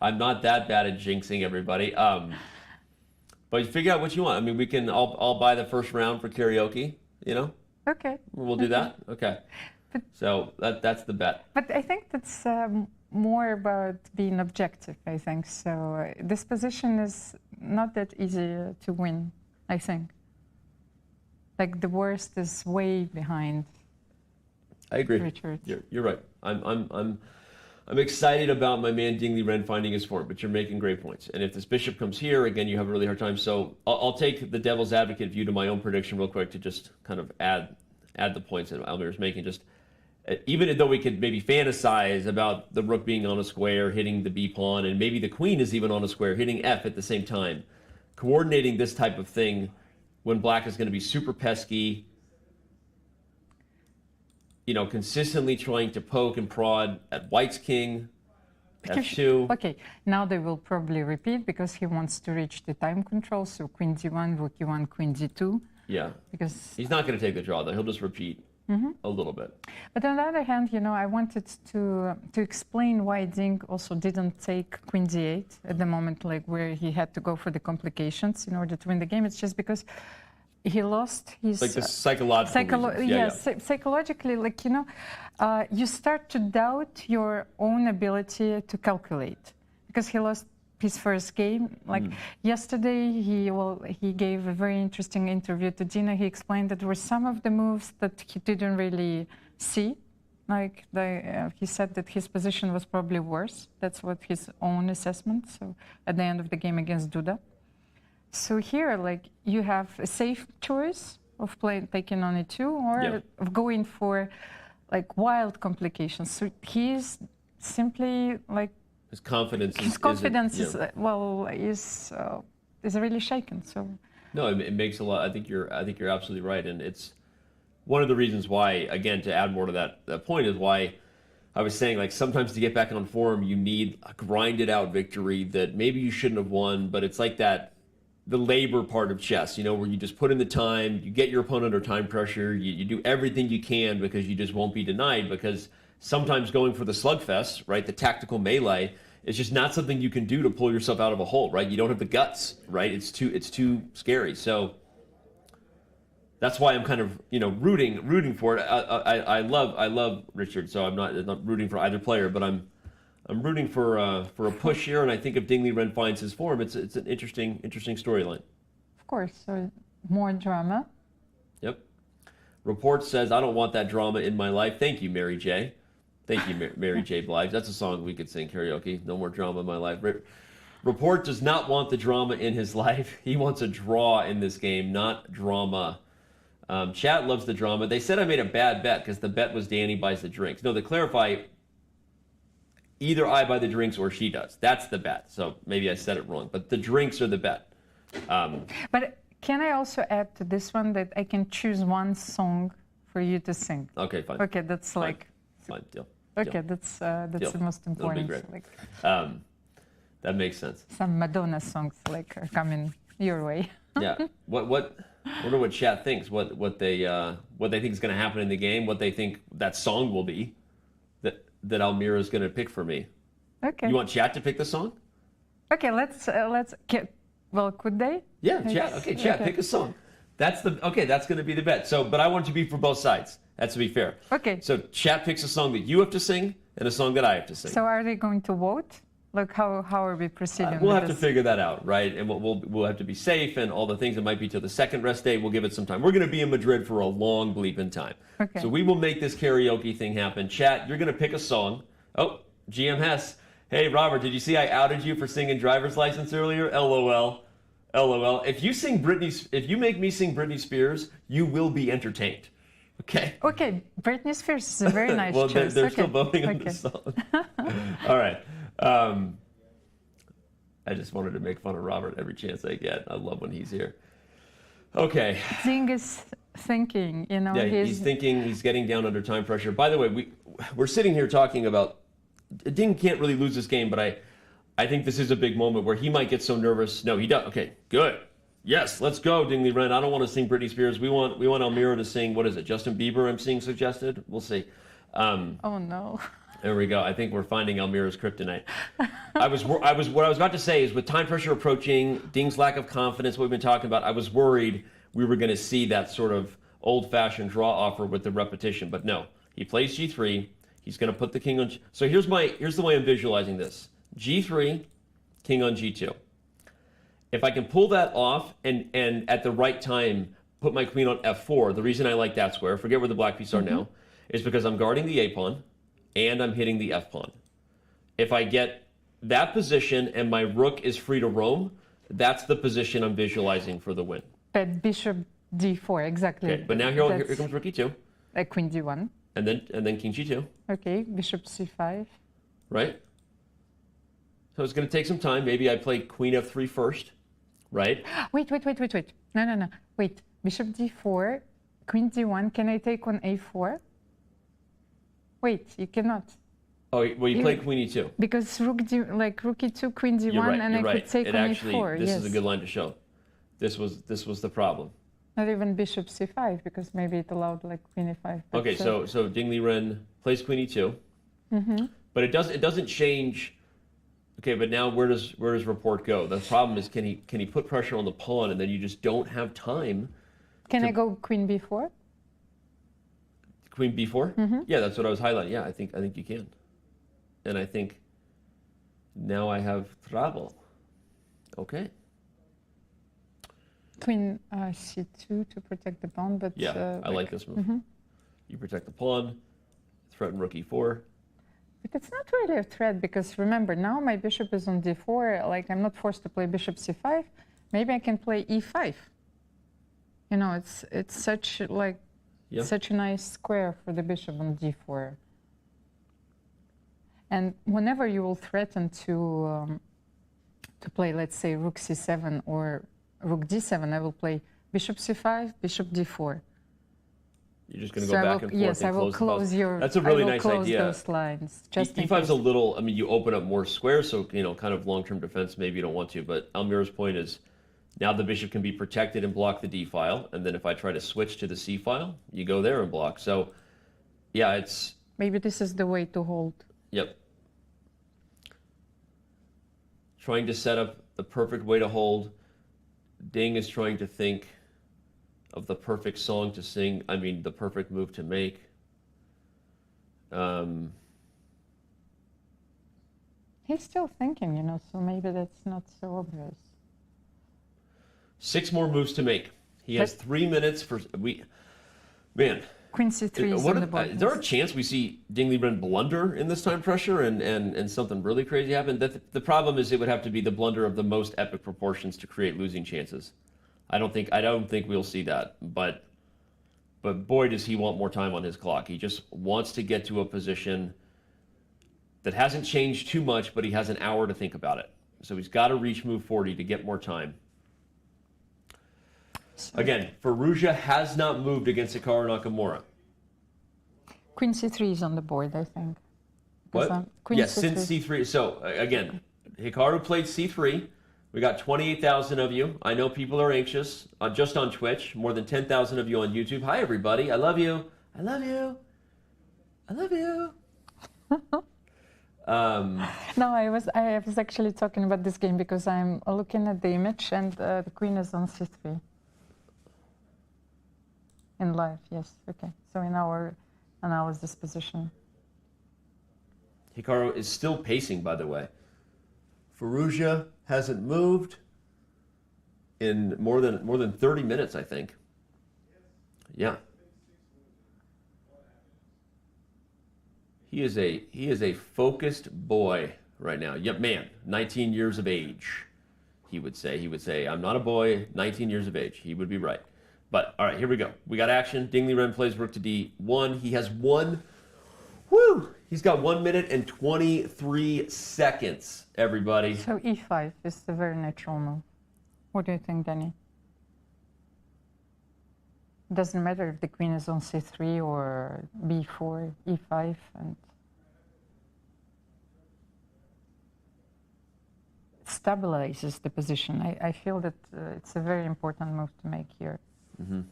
Speaker 1: I'm not that bad at jinxing everybody. But figure out what you want. I mean, we can all buy the first round for karaoke, you know?
Speaker 2: Okay.
Speaker 1: We'll do that? Okay. So that's the bet.
Speaker 2: But I think that's more about being objective, I think. So this position is not that easy to win, I think. Like the worst is way behind.
Speaker 1: I agree.
Speaker 2: Richard.
Speaker 1: You're right. I'm excited about my man Ding Liren finding his form, but you're making great points. And if this bishop comes here, again, you have a really hard time. So I'll take the devil's advocate view to my own prediction real quick to just kind of add the points that Almir's making. Just even though we could maybe fantasize about the rook being on a square, hitting the B pawn, and maybe the queen is even on a square, hitting F at the same time, coordinating this type of thing when black is going to be super pesky, you know, consistently trying to poke and prod at white's king, f2.
Speaker 2: Okay, now they will probably repeat because he wants to reach the time control. So queen d1, rook e1, queen d2.
Speaker 1: Yeah,
Speaker 2: because
Speaker 1: he's not going to take the draw, though. He'll just repeat a little bit.
Speaker 2: But on the other hand, you know, I wanted to explain why Ding also didn't take queen d8 at the moment, like where he had to go for the complications in order to win the game. It's just because he lost his...
Speaker 1: Like the psychological reasons.
Speaker 2: Psychologically, like, you know, you start to doubt your own ability to calculate because he lost his first game. Like yesterday, he gave a very interesting interview to Dina. He explained that there were some of the moves that he didn't really see. Like he said that his position was probably worse. That's what his own assessment. So at the end of the game against Duda. So here, like, you have a safe choice of taking on e2 or of going for like wild complications. So he's simply like
Speaker 1: his confidence
Speaker 2: is really shaken. So
Speaker 1: no, it makes a lot. I think you're absolutely right, and it's one of the reasons why, again, to add more to that point, is why I was saying, like, sometimes to get back on form, you need a grinded out victory that maybe you shouldn't have won, but it's like the labor part of chess, you know, where you just put in the time, you get your opponent under time pressure, you do everything you can because you just won't be denied, because sometimes going for the slugfest, right, the tactical melee, is just not something you can do to pull yourself out of a hole, right? You don't have the guts, right? It's too scary. So that's why I'm kind of, you know, rooting for it. I love Richard, so I'm not rooting for either player, but I'm rooting for a push here, and I think if Ding Liren finds his form, it's an interesting storyline.
Speaker 2: Of course, so more drama.
Speaker 1: Yep. Rapport says, I don't want that drama in my life. Thank you, Mary J. Thank you, Mary J. Blige. That's a song we could sing karaoke. No more drama in my life. Rapport does not want the drama in his life. He wants a draw in this game, not drama. Chat loves the drama. They said I made a bad bet because the bet was Danny buys the drinks. No, to clarify, either I buy the drinks or she does. That's the bet. So maybe I said it wrong, but the drinks are the bet.
Speaker 2: But can I also add to this one that I can choose one song for you to sing?
Speaker 1: Okay, fine.
Speaker 2: Okay, that's
Speaker 1: fine.
Speaker 2: Like...
Speaker 1: Fine, deal.
Speaker 2: Okay, that's the most important.
Speaker 1: That'll be great.
Speaker 2: Like,
Speaker 1: that makes sense.
Speaker 2: Some Madonna songs like are coming your way.
Speaker 1: Yeah. Wonder what chat thinks. What they think is going to happen in the game. What they think that song will be. That Almira is going to pick for me.
Speaker 2: Okay.
Speaker 1: You want chat to pick the song?
Speaker 2: Okay, let's get. Well, could they?
Speaker 1: Yeah, chat. Okay, chat. Okay. Pick a song. That's going to be the bet. So, but I want it to be for both sides. That's to be fair.
Speaker 2: Okay.
Speaker 1: So chat picks a song that you have to sing and a song that I have to sing.
Speaker 2: So are they going to vote? Like how are we proceeding?
Speaker 1: We'll have to figure that out, right? And we'll have to be safe and all the things. It might be till the second rest day. We'll give it some time. We're going to be in Madrid for a long bleeping time.
Speaker 2: Okay.
Speaker 1: So we will make this karaoke thing happen. Chat, you're going to pick a song. Oh, GM Hess. Hey, Robert, did you see I outed you for singing Driver's License earlier? LOL. LOL. If you make me sing Britney Spears, you will be entertained. Okay.
Speaker 2: Okay, Britney Spears is a very nice
Speaker 1: well,
Speaker 2: choice.
Speaker 1: They're still voting on the song. All right. I just wanted to make fun of Robert every chance I get. I love when he's here. Okay.
Speaker 2: Ding is thinking, you know.
Speaker 1: Yeah, he's thinking. He's getting down under time pressure. By the way, we're sitting here talking about Ding can't really lose this game, but I think this is a big moment where he might get so nervous. No, he does. Okay, good. Yes, let's go, Ding Liren. I don't want to sing Britney Spears. We want Almira to sing, what is it, Justin Bieber I'm seeing suggested? We'll see.
Speaker 2: Oh, no.
Speaker 1: There we go. I think we're finding Almira's kryptonite. What I was about to say is with time pressure approaching, Ding's lack of confidence, what we've been talking about, I was worried we were going to see that sort of old-fashioned draw offer with the repetition. But no, he plays G3. He's going to put the king on... So here's the way I'm visualizing this. G3, king on G2. If I can pull that off and at the right time put my queen on F4, the reason I like that square, forget where the black pieces are now, is because I'm guarding the A pawn and I'm hitting the F pawn. If I get that position and my rook is free to roam, that's the position I'm visualizing for the win.
Speaker 2: But bishop D4, exactly.
Speaker 1: Okay, but now here comes rook E2.
Speaker 2: Queen D1.
Speaker 1: And then king G2.
Speaker 2: Okay, bishop C5.
Speaker 1: Right? So it's going to take some time. Maybe I play queen F3 first. Right?
Speaker 2: Wait. No. Wait, bishop d4, queen d1. Can I take on a4? Wait, you cannot.
Speaker 1: Oh, well, you played queen e2.
Speaker 2: Because rook e2, queen d1,
Speaker 1: You're right,
Speaker 2: and I could take
Speaker 1: it
Speaker 2: on
Speaker 1: actually,
Speaker 2: a4.
Speaker 1: This
Speaker 2: yes.
Speaker 1: is a good line to show. This was the problem.
Speaker 2: Not even bishop c5, because maybe it allowed like queen e5.
Speaker 1: Okay, so Ding Liren plays queen e2.
Speaker 2: Mm-hmm.
Speaker 1: But it doesn't change. Okay, but now where does Rapport go? The problem is, can he put pressure on the pawn, and then you just don't have time.
Speaker 2: Can I go queen b4?
Speaker 1: Queen b4?
Speaker 2: Mm-hmm.
Speaker 1: Yeah, that's what I was highlighting. Yeah, I think you can. And I think now I have trouble. Okay.
Speaker 2: Queen c2 to protect the pawn, but
Speaker 1: yeah, I like this move.
Speaker 2: Mm-hmm.
Speaker 1: You protect the pawn, threaten rook e4.
Speaker 2: But it's not really a threat, because remember, now my bishop is on d4. Like, I'm not forced to play bishop c5. Maybe I can play e5. You know, it's such like such a nice square for the bishop on d4. And whenever you will threaten to play, let's say, rook c7 or rook d7, I will play bishop c5, bishop d4.
Speaker 1: You're just going to go back and forth.
Speaker 2: Yes, I will close your.
Speaker 1: That's a really nice idea.
Speaker 2: Those lines. Just
Speaker 1: E5 is a little. I mean, you open up more squares, so kind of long-term defense. Maybe you don't want to, but Almira's point is, now the bishop can be protected and block the d file, and then if I try to switch to the c file, you go there and block. So, yeah, it's.
Speaker 2: Maybe this is the way to hold.
Speaker 1: Yep. Trying to set up the perfect way to hold. Ding is trying to think of the perfect song to sing. I mean, the perfect move to make.
Speaker 2: He's still thinking, so maybe that's not so obvious.
Speaker 1: 6 more moves to make. He has 3 minutes for man.
Speaker 2: Queen c3 is on the board.
Speaker 1: Is there a chance we see Ding Liren blunder in this time pressure and something really crazy happen? The problem is it would have to be the blunder of the most epic proportions to create losing chances. I don't think we'll see that, but boy, does he want more time on his clock. He just wants to get to a position that hasn't changed too much, but he has an hour to think about it. So he's got to reach move 40 to get more time. Again, Firouzja has not moved against Hikaru Nakamura.
Speaker 2: Queen c3 is on the board, I think.
Speaker 1: What? Yes, since c3. So, again, Hikaru played c3. We got 28,000 of you. I know people are anxious, just on Twitch. More than 10,000 of you on YouTube. Hi, everybody. I love you. I love you. I love you.
Speaker 2: No, I was actually talking about this game because I'm looking at the image and the queen is on c3. In live, yes. Okay. So in our analysis position.
Speaker 1: Hikaru is still pacing, by the way. Firouzja hasn't moved in more than 30 minutes, I think. Yeah. He is a focused boy right now. Yep, man, 19 years of age. He would say, I'm not a boy, 19 years of age. He would be right. But all right, here we go. We got action. Ding Liren plays rook to d1. He has he's got 1 minute and 23 seconds, everybody.
Speaker 2: So e5 is the very natural move. What do you think, Danny? It doesn't matter if the queen is on c3 or b4, e5, and it stabilizes the position. I feel that it's a very important move to make here.
Speaker 1: Mm-hmm.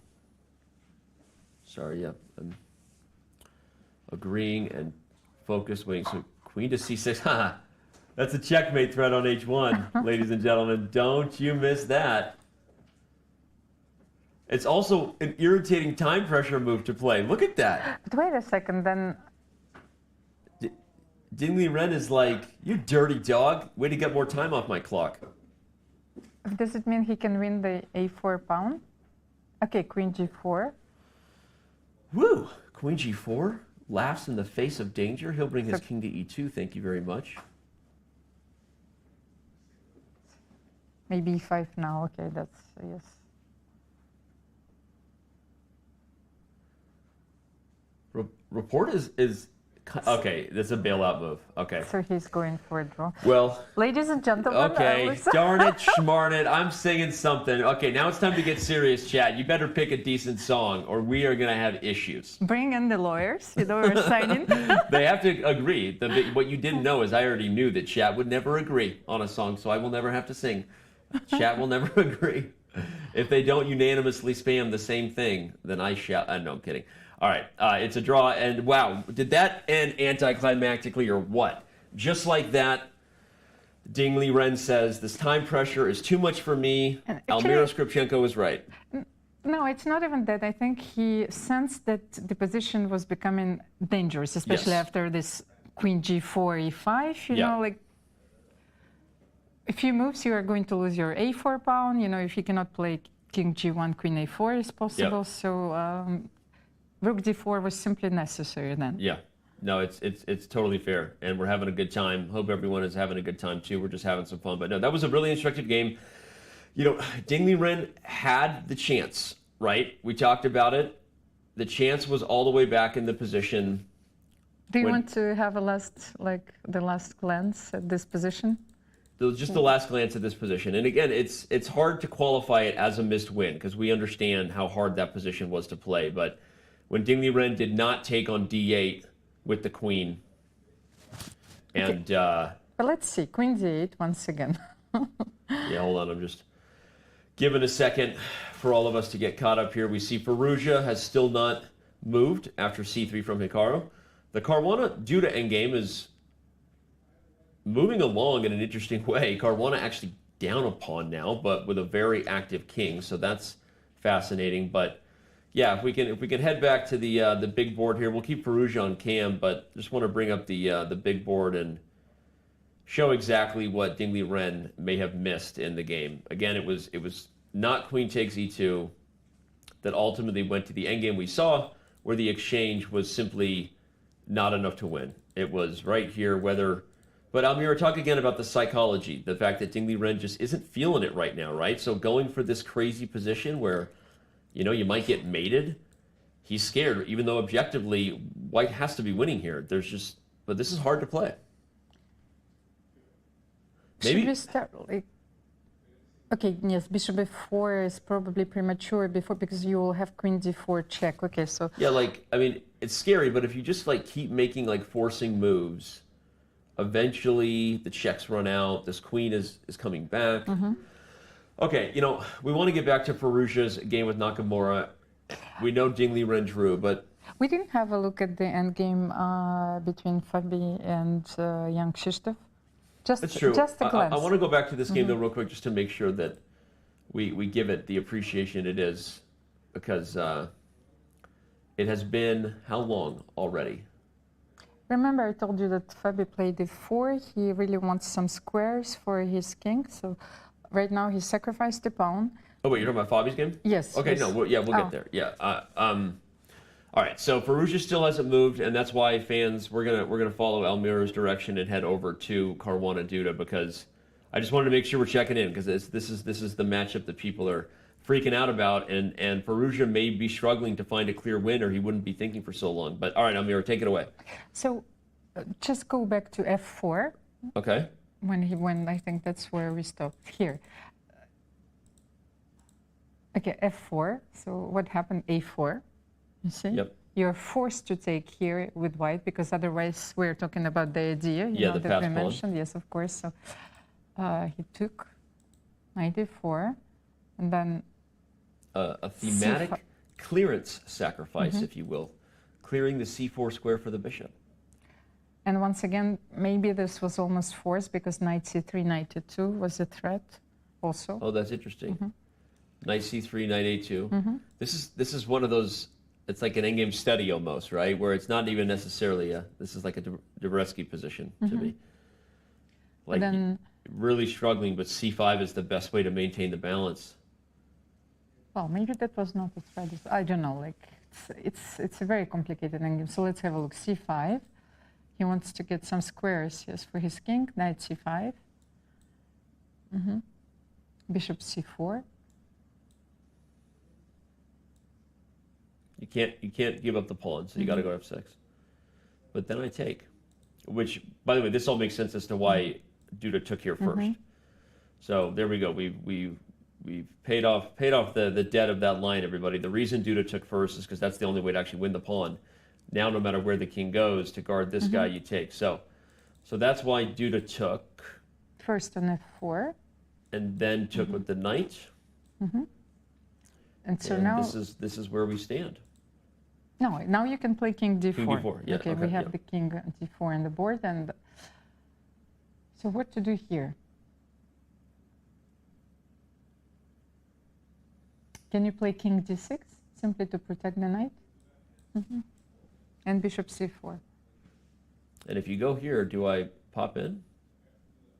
Speaker 1: Sorry, yeah. I'm agreeing and focused, waiting. So queen to c6. Haha. That's a checkmate threat on h1, ladies and gentlemen. Don't you miss that. It's also an irritating time pressure move to play. Look at that.
Speaker 2: But wait a second, then.
Speaker 1: Ding Liren is like, you dirty dog. Way to get more time off my clock.
Speaker 2: Does it mean he can win the a4 pawn? Okay, queen g4.
Speaker 1: Woo! Queen g4 laughs in the face of danger. He'll bring his king to e2. Thank you very much.
Speaker 2: Maybe e5 now. Okay, that's yes.
Speaker 1: Rapport is Okay, that's a bailout move. Okay.
Speaker 2: So he's going for a draw.
Speaker 1: Well,
Speaker 2: ladies and gentlemen.
Speaker 1: Okay, darn it, schmarn it. I'm singing something. Okay, now it's time to get serious, chat. You better pick a decent song or we are going to have issues.
Speaker 2: Bring in the lawyers. We're signing.
Speaker 1: They have to agree. What you didn't know is I already knew that chat would never agree on a song, so I will never have to sing. Chat will never agree. If they don't unanimously spam the same thing, then I shall. No, I'm kidding. All right, it's a draw, and wow, did that end anticlimactically or what? Just like that, Ding Liren says, this time pressure is too much for me. Almira Skripchenko is right.
Speaker 2: No, it's not even that. I think he sensed that the position was becoming dangerous, especially after this queen g4, e5, you know, like a few moves, you are going to lose your a4 pawn. You know, if you cannot play king g1, queen a4 is possible. So rook d4 was simply necessary then.
Speaker 1: Yeah. No, it's totally fair, and we're having a good time. Hope everyone is having a good time too. We're just having some fun. But no, that was a really instructive game. You know, Ding Liren had the chance, right? We talked about it. The chance was all the way back in the position.
Speaker 2: Do you want to have a last glance at this position?
Speaker 1: Just the last glance at this position. And again, it's hard to qualify it as a missed win because we understand how hard that position was to play. But when Ding Liren did not take on d8 with the queen, and
Speaker 2: but let's see, queen d8 once again.
Speaker 1: Yeah, hold on, I'm just giving a second for all of us to get caught up here. We see Firouzja has still not moved after c3 from Hikaru. The Caruana Duda endgame is moving along in an interesting way. Caruana actually down a pawn now, but with a very active king, so that's fascinating. But yeah, if we can head back to the big board here, we'll keep Firouzja on cam, but just want to bring up the big board and show exactly what Ding Liren may have missed in the game. Again, it was not queen takes e2 that ultimately went to the endgame we saw, where the exchange was simply not enough to win. It was right here, whether. But Almira, talk again about the psychology, the fact that Ding Liren just isn't feeling it right now, right? So going for this crazy position where, you know, you might get mated, he's scared, even though objectively White has to be winning here. But this is hard to play. Maybe.
Speaker 2: Should we start like? Okay, yes, bishop f4 is probably premature because you will have queen d4 check. Okay, so.
Speaker 1: Yeah, like, I mean, it's scary, but if you just like keep making like forcing moves, eventually the checks run out. This queen is coming back.
Speaker 2: Mm-hmm.
Speaker 1: Okay, you know, we want to get back to Firouzja's game with Nakamura. We know Ding Liren drew, but
Speaker 2: we didn't have a look at the endgame between Fabi and Jan-Krzysztof.
Speaker 1: That's true.
Speaker 2: Just a glance.
Speaker 1: I want to go back to this game though real quick just to make sure that we give it the appreciation it is, because it has been how long already?
Speaker 2: Remember I told you that Fabi played d4. He really wants some squares for his king, so right now he sacrificed the pawn.
Speaker 1: Oh wait, you're talking about Fabi's game?
Speaker 2: Yes.
Speaker 1: Okay,
Speaker 2: yes.
Speaker 1: no, we'll get there. Yeah. All right, so Firouzja still hasn't moved, and that's why fans we're gonna follow Almira's direction and head over to Caruana Duda, because I just wanted to make sure we're checking in, because this is the matchup that people are freaking out about, and Firouzja may be struggling to find a clear win, or he wouldn't be thinking for so long. But all right, Almira, take it away.
Speaker 2: So just go back to f4.
Speaker 1: Okay.
Speaker 2: When I think that's where we stopped here. Okay, f4. So what happened? a4. You see?
Speaker 1: Yep.
Speaker 2: You're forced to take here with White, because otherwise we're talking about the idea, you know,
Speaker 1: the
Speaker 2: that we
Speaker 1: pass
Speaker 2: mentioned. Yes, of course. So he took knight e4, and then
Speaker 1: a thematic clearance sacrifice, if you will, clearing the c4 square for the bishop.
Speaker 2: And once again, maybe this was almost forced because knight c3, knight e2 was a threat also.
Speaker 1: Oh, that's interesting. Knight c3, knight a2. This is one of those. It's like an endgame study almost, right? Where it's not even necessarily this is like a Dvoretsky position to me. Like
Speaker 2: then,
Speaker 1: really struggling, but c5 is the best way to maintain the balance.
Speaker 2: Well, maybe that was not a threat. I don't know. Like it's a very complicated endgame. So let's have a look. c5. He wants to get some squares, yes, for his king. Knight c5. Bishop c4.
Speaker 1: You can't give up the pawn, so you got to go f6. but then I take. Which, by the way, this all makes sense as to why Duda took here first. So there we go. We've paid off the debt of that line, everybody. The reason Duda took first is because that's the only way to actually win the pawn. Now, no matter where the king goes, to guard this guy, you take. So that's why Duda took.
Speaker 2: First on f4.
Speaker 1: And then took with the knight.
Speaker 2: And so now
Speaker 1: this is where we stand.
Speaker 2: No, now you can play king d4.
Speaker 1: King d4, yeah.
Speaker 2: Okay, we have the king d4 on the board, and so what to do here? Can you play king d6 simply to protect the knight? And bishop c4.
Speaker 1: And if you go here, do I pop in?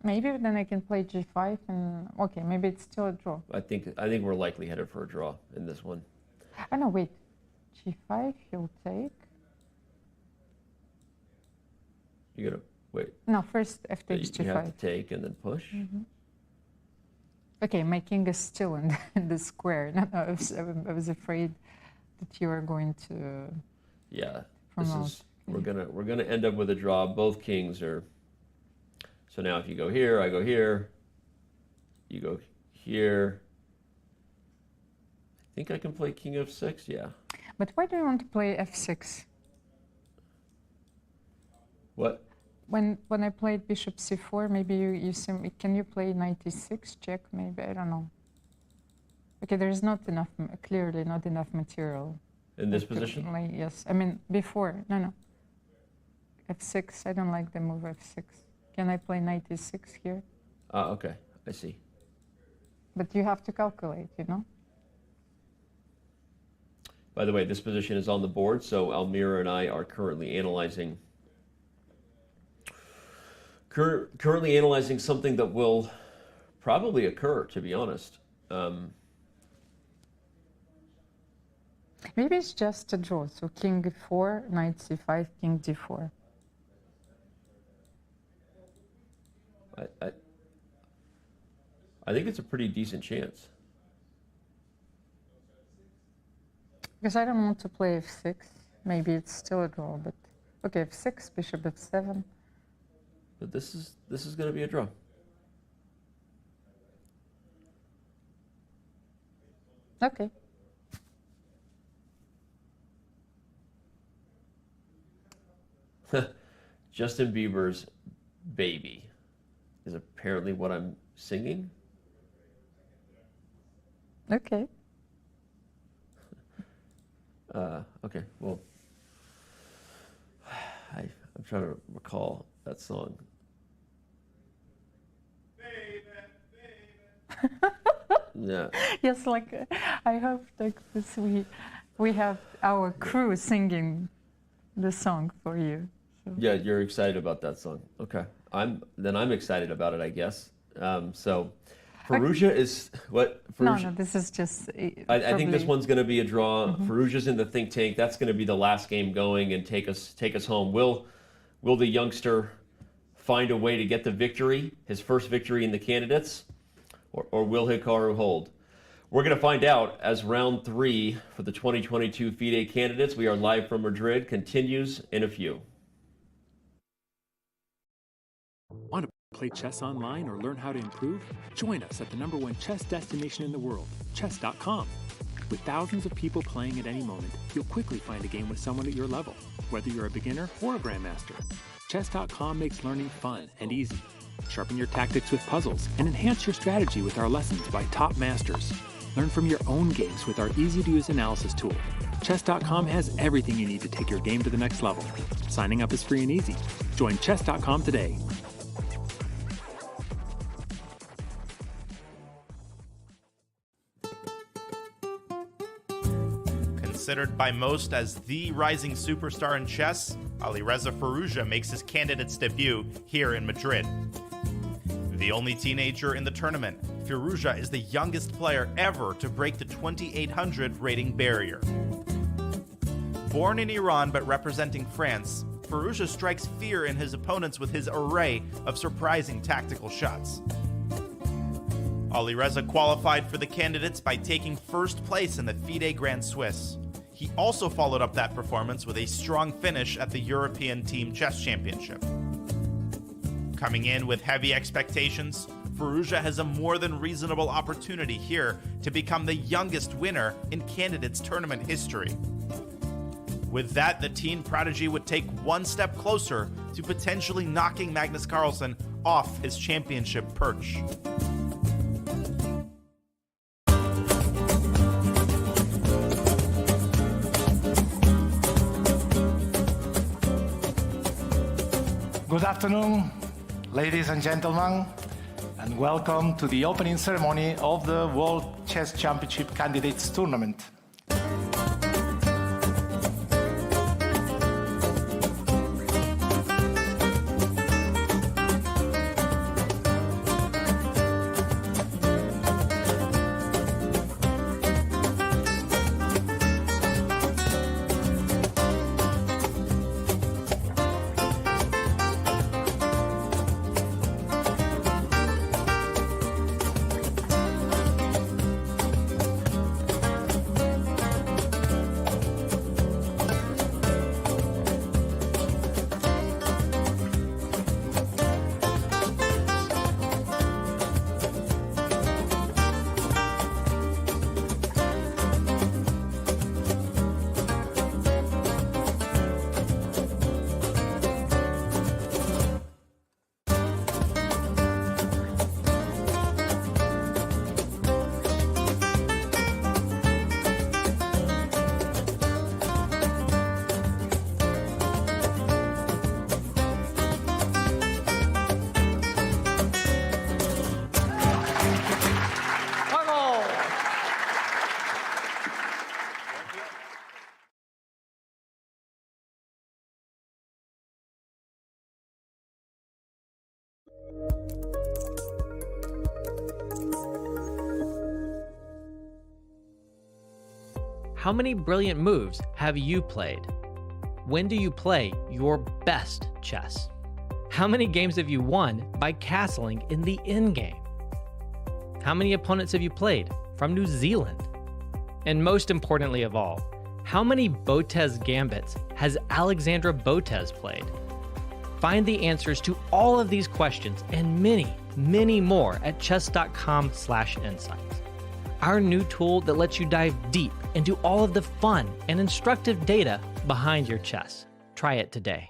Speaker 2: Maybe then I can play g5 and okay, maybe it's still a draw.
Speaker 1: I think we're likely headed for a draw in this one.
Speaker 2: Oh no, wait. g5, he'll take.
Speaker 1: You gotta wait.
Speaker 2: No, first f takes g5.
Speaker 1: You have to take and then push.
Speaker 2: Okay, my king is still in the square. No, I was afraid that you were going to.
Speaker 1: Yeah,
Speaker 2: promote.
Speaker 1: we're gonna end up with a draw. Both kings are. So now if you go here, I go here. You go here. I think I can play king f6. Yeah.
Speaker 2: But why do you want to play f6?
Speaker 1: What?
Speaker 2: When I played bishop c4, maybe can you play knight e6 check? Maybe I don't know. Okay, there's not enough, clearly not enough material.
Speaker 1: In this position?
Speaker 2: Yes, I mean before. No. f6. I don't like the move f6. Can I play knight e6 here?
Speaker 1: Okay, I see.
Speaker 2: But you have to calculate, you know.
Speaker 1: By the way, this position is on the board, so Almira and I are currently analyzing something that will probably occur, to be honest.
Speaker 2: Maybe it's just a draw. So king e4, knight c5, king d4.
Speaker 1: I think it's a pretty decent chance.
Speaker 2: Because I don't want to play f6. Maybe it's still a draw, but okay, f6, bishop f7.
Speaker 1: But this is going to be a draw.
Speaker 2: Okay.
Speaker 1: Justin Bieber's Baby is apparently what I'm singing.
Speaker 2: Okay.
Speaker 1: Okay, well, I'm trying to recall that song. Yeah.
Speaker 2: Yes, like I hope like this we have our crew singing the song for you. So.
Speaker 1: Yeah, you're excited about that song. Okay, I'm excited about it, I guess. So Firouzja is what? Firouzja,
Speaker 2: no, this is just.
Speaker 1: I think this one's going to be a draw. Firouzja's in the think tank. That's going to be the last game going and take us home. Will the youngster find a way to get the victory, his first victory in the candidates, or will Hikaru hold? We're going to find out as round 3 for the 2022 FIDE Candidates. We are live from Madrid. Continues in a few.
Speaker 19: Want to play chess online or learn how to improve? Join us at the #1 chess destination in the world, Chess.com. With thousands of people playing at any moment, you'll quickly find a game with someone at your level, whether you're a beginner or a grandmaster. Chess.com makes learning fun and easy. Sharpen your tactics with puzzles and enhance your strategy with our lessons by top masters. Learn from your own games with our easy-to-use analysis tool. Chess.com has everything you need to take your game to the next level. Signing up is free and easy. Join Chess.com today.
Speaker 10: Considered by most as the rising superstar in chess, Alireza Firouzja makes his candidates debut here in Madrid. The only teenager in the tournament, Firouzja is the youngest player ever to break the 2800 rating barrier. Born in Iran but representing France, Firouzja strikes fear in his opponents with his array of surprising tactical shots. Alireza qualified for the candidates by taking first place in the FIDE Grand Swiss. he also followed up that performance with a strong finish at the European Team Chess Championship. Coming in with heavy expectations, Firouzja has a more than reasonable opportunity here to become the youngest winner in Candidates Tournament history. With that, the teen prodigy would take one step closer to potentially knocking Magnus Carlsen off his championship perch.
Speaker 4: Good afternoon, ladies and gentlemen, and welcome to the opening ceremony of the World Chess Championship Candidates Tournament.
Speaker 3: How many brilliant moves have you played? When do you play your best chess? How many games have you won by castling in the endgame? How many opponents have you played from New Zealand? And most importantly of all, how many Botez gambits has Alexandra Botez played? Find the answers to all of these questions and many, many more at Chess.com/insights. Our new tool that lets you dive deep into all of the fun and instructive data behind your chess. Try it today.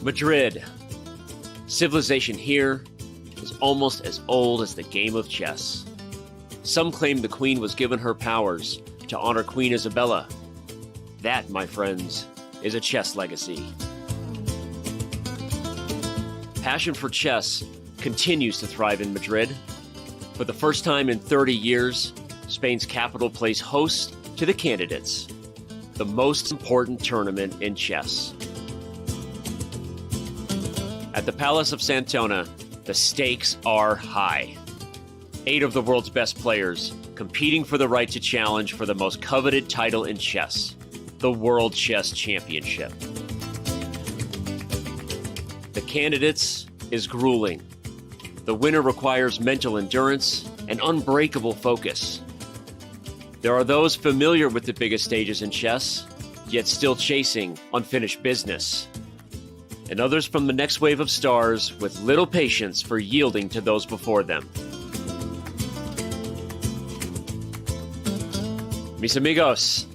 Speaker 13: Madrid. Civilization here is almost as old as the game of chess. Some claim the queen was given her powers to honor Queen Isabella. That, my friends, is a chess legacy. Passion for chess continues to thrive in Madrid. For the first time in 30 years, Spain's capital plays host to the Candidates, the most important tournament in chess. At the Palace of Santona, the stakes are high. 8 of the world's best players competing for the right to challenge for the most coveted title in chess, the World Chess Championship. The Candidates is grueling. The winner requires mental endurance and unbreakable focus. There are those familiar with the biggest stages in chess, yet still chasing unfinished business. And others from the next wave of stars with little patience for yielding to those before them. Mis amigos,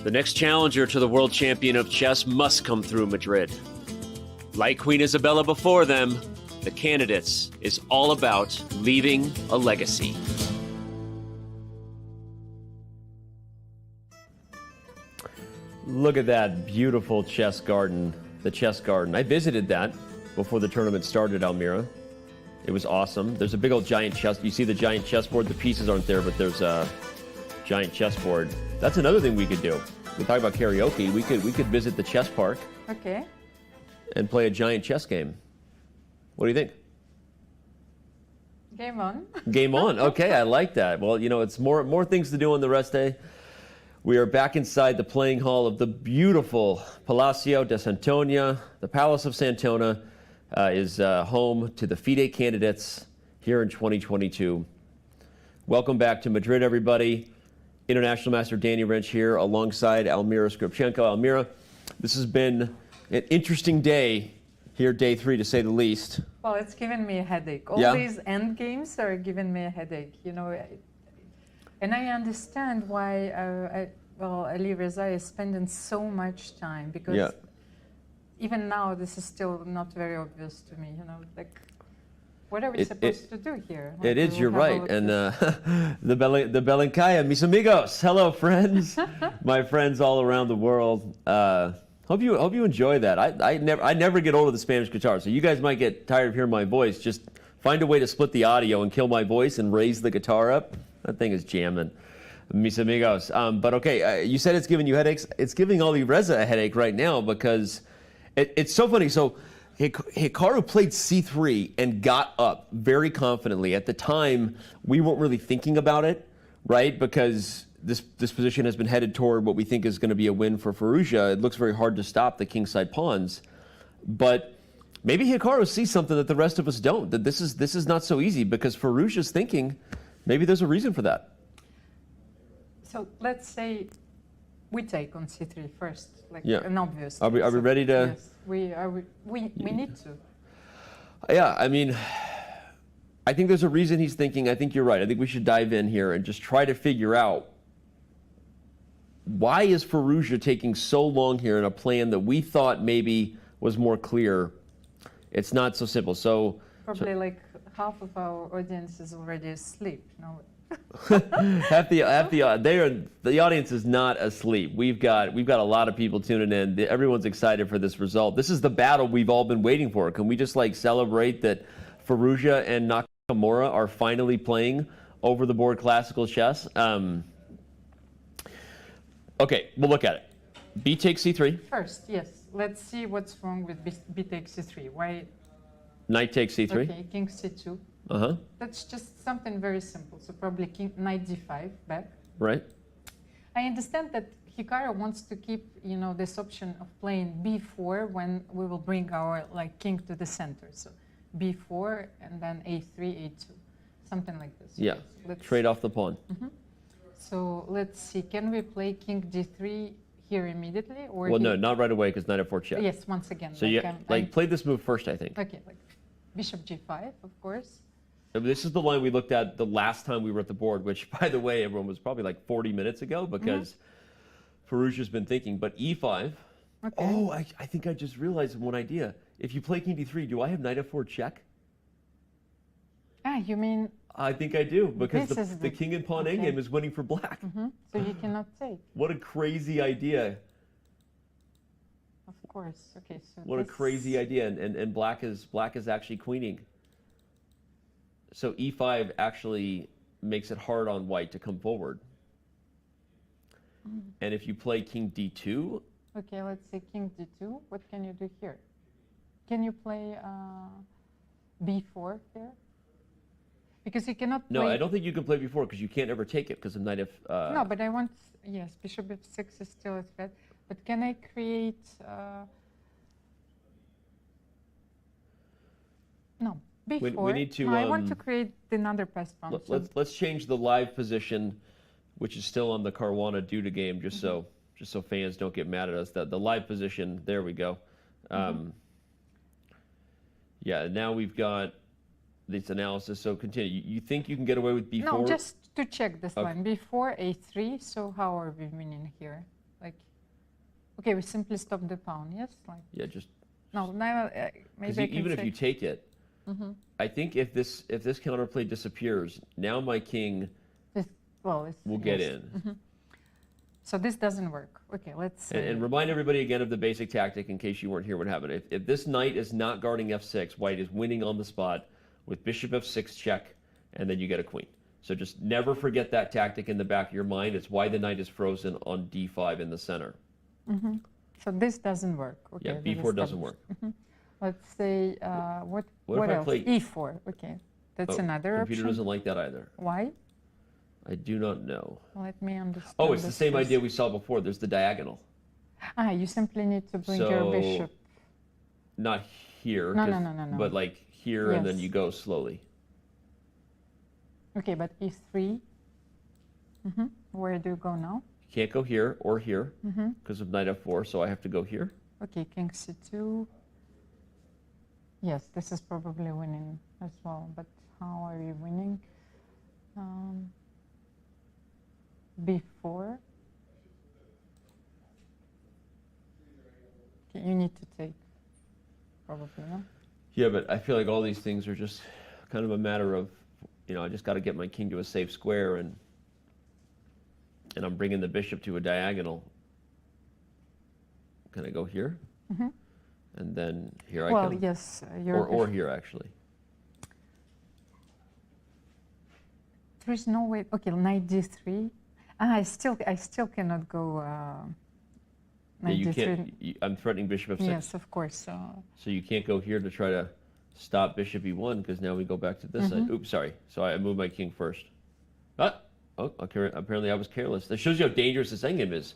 Speaker 13: the next challenger to the world champion of chess must come through Madrid. Like Queen Isabella before them, the Candidates is all about leaving a legacy. Look at that beautiful chess garden, the chess garden. I visited that before the tournament started, Almira. It was awesome. There's a big old giant chess. You see the giant chessboard? The pieces aren't there, but there's a giant chessboard. That's another thing we could do. We talk about karaoke. We could visit the chess park.
Speaker 2: Okay.
Speaker 13: And play a giant chess game. What do you think?
Speaker 2: Game on.
Speaker 13: Game on. Okay, I like that. Well, you know, it's more things to do on the rest day. We are back inside the playing hall of the beautiful Palacio de Santonia. The Palace of Santona is home to the FIDE candidates here in 2022. Welcome back to Madrid, everybody. International Master Danny Wrench here alongside Almira Skripchenko. Almira, this has been an interesting day here, day 3 to say the least.
Speaker 2: Well, it's given me a headache. All these end games are giving me a headache, you know. And I understand why Alireza is spending so much time, because even now this is still not very obvious to me, you know, like what are we supposed to do here?
Speaker 13: It is, you're right. And the Belenkaya, mis amigos. Hello, friends. My friends all around the world. Hope you enjoy that. I never get old of the Spanish guitar, so you guys might get tired of hearing my voice. Just find a way to split the audio and kill my voice and raise the guitar up. That thing is jamming. Mis amigos. But okay, you said it's giving you headaches. It's giving Alireza a headache right now because it's so funny. So Hikaru played c3 and got up very confidently. At the time, we weren't really thinking about it, right? Because this position has been headed toward what we think is going to be a win for Firouzja. It looks very hard to stop the kingside pawns. But maybe Hikaru sees something that the rest of us don't, that this is not so easy, because Firouzja's thinking maybe there's a reason for that.
Speaker 2: So let's say we take on c3 first, like an obvious.
Speaker 13: Are we ready to?
Speaker 2: Yes, we need to.
Speaker 13: Yeah, I mean, I think there's a reason he's thinking. I think you're right. I think we should dive in here and just try to figure out why is Firouzja taking so long here in a plan that we thought maybe was more clear. It's not so simple. So
Speaker 2: probably like half of our audience is already asleep. No.
Speaker 13: The audience is not asleep. We've got a lot of people tuning in. Everyone's excited for this result. This is the battle we've all been waiting for. Can we just like celebrate that Firouzja and Nakamura are finally playing over the board classical chess? Okay, we'll look at it. B takes c3.
Speaker 2: First, yes. Let's see what's wrong with B takes c3. Why?
Speaker 13: Knight takes c3.
Speaker 2: Okay, king c2.
Speaker 13: Uh-huh.
Speaker 2: That's just something very simple. So probably knight d5 back.
Speaker 13: Right.
Speaker 2: I understand that Hikaru wants to keep, you know, this option of playing b4 when we will bring our king to the center. So b4 and then a3, a2, something like this.
Speaker 13: Yeah. Trade off the pawn.
Speaker 2: Mm-hmm. So let's see. Can we play king d3 here immediately, or?
Speaker 13: Well, no, not right away, because knight f4 check.
Speaker 2: Yes, once again.
Speaker 13: So play this move first, I think.
Speaker 2: Okay, like bishop g5, of course.
Speaker 13: This is the line we looked at the last time we were at the board, which, by the way, everyone was probably like 40 minutes ago, because Firouzja's been thinking. But e5. Okay. Oh, I think I just realized one idea. If you play king d3, do I have knight f4 check?
Speaker 2: Ah, you mean?
Speaker 13: I think I do, because the king and pawn endgame is winning for black.
Speaker 2: Mm-hmm. So you cannot take.
Speaker 13: What a crazy idea.
Speaker 2: Of course. Okay. So
Speaker 13: what a crazy idea, and black is actually queening. So e5 actually makes it hard on white to come forward. And if you play king d2.
Speaker 2: Okay, let's say king d2. What can you do here? Can you play b4 here? Because you cannot play...
Speaker 13: No, I don't think you can play b4 because you can't ever take it because of knight f...
Speaker 2: No, but I want... Yes, bishop f6 is still a threat. But can I create... Before.
Speaker 1: We need to.
Speaker 2: No, I want to create another pass pawn.
Speaker 1: Let's change the live position, which is still on the Caruana Duda game, just so fans don't get mad at us. The live position. There we go. Yeah. Now we've got this analysis. So continue. You think you can get away with b4?
Speaker 2: No, just to check this line. Before a3. So how are we winning here? Like, okay, we simply stop the pawn. Yes. Like.
Speaker 1: Yeah. Just.
Speaker 2: No. Now maybe I can
Speaker 1: even if you take it. I think if this counterplay disappears, now my king will get in.
Speaker 2: So this doesn't work. Okay, let's.
Speaker 1: And remind everybody again of the basic tactic in case you weren't here what happened. If this knight is not guarding f6, white is winning on the spot with bishop f6 check, and then you get a queen. So just never forget that tactic in the back of your mind. It's why the knight is frozen on d5 in the center.
Speaker 2: So this doesn't work. Okay,
Speaker 1: yeah, b4 doesn't work.
Speaker 2: Let's say, what else? E4. Okay, that's another option.
Speaker 1: Computer doesn't like that either.
Speaker 2: Why?
Speaker 1: I do not know.
Speaker 2: Let me understand.
Speaker 1: Oh, it's the same idea we saw before. There's the diagonal.
Speaker 2: You simply need to bring your bishop.
Speaker 1: Not here.
Speaker 2: No.
Speaker 1: But like here, and then you go slowly.
Speaker 2: Okay, but E3. Where do you go now?
Speaker 1: You can't go here or here because of knight f4, so I have to go here.
Speaker 2: Okay, king c2. Yes, this is probably winning as well, but how are you winning? B4. Okay, you need to take, probably, no?
Speaker 1: Yeah, but I feel like all these things are just kind of a matter of, I just got to get my king to a safe square, and I'm bringing the bishop to a diagonal. Can I go here? And then here I come.
Speaker 2: Well, yes.
Speaker 1: Or here, actually.
Speaker 2: There's no way. Okay, knight d3. I still cannot go knight
Speaker 1: you
Speaker 2: d3.
Speaker 1: Can't. I'm threatening bishop f6.
Speaker 2: Yes, of course.
Speaker 1: So you can't go here to try to stop bishop e1 because now we go back to this side. Oops, sorry. So I moved my king first. Oh, okay. Apparently I was careless. That shows you how dangerous this endgame is.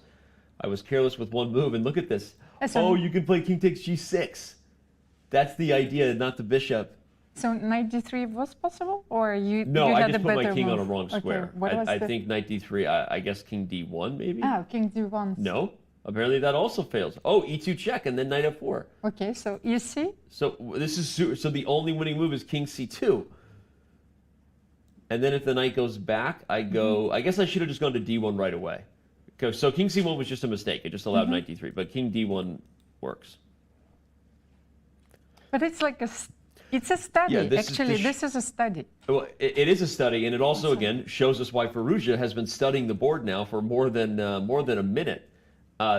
Speaker 1: I was careless with one move, and look at this. Oh, you can play king takes g6. That's the idea, not the bishop.
Speaker 2: So knight d3 was possible, or you?
Speaker 1: No,
Speaker 2: you
Speaker 1: I
Speaker 2: had
Speaker 1: just
Speaker 2: a
Speaker 1: put
Speaker 2: better
Speaker 1: my king
Speaker 2: move?
Speaker 1: on a wrong square.
Speaker 2: Okay,
Speaker 1: I think knight d3. I guess king d1 maybe.
Speaker 2: King d1.
Speaker 1: No, apparently that also fails. Oh, e2 check and then knight f4.
Speaker 2: Okay, so you see.
Speaker 1: So this is so the only winning move is king c2. And then if the knight goes back, I go. I guess I should have just gone to d1 right away. So king c1 was just a mistake. It just allowed knight d3, but king d1 works.
Speaker 2: But it's like it's a study.
Speaker 1: Yeah,
Speaker 2: this is a study.
Speaker 1: Well, it is a study, and it also again shows us why Firouzja has been studying the board now for more than a minute.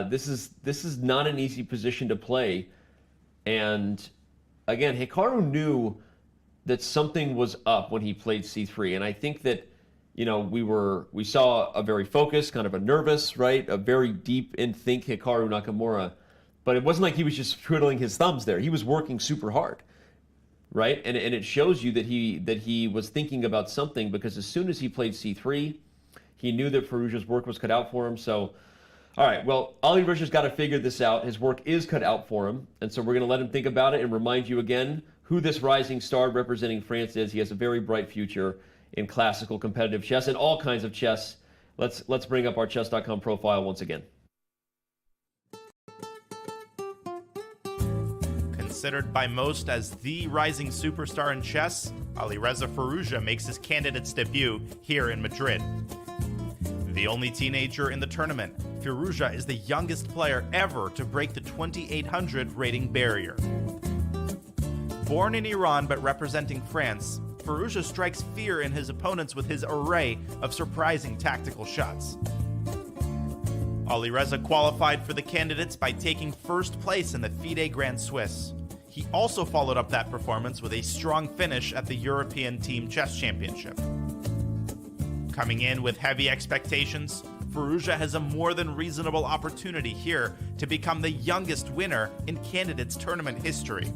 Speaker 1: This is not an easy position to play, and again, Hikaru knew that something was up when he played c3, and I think that we saw a very focused, kind of a nervous, right, a very deep in think Hikaru Nakamura, but it wasn't like he was just twiddling his thumbs there. He was working super hard. Right, and it shows you that he was thinking about something, because as soon as he played c3, he knew that Firouzja's work was cut out for him. So, all right, well, Alireza's got to figure this out. His work is cut out for him, and so we're going to let him think about it and remind you again who this rising star representing France is. He has a very bright future in classical competitive chess and all kinds of chess. Let's bring up our Chess.com profile once again.
Speaker 10: Considered by most as the rising superstar in chess, Alireza Firouzja makes his candidates debut here in Madrid. The only teenager in the tournament, Firouzja is the youngest player ever to break the 2800 rating barrier. Born in Iran but representing France, Firouzja strikes fear in his opponents with his array of surprising tactical shots. Alireza qualified for the candidates by taking first place in the FIDE Grand Swiss. He also followed up that performance with a strong finish at the European Team Chess Championship. Coming in with heavy expectations, Firouzja has a more than reasonable opportunity here to become the youngest winner in Candidates Tournament history.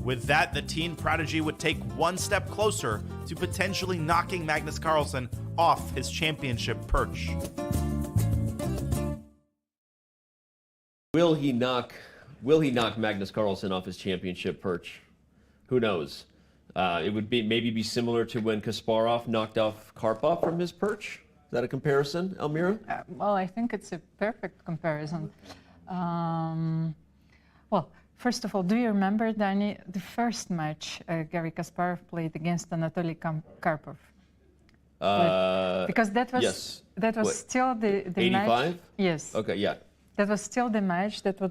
Speaker 10: With that, the teen prodigy would take one step closer to potentially knocking Magnus Carlsen off his championship perch.
Speaker 1: Will he knock Magnus Carlsen off his championship perch? Who knows? It would maybe be similar to when Kasparov knocked off Karpov from his perch. Is that a comparison, Elmira?
Speaker 2: Well, I think it's a perfect comparison. Well, first of all, do you remember, Danny, the first match Garry Kasparov played against Anatoly Karpov? Because that was
Speaker 1: yes.
Speaker 2: that was
Speaker 1: What,
Speaker 2: still the
Speaker 1: 85?
Speaker 2: match. Yes.
Speaker 1: Okay, yeah.
Speaker 2: That was still the match that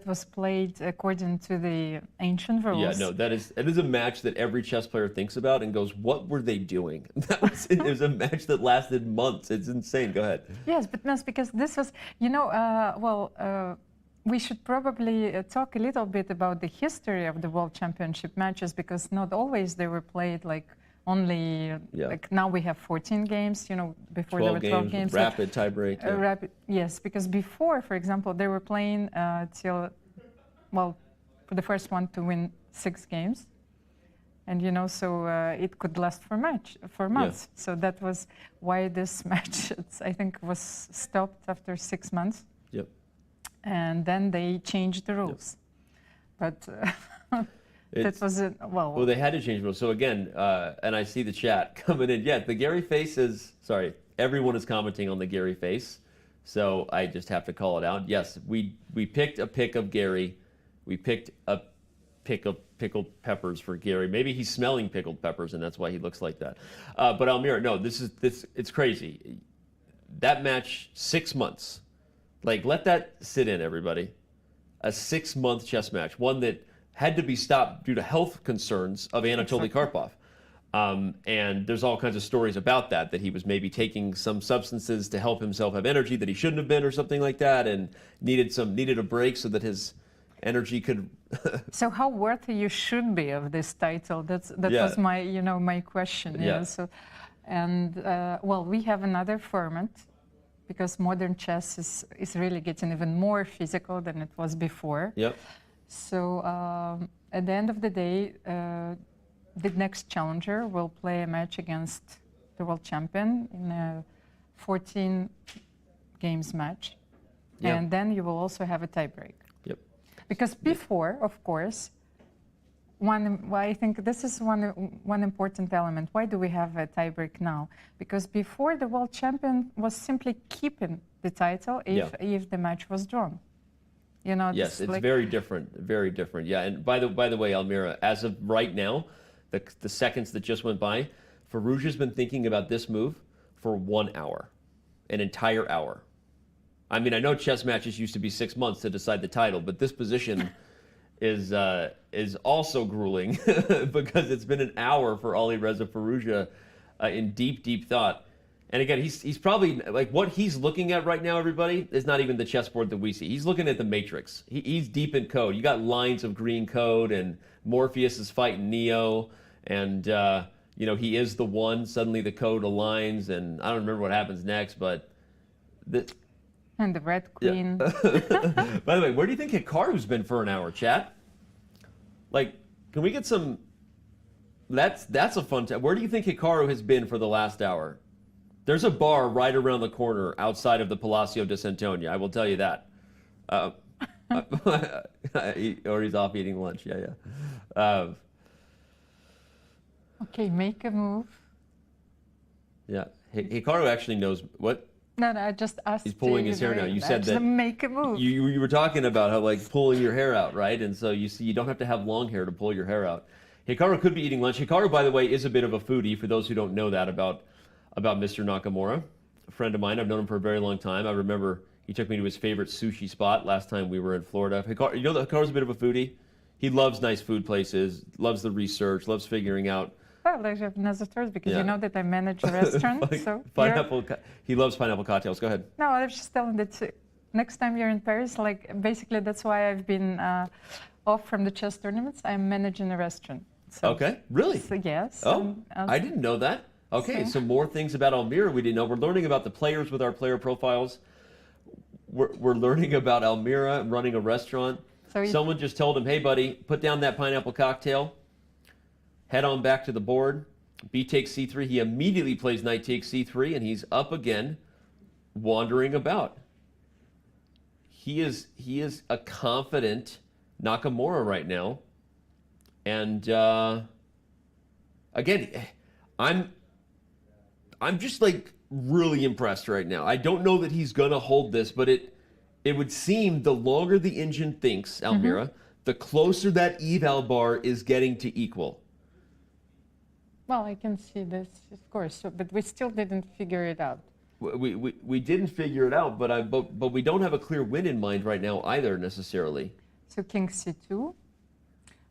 Speaker 2: was played according to the ancient rules.
Speaker 1: Yeah, no, it is a match that every chess player thinks about and goes, "What were they doing?" It was a match that lasted months. It's insane. Go ahead.
Speaker 2: Yes, but that's because this was, we should probably talk a little bit about the history of the World Championship matches, because not always they were played like only, like now we have 14 games, before there were 12 games.
Speaker 1: Rapid tiebreak.
Speaker 2: Rapid, yes, because before, for example, they were playing for the first one to win 6 games. And, so it could last for months. Yeah. So that was why this match, I think, was stopped after 6 months.
Speaker 1: Yep.
Speaker 2: And then they changed the rules. Yep. But that was it. Well,
Speaker 1: they had to change the rules. So again, and I see the chat coming in. Yeah, the Garry face is, sorry, everyone is commenting on the Garry face. So I just have to call it out. Yes, we picked a pick of Garry. We picked a pick of pickled peppers for Garry. Maybe he's smelling pickled peppers and that's why he looks like that. But Elmira, no, it's crazy. That match, 6 months. Like, let that sit in, everybody. A 6-month chess match, one that had to be stopped due to health concerns of Anatoly Karpov. And there's all kinds of stories about that he was maybe taking some substances to help himself have energy that he shouldn't have been or something like that, and needed a break so that his energy could...
Speaker 2: So how worthy you should be of this title? That was my, my question.
Speaker 1: Yeah.
Speaker 2: So, and, we have another format, because modern chess is really getting even more physical than it was before.
Speaker 1: Yep.
Speaker 2: So at the end of the day, the next challenger will play a match against the world champion in a 14 games match.
Speaker 1: Yep.
Speaker 2: And then you will also have a tiebreak.
Speaker 1: Yep.
Speaker 2: Because before, of course, I think this is one important element. Why do we have a tiebreak now? Because before, the world champion was simply keeping the title if the match was drawn.
Speaker 1: Yes, it's very different, very different. Yeah, and by the way, Elmira, as of right now, the seconds that just went by, Firouzja's been thinking about this move for 1 hour, an entire hour. I mean, I know chess matches used to be 6 months to decide the title, but this position is also grueling because it's been an hour for Alireza Firouzja in deep thought. And again, he's probably, like, what he's looking at right now, everybody, is not even the chessboard that we see. He's looking at the matrix. He's deep in code. You got lines of green code, and Morpheus is fighting Neo, and he is the one. Suddenly the code aligns, and I don't remember what happens next, but
Speaker 2: and the red queen.
Speaker 1: Yeah. By the way, where do you think Hikaru's been for an hour, chat? Like, can we get some? That's a fun time. Where do you think Hikaru has been for the last hour? There's a bar right around the corner outside of the Palacio de Santonia. I will tell you that. Or he's off eating lunch. Yeah.
Speaker 2: Okay, make a move.
Speaker 1: Yeah. Hikaru actually knows what.
Speaker 2: No, I just asked.
Speaker 1: He's pulling his hair now. You said that.
Speaker 2: Make a move.
Speaker 1: You were talking about how, like, pulling your hair out, right? And so you don't have to have long hair to pull your hair out. Hikaru could be eating lunch. Hikaru, by the way, is a bit of a foodie. For those who don't know that about Mr. Nakamura, a friend of mine. I've known him for a very long time. I remember he took me to his favorite sushi spot last time we were in Florida. Hikaru, that Hikaru's a bit of a foodie. He loves nice food places, loves the research, loves figuring out.
Speaker 2: Well, I have another story because you know that I manage a restaurant.
Speaker 1: He loves pineapple cocktails. Go ahead.
Speaker 2: No, I was just telling that next time you're in Paris, like, basically that's why I've been off from the chess tournaments. I'm managing a restaurant. So,
Speaker 1: okay, really?
Speaker 2: So, yes.
Speaker 1: Oh, I didn't know that. Okay, so more things about Elmira we didn't know. We're learning about the players with our player profiles. We're learning about Elmira running a restaurant. So someone just told him, hey, buddy, put down that pineapple cocktail. Head on back to the board. B takes C3. He immediately plays knight takes C3, and he's up again, wandering about. He is a confident Nakamura right now. And again, I'm just like really impressed right now. I don't know that he's gonna hold this, but it would seem the longer the engine thinks, Almira, the closer that eval bar is getting to equal.
Speaker 2: Well, I can see this, of course, but we still didn't figure it out.
Speaker 1: We didn't figure it out, but we don't have a clear win in mind right now either necessarily.
Speaker 2: So King C2.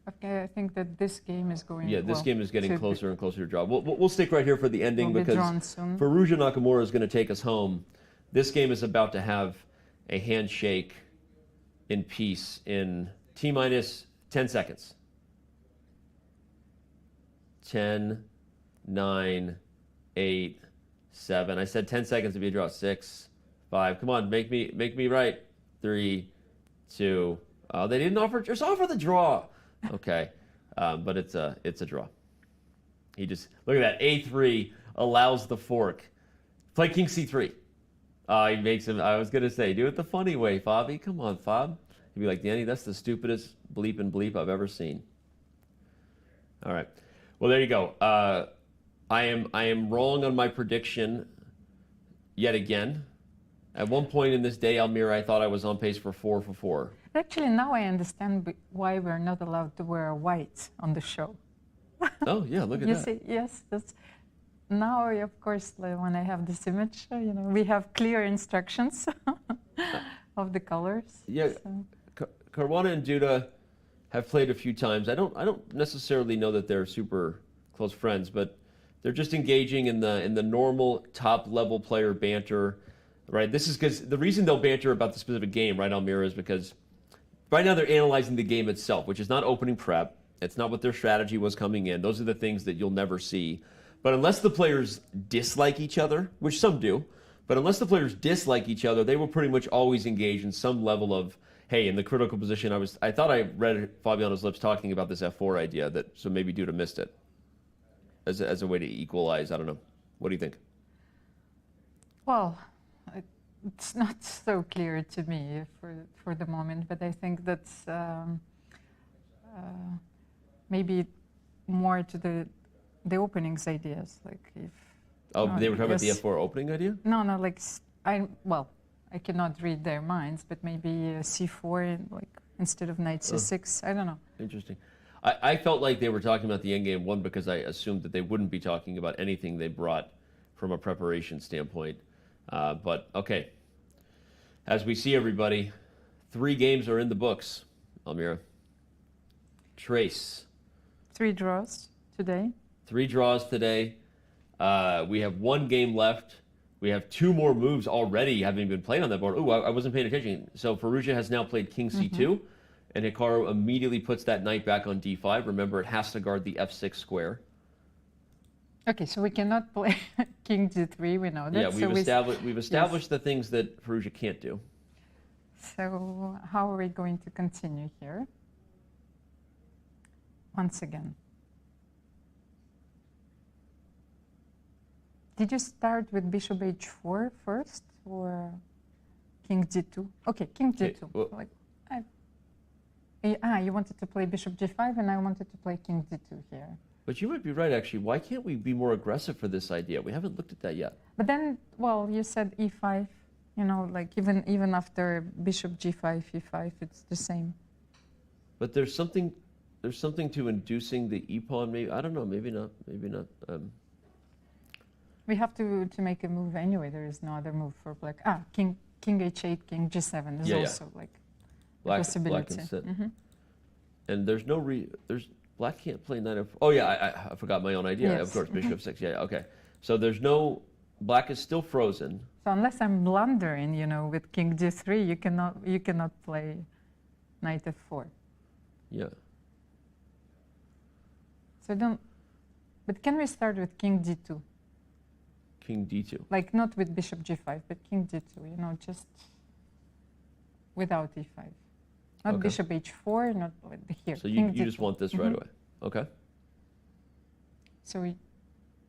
Speaker 2: Okay, I think that this game is going.
Speaker 1: Yeah, this game is getting closer and closer to draw. We'll stick right here for the ending because Firouzja Nakamura is going to take us home. This game is about to have a handshake in peace in T-minus 10 seconds. 10, 9, 8, 7. I said 10 seconds to be a draw. 6, 5. Come on, make me right. 3, 2. Oh, they didn't offer. Just offer the draw. Okay, but it's a draw. He just look at that. A3 allows the fork. Play King C3. He makes him. I was gonna say, do it the funny way, Fabi. Come on, Fab. He'd be like, Danny, that's the stupidest bleep and bleep I've ever seen. All right. Well, there you go. I am wrong on my prediction yet again. At one point in this day, Almira, I thought I was on pace for 4 for 4.
Speaker 2: Actually, now I understand why we're not allowed to wear white on the show.
Speaker 1: Oh, yeah, look at
Speaker 2: you
Speaker 1: that.
Speaker 2: See, yes, that's now, of course, like, when I have this image, we have clear instructions of the colors.
Speaker 1: Yeah, so. Caruana and Duda have played a few times. I don't necessarily know that they're super close friends, but they're just engaging in the normal top level player banter, right? This is because the reason they'll banter about the specific game, right, Almira, is because right now they're analyzing the game itself, which is not opening prep. It's not what their strategy was coming in. Those are the things that you'll never see. But unless the players dislike each other, which some do, but unless the players dislike each other, they will pretty much always engage in some level of, hey, in the critical position, I thought I read Fabiano's lips talking about this F4 idea, so maybe Duda missed it as a way to equalize. I don't know. What do you think?
Speaker 2: Well, it's not so clear to me for the moment, but I think that's maybe more to the openings ideas, like if.
Speaker 1: Oh, they were talking about the F4 opening idea?
Speaker 2: No, like I cannot read their minds, but maybe C4 like instead of knight C6. I don't know.
Speaker 1: Interesting. I felt like they were talking about the endgame one because I assumed that they wouldn't be talking about anything they brought from a preparation standpoint. But okay, as we see, everybody, 3 games are in the books. Almira, trace.
Speaker 2: 3 draws today.
Speaker 1: 3 draws today. We have 1 game left. We have 2 more moves already having been played on that board. Oh, I wasn't paying attention. So Firouzja has now played King C2, and Hikaru immediately puts that knight back on D5. Remember, it has to guard the F6 square.
Speaker 2: Okay, so we cannot play King D3. We know that.
Speaker 1: Yeah, we've established the things that Firouzja can't do.
Speaker 2: So how are we going to continue here? Once again. Did you start with bishop h4 first, or king d2? Okay, king d2.
Speaker 1: Well,
Speaker 2: you wanted to play bishop g5, and I wanted to play king d2 here.
Speaker 1: But you might be right, actually. Why can't we be more aggressive for this idea? We haven't looked at that yet.
Speaker 2: But then, well, you said e5. Like even after bishop g5, e5, it's the same.
Speaker 1: But there's something to inducing the e-pawn. Maybe I don't know. Maybe not. Maybe not.
Speaker 2: We have to make a move anyway. There is no other move for black. King h8, king g7 is also like a possibility.
Speaker 1: Black can sit. And there's no black can't play knight f4. Oh yeah, I forgot my own idea.
Speaker 2: Yes.
Speaker 1: Of course, bishop 6. Yeah, okay. So there's no black is still frozen.
Speaker 2: So unless I'm blundering, with king g3, you cannot play knight f4.
Speaker 1: Yeah.
Speaker 2: So but can we start with king d2?
Speaker 1: King d2.
Speaker 2: Like not with bishop g5, but king d2, just without e5. Not bishop h4, not here.
Speaker 1: So you just want this right away. Okay.
Speaker 2: So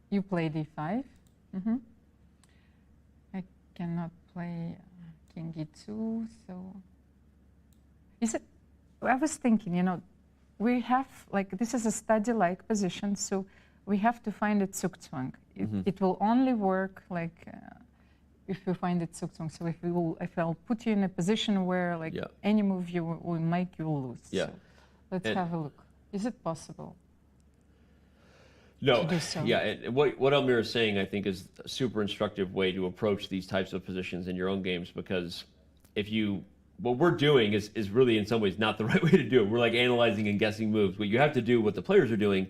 Speaker 2: you play d5. I cannot play king e2, so... I was thinking, we have, this is a study-like position, so we have to find it zugzwang. It will only work like if you find it zugzwang. So if I'll put you in a position where like any move you will make, you will lose.
Speaker 1: Yeah.
Speaker 2: So let's have a look. Is it possible?
Speaker 1: No. Yeah, and what Almira is saying, I think, is a super instructive way to approach these types of positions in your own games, because what we're doing is really in some ways not the right way to do it. We're like analyzing and guessing moves. What you have to do, what the players are doing,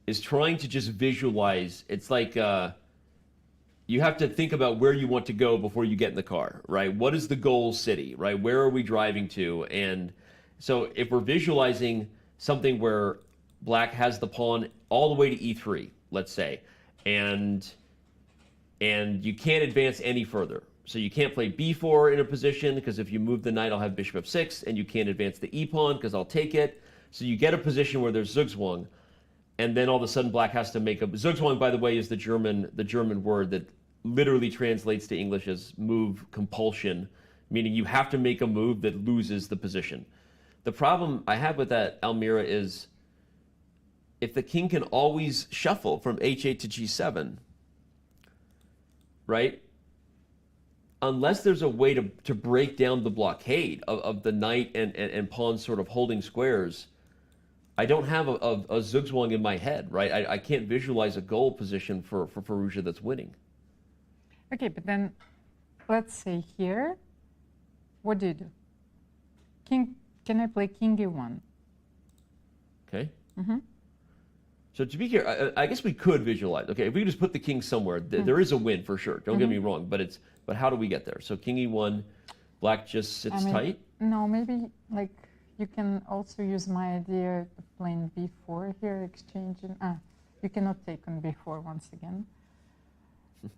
Speaker 1: is trying to just visualize. It's like you have to think about where you want to go before you get in the car, right? What is the goal city, right? Where are we driving to? And so if we're visualizing something where black has the pawn all the way to e3, let's say, and you can't advance any further. So you can't play b4 in a position, because if you move the knight, I'll have bishop f6, and you can't advance the e-pawn because I'll take it. So you get a position where there's zugzwang, and then all of a sudden black has to make a... Zugzwang, by the way, is the German word that literally translates to English as move compulsion, meaning you have to make a move that loses the position. The problem I have with that, Almira, is if the king can always shuffle from h8 to g7, right? Unless there's a way to break down the blockade of the knight and pawn sort of holding squares, I don't have a zugzwang in my head, right? I can't visualize a goal position for Firouzja that's winning.
Speaker 2: Okay, but then let's say here, what do you do? Can I play king e1?
Speaker 1: Okay. So to be clear, I guess we could visualize. Okay, if we just put the king somewhere, there is a win for sure. Don't get me wrong, but how do we get there? So king e1, black just sits tight?
Speaker 2: No, maybe like you can also use my idea of playing b4 here, exchanging. You cannot take on b4 once again.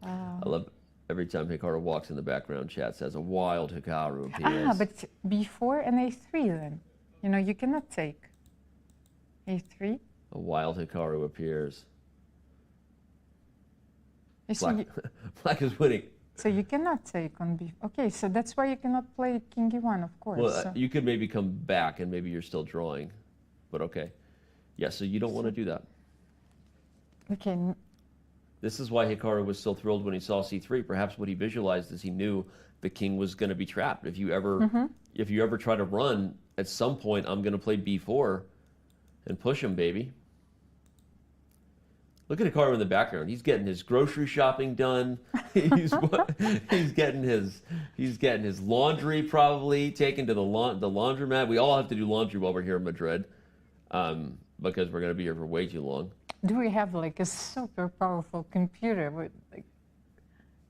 Speaker 1: I love every time Hikaru walks in the background chat says a wild Hikaru appears.
Speaker 2: But b4 and a3 then. You know, you cannot take a3.
Speaker 1: A wild Hikaru appears. Black is winning.
Speaker 2: So you cannot take on b. Okay, so that's why you cannot play king e1, of course.
Speaker 1: Well, you could maybe come back and maybe you're still drawing, but okay. Yeah, so you don't want to do that.
Speaker 2: Okay.
Speaker 1: This is why Hikaru was so thrilled when he saw c3. Perhaps what he visualized is he knew the king was going to be trapped. If you ever try to run, at some point I'm going to play b4 and push him, baby. Look at Hikaru in the background. He's getting his grocery shopping done. He's getting his laundry probably taken to the laundromat. We all have to do laundry while we're here in Madrid, because we're going to be here for way too long.
Speaker 2: Do we have like a super powerful computer?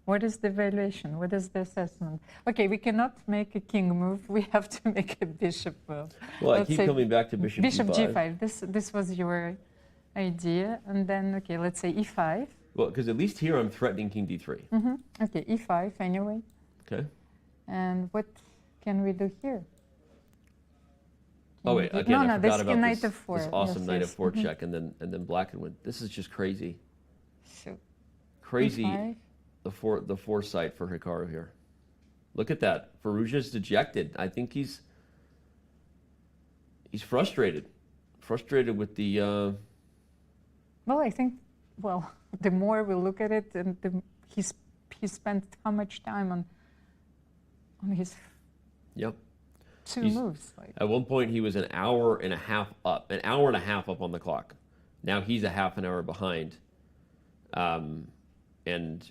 Speaker 2: What is the evaluation? What is the assessment? Okay, we cannot make a king move. We have to make a bishop move.
Speaker 1: Well, I keep coming back to bishop
Speaker 2: g5. This was your idea. And then, okay, let's say e5.
Speaker 1: Well, because at least here I'm threatening king d3.
Speaker 2: Okay, e5 anyway.
Speaker 1: Okay.
Speaker 2: And what can we do here?
Speaker 1: Oh wait, again, I forgot about
Speaker 2: knight
Speaker 1: this awesome knight f4 check, and then black can win. This is just crazy.
Speaker 2: So,
Speaker 1: crazy.
Speaker 2: E5.
Speaker 1: The foresight for Hikaru here. Look at that. Firouzja's dejected. I think he's frustrated. Frustrated with the...
Speaker 2: Well, I think, the more we look at it, and he spent how much time on his two moves.
Speaker 1: At one point, he was an hour and a half up on the clock. Now he's a half an hour behind. And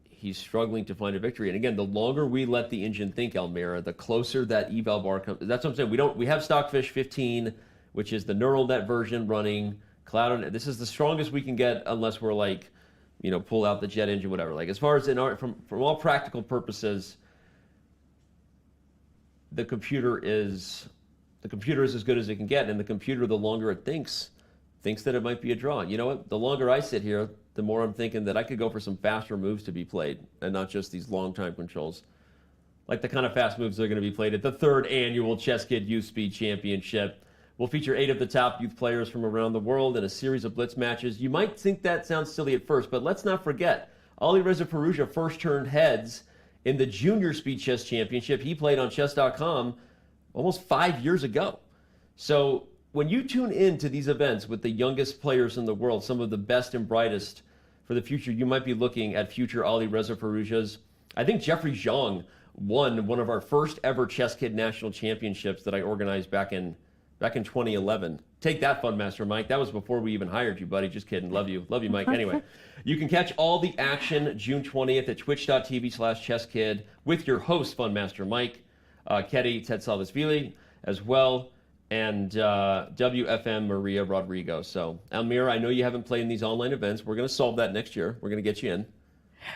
Speaker 1: he's struggling to find a victory. And again, the longer we let the engine think, Almira, the closer that eval bar comes. That's what I'm saying. We have Stockfish 15, which is the neural net version running. Cloud. This is the strongest we can get unless we're like, pull out the jet engine, whatever. Like as far as from all practical purposes, the computer is as good as it can get, and the computer, the longer it thinks that it might be a draw. You know what? The longer I sit here, the more I'm thinking that I could go for some faster moves to be played, and not just these long time controls. Like the kind of fast moves that are going to be played at the 3rd annual Chess Kid Youth Speed Championship. We'll feature 8 of the top youth players from around the world in a series of blitz matches. You might think that sounds silly at first, but let's not forget, Alireza Firouzja first turned heads in the Junior Speed Chess Championship he played on Chess.com almost 5 years ago. So when you tune in to these events with the youngest players in the world, some of the best and brightest for the future, you might be looking at future Alireza Firouzjas. I think Jeffrey Zhang won one of our first ever Chess Kid National Championships that I organized back in 2011. Take that, Fun Master Mike. That was before we even hired you, buddy. Just kidding. Love you, Mike. Anyway, you can catch all the action June 20th at twitch.tv/chesskid with your host, Fun Master Mike, Ketty Tetsalvasvili as well, and WFM Maria Rodrigo. So, Almira, I know you haven't played in these online events. We're going to solve that next year. We're going to get you in.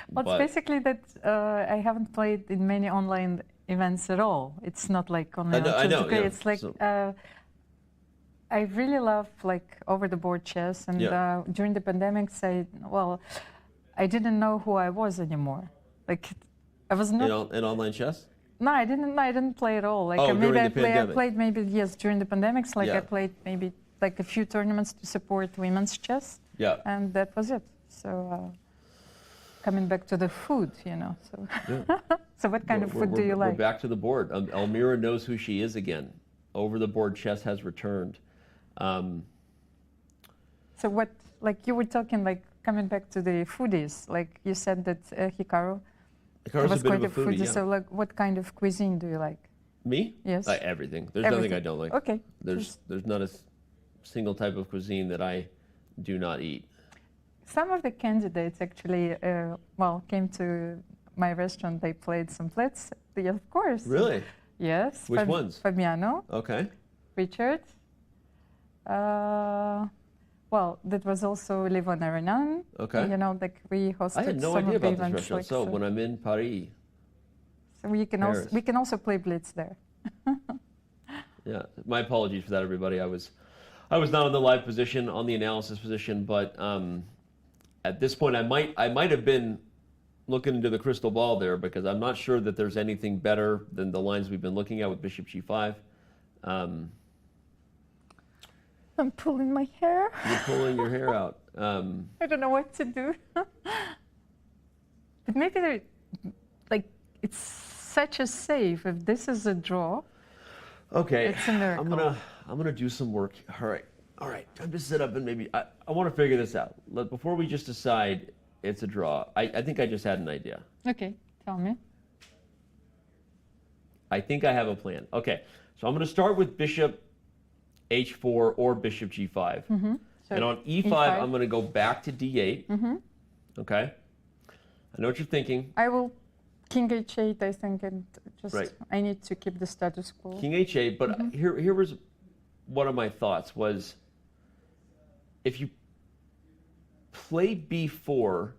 Speaker 2: Well, it's basically that I haven't played in many online events at all. It's not like on the
Speaker 1: I know, yeah.
Speaker 2: It's like I really love like over-the-board chess, and during the pandemic, I didn't know who I was anymore. Like I was not
Speaker 1: in online chess.
Speaker 2: No, I didn't play at all. Like
Speaker 1: maybe
Speaker 2: I played maybe during the pandemics. Like
Speaker 1: Yeah.
Speaker 2: I played maybe like a few tournaments to support women's chess.
Speaker 1: Yeah.
Speaker 2: And that was it. So coming back to the food, you know. So so what kind of food do you like?
Speaker 1: We're back to the board. Almira knows who she is again. Over the board chess has returned.
Speaker 2: So what, like you were talking, like coming back to the foodies, like you said that Hikaru was quite a foodie.
Speaker 1: Yeah.
Speaker 2: So like what kind of cuisine do you like?
Speaker 1: Me?
Speaker 2: Yes.
Speaker 1: Everything. There's
Speaker 2: Everything.
Speaker 1: nothing I don't like.
Speaker 2: Okay.
Speaker 1: There's not a single type of cuisine that I do not eat.
Speaker 2: Some of the candidates actually, came to my restaurant. They played some plats. Yeah, of course.
Speaker 1: Really?
Speaker 2: Yes.
Speaker 1: Which ones?
Speaker 2: Fabiano.
Speaker 1: Okay.
Speaker 2: Richard. That was also Livona Renan.
Speaker 1: Okay.
Speaker 2: You know, like we hosted
Speaker 1: I had no
Speaker 2: some
Speaker 1: idea
Speaker 2: of the
Speaker 1: about this
Speaker 2: events.
Speaker 1: restaurant.
Speaker 2: Like,
Speaker 1: When I'm in Paris.
Speaker 2: So we can also play Blitz there.
Speaker 1: Yeah. My apologies for that, everybody. I was not in the live position, on the analysis position, but at this point, I might have been looking into the crystal ball there, because I'm not sure that there's anything better than the lines we've been looking at with Bishop G5.
Speaker 2: I'm pulling my hair.
Speaker 1: You're pulling your hair out.
Speaker 2: I don't know what to do. But maybe it's such a save. If this is a draw,
Speaker 1: okay,
Speaker 2: it's a miracle.
Speaker 1: I'm gonna do some work. All right. Time to sit up and maybe I want to figure this out. Before we just decide it's a draw, I think I just had an idea.
Speaker 2: Okay, tell me.
Speaker 1: I think I have a plan. Okay, so I'm going to start with Bishop H4 or Bishop G5.
Speaker 2: Mm-hmm. So
Speaker 1: and on E5, I'm going to go back to D8.
Speaker 2: Mm-hmm.
Speaker 1: Okay? I know what you're thinking.
Speaker 2: I will King H8, I think, and just I need to keep the status quo.
Speaker 1: King H8, but here was one of my thoughts was, if you play B4,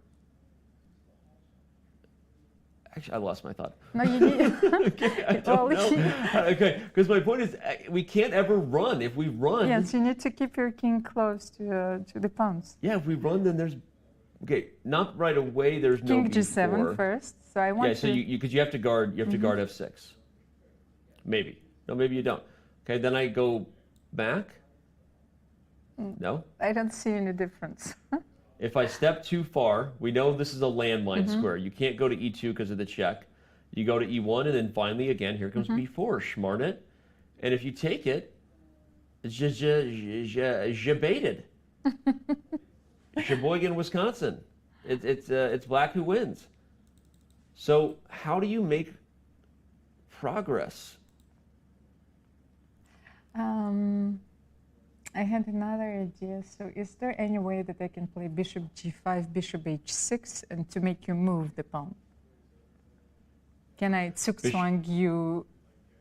Speaker 1: actually, I lost my thought.
Speaker 2: No, you need.
Speaker 1: Okay, I don't know. Okay, because my point is, we can't ever run. If we run.
Speaker 2: Yes, you need to keep your king close to the pawns.
Speaker 1: Yeah, if we run, then there's. Okay, not right away. There's
Speaker 2: king
Speaker 1: no
Speaker 2: G7
Speaker 1: B4.
Speaker 2: first. So I want.
Speaker 1: Yeah, so because you have to guard. You have to guard F6. Maybe. No, maybe you don't. Okay, then I go back. No.
Speaker 2: I don't see any difference.
Speaker 1: If I step too far, we know this is a landmine square. You can't go to E2 because of the check. You go to E1, and then finally, again, here comes B4, Schmarnet. And if you take it, je baited. Sheboygan, Wisconsin. It's black who wins. So how do you make progress?
Speaker 2: I had another idea. So is there any way that I can play Bishop G5, Bishop H6, and to make you move the pawn? Can I zugzwang you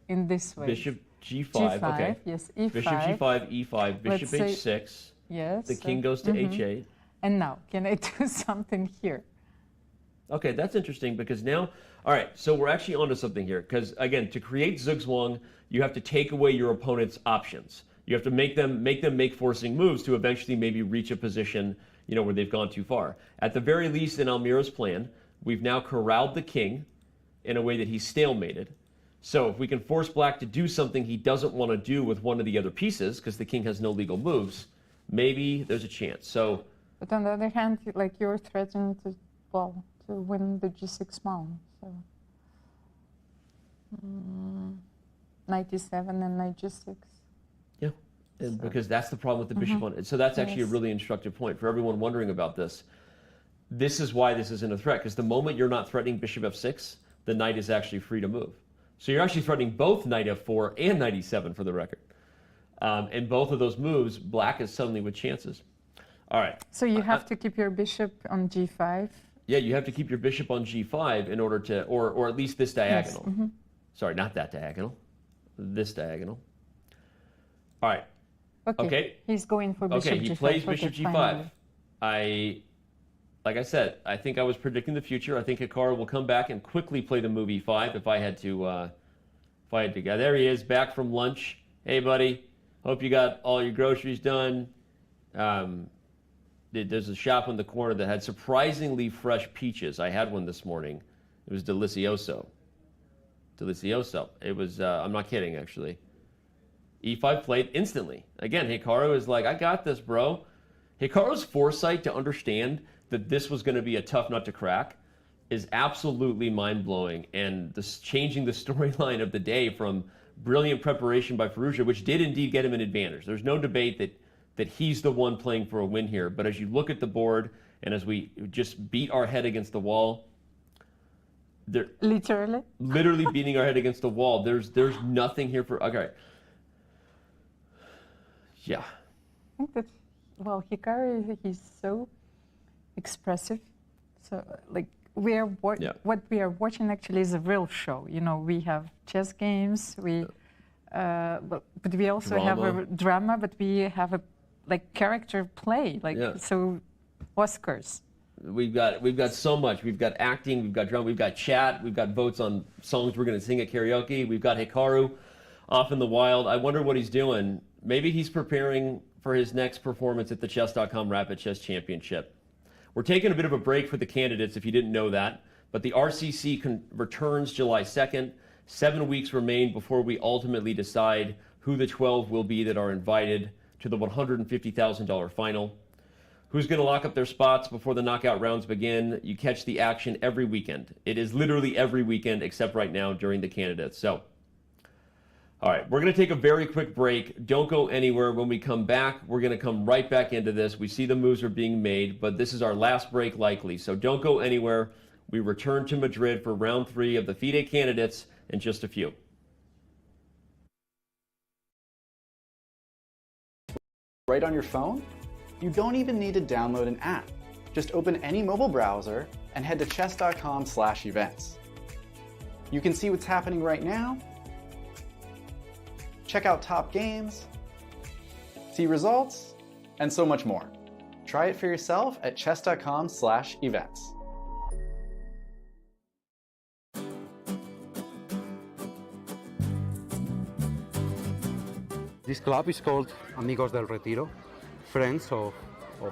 Speaker 2: in this way?
Speaker 1: Bishop G5, okay.
Speaker 2: Yes, E5.
Speaker 1: Bishop G5, E5, Bishop H6.
Speaker 2: Yes.
Speaker 1: The king goes to H8.
Speaker 2: And now, can I do something here?
Speaker 1: Okay, that's interesting because now, all right, so we're actually onto something here. Because again, to create zugzwang, you have to take away your opponent's options. You have to make them make forcing moves to eventually maybe reach a position, where they've gone too far. At the very least, in Almira's plan, we've now corralled the king in a way that he's stalemated. So if we can force black to do something he doesn't want to do with one of the other pieces, because the king has no legal moves, maybe there's a chance. So.
Speaker 2: But on the other hand, like you're threatening to win the G6 pawn. So. Knight E7 and Knight G6.
Speaker 1: Yeah, because that's the problem with the bishop on it. So that's actually a really instructive point for everyone wondering about this. This is why this isn't a threat, because the moment you're not threatening bishop f6, the knight is actually free to move. So you're actually threatening both knight f4 and knight e7 for the record. And both of those moves, black is suddenly with chances. All right.
Speaker 2: So you have to keep your bishop on g5?
Speaker 1: Yeah, you have to keep your bishop on g5 in order to, or at least this diagonal.
Speaker 2: Yes.
Speaker 1: Sorry, not that diagonal. This diagonal. All right.
Speaker 2: Okay. He's going for bishop
Speaker 1: g5. Okay, he plays bishop g5. Like I said, I think I was predicting the future. I think Hikaru will come back and quickly play the move e5 if I had to go. There he is, back from lunch. Hey, buddy. Hope you got all your groceries done. There's a shop in the corner that had surprisingly fresh peaches. I had one this morning. It was delicioso. Delicioso. It was, I'm not kidding, actually. E5 played instantly. Again, Hikaru is like, I got this, bro. Hikaru's foresight to understand that this was going to be a tough nut to crack is absolutely mind-blowing, and this changing the storyline of the day from brilliant preparation by Firouzja, which did indeed get him an advantage. There's no debate that he's the one playing for a win here, but as you look at the board and as we just beat our head against the wall, literally beating our head against the wall, there's nothing here for, okay. Yeah.
Speaker 2: I think that, well, Hikaru, he's so expressive. So, like, what we are watching actually is a real show. You know, we have chess games, but we also have a drama, but we have a character play, so Oscars.
Speaker 1: We've got so much. We've got acting, we've got drama, we've got chat, we've got votes on songs we're going to sing at karaoke. We've got Hikaru off in the wild. I wonder what he's doing. Maybe he's preparing for his next performance at the Chess.com Rapid Chess Championship. We're taking a bit of a break for the candidates, if you didn't know that, but the RCC returns July 2nd. 7 weeks remain before we ultimately decide who the 12 will be that are invited to the $150,000 final. Who's going to lock up their spots before the knockout rounds begin? You catch the action every weekend. It is literally every weekend except right now during the candidates. So, all right, we're going to take a very quick break. Don't go anywhere. When we come back, we're going to come right back into this. We see the moves are being made, but this is our last break likely. So don't go anywhere. We return to Madrid for round 3 of the FIDE Candidates in just a few.
Speaker 5: Right on your phone? You don't even need to download an app. Just open any mobile browser and head to chess.com/events. You can see what's happening right now, check out top games, see results, and so much more. Try it for yourself at chess.com/events.
Speaker 6: This club is called Amigos del Retiro, friends of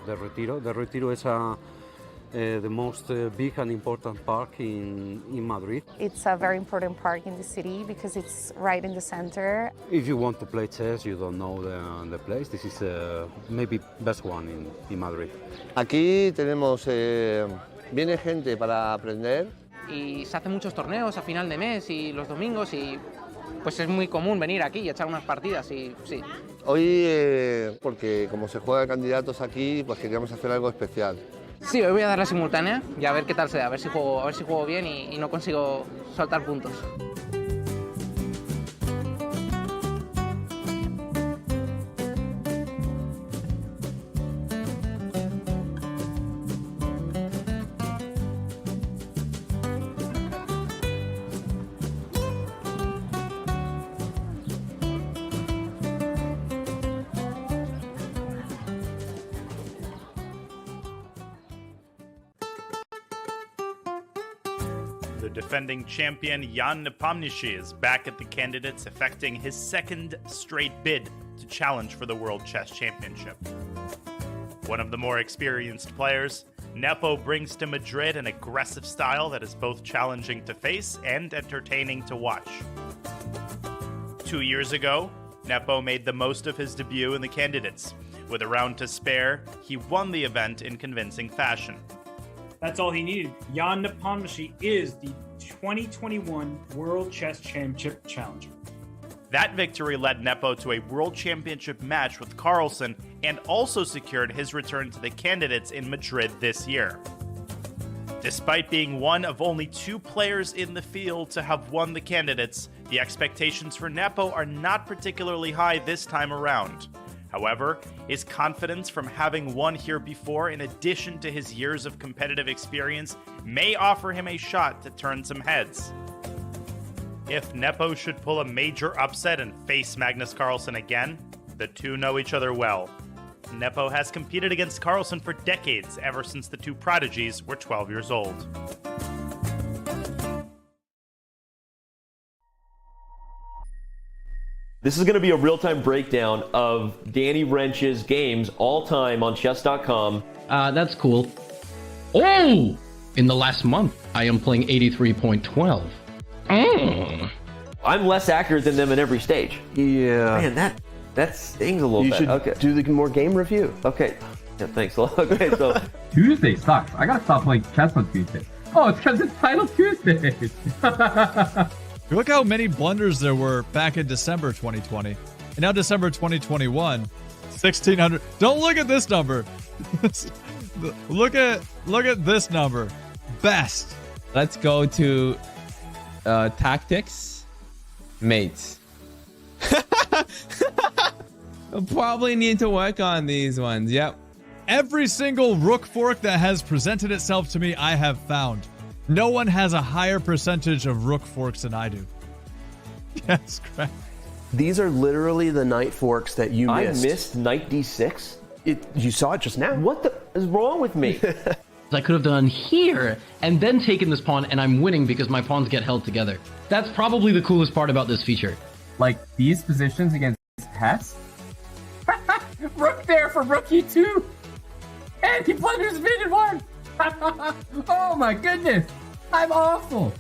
Speaker 6: the Retiro. The Retiro is the most big and important park in Madrid.
Speaker 7: It's a very important park in the city because it's right in the center.
Speaker 6: If you want to play chess, you don't know the place, this is maybe best one in Madrid.
Speaker 8: Aquí tenemos, viene gente para aprender.
Speaker 9: Y se hacen muchos torneos a final de mes y los domingos y pues es muy común venir aquí y echar unas partidas y sí.
Speaker 8: Hoy, porque como se juega candidatos aquí, pues queríamos hacer algo especial.
Speaker 9: Sí, hoy voy a dar la simultánea y a ver qué tal se da, a ver si juego bien y no consigo soltar puntos.
Speaker 10: The defending champion Jan Nepomniachtchi is back at the candidates, effecting his second straight bid to challenge for the World Chess Championship. One of the more experienced players, Nepo brings to Madrid an aggressive style that is both challenging to face and entertaining to watch. 2 years ago, Nepo made the most of his debut in the candidates. With a round to spare, he won the event in convincing fashion.
Speaker 11: That's all he needed. Jan Nepomniachtchi is the 2021 World Chess Championship challenger.
Speaker 10: That victory led Nepo to a World Championship match with Carlsen and also secured his return to the candidates in Madrid this year. Despite being one of only 2 players in the field to have won the candidates, the expectations for Nepo are not particularly high this time around. However, his confidence from having won here before, in addition to his years of competitive experience, may offer him a shot to turn some heads. If Nepo should pull a major upset and face Magnus Carlsen again, the two know each other well. Nepo has competed against Carlsen for decades, ever since the two prodigies were 12 years old.
Speaker 1: This is going to be a real-time breakdown of Danny Wrench's games all-time on Chess.com.
Speaker 12: That's cool. Oh! In the last month, I am playing 83.12.
Speaker 1: I'm less accurate than them in every stage.
Speaker 13: Yeah.
Speaker 1: Man, that stings a little
Speaker 13: You
Speaker 1: bit.
Speaker 13: should
Speaker 1: Okay.
Speaker 13: do the more game review.
Speaker 1: Okay. Yeah, thanks. Okay, so
Speaker 14: Tuesday sucks. I gotta stop playing chess on Tuesday. Oh, it's because it's Title Tuesday.
Speaker 15: Look how many blunders there were back in December 2020. And now December 2021, 1,600. Don't look at this number. Look at this number. Best.
Speaker 16: Let's go to tactics. Mates. I'll probably need to work on these ones. Yep.
Speaker 15: Every single rook fork that has presented itself to me, I have found. No one has a higher percentage of rook forks than I do. Yes, correct.
Speaker 13: These are literally the knight forks that you missed.
Speaker 1: I missed knight d6?
Speaker 13: You saw it just now.
Speaker 1: What the is wrong with me?
Speaker 12: I could have done here and then taken this pawn, and I'm winning because my pawns get held together. That's probably the coolest part about this feature.
Speaker 14: Like these positions against Hess? Rook there for rook e2! And he blunders mid and one! Oh my goodness! I'm awful!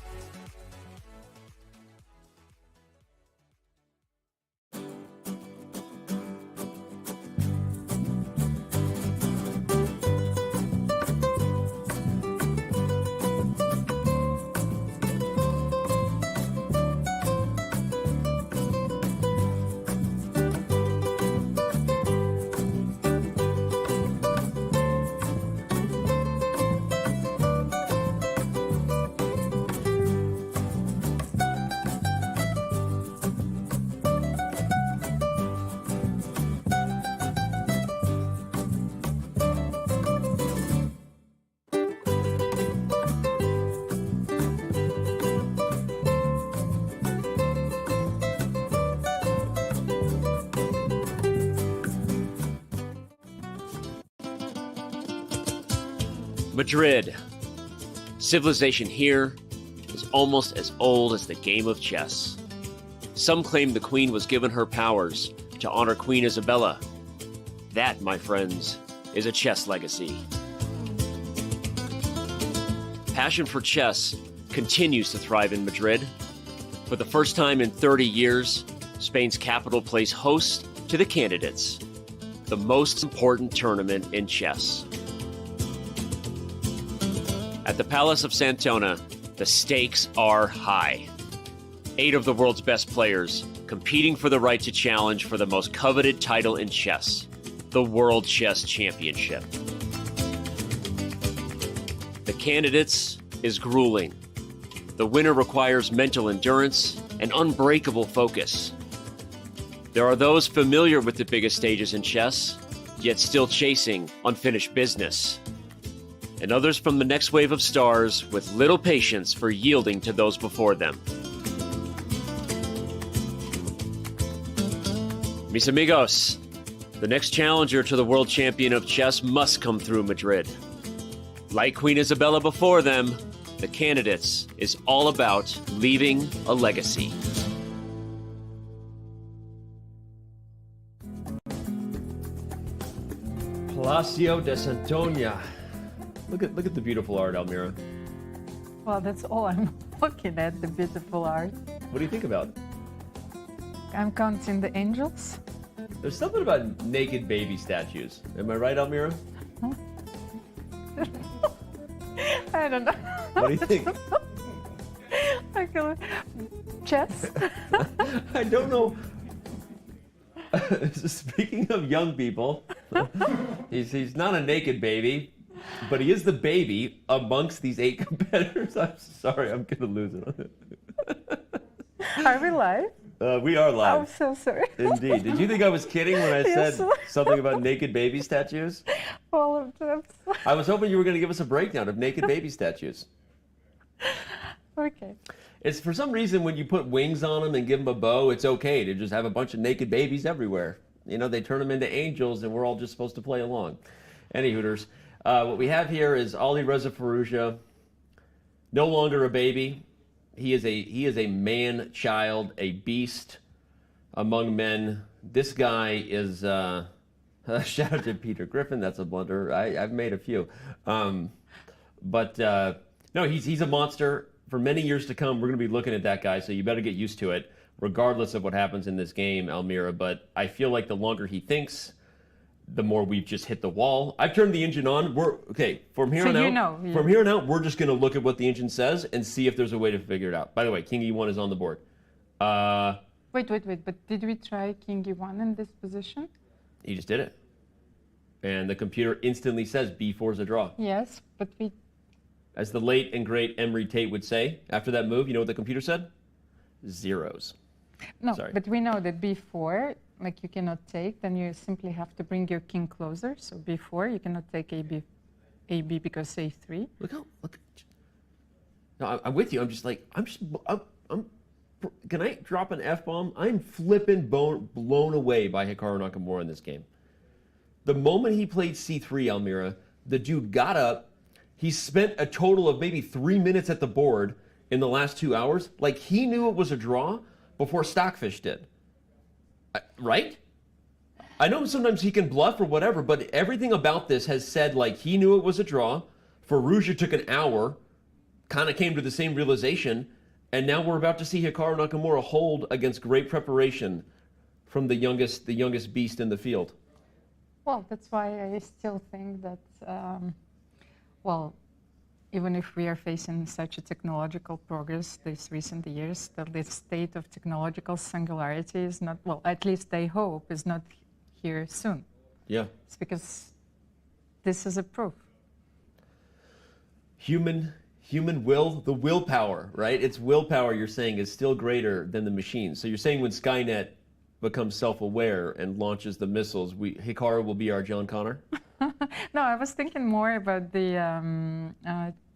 Speaker 13: Madrid. Civilization here is almost as old as the game of chess. Some claim the queen was given her powers to honor Queen Isabella. That, my friends, is a chess legacy. Passion for chess continues to thrive in Madrid. For the first time in 30 years, Spain's capital plays host to the candidates, the most important tournament in chess. At the Palace of Santona, the stakes are high. 8 of the world's best players competing for the right to challenge for the most coveted title in chess, the World Chess Championship. The candidates is grueling. The winner requires mental endurance and unbreakable focus. There are those familiar with the biggest stages in chess, yet still chasing unfinished business. And others from the next wave of stars with little patience for yielding to those before them. Mis amigos, the next challenger to the world champion of chess must come through Madrid. Like Queen Isabella before them, the candidates is all about leaving a legacy.
Speaker 1: Palacio de Santoña. Look at the beautiful art, Almira.
Speaker 2: Well, that's all I'm looking at, the beautiful art.
Speaker 1: What do you think about it?
Speaker 2: I'm counting the angels.
Speaker 1: There's something about naked baby statues. Am I right, Almira?
Speaker 2: I don't know.
Speaker 1: What do you think?
Speaker 2: Okay. chess?
Speaker 1: I don't know. Speaking of young people, he's not a naked baby, but he is the baby amongst these 8 competitors. I'm sorry, I'm going to lose it.
Speaker 2: Are we live?
Speaker 1: We are live.
Speaker 2: I'm so sorry.
Speaker 1: Indeed. Did you think I was kidding when I
Speaker 2: Yes.
Speaker 1: said something about naked baby statues?
Speaker 2: All of them.
Speaker 1: I was hoping you were going to give us a breakdown of naked baby statues.
Speaker 2: Okay.
Speaker 1: It's for some reason when you put wings on them and give them a bow, it's okay to just have a bunch of naked babies everywhere. You know, they turn them into angels and we're all just supposed to play along. Any hooters. What we have here is Alireza Firouzja, no longer a baby. He is a man child, a beast among men. This guy is shout out to Peter Griffin. That's a blunder. I've made a few, but no, he's a monster. For many years to come, we're going to be looking at that guy. So you better get used to it, regardless of what happens in this game, Almira. But I feel like the longer he thinks, the more we've just hit the wall. I've turned the engine on. We're okay from here
Speaker 2: So
Speaker 1: on
Speaker 2: you
Speaker 1: out.
Speaker 2: know, yeah.
Speaker 1: From here on out, we're just going to look at what the engine says and see if there's a way to figure it out. By the way, King E1 is on the board.
Speaker 2: Wait. But did we try King E1 in this position?
Speaker 1: He just did it, and the computer instantly says B4 is a draw.
Speaker 2: Yes, but we.
Speaker 1: As the late and great Emery Tate would say, after that move, you know what the computer said? Zeros.
Speaker 2: No,
Speaker 1: Sorry.
Speaker 2: but we know that B4, like you cannot take, then you simply have to bring your king closer. So B4, you cannot take AB because A3.
Speaker 1: Look. No, I'm with you. I'm just like, can I drop an F-bomb? I'm flipping blown away by Hikaru Nakamura in this game. The moment he played C3, Almira, the dude got up. He spent a total of maybe 3 minutes at the board in the last 2 hours. Like he knew it was a draw before Stockfish did. Right? I know sometimes he can bluff or whatever, but everything about this has said like he knew it was a draw. Firouzja took an hour, kind of came to the same realization, and now we're about to see Hikaru Nakamura hold against great preparation from the youngest beast in the field.
Speaker 2: Well, that's why I still think that, well, even if we are facing such a technological progress these recent years, that the state of technological singularity is not, well, at least I hope, is not here soon.
Speaker 1: Yeah.
Speaker 2: It's because this is a proof.
Speaker 1: Human will, the willpower, right? It's willpower you're saying is still greater than the machine. So you're saying when Skynet becomes self-aware and launches the missiles, Hikaru will be our John Connor?
Speaker 2: No, I was thinking more about the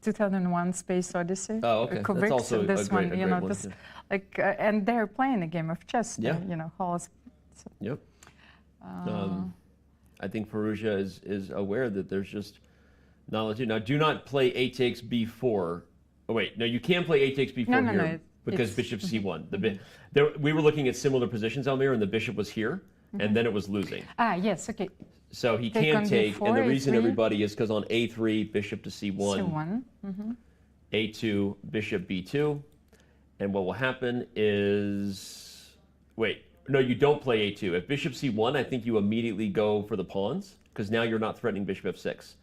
Speaker 2: 2001 Space Odyssey.
Speaker 1: Oh, okay.
Speaker 2: Kubrick's,
Speaker 1: That's also
Speaker 2: and this
Speaker 1: a great,
Speaker 2: one, you know,
Speaker 1: one,
Speaker 2: this,
Speaker 1: yeah.
Speaker 2: like, and they're playing a game of chess.
Speaker 1: Yeah.
Speaker 2: You know, Halls. So,
Speaker 1: Yep. I think Firouzja is aware that there's just knowledge. Now, do not play A takes B4. Oh wait, no, you can play A takes B4
Speaker 2: No,
Speaker 1: here because
Speaker 2: it's-
Speaker 1: bishop C1. We were looking at similar positions, Almir, and the bishop was here, and then it was losing.
Speaker 2: Ah, yes, okay.
Speaker 1: So he
Speaker 2: Take
Speaker 1: can
Speaker 2: on
Speaker 1: take,
Speaker 2: B4,
Speaker 1: and the reason
Speaker 2: A3.
Speaker 1: everybody is because on A3, bishop to C1,
Speaker 2: C1.
Speaker 1: A2, bishop B2, and what will happen is, wait, no, you don't play A2. If bishop C1, I think you immediately go for the pawns, because now you're not threatening bishop F6.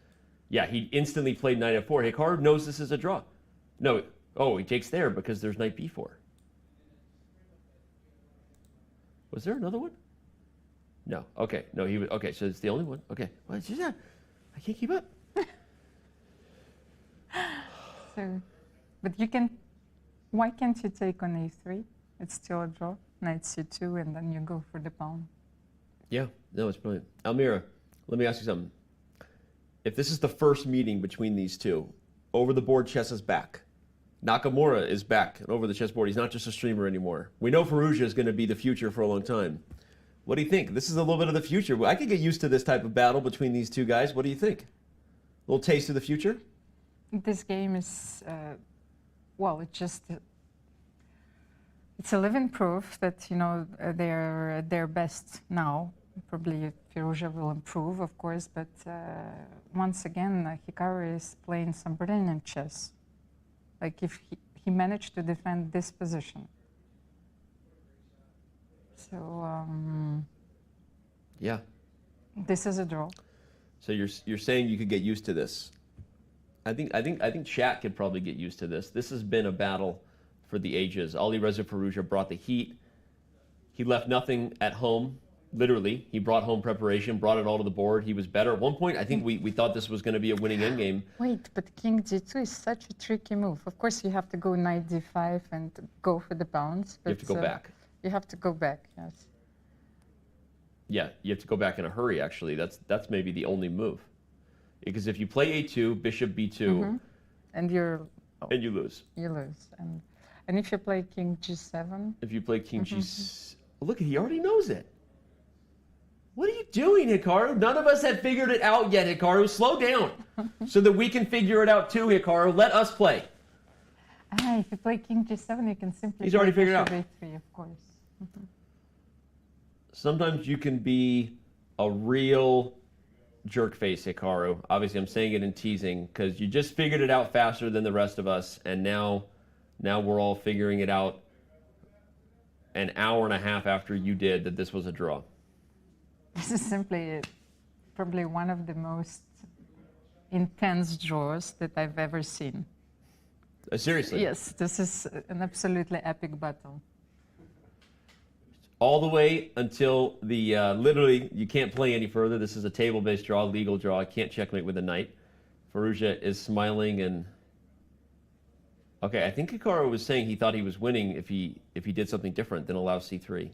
Speaker 1: Yeah, he instantly played knight F4. Hikaru knows this is a draw. No, oh, he takes there because there's knight B4. Was there another one? No. Okay. No, he was. Okay, so it's the only one. Okay. Well, it's just, I can't keep up.
Speaker 2: So, but you can. Why can't you take on A3? It's still a draw. Knight C2, and then you go for the pawn.
Speaker 1: Yeah. No, it's brilliant. Almira, let me ask you something. If this is the first meeting between these two, over the board chess is back. Nakamura is back and over the chessboard. He's not just a streamer anymore. We know Firouzja is going to be the future for a long time. What do you think? This is a little bit of the future. I could get used to this type of battle between these two guys. What do you think? A little taste of the future?
Speaker 2: This game is, well, it's a living proof that, you know, they're at their best now. Probably Firouzja will improve, of course, but once again, Hikaru is playing some brilliant chess. Like if he managed to defend this position. So,
Speaker 1: yeah.
Speaker 2: This is a draw.
Speaker 1: So you're saying you could get used to this. I think chat could probably get used to this. This has been a battle for the ages. Alireza Firouzja brought the heat. He left nothing at home, literally. He brought home preparation, brought it all to the board. He was better. At one point, I think we thought this was going to be a winning endgame.
Speaker 2: Wait, but king d2 is such a tricky move. Of course, you have to go knight d5 and go for the bounce. But
Speaker 1: You have to go back.
Speaker 2: You have to go back, yes.
Speaker 1: Yeah, you have to go back in a hurry, actually. That's maybe the only move. Because if you play a2, bishop b2,
Speaker 2: and
Speaker 1: and you lose.
Speaker 2: You lose. And if you play king g7?
Speaker 1: If you play king g7, look, he already knows it. What are you doing, Hikaru? None of us have figured it out yet, Hikaru. Slow down so that we can figure it out too, Hikaru. Let us play.
Speaker 2: If you play king g7, you can simply
Speaker 1: He's already figured it out.
Speaker 2: a3, of course.
Speaker 1: Sometimes you can be a real jerk face, Hikaru. Obviously, I'm saying it in teasing because you just figured it out faster than the rest of us, and now we're all figuring it out an hour and a half after you did that this was a draw.
Speaker 2: This is simply probably one of the most intense draws that I've ever seen.
Speaker 1: Seriously?
Speaker 2: Yes, this is an absolutely epic battle.
Speaker 1: All the way until the, literally, you can't play any further. This is a table-based draw, legal draw. I can't checkmate with a knight. Firouzja is smiling and... Okay, I think Hikaru was saying he thought he was winning if he did something different than allow c3.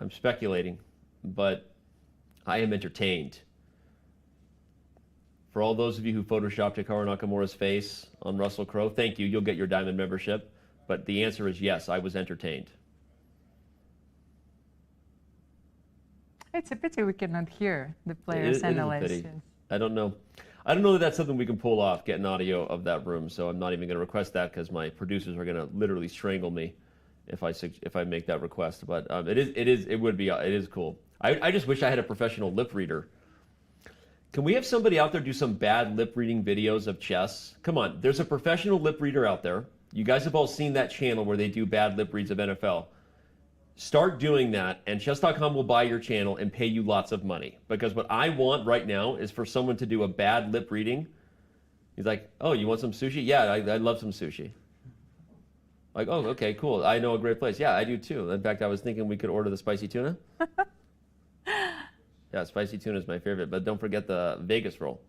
Speaker 1: I'm speculating, but I am entertained. For all those of you who photoshopped Hikaru Nakamura's face on Russell Crowe, thank you. You'll get your diamond membership. But the answer is yes, I was entertained.
Speaker 2: It's a pity we cannot hear the players' analysis.
Speaker 1: I don't know. I don't know that that's something we can pull off, get an audio of that room. So I'm not even going to request that because my producers are going to literally strangle me if I make that request. But it is cool. I just wish I had a professional lip reader. Can we have somebody out there do some bad lip reading videos of chess? Come on, there's a professional lip reader out there. You guys have all seen that channel where they do bad lip reads of NFL. Start doing that, and Chess.com will buy your channel and pay you lots of money. Because what I want right now is for someone to do a bad lip reading. He's like, oh, you want some sushi? Yeah, I love some sushi. Like, oh, okay, cool. I know a great place. Yeah, I do too. In fact, I was thinking we could order the spicy tuna. Yeah, spicy tuna is my favorite, but don't forget the Vegas roll.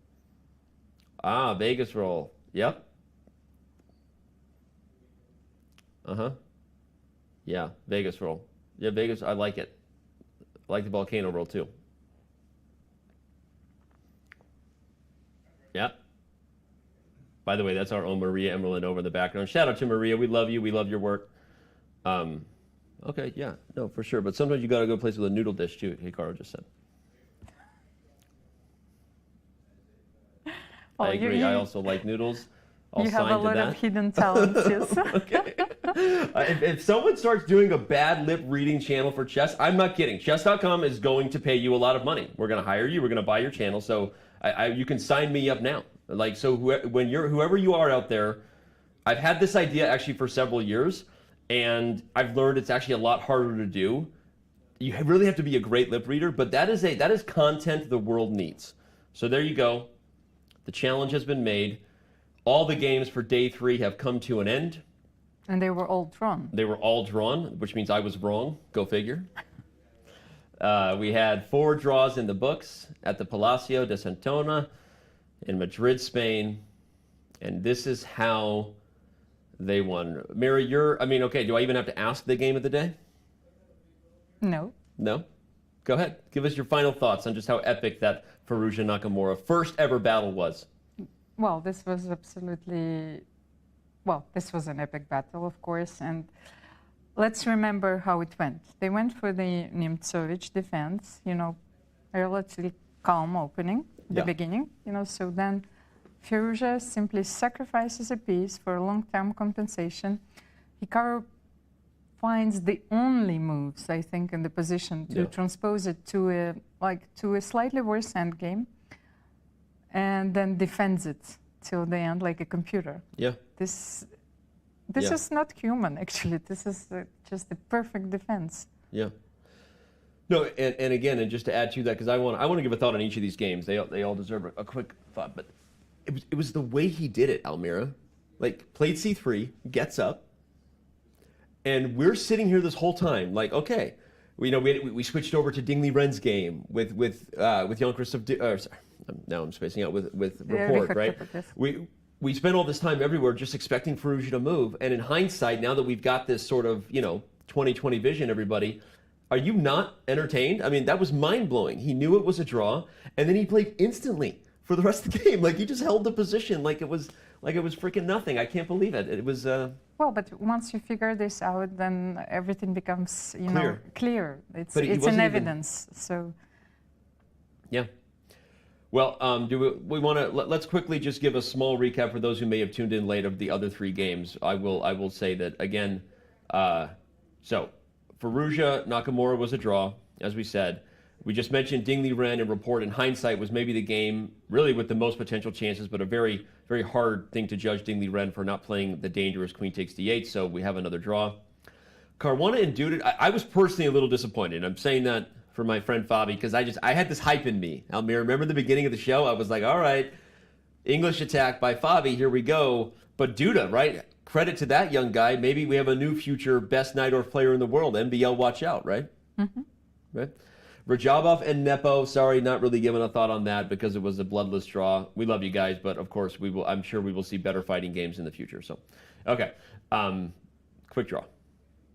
Speaker 1: Ah, Vegas roll. Yep. Uh-huh. Yeah, Vegas roll. Yeah, Vegas, I like it. I like the volcano roll too. Yeah. By the way, that's our own Maria Emerlin over in the background. Shout out to Maria. We love you. We love your work. Okay, yeah. No, for sure. But sometimes you got to go places with a noodle dish too, Hikaru just said.
Speaker 2: Well,
Speaker 1: I agree. I also like noodles.
Speaker 2: You have a lot of hidden talents, yes.
Speaker 1: Okay. If someone starts doing a bad lip reading channel for chess, I'm not kidding. Chess.com is going to pay you a lot of money. We're going to hire you. We're going to buy your channel. So you can sign me up now. Like, so whoever you are out there, I've had this idea actually for several years, and I've learned it's actually a lot harder to do. You really have to be a great lip reader, but that is content the world needs. So there you go. The challenge has been made. All the games for day 3 have come to an end.
Speaker 2: And they were all drawn.
Speaker 1: They were all drawn, which means I was wrong. Go figure. We had 4 draws in the books at the Palacio de Santona in Madrid, Spain. And this is how they won. Mary, okay, do I even have to ask the game of the day?
Speaker 2: No.
Speaker 1: No? Go ahead. Give us your final thoughts on just how epic that Firouzja Nakamura first ever battle was.
Speaker 2: Well, this was absolutely... Well, this was an epic battle, of course, and let's remember how it went. They went for the Nemtsovich defense, a relatively calm opening at the beginning, so then Firouzja simply sacrifices a piece for a long-term compensation. Hikaru finds the only moves, I think, in the position to transpose it to a slightly worse endgame, and then defends it till the end like a computer.
Speaker 1: Yeah.
Speaker 2: This is not human, actually. This is just the perfect defense.
Speaker 1: Yeah. No, and again, and just to add to that, because I want to give a thought on each of these games. They all deserve a quick thought, but it was the way he did it, Almira. like played c3, gets up, and we're sitting here this whole time like, okay, we switched over to Ding Liren's game with Jan-Krzysztof. Sorry, now I'm spacing out with Rapport, right? We spent all this time everywhere just expecting Firouzja to move, and in hindsight, now that we've got this sort of 2020 vision, everybody, are you not entertained? I mean, that was mind-blowing. He knew it was a draw, and then he played instantly for the rest of the game. Like, he just held the position like it was freaking nothing. I can't believe it. It was
Speaker 2: well, but once you figure this out, then everything becomes clear. It's an evidence. So
Speaker 1: yeah. Well, do we want to let's quickly just give a small recap for those who may have tuned in late of the other 3 games. I will say that again. So Firouzja Nakamura was a draw, as we said. We just mentioned Ding Liren and Rapport in hindsight was maybe the game really with the most potential chances, but a very, very hard thing to judge Ding Liren for not playing the dangerous queen takes d8, so we have another draw. Caruana and Duda, I was personally a little disappointed. I'm saying that for my friend Fabi because I had this hype in me. Almir, remember the beginning of the show? I was like, all right, English attack by Fabi, here we go. But Duda, right? Credit to that young guy. Maybe we have a new future best Najdorf player in the world. NBL, watch out, right?
Speaker 2: Mm-hmm.
Speaker 1: Right? Radjabov and Nepo, sorry, not really giving a thought on that because it was a bloodless draw. We love you guys, but of course I'm sure we will see better fighting games in the future. So, okay, quick draw.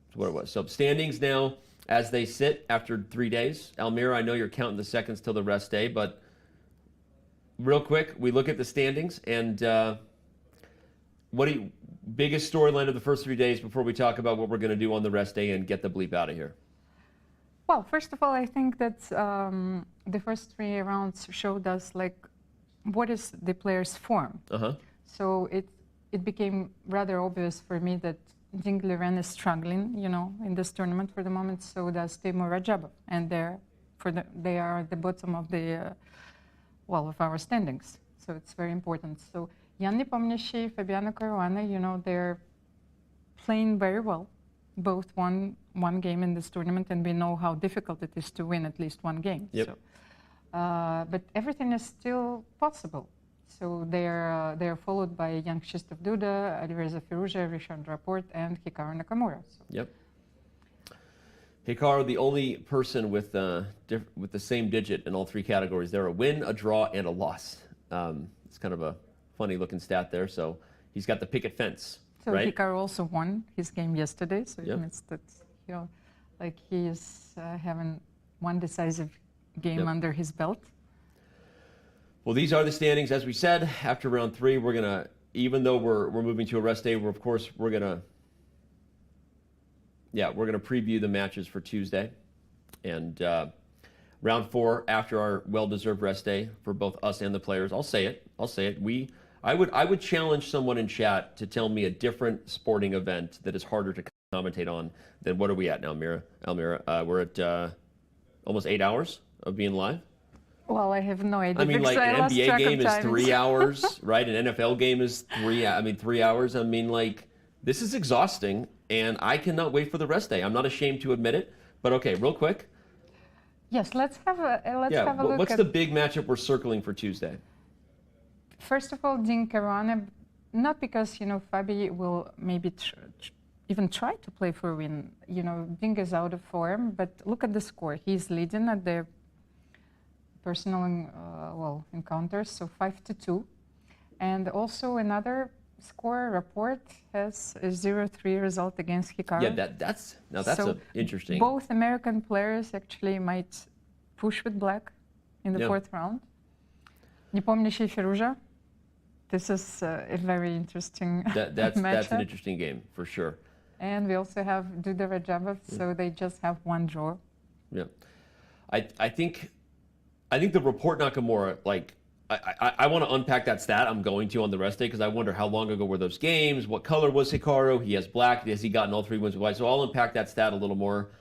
Speaker 1: That's what it was. So standings now as they sit after 3 days. Almira, I know you're counting the seconds till the rest day, but real quick, we look at the standings and biggest storyline of the first 3 days before we talk about what we're going to do on the rest day and get the bleep out of here.
Speaker 2: Well, first of all, I think that the first 3 rounds showed us what is the player's form. So it became rather obvious for me that Ding Liren is struggling, in this tournament for the moment. So does Timur Radjabov, and they are at the bottom of the of our standings. So it's very important. So Jan Nepomniachtchi, Fabiano Caruana, they're playing very well. Both won one game in this tournament, and we know how difficult it is to win at least one game.
Speaker 1: Yep.
Speaker 2: So, but everything is still possible. So they're followed by Jan-Krzysztof Duda, Alireza Firouzja, Rapport, and Hikaru Nakamura. So.
Speaker 1: Yep. Hikaru, the only person with the same digit in all 3 categories. They're a win, a draw, and a loss. It's kind of a funny looking stat there. So he's got the picket fence.
Speaker 2: So
Speaker 1: right?
Speaker 2: Hikaru also won his game yesterday, so
Speaker 1: yep.
Speaker 2: it means that he is having one decisive game under his belt.
Speaker 1: Well, these are the standings, as we said. After round 3, we're gonna, even though we're moving to a rest day, we're gonna preview the matches for Tuesday, and round 4 after our well-deserved rest day for both us and the players. I'll say it. I would challenge someone in chat to tell me a different sporting event that is harder to commentate on than what are we at now, Almira? We're at almost 8 hours of being live.
Speaker 2: Well, I have no idea.
Speaker 1: I mean, like an NBA game is 3 hours, right? An NFL game is 3 hours. I mean, like, this is exhausting, and I cannot wait for the rest day. I'm not ashamed to admit it, but okay, real quick.
Speaker 2: Yes, let's have a look.
Speaker 1: What's the big matchup we're circling for Tuesday?
Speaker 2: First of all, Ding Caruana, not because, Fabi will maybe even try to play for a win. Ding is out of form, but look at the score. He's leading at the personal encounters, so 5-2. And also another score, Rapport, has a 0-3 result against Hikaru.
Speaker 1: Yeah, that's interesting.
Speaker 2: Both American players actually might push with black in the 4th round. Nepomniachtchi Firouzja. This is a very interesting
Speaker 1: that's
Speaker 2: matchup.
Speaker 1: an interesting game for sure.
Speaker 2: And we also have Duda Radjabov, so they just have one draw.
Speaker 1: Yeah, I think the Rapport Nakamura, I want to unpack that stat. I'm going to on the rest day because I wonder how long ago were those games? What color was Hikaru? He has black. Has he gotten all 3 wins with white? So I'll unpack that stat a little more.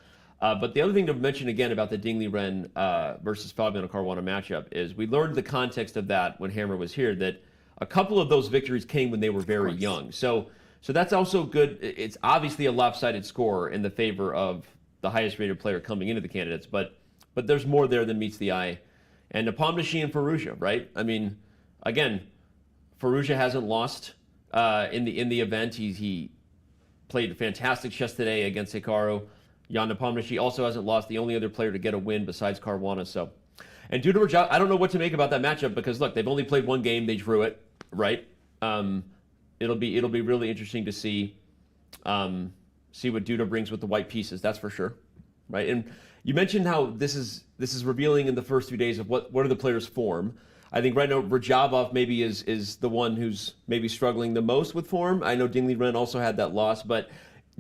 Speaker 1: But the other thing to mention again about the Ding Liren versus Fabiano Caruana matchup is we learned the context of that when Hammer was here, that a couple of those victories came when they were very young. So that's also good. It's obviously a lopsided score in the favor of the highest rated player coming into the candidates, but there's more there than meets the eye. And Nepomniachtchi and Firouzja, right? I mean, again, Firouzja hasn't lost in the event. He played fantastic chess today against Hikaru. Jan Nepomniachtchi also hasn't lost, the only other player to get a win besides Caruana. So, and Duda Radjabov, I don't know what to make about that matchup because look, they've only played one game, they drew it, right? It'll be really interesting to see what Duda brings with the white pieces. That's for sure, right? And you mentioned how this is revealing in the first 2 days of what are the players' form. I think right now Radjabov maybe is the one who's maybe struggling the most with form. I know Ding Liren also had that loss, but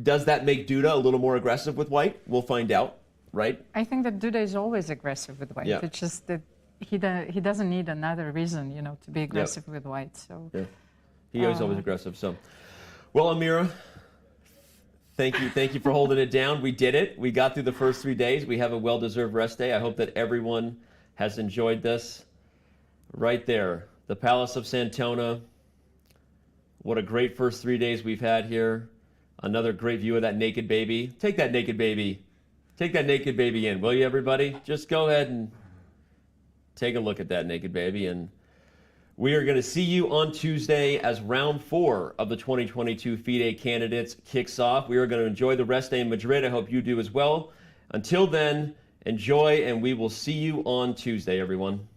Speaker 1: does that make Duda a little more aggressive with white? We'll find out, right?
Speaker 2: I think that Duda is always aggressive with white.
Speaker 1: Yeah.
Speaker 2: It's just that he doesn't need another reason, to be aggressive with white. So
Speaker 1: yeah, he is always aggressive. So, well, Amira, thank you for holding it down. We did it. We got through the first 3 days. We have a well-deserved rest day. I hope that everyone has enjoyed this. Right there, the Palace of Santona. What a great first 3 days we've had here. Another great view of that naked baby. Take that naked baby. Take that naked baby in, will you, everybody? Just go ahead and take a look at that naked baby. And we are going to see you on Tuesday as round 4 of the 2022 FIDE Candidates kicks off. We are going to enjoy the rest day in Madrid. I hope you do as well. Until then, enjoy, and we will see you on Tuesday, everyone.